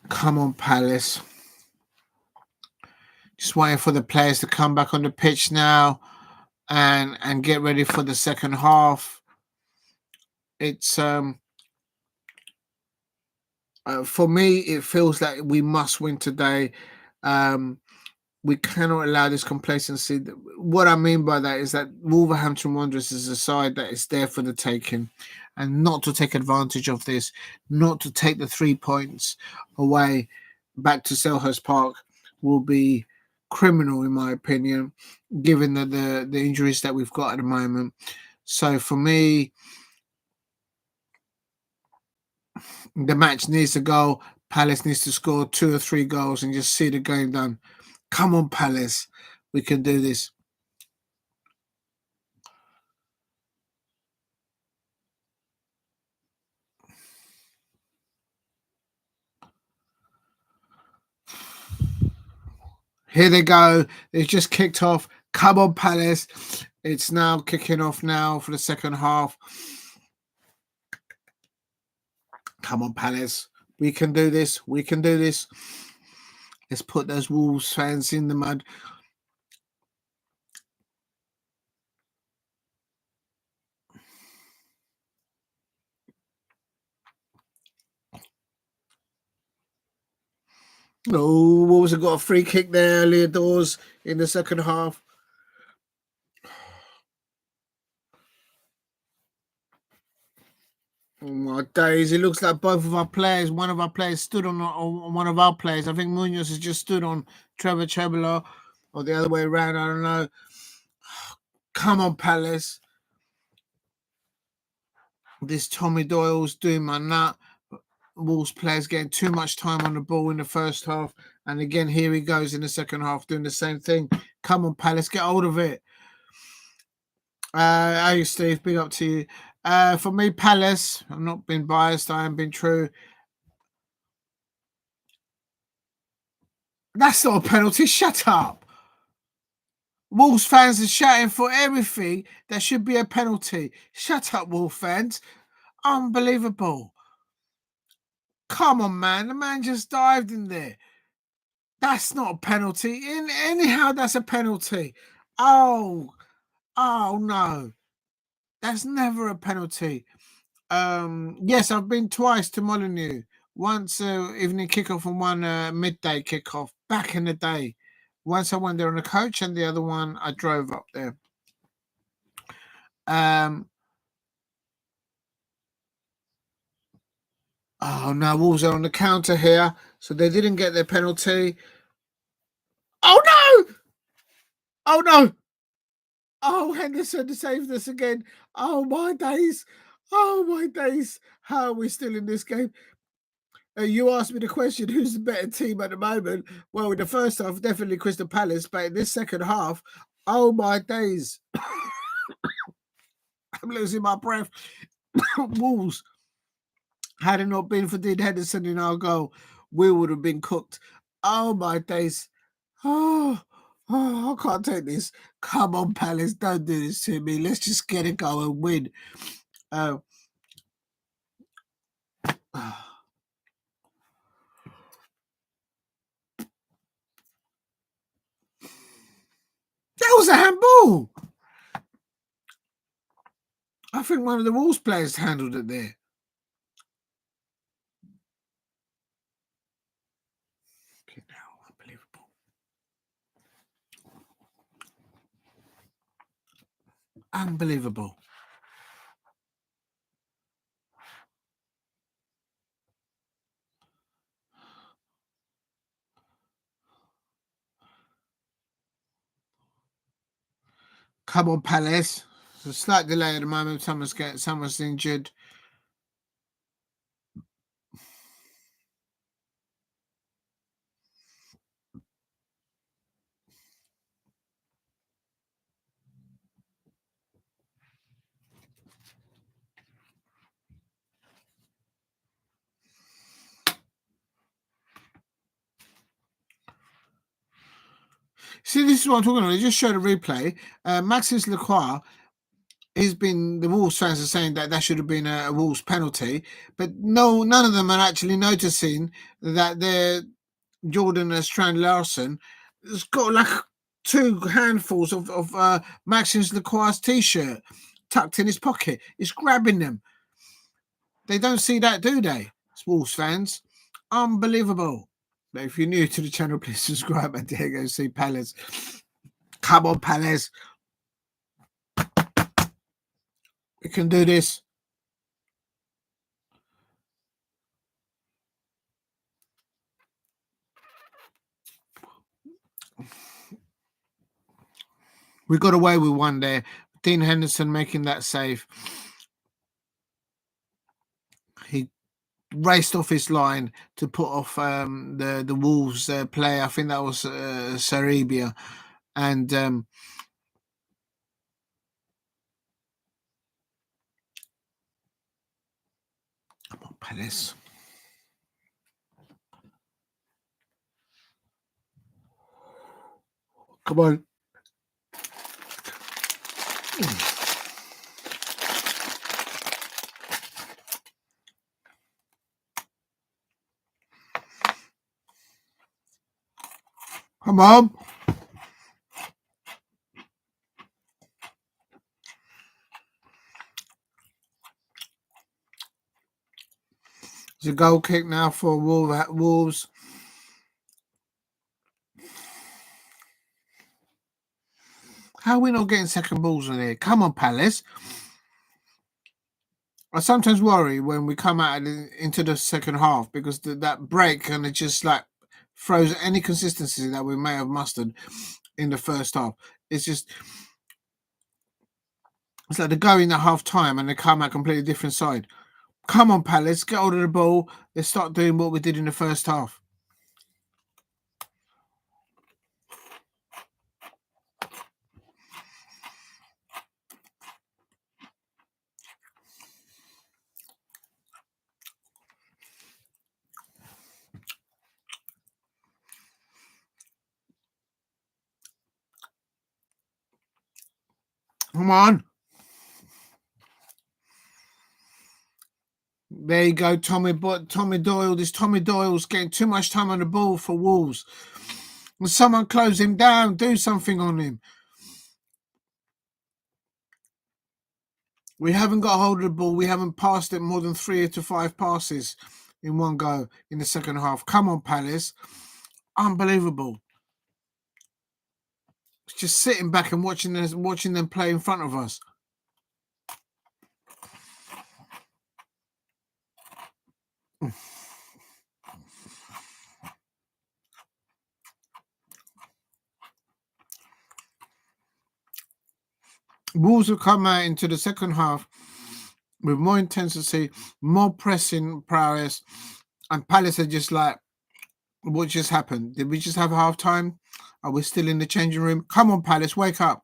Come on, Palace. Just waiting for the players to come back on the pitch now and get ready for the second half. It's for me, it feels like we must win today. We cannot allow this complacency. What I mean by that is that Wolverhampton Wanderers is a side that is there for the taking, and not to take advantage of this, not to take the 3 points away back to Selhurst Park will be criminal, in my opinion, given the injuries that we've got at the moment. So for me, the match needs to go. Palace needs to score 2 or 3 goals and just see the game done. Come on, Palace. We can do this. Here they go. They've just kicked off. Come on, Palace. It's now kicking off now for the second half. Come on, Palace. We can do this. We can do this. Let's put those Wolves fans in the mud. No, Wolves have got a free kick there earlier doors in the second half. Oh my days! It looks like both of our players, one of our players stood on one of our players. I think Munoz has just stood on Trevor Chebula, or the other way around. I don't know. Come on, Palace. This Tommy Doyle's doing my nut. Wolves players getting too much time on the ball in the first half. And again, here he goes in the second half doing the same thing. Come on, Palace, get hold of it. Hey, Steve, big up to you. For me, Palace, I'm not being biased, I am being true. That's not a penalty. Shut up. Wolves fans are shouting for everything. There should be a penalty. Shut up, Wolves fans. Unbelievable. Come on, man. The man just dived in there. That's not a penalty. Anyhow, that's a penalty. Oh no. That's never a penalty. Yes, I've been twice to Molyneux. Once evening kickoff and one midday kickoff back in the day. Once I went there on a coach, and the other one I drove up there. Oh no, Wolves are on the counter here, so they didn't get their penalty. Oh no! Oh no! Oh, Henderson saved us again. Oh my days! Oh my days! How are we still in this game? You asked me the question, who's the better team at the moment? Well, in the first half, definitely Crystal Palace, but in this second half, oh my days. I'm losing my breath. Wolves. Had it not been for Dean Henderson in our goal, we would have been cooked. Oh my days. Oh, I can't take this. Come on, Palace, don't do this to me. Let's just get it go and win. That was a handball. I think one of the Wolves players handled it there. Okay, now. Unbelievable. Come on, Palace. There's a slight delay at the moment. Someone's injured. See, this is what I'm talking about. They just showed a replay. Maxence Lacroix, the Wolves fans are saying that should have been a Wolves penalty, but no, none of them are actually noticing that their Jordan Strand Larsen has got like 2 handfuls of Maxence Lacroix's t-shirt tucked in his pocket. He's grabbing them. They don't see that, do they? It's Wolves fans. Unbelievable. But if you're new to the channel, please subscribe and there you go see Palace. Come on, Palace. We can do this. We got away with one there. Dean Henderson making that save. He raced off his line to put off the Wolves player. I think that was Sarabia. And come on, Palace. Come on. Come on. It's a goal kick now for Wolves. How are we not getting second balls in here? Come on, Palace. I sometimes worry when we come out into the second half because that break kind of just like throws any consistency that we may have mustered in the first half. It's like they go in at half time and they come out completely different side. Come on, Palace, get hold of the ball. Let's start doing what we did in the first half. Come on. There you go, Tommy Doyle. This Tommy Doyle's getting too much time on the ball for Wolves. Will someone close him down? Do something on him. We haven't got a hold of the ball. We haven't passed it more than 3 to 5 passes in one go in the second half. Come on, Palace. Unbelievable. It's just sitting back and watching them play in front of us. Wolves will come out into the second half with more intensity, more pressing prowess, and Palace are just like, what just happened? Did we just have half time? Are we still in the changing room? Come on, Palace, wake up.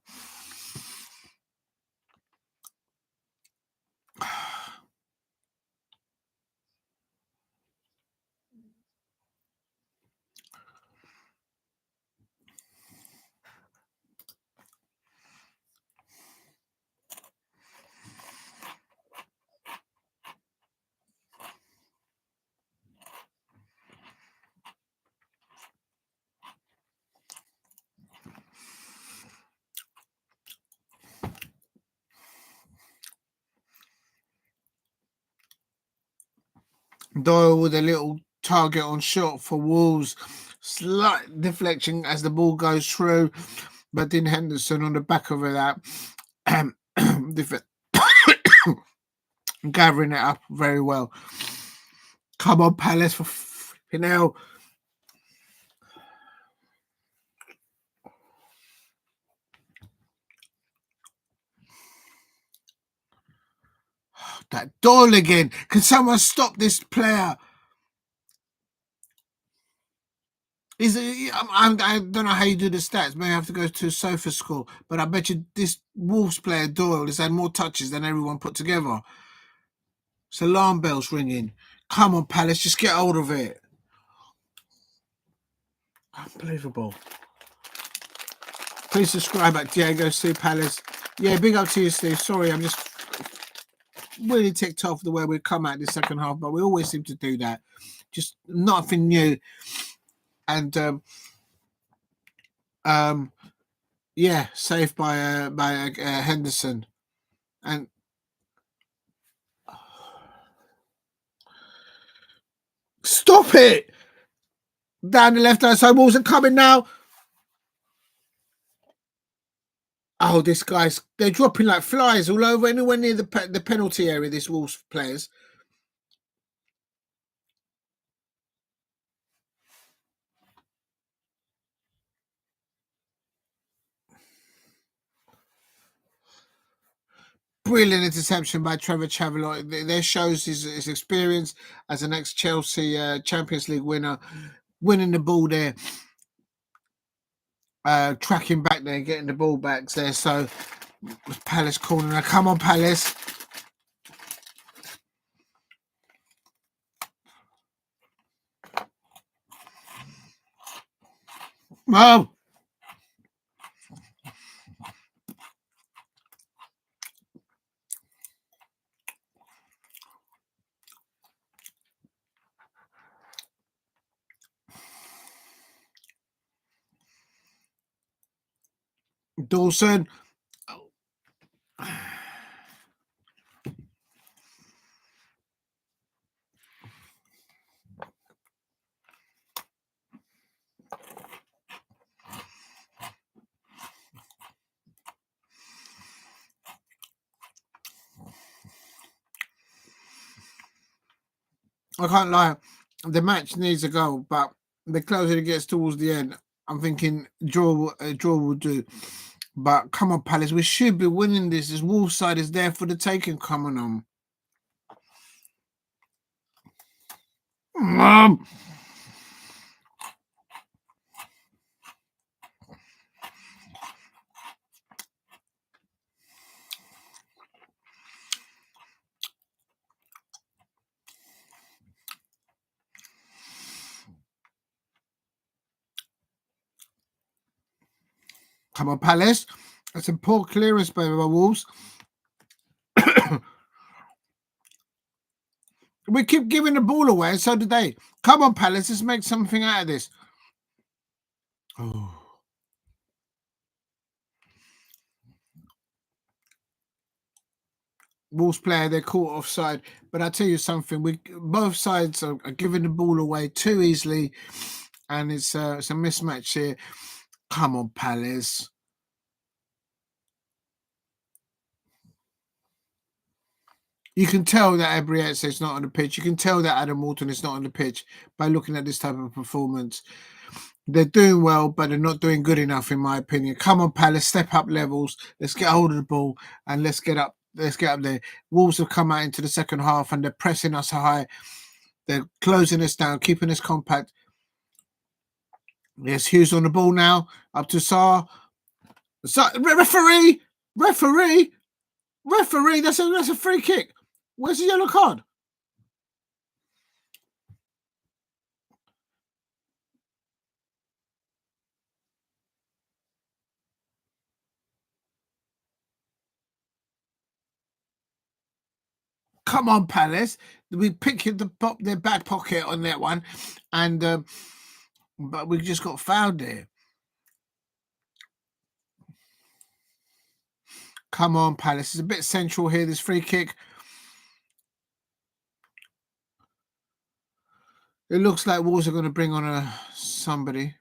Doyle with a little target on shot for Wolves. Slight deflection as the ball goes through, but then Henderson on the back of that defense. Gathering it up very well. Come on, Palace, for flipping hell. That Doyle again. Can someone stop this player? I don't know how you do the stats. May have to go to Sofa School, but I bet you this Wolves player Doyle has had more touches than everyone put together. It's alarm bells ringing. Come on, Palace, just get hold of it. Unbelievable. Please subscribe at Diego C. Palace. Yeah, big up to you, Steve. Sorry, I'm just really ticked off the way we come out the second half, but we always seem to do that. Just nothing new. And yeah, saved by Henderson. And stop it! Down the left-hand side, Wolves are coming now. Oh, this guy's... They're dropping like flies all over, anywhere near the penalty area, this Wolves players. Brilliant interception by Trevor Chavalot. There shows his experience as an ex-Chelsea Champions League winner, winning the ball there, tracking back there, getting the ball back there. So Palace corner now. Come on, Palace. Oh! Dawson. I can't lie. The match needs a goal, but the closer it gets towards the end, I'm thinking draw will do. But come on, Palace, we should be winning this. This Wolves side is there for the taking. Coming on. Come on, Palace. That's a poor clearance by Wolves. We keep giving the ball away, and so do they. Come on, Palace. Let's make something out of this. Oh. Wolves player, they're caught offside. But I'll tell you something. Both sides are giving the ball away too easily, and it's a mismatch here. Come on, Palace. You can tell that Ebrietze is not on the pitch. You can tell that Adam Walton is not on the pitch by looking at this type of performance. They're doing well, but they're not doing good enough, in my opinion. Come on, Palace, step up levels. Let's get hold of the ball and let's get up. Let's get up there. Wolves have come out into the second half and they're pressing us high. They're closing us down, keeping us compact. Yes, Hughes on the ball now. Up to Sarr. Referee! That's a free kick. Where's the yellow card? Come on, Palace. We picked their back pocket on that one, and but we just got fouled there. Come on, Palace. It's a bit central here, this free kick. It looks like Wolves are going to bring on somebody.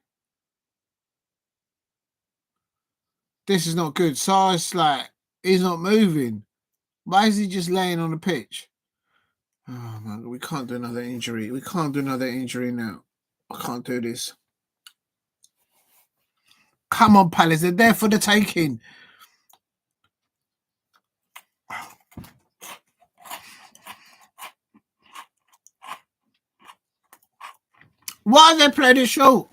This is not good. Sarr's like, He's not moving. Why is he just laying on the pitch? Oh my God, we can't do another injury. We can't do another injury now. I can't do this. Come on, Palace. They're there for the taking. Why are they playing it short?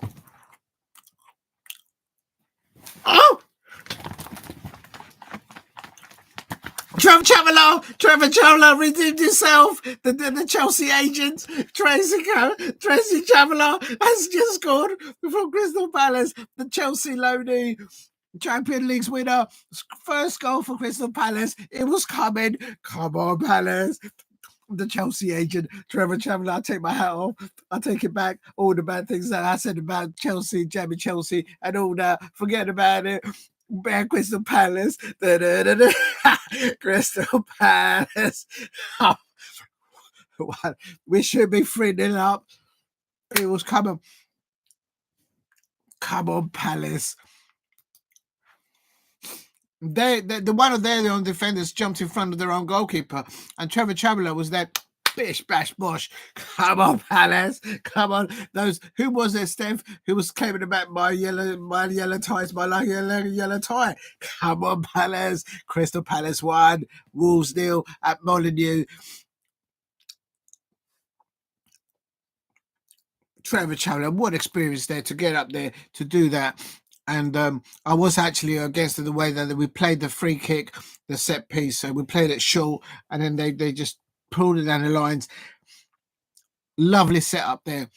Oh! Trevor Chalobah redeemed himself. The Chelsea agent, Tracy Chalobah, has just scored from Crystal Palace. The Chelsea loanee, Champions League winner, first goal for Crystal Palace. It was coming. Come on, Palace. The Chelsea agent, Trevor Chalobah. I take my hat off. I take it back. All the bad things that I said about Chelsea, jamming Chelsea, and all that. Forget about it. Bad Crystal Palace. Crystal Palace. We should be 3-0 up. It was coming. Come on, Palace. The one of their own defenders jumped in front of their own goalkeeper, and Trevor Chalobah was there. Bish bash bosh. Come on, Palace. Come on. Those who was it, Steph? Who was claiming about my yellow ties, my yellow tie. Come on, Palace. Crystal Palace 1, Wolves 0 at Molineux. Trevor Chalobah, what experience there to get up there to do that. And I was actually against the way that we played the free kick, the set piece. So we played it short, and then they just pulled it down the lines. Lovely setup there.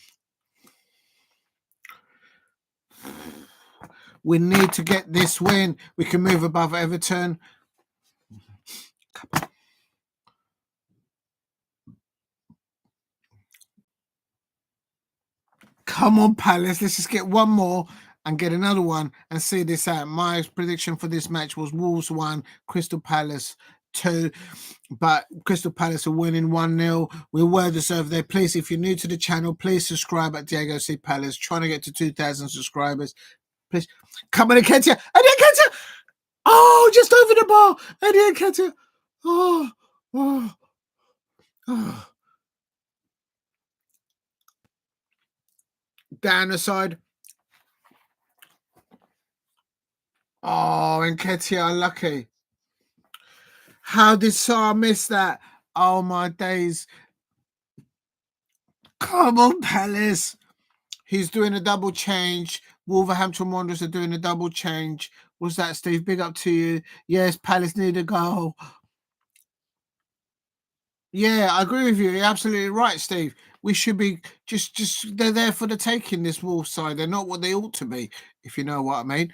We need to get this win. We can move above Everton. Come on, Palace. Let's just get one more and get another one and see this out. My prediction for this match was Wolves 1, Crystal Palace 2. But Crystal Palace are winning 1-0. We well deserved there. Please, if you're new to the channel, please subscribe at Diego C. Palace. Trying to get to 2,000 subscribers. Please. Come on, Nketiah. Nketiah. Oh, just over the bar. Nketiah. Oh. Down the side. Oh, Nketiah, unlucky. How did Sarr miss that? Oh, my days. Come on, Palace. He's doing a double change. Wolverhampton Wanderers are doing a double change. What's that, Steve? Big up to you. Yes, Palace need a goal. Yeah, I agree with you. You're absolutely right, Steve. We should be just they're there for the taking, this Wolves side. They're not what they ought to be, if you know what I mean.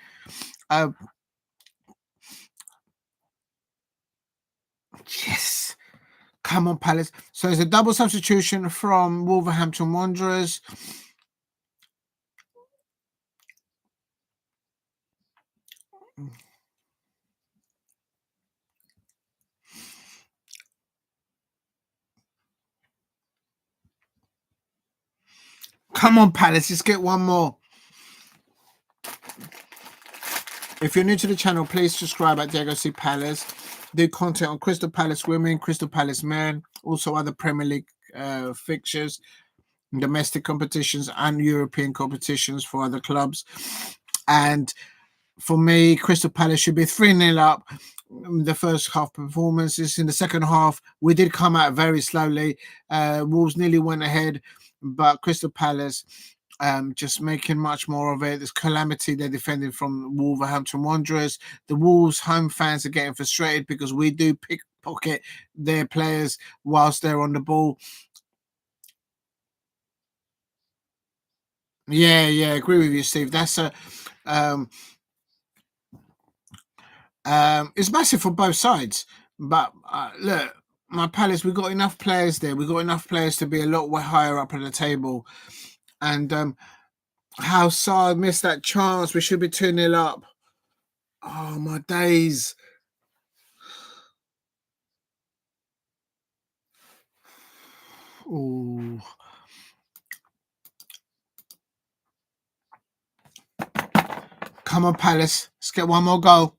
Yes. Come on, Palace. So there's a double substitution from Wolverhampton Wanderers. Come on, Palace. Let's get one more. If you're new to the channel, please subscribe at Diego C. Palace. Do content on Crystal Palace women, Crystal Palace men, also other Premier League fixtures, domestic competitions and European competitions for other clubs. And for me, Crystal Palace should be 3-0 up. The first half performances. In the second half, we did come out very slowly. Wolves nearly went ahead, but Crystal Palace just making much more of it. This calamity they're defending from Wolverhampton Wanderers. The Wolves home fans are getting frustrated because we do pickpocket their players whilst they're on the ball. Yeah, agree with you, Steve. That's a it's massive for both sides. But look, my Palace, we've got enough players there. We've got enough players to be a lot way higher up on the table. And how Sarr missed that chance. We should be 2-0 up. Oh, my days. Oh. Come on, Palace. Let's get one more goal.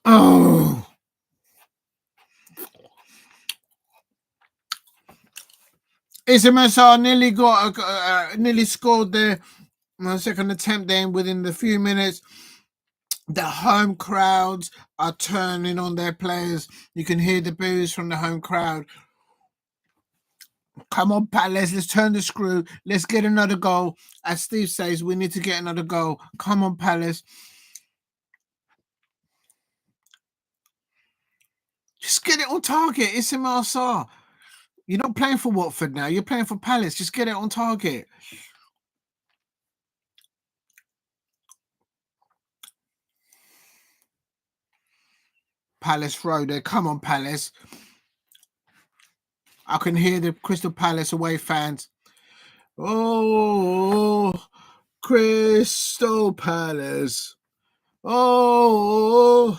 Oh. Sarr nearly scored there. Second attempt then within the few minutes. The home crowds are turning on their players. You can hear the boos from the home crowd. Come on, Palace, let's turn the screw. Let's get another goal. As Steve says, we need to get another goal. Come on, Palace. Just get it on target. Sarr. You're not playing for Watford now. You're playing for Palace. Just get it on target. Palace throw there. Come on, Palace. I can hear the Crystal Palace away fans. Oh, Crystal Palace. Oh,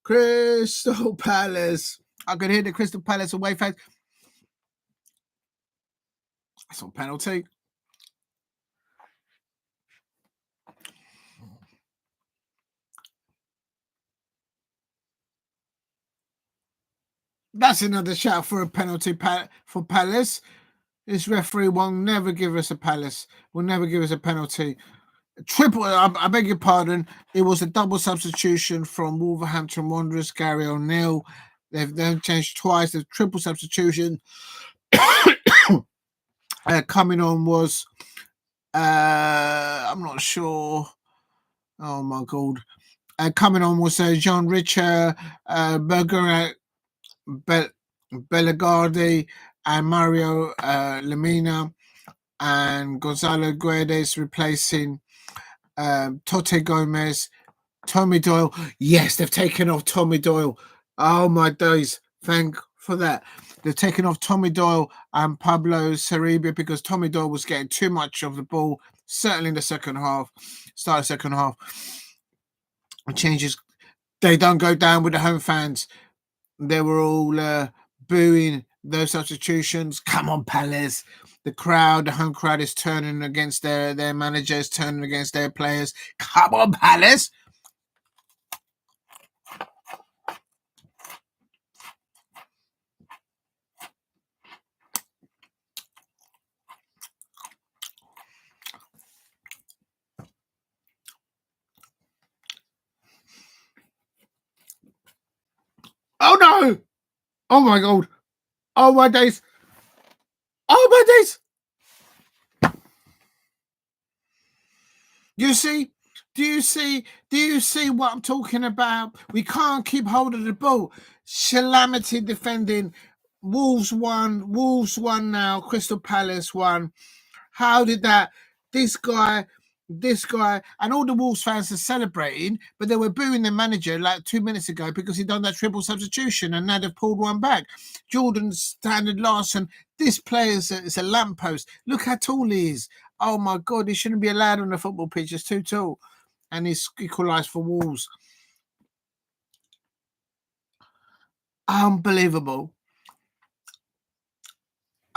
Crystal Palace. I can hear the Crystal Palace away fans. That's on penalty. That's another shout for a penalty for Palace. This referee will never give us a Palace. Will never give us a penalty. Triple. I beg your pardon. It was a double substitution from Wolverhampton Wanderers. Gary O'Neill. They've then changed twice. The triple substitution. Coming on was. I'm not sure. Oh my god. Coming on was Jean Richard, Bellegarde, and Mario Lemina, and Gonzalo Guedes replacing Tote Gomes, Tommy Doyle. Yes, they've taken off Tommy Doyle. Oh my days. Thank for that. They've taken off Tommy Doyle and Pablo Sarabia because Tommy Doyle was getting too much of the ball, certainly in the second half, start of second half. Changes. They don't go down with the home fans. They were all booing those substitutions. Come on, Palace. The crowd, the home crowd is turning against their managers, turning against their players. Come on, Palace. Oh no! Oh my god! Oh my days! Oh my days! You see? Do you see what I'm talking about? We can't keep hold of the ball. Calamity defending. Wolves won now. Crystal Palace won. How did that? This guy, and all the Wolves fans are celebrating, but they were booing the manager like 2 minutes ago because he'd done that triple substitution, and now they've pulled one back. Jordan standard Larsen. This player is a lamppost. Look how tall he is. Oh my God, he shouldn't be allowed on the football pitch. It's too tall. And he's equalised for Wolves. Unbelievable.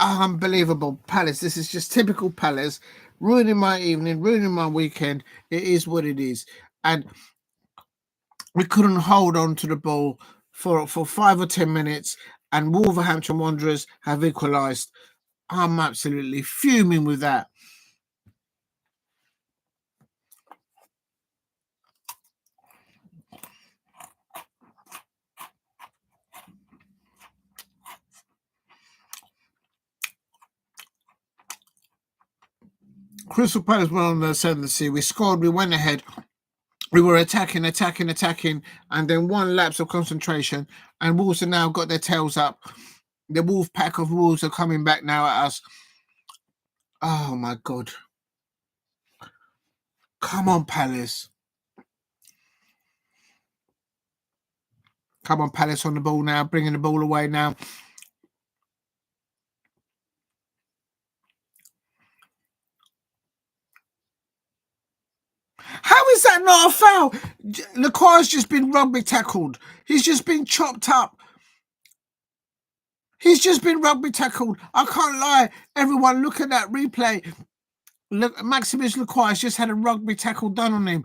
Unbelievable. Palace. This is just typical Palace. Ruining my evening, ruining my weekend. It is what it is. And we couldn't hold on to the ball for 5 or 10 minutes. And Wolverhampton Wanderers have equalised. I'm absolutely fuming with that. Crystal Palace went on the 7th. We scored. We went ahead. We were attacking, and then one lapse of concentration, and Wolves have now got their tails up. The wolf pack of Wolves are coming back now at us. Oh my God. Come on, Palace. Come on, Palace on the ball now, bringing the ball away now. How is that not a foul? Lacroix has just been rugby tackled. He's just been chopped up. He's just been rugby tackled. I can't lie. Everyone, look at that replay. Look, Maximus Lacroix has just had a rugby tackle done on him.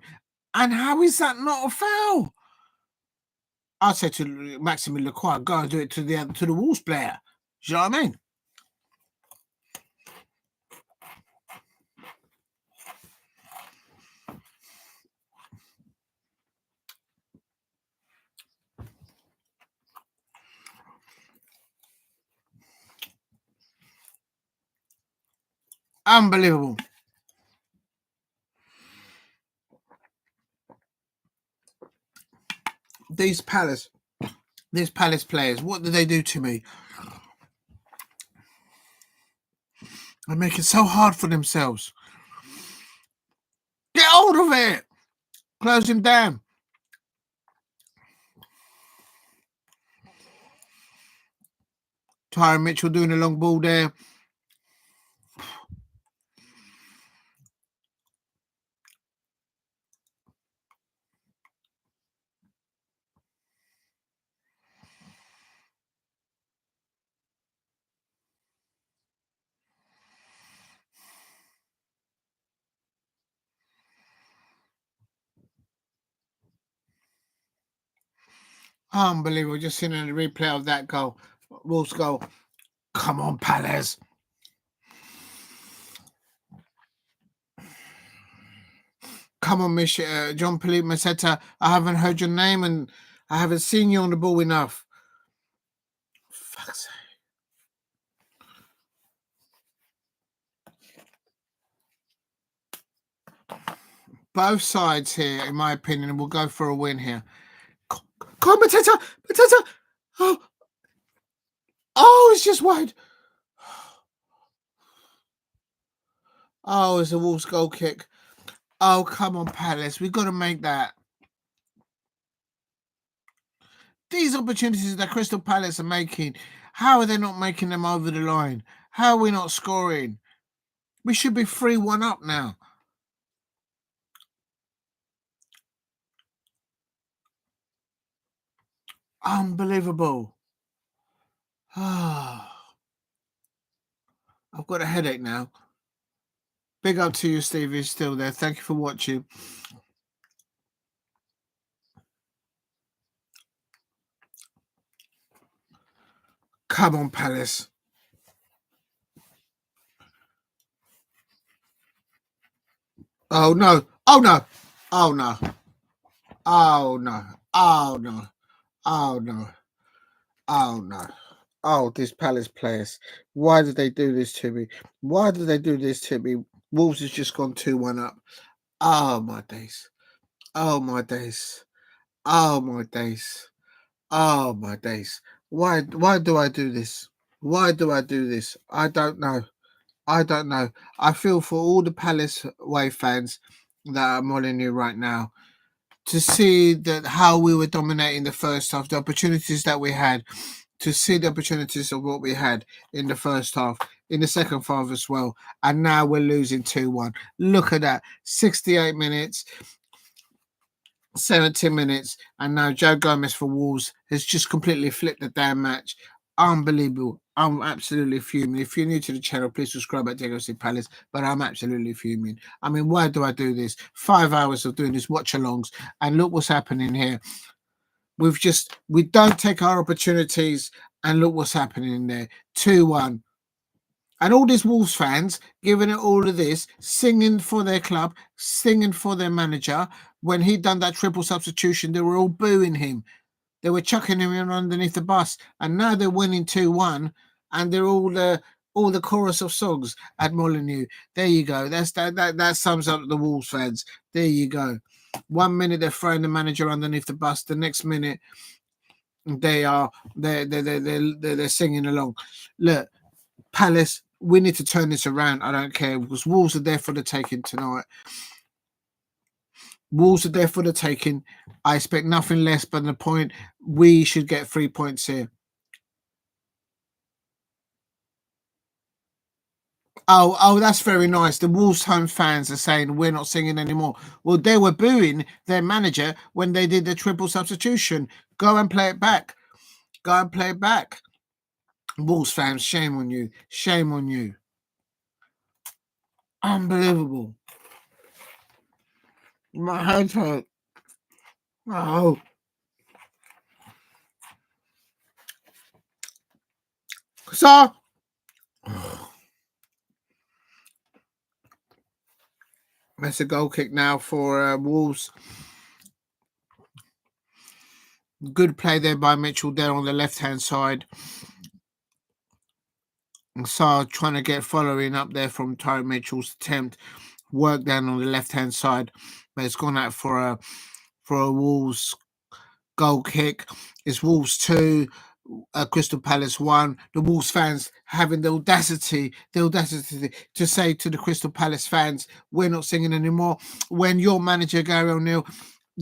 And how is that not a foul? I said to Maxime Lacroix, go and do it to the Wolves player. Do you know what I mean? Unbelievable. These Palace players, what do they do to me? They make it so hard for themselves. Get hold of it. Close him down. Tyron Mitchell doing a long ball there. Unbelievable. Just seeing a replay of that goal. Wolves goal. Come on, Palace. Come on, John Philippe Mateta. I haven't heard your name and I haven't seen you on the ball enough. Fuck's sake. Both sides here, in my opinion, will go for a win here. Come on, Mateta! Mateta! Oh, it's just wide. Oh, it's a Wolves goal kick. Oh, come on, Palace. We've got to make that. These opportunities that Crystal Palace are making, how are they not making them over the line? How are we not scoring? We should be 3-1 up now. Unbelievable. I've got a headache now. Big up to you, Steve. You're still there. Thank you for watching. Come on, Palace. Oh, no. Oh, no. Oh, no. Oh, no. Oh, no. Oh, no. Oh, no. Oh, these Palace players. Why did they do this to me? Why did they do this to me? Wolves has just gone 2-1 up. Oh, my days. Oh, my days. Oh, my days. Oh, my days. Why do I do this? Why do I do this? I don't know. I don't know. I feel for all the Palace away fans that are Molineux right now to see that how we were dominating the first half, the opportunities that we had, to see the opportunities of what we had in the first half, in the second half as well. And now we're losing 2-1. Look at that. 68 minutes, 70 minutes, and now Joe Gomes for Wolves has just completely flipped the damn match. Unbelievable. I'm absolutely fuming. If you're new to the channel, please subscribe at Diego C. Palace, but I'm absolutely fuming. I mean, why do I do this? 5 hours of doing this watch-alongs, and look what's happening here. We don't take our opportunities, and look what's happening in there. 2-1. And all these Wolves fans giving it all of this, singing for their club, singing for their manager. When he done that triple substitution, they were all booing him. They were chucking him in underneath the bus. And now they're winning 2-1, and they're all the chorus of songs at Molineux. There you go. That sums up the Wolves fans. There you go. 1 minute they're throwing the manager underneath the bus. The next minute they're singing along. Look, Palace, we need to turn this around. I don't care, because Wolves are there for the taking tonight. Wolves are there for the taking. I expect nothing less but the point. We should get 3 points here. Oh, that's very nice. The Wolves home fans are saying we're not singing anymore. Well, they were booing their manager when they did the triple substitution. Go and play it back. Go and play it back. Wolves fans, shame on you. Shame on you. Unbelievable. My head hurt. Oh. Sarr. That's a goal kick now for Wolves. Good play there by Mitchell there on the left-hand side. And Sarr trying to get following up there from Tyre Mitchell's attempt. Work down on the left-hand side. But it's gone out for a Wolves goal kick. It's Wolves 2, Crystal Palace 1. The Wolves fans having the audacity to say to the Crystal Palace fans, we're not singing anymore. When your manager, Gary O'Neill,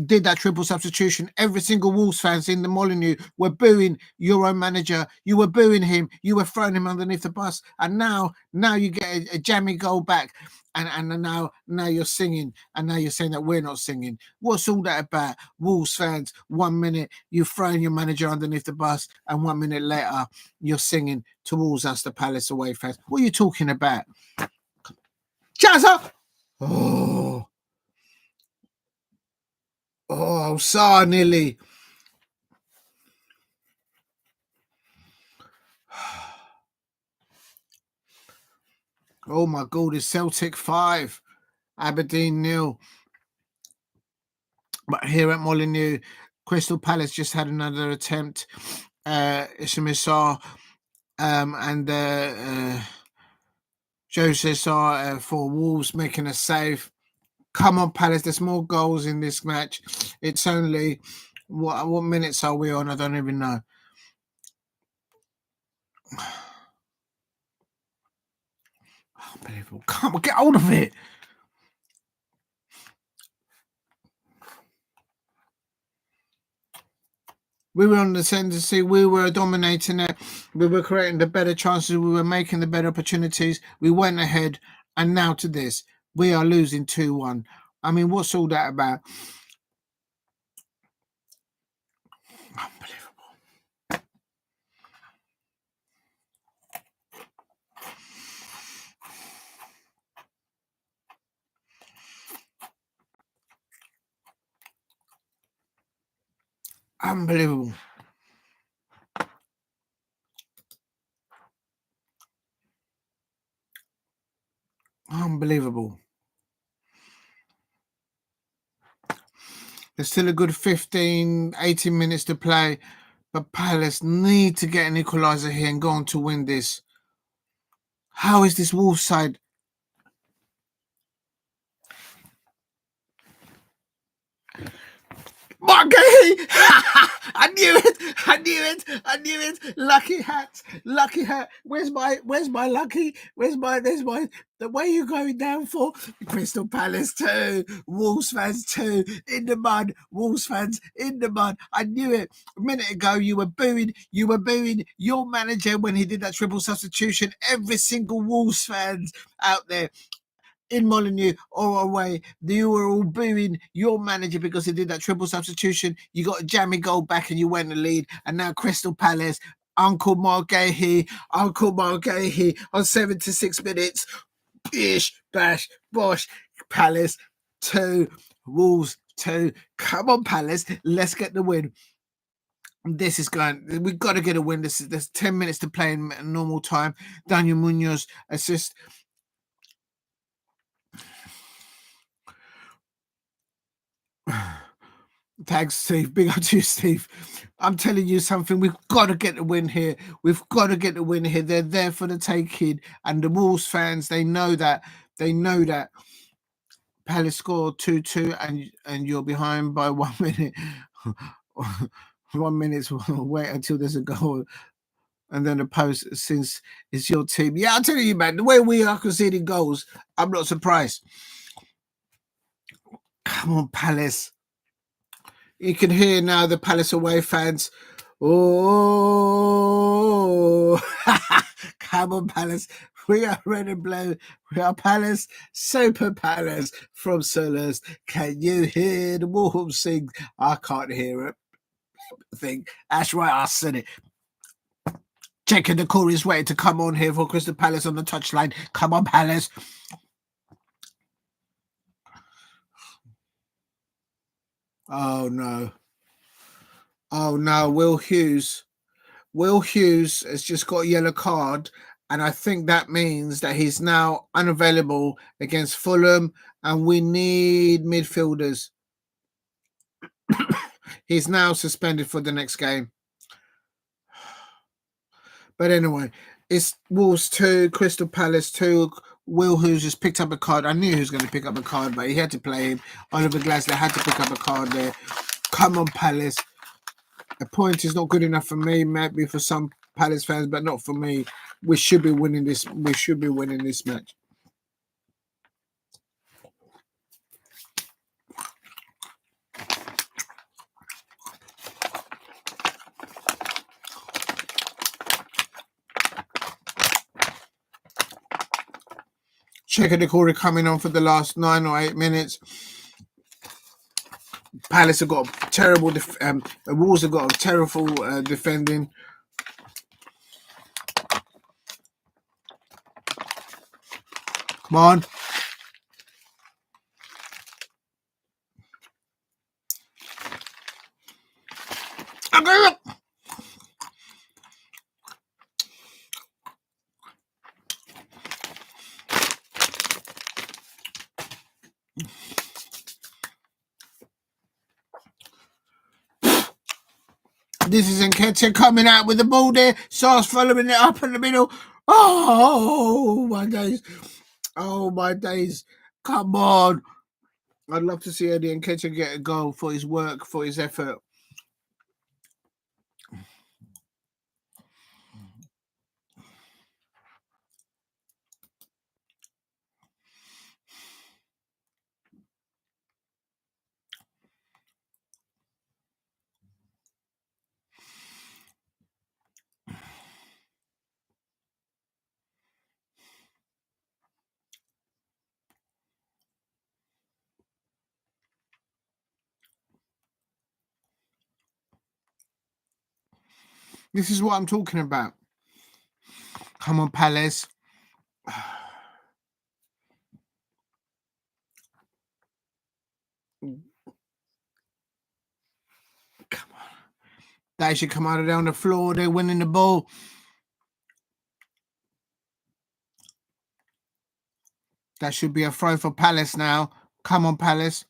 did that triple substitution, every single Wolves fans in the Molineux were booing your own manager. You were booing him. You were throwing him underneath the bus. And now you get a jammy goal back. And now you're singing. And now you're saying that we're not singing. What's all that about? Wolves fans, 1 minute you're throwing your manager underneath the bus, and 1 minute later you're singing towards us, the Palace away fans. What are you talking about? Jazz up! Oh, Sarr nearly. Oh my God, it's Celtic 5, Aberdeen 0. But here at Molineux, Crystal Palace just had another attempt. Sarr and Jose Sarr for Wolves making a save. Come on, Palace. There's more goals in this match. It's only what minutes are we on? I don't even know. Unbelievable. Come on, get hold of it. We were on the ascendancy. We were dominating it. We were creating the better chances. We were making the better opportunities. We went ahead. And now to this. We are losing 2-1. I mean, what's all that about? Unbelievable. Unbelievable. There's still a good 15, 18 minutes to play. But Palace need to get an equaliser here and go on to win this. How is this Wolves side? Mark Guehi! I knew it. Lucky hat. Where's my lucky? There's my the way you're going down for Crystal Palace 2, Wolves fans 2, in the mud, Wolves fans in the mud. I knew it. A minute ago you were booing your manager when he did that triple substitution. Every single Wolves fans out there in Molineux or away, you were all booing your manager because he did that triple substitution. You got a jammy goal back and you went the lead. And now Crystal Palace, Uncle Mark Guehi on 76 minutes. Bish, bash, bosh. Palace 2, Wolves 2. Come on, Palace, let's get the win. This is going. We've got to get a win. There's 10 minutes to play in normal time. Daniel Munoz assist. Thanks, Steve. Big up to you, Steve. I'm telling you something. We've got to get the win here. They're there for the taking. And the Wolves fans, they know that. Palace scored 2-2 and you're behind by 1 minute. 1 minute. Wait until there's a goal. And then the post, since it's your team. Yeah, I'll tell you, man, the way we are conceding goals, I'm not surprised. Come on, Palace. You can hear now the Palace away fans. Oh, come on, Palace. We are red and blue. We are Palace, Super Palace from Solus. Can you hear the Wolves sing? I can't hear it. That's right, I said it. Checking the call is waiting to come on here for Crystal Palace on the touchline. Come on, Palace. Oh, no. Will Hughes Will Hughes has just got a yellow card, and I think that means that he's now unavailable against Fulham, and we need midfielders. He's now suspended for the next game. But anyway, it's Wolves 2, Crystal Palace 2. Will Hughes just picked up a card. I knew he was going to pick up a card, but he had to play him. Oliver Glasner had to pick up a card there. Come on, Palace. A point is not good enough for me, maybe for some Palace fans, but not for me. We should be winning this. We should be winning this match. Ait-Nouri coming on for the last 9 or 8 minutes. Palace have got a terrible. The Wolves have got a terrible defending. Come on. This is Nketiah coming out with the ball there. Sarr's following it up in the middle. Oh, my days. Oh, my days. Come on. I'd love to see Eddie Nketiah get a goal for his work, for his effort. This is what I'm talking about. Come on, Palace. Come on. They should come out of there on the floor. They're winning the ball. That should be a throw for Palace now. Come on, Palace.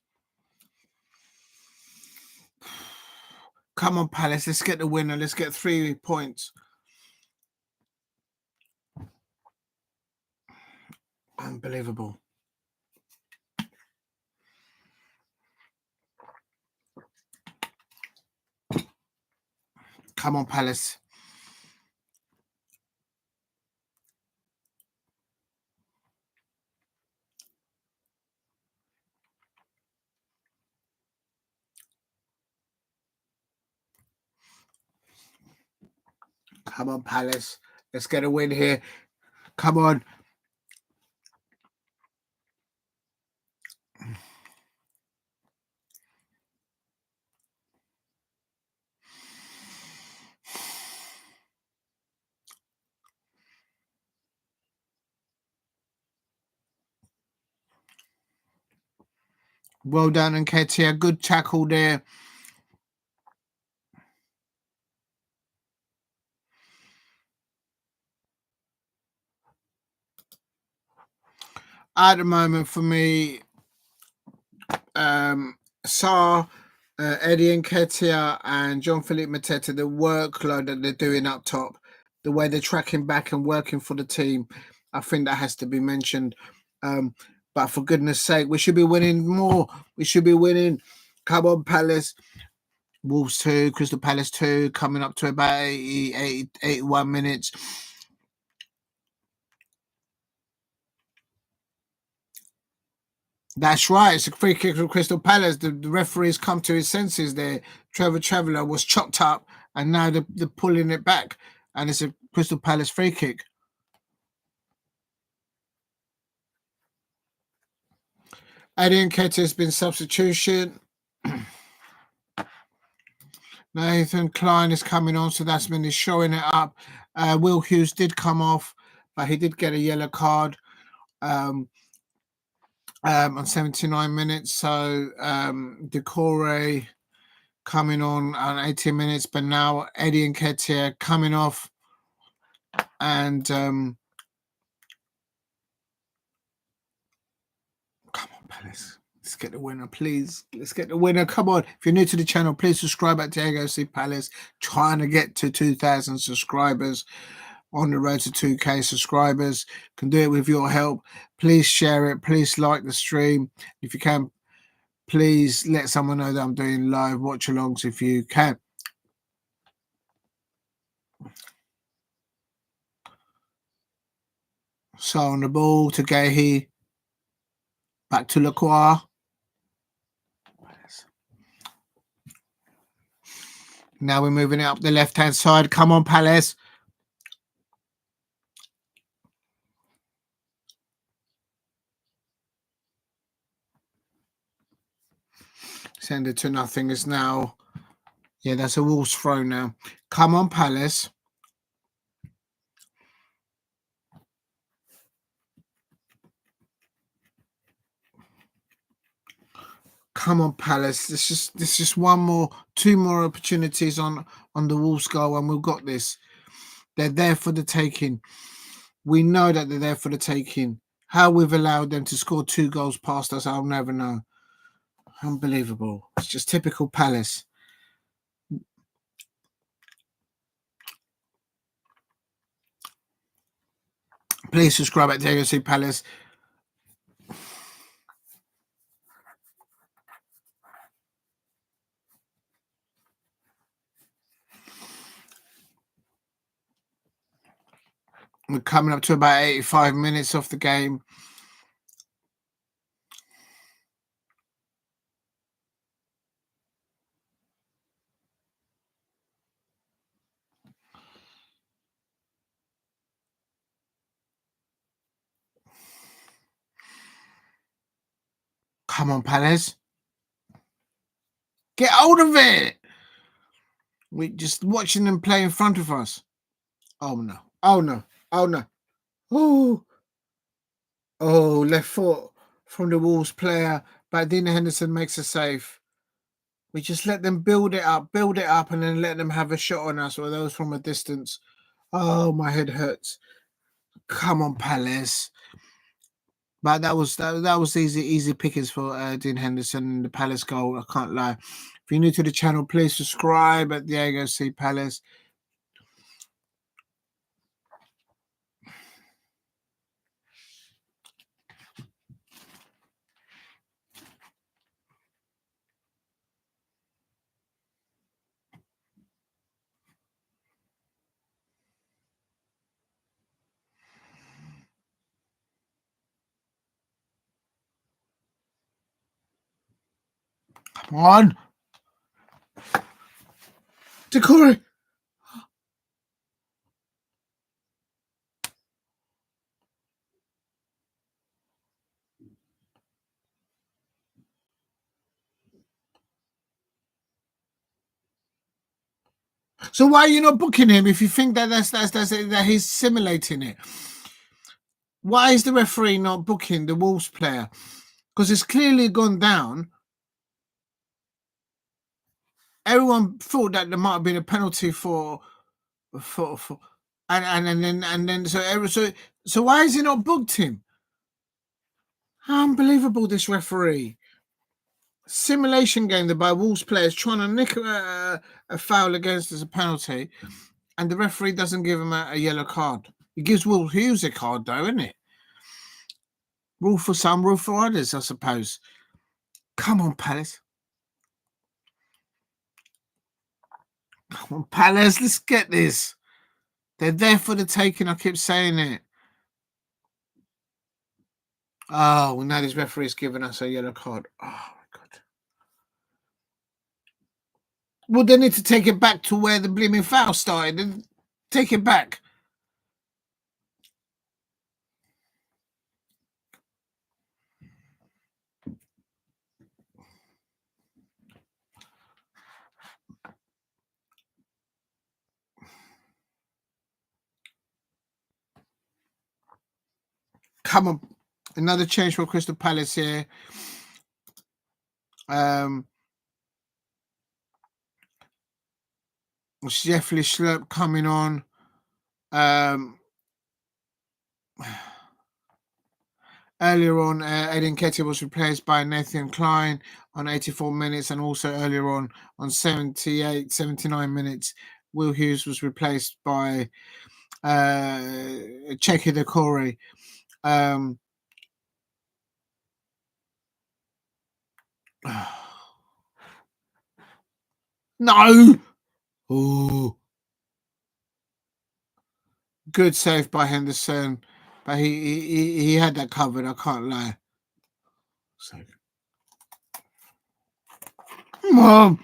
Come on, Palace. Let's get the winner. Let's get 3 points. Unbelievable. Come on, Palace. Come on, Palace. Let's get a win here. Come on. Well done, Nketiah. Good tackle there. At the moment, for me, Sarr, Eddie Nketiah, and Jean-Philippe Mateta, the workload that they're doing up top, the way they're tracking back and working for the team, I think that has to be mentioned. But for goodness sake, we should be winning more. We should be winning. Come on, Palace. Wolves 2, Crystal Palace 2, coming up to about 81 minutes. That's right. It's a free kick from Crystal Palace. The referee's come to his senses there. Trevor Traveller was chopped up, and now they're pulling it back. And it's a Crystal Palace free kick. Eddie Nketiah has been substitution. Nathan Clyne is coming on, so that's been showing it up. Will Hughes did come off, but he did get a yellow card on 79 minutes. So Decore coming on 18 minutes, but now Eddie Nketiah coming off, and come on, Palace. Let's get the winner, please. Let's get the winner. Come on. If you're new to the channel, please subscribe at Diego C. Palace. Trying to get to 2,000 subscribers. On the road to 2K subscribers. Can do it with your help. Please share it. Please like the stream. If you can, please let someone know that I'm doing live watch-alongs if you can. So on the ball to Guehi. Back to Lacroix. Now we're moving it up the left-hand side. Come on, Palace. Send it to nothing. It's now... Yeah, that's a Wolves throw now. Come on, Palace. Come on, Palace. This is just one more, two more opportunities on the Wolves goal, and we've got this. They're there for the taking. We know that they're there for the taking. How we've allowed them to score 2 goals past us, I'll never know. Unbelievable. It's just typical Palace. Please subscribe at Diego C. Palace. We're coming up to about 85 minutes of the game. Come on, Palace. Get hold of it. We're just watching them play in front of us. Oh, no. Oh, no. Oh, no. Oh, left foot from the Wolves player. But Dina Henderson makes a save. We just let them build it up, and then let them have a shot on us, or those from a distance. Oh, my head hurts. Come on, Palace. But that was easy pickings for Dean Henderson and the Palace goal. I can't lie. If you're new to the channel, please subscribe at Diego C. Palace. Come on. Decore. So why are you not booking him if you think that that he's simulating it? Why is the referee not booking the Wolves player? Because it's clearly gone down. Everyone thought that there might have been a penalty for and then so why has he not booked him? Unbelievable, this referee. Simulation game by Wolves players trying to nick a foul against as a penalty, and the referee doesn't give him a yellow card. He gives Will Hughes a card, though, isn't it? Rule for some, rule for others, I suppose. Come on, Palace. Come on, Palace. Let's get this. They're there for the taking. I keep saying it. Oh, well, now this referee's giving us a yellow card. Oh, my God. Well, they need to take it back to where the blooming foul started and take it back. Come on. Another change for Crystal Palace here. Jeffrey Schlurp coming on. Earlier on, Nketiah was replaced by Nathan Clyne on 84 minutes, and also earlier on 79 minutes, Will Hughes was replaced by Cheki Decore. No! Oh, good save by Henderson, but he had that covered. I can't lie. So, Mom.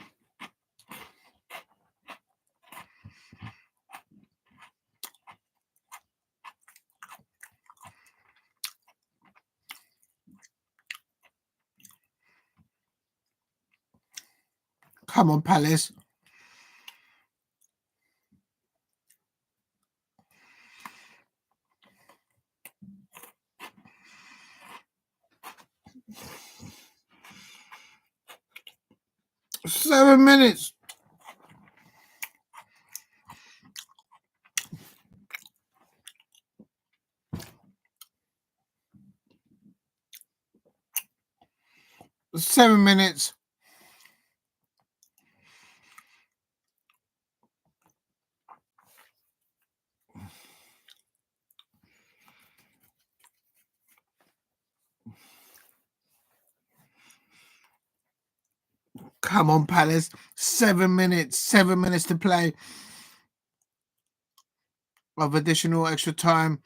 Come on, Palace. Seven minutes. Come on, Palace. 7 minutes. 7 minutes to play of additional extra time.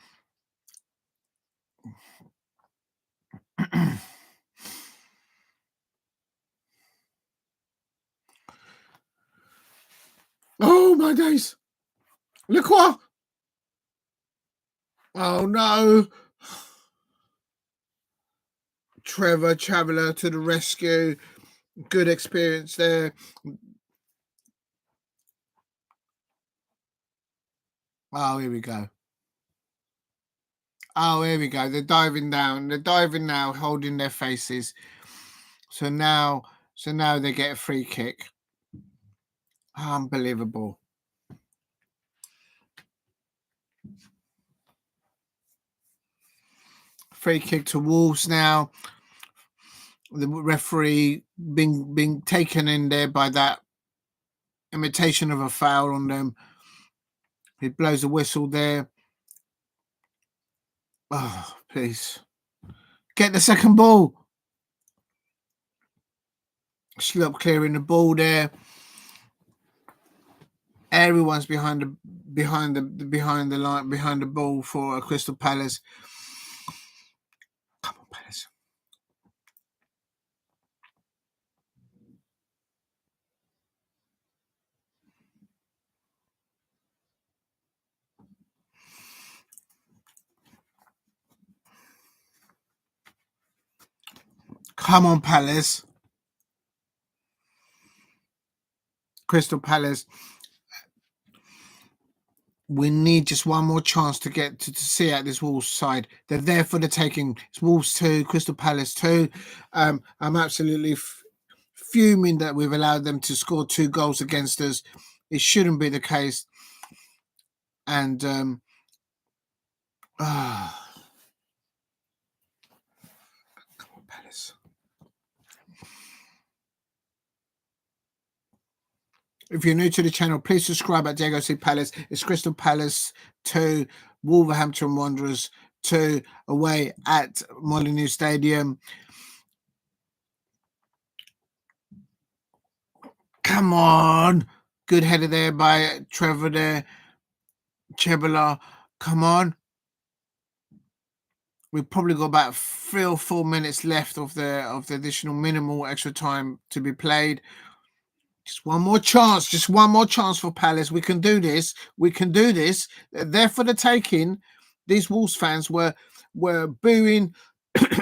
Oh, my days. Lacroix. Oh, no. Trevor Traveller to the rescue. Good experience there. Oh, here we go. Oh, here we go. They're diving down. They're diving now, holding their faces. So now they get a free kick. Unbelievable. Free kick to Wolves now. The referee being taken in there by that imitation of a foul on them. He blows a whistle there. Oh, please. Get the second ball. Slop clearing the ball there. Everyone's behind the line, behind the ball for Crystal Palace. Come on, Palace. Come on, Palace. Crystal Palace. We need just one more chance to get to see out this Wolves side. They're there for the taking. It's Wolves 2, Crystal Palace 2. I'm absolutely fuming that we've allowed them to score 2 goals against us. It shouldn't be the case. And come on, Palace. If you're new to the channel, please subscribe at Diego C. Palace. It's Crystal Palace 2, Wolverhampton Wanderers 2, away at Molineux Stadium. Come on. Good header there by Trevor there. Chebala. Come on. We've probably got about 3 or 4 minutes left of the additional minimal extra time to be played. Just one more chance. Just one more chance for Palace. We can do this. We can do this. They're there for the taking. These Wolves fans were booing.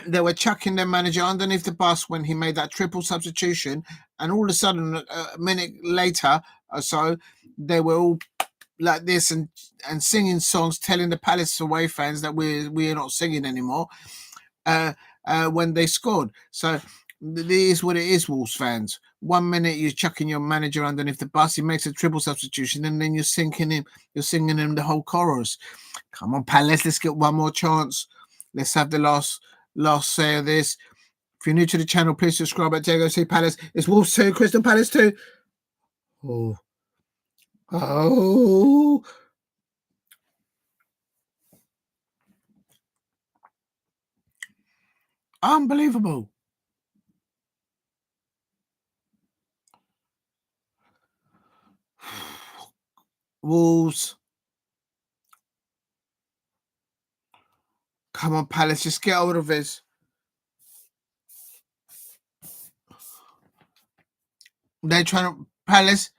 They were chucking their manager underneath the bus when he made that triple substitution. And all of a sudden, a minute later or so, they were all like this and singing songs, telling the Palace away fans that we're not singing anymore when they scored. So It is what it is, Wolves fans. 1 minute you're chucking your manager underneath the bus, he makes a triple substitution, and then you're singing him the whole chorus. Come on, Palace, let's get one more chance. Let's have the last say of this. If you're new to the channel, please subscribe at Diego C Palace. It's Wolves 2, Crystal Palace 2. Oh. Unbelievable. Wolves. Come on, Palace, just get hold of this. They're trying to... Palace.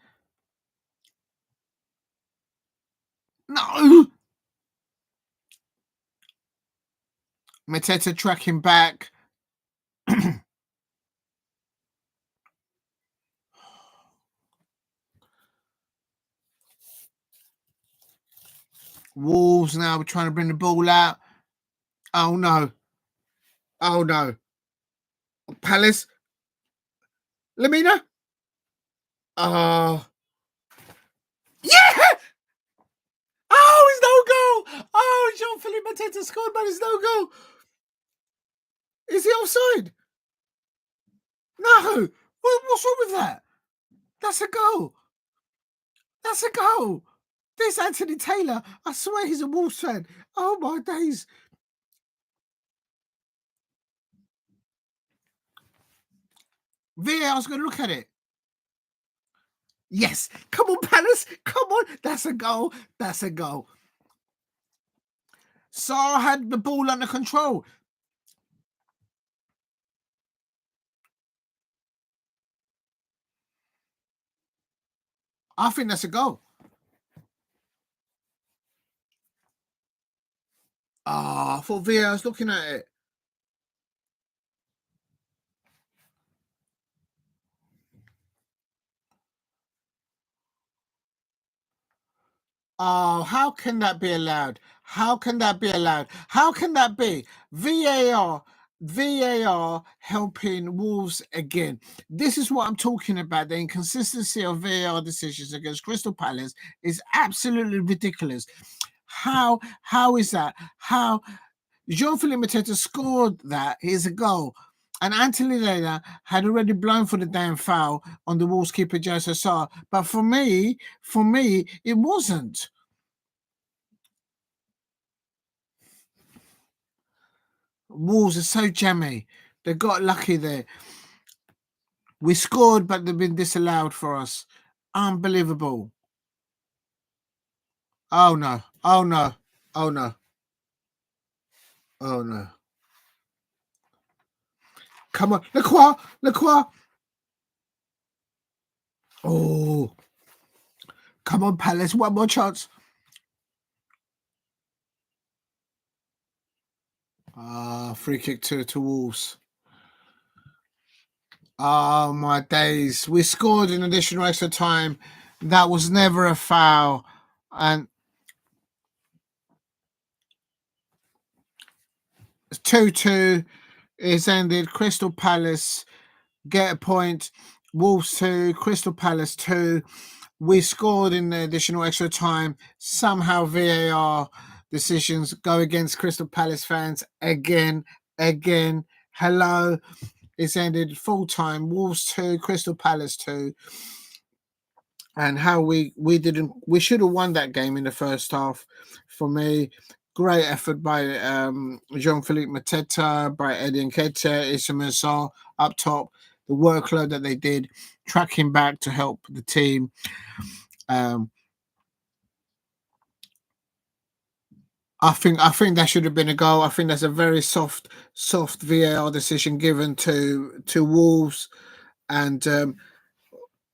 No! Mateta tracking back. Wolves now, we're trying to bring the ball out. Oh, no. Oh, no. Palace. Lemina. Oh. Yeah! Oh, it's no goal. Oh, Jean-Philippe Mateta scored, but it's no goal. Is he offside? No. What's wrong with that? That's a goal. That's a goal. This Anthony Taylor, I swear he's a Wolves fan. Oh, my days. VAR's going to look at it. Yes. Come on, Palace. Come on. That's a goal. That's a goal. Sarr had the ball under control. I think that's a goal. I thought VAR was looking at it. Oh, how can that be allowed? How can that be allowed? How can that be? VAR helping Wolves again. This is what I'm talking about. The inconsistency of VAR decisions against Crystal Palace is absolutely ridiculous. How is that? How Jean-Philippe Mateta scored that? Here's a goal. And Anthony Taylor had already blown for the damn foul on the Wolves keeper, Jose Sarr. But for me, it wasn't. Wolves are so jammy. They got lucky there. We scored, but they've been disallowed for us. Unbelievable. Oh, no. Oh, no. Oh, no. Oh, no. Come on. Lacroix. Oh. Come on, Palace. One more chance. Free kick to Wolves. Oh, my days. We scored in additional extra time. That was never a foul. And 2-2 is ended. Crystal Palace get a point. Wolves 2, Crystal Palace 2. We scored in the additional extra time. Somehow VAR decisions go against Crystal Palace fans again. Hello. It's ended full time. Wolves 2, Crystal Palace 2. And how we should have won that game in the first half. For me, great effort by Jean-Philippe Mateta, by Eddie Nketiah, Sarr up top. The workload that they did, tracking back to help the team. I think that should have been a goal. I think that's a very soft VAR decision given to Wolves, and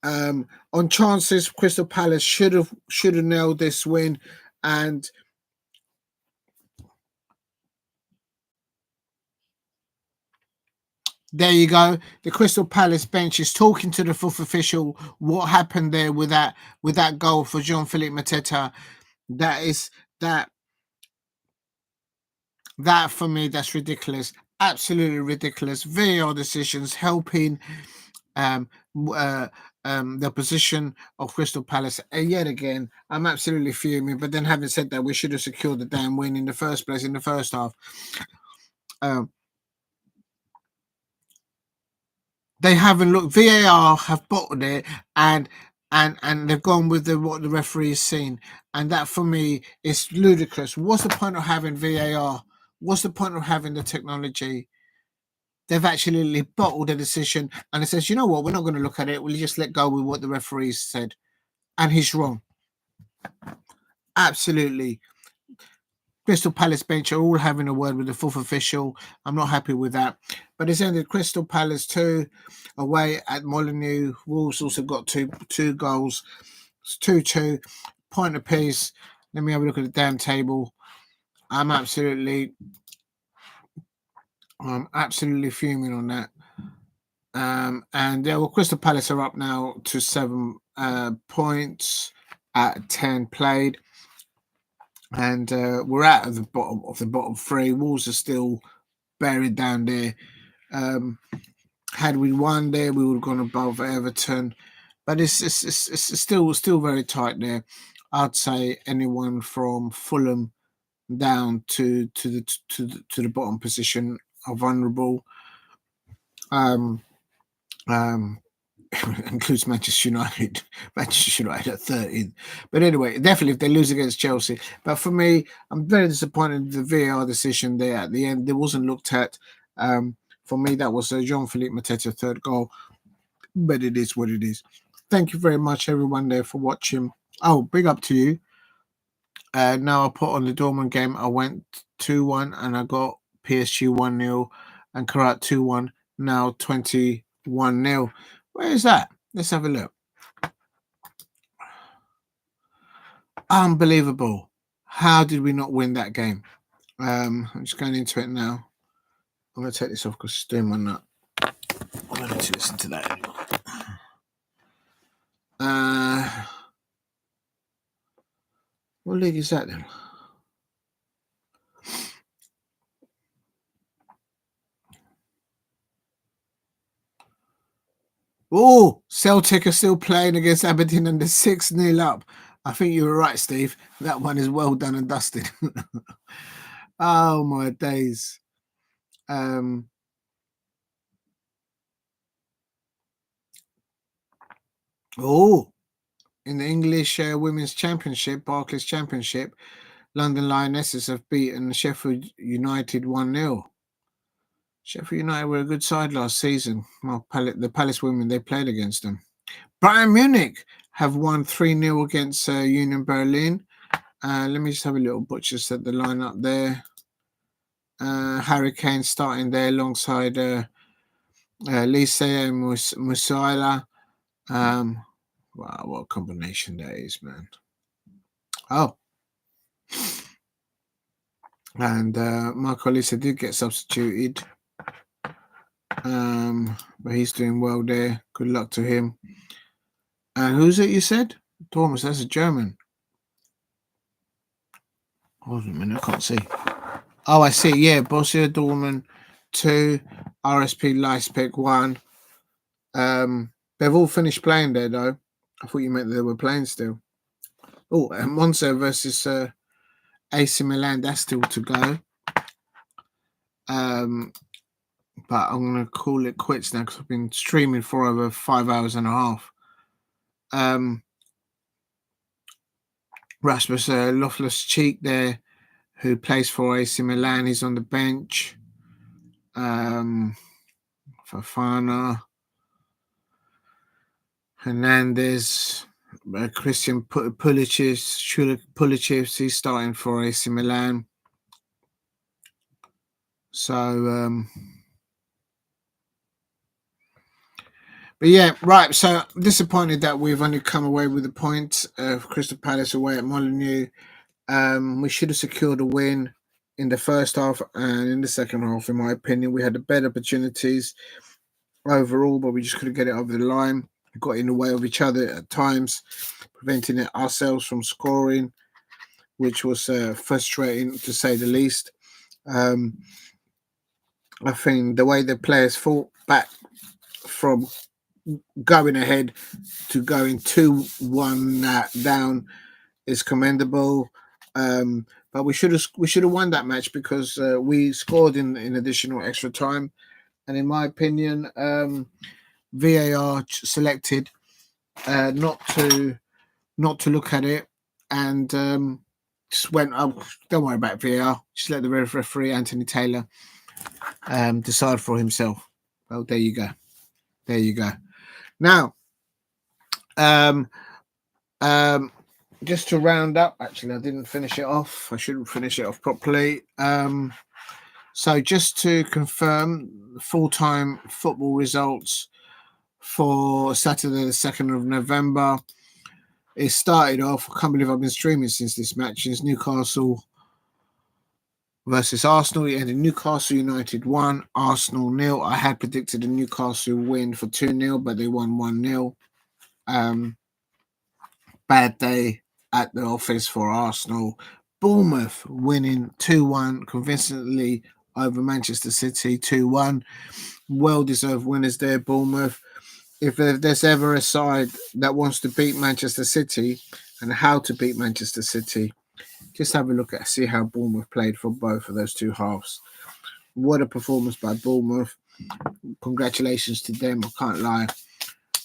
on chances, Crystal Palace should have nailed this win, and there you go. The Crystal Palace bench is talking to the fourth official. What happened there with that goal for Jean-Philippe Mateta? That for me, that's ridiculous. absolutely ridiculous. VAR decisions helping the position of Crystal Palace. And yet again, I'm absolutely fuming. But then, having said that, we should have secured the damn win in the first place in the first half. They haven't looked. VAR have bottled it, and they've gone with what the referee's seen, and that for me is ludicrous. What's the point of having VAR? What's the point of having the technology? They've actually bottled the decision, and it says, you know what, we're not going to look at it. We'll just let go with what the referee said, and he's wrong. Absolutely. Crystal Palace bench are all having a word with the fourth official. I'm not happy with that. But it's ended Crystal Palace 2 away at Molineux. Wolves also got two goals. It's 2-2. Point apiece. Let me have a look at the damn table. I'm absolutely fuming on that. Crystal Palace are up now to 7 points at 10 played. And we're out of the bottom three. Wolves are still buried down there. Had we won there, we would have gone above Everton, but it's still very tight there. I'd say anyone from Fulham down to the bottom position are vulnerable. Includes Manchester United. Manchester United at 13th. But anyway, definitely if they lose against Chelsea. But for me, I'm very disappointed with the VAR decision there at the end. It wasn't looked at. For me, that was Jean-Philippe Mateta third goal. But it is what it is. Thank you very much, everyone there, for watching. Oh, big up to you. Now I put on the Dortmund game. I went 2-1 and I got PSG 1-0 and Karat 2-1. Now 21-0. Where is that? Let's have a look. Unbelievable. How did we not win that game? I'm just going into it now. I'm going to take this off because it's doing my nut. I'm going to listen to that. What league is that then? Oh, Celtic are still playing against Aberdeen and they're 6-0 up. I think you were right, Steve. That one is well done and dusted. Oh, my days. In the English Women's Championship, Barclays Championship, London Lionesses have beaten Sheffield United 1-0. Sheffield United were a good side last season. Well, the Palace women, they played against them. Bayern Munich have won 3-0 against Union Berlin. Let me just have a little butcher set the line up there. Harry Kane starting there alongside Lise and Musiala. Wow, what a combination that is, man. Oh. And Marco Lisa did get substituted. But he's doing well there. Good luck to him. And who's it you said? Thomas, that's a German. Hold on a minute, I can't see. Oh, I see. Yeah, Borussia Dortmund 2, RSP Leipzig 1. They've all finished playing there, though. I thought you meant they were playing still. Oh, and Monza versus AC Milan, that's still to go. But I'm going to call it quits now because I've been streaming for over 5 hours and a half. Rasmus Loftus-Cheek there, who plays for AC Milan, he's on the bench. Fofana, Hernandez, Christian Pulisic, he's starting for AC Milan. So, but yeah, right. So disappointed that we've only come away with the point of Crystal Palace away at Molineux. We should have secured a win in the first half and in the second half, in my opinion. We had the better opportunities overall, but we just couldn't get it over the line. We got in the way of each other at times, preventing it ourselves from scoring, which was frustrating to say the least. I think the way the players fought back from going ahead to going 2-1 down is commendable. But we should have won that match because we scored in additional extra time, and in my opinion, VAR selected not to look at it and just went, oh, don't worry about VAR. Just let the referee Anthony Taylor decide for himself. Well, there you go. There you go. Now, just to round up, actually, I didn't finish it off. I shouldn't finish it off properly. So just to confirm, full-time football results for Saturday, the 2nd of November. It started off, I can't believe I've been streaming since this match. It's Newcastle versus Arsenal. It ended Newcastle United 1, Arsenal 0. I had predicted a Newcastle win for 2-0, but they won 1-0. Bad day at the office for Arsenal. Bournemouth winning 2-1 convincingly over Manchester City 2-1. Well-deserved winners there, Bournemouth. If there's ever a side that wants to beat Manchester City and how to beat Manchester City, just have a look at see how Bournemouth played for both of those two halves. What a performance by Bournemouth. Congratulations to them, I can't lie.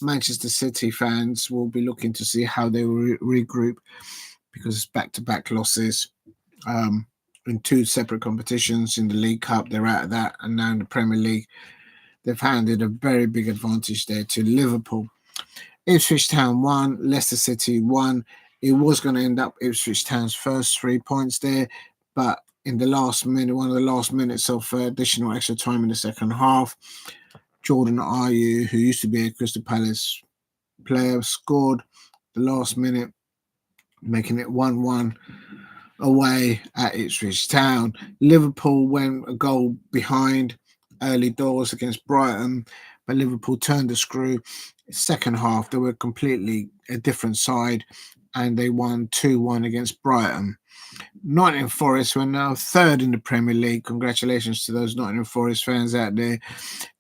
Manchester City fans will be looking to see how they regroup because it's back-to-back losses in two separate competitions. In the League Cup, they're out of that, and now in the Premier League, they've handed a very big advantage there to Liverpool. Ipswich Town 1, Leicester City 1. It was going to end up Ipswich Town's first 3 points there, but in the last minute, one of the last minutes of additional extra time in the second half, Jordan Ayew, who used to be a Crystal Palace player, scored the last minute, making it 1-1 away at Ipswich Town. Liverpool went a goal behind early doors against Brighton, but Liverpool turned the screw. Second half, they were completely a different side, and they won 2-1 against Brighton. Nottingham Forest were now third in the Premier League. Congratulations to those Nottingham Forest fans out there.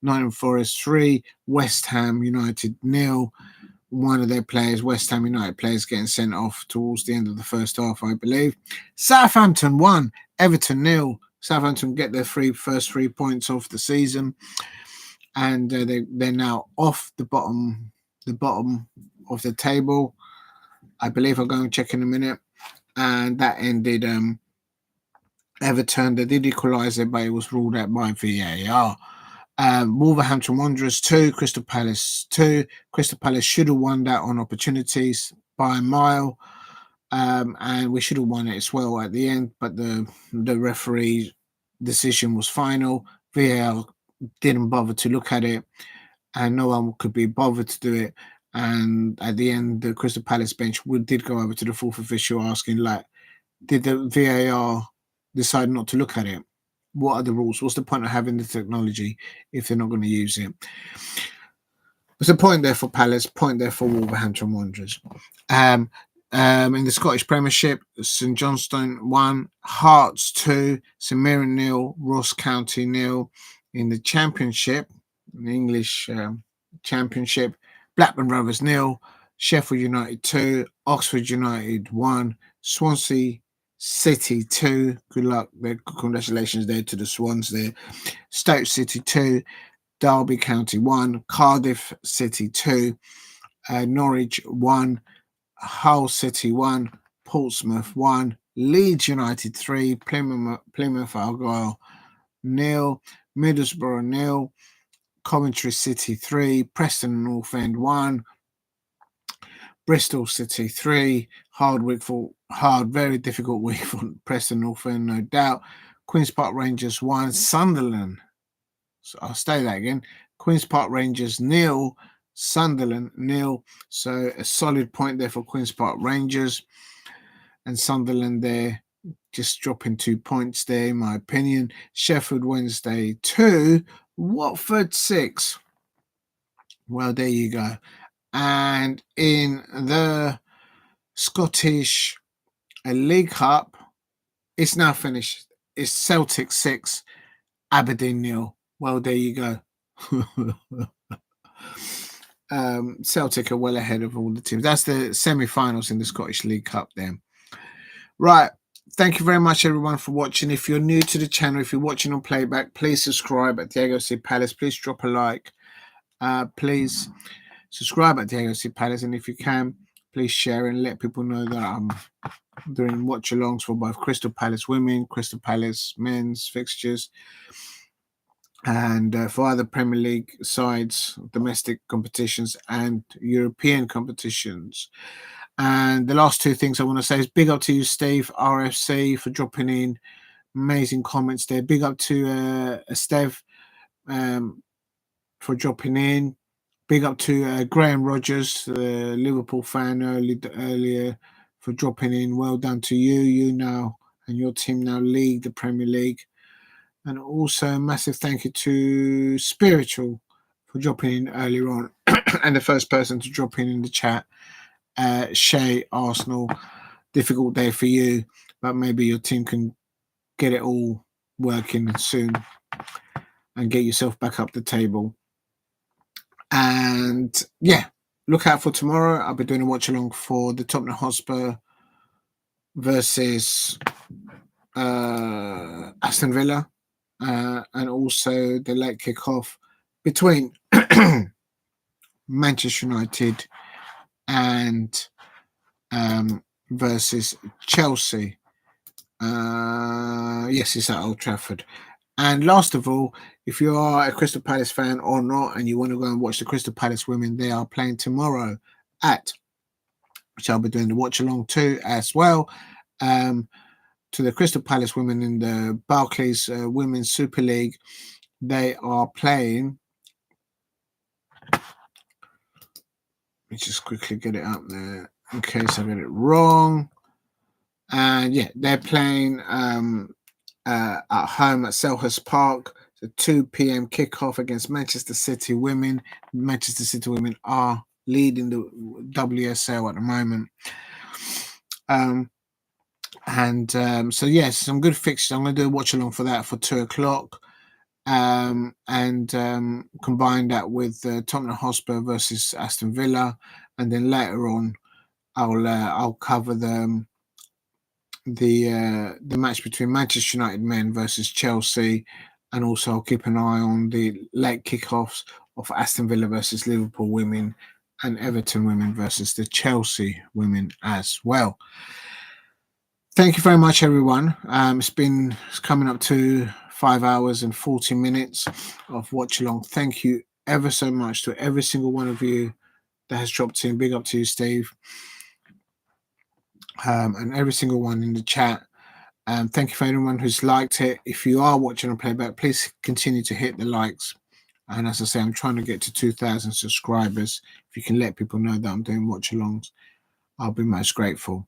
Nottingham Forest 3, West Ham United 0. One of their players, West Ham United players, getting sent off towards the end of the first half, I believe. Southampton 1, Everton 0. Southampton get their first 3 points off the season, and they're now off the bottom of the table. I believe I'll go and check in a minute. And that ended Everton. They did equalise it, but it was ruled out by VAR. Wolverhampton Wanderers 2, Crystal Palace 2. Crystal Palace should have won that on opportunities by a mile, and we should have won it as well at the end, but the referee decision was final. VAR didn't bother to look at it, and no one could be bothered to do it. And at the end, the Crystal Palace bench did go over to the fourth official asking, like, did the VAR decide not to look at it? What are the rules? What's the point of having the technology if they're not going to use it? There's a point there for Palace, point there for Wolverhampton Wanderers. In the Scottish Premiership, St Johnstone 1, Hearts 2, St Mirren 0, Ross County 0. In the Championship, in the English Championship, Blackburn Rovers 0, Sheffield United 2, Oxford United 1, Swansea City 2. Good luck. Congratulations there to the Swans there. Stoke City 2, Derby County 1, Cardiff City 2, Norwich 1, Hull City 1, Portsmouth 1, Leeds United 3, Plymouth Argyle 0, Middlesbrough 0, Coventry City 3, Preston North End 1, Bristol City 3, very difficult week for Preston North End, no doubt. Queen's Park Rangers 1, Sunderland. So I'll say that again. Queen's Park Rangers 0, Sunderland 0. So a solid point there for Queen's Park Rangers. And Sunderland there just dropping 2 points there, in my opinion. Sheffield Wednesday 2, Watford 6. Well, there you go. And in the Scottish League Cup, it's now finished. It's Celtic 6, Aberdeen 0. Well, there you go. Celtic are well ahead of all the teams. That's the semi-finals in the Scottish League Cup then. Right. Thank you very much, everyone, for watching. If you're new to the channel, if you're watching on playback, please subscribe at Diego C. Palace. Please drop a like. Please subscribe at Diego C. Palace. And if you can, please share and let people know that I'm doing watch-alongs for both Crystal Palace women, Crystal Palace men's fixtures, and for other Premier League sides, domestic competitions and European competitions. And the last two things I want to say is big up to you, Steve RFC, for dropping in amazing comments there. Big up to Steve for dropping in. Big up to Graham Rogers, the Liverpool fan earlier, for dropping in. Well done to you. You now and your team now lead the Premier League. And also a massive thank you to Spiritual for dropping in earlier on. And the first person to drop in the chat, Shay Arsenal. Difficult day for you, but maybe your team can get it all working soon and get yourself back up the table. And yeah, look out for tomorrow. I'll be doing a watch along for the Tottenham Hotspur versus Aston Villa, and also the late kickoff between Manchester United and versus Chelsea. Yes, it's at Old Trafford. And last of all, if you are a Crystal Palace fan or not, and you want to go and watch the Crystal Palace women, they are playing tomorrow which I'll be doing the watch along to as well, to the Crystal Palace women in the Barclays Women's Super League. They are playing. Let me just quickly get it up there in case I get it wrong. And yeah, they're playing at home at Selhurst Park. It's a 2 p.m. kickoff against Manchester City women. Manchester City women are leading the WSL at the moment. So yes, some good fixtures. I'm going to do a watch along for that for 2 o'clock. And combine that with Tottenham Hotspur versus Aston Villa, and then later on, I'll cover the match between Manchester United men versus Chelsea, and also I'll keep an eye on the late kickoffs of Aston Villa versus Liverpool women and Everton women versus the Chelsea women as well. Thank you very much, everyone. It's coming up to 5 hours and 40 minutes of watch along. Thank you ever so much to every single one of you that has dropped in. Big up to you, Steve, and every single one in the chat. Thank you for anyone who's liked it. If you are watching on playback, please continue to hit the likes. And as I say, I'm trying to get to 2,000 subscribers. If you can let people know that I'm doing watch alongs, I'll be most grateful.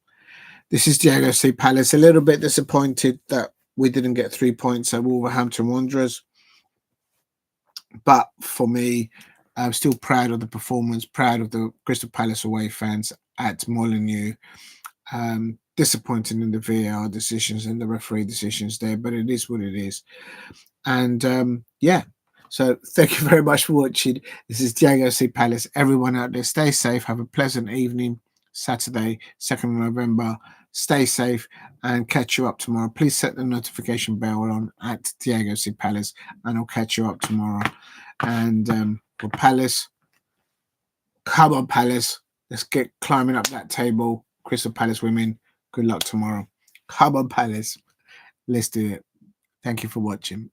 This is Diego C. Palace. A little bit disappointed that we didn't get 3 points at Wolverhampton Wanderers. But for me, I'm still proud of the performance, proud of the Crystal Palace away fans at Molineux. Disappointing in the VAR decisions and the referee decisions there, but it is what it is. And yeah, so thank you very much for watching. This is Diego C. Palace. Everyone out there, stay safe. Have a pleasant evening. Saturday, 2nd of November. Stay safe and catch you up tomorrow. Please set the notification bell on at Diego C. Palace, and I'll catch you up tomorrow. And for Palace, come on, Palace. Let's get climbing up that table. Crystal Palace women, good luck tomorrow. Come on, Palace. Let's do it. Thank you for watching.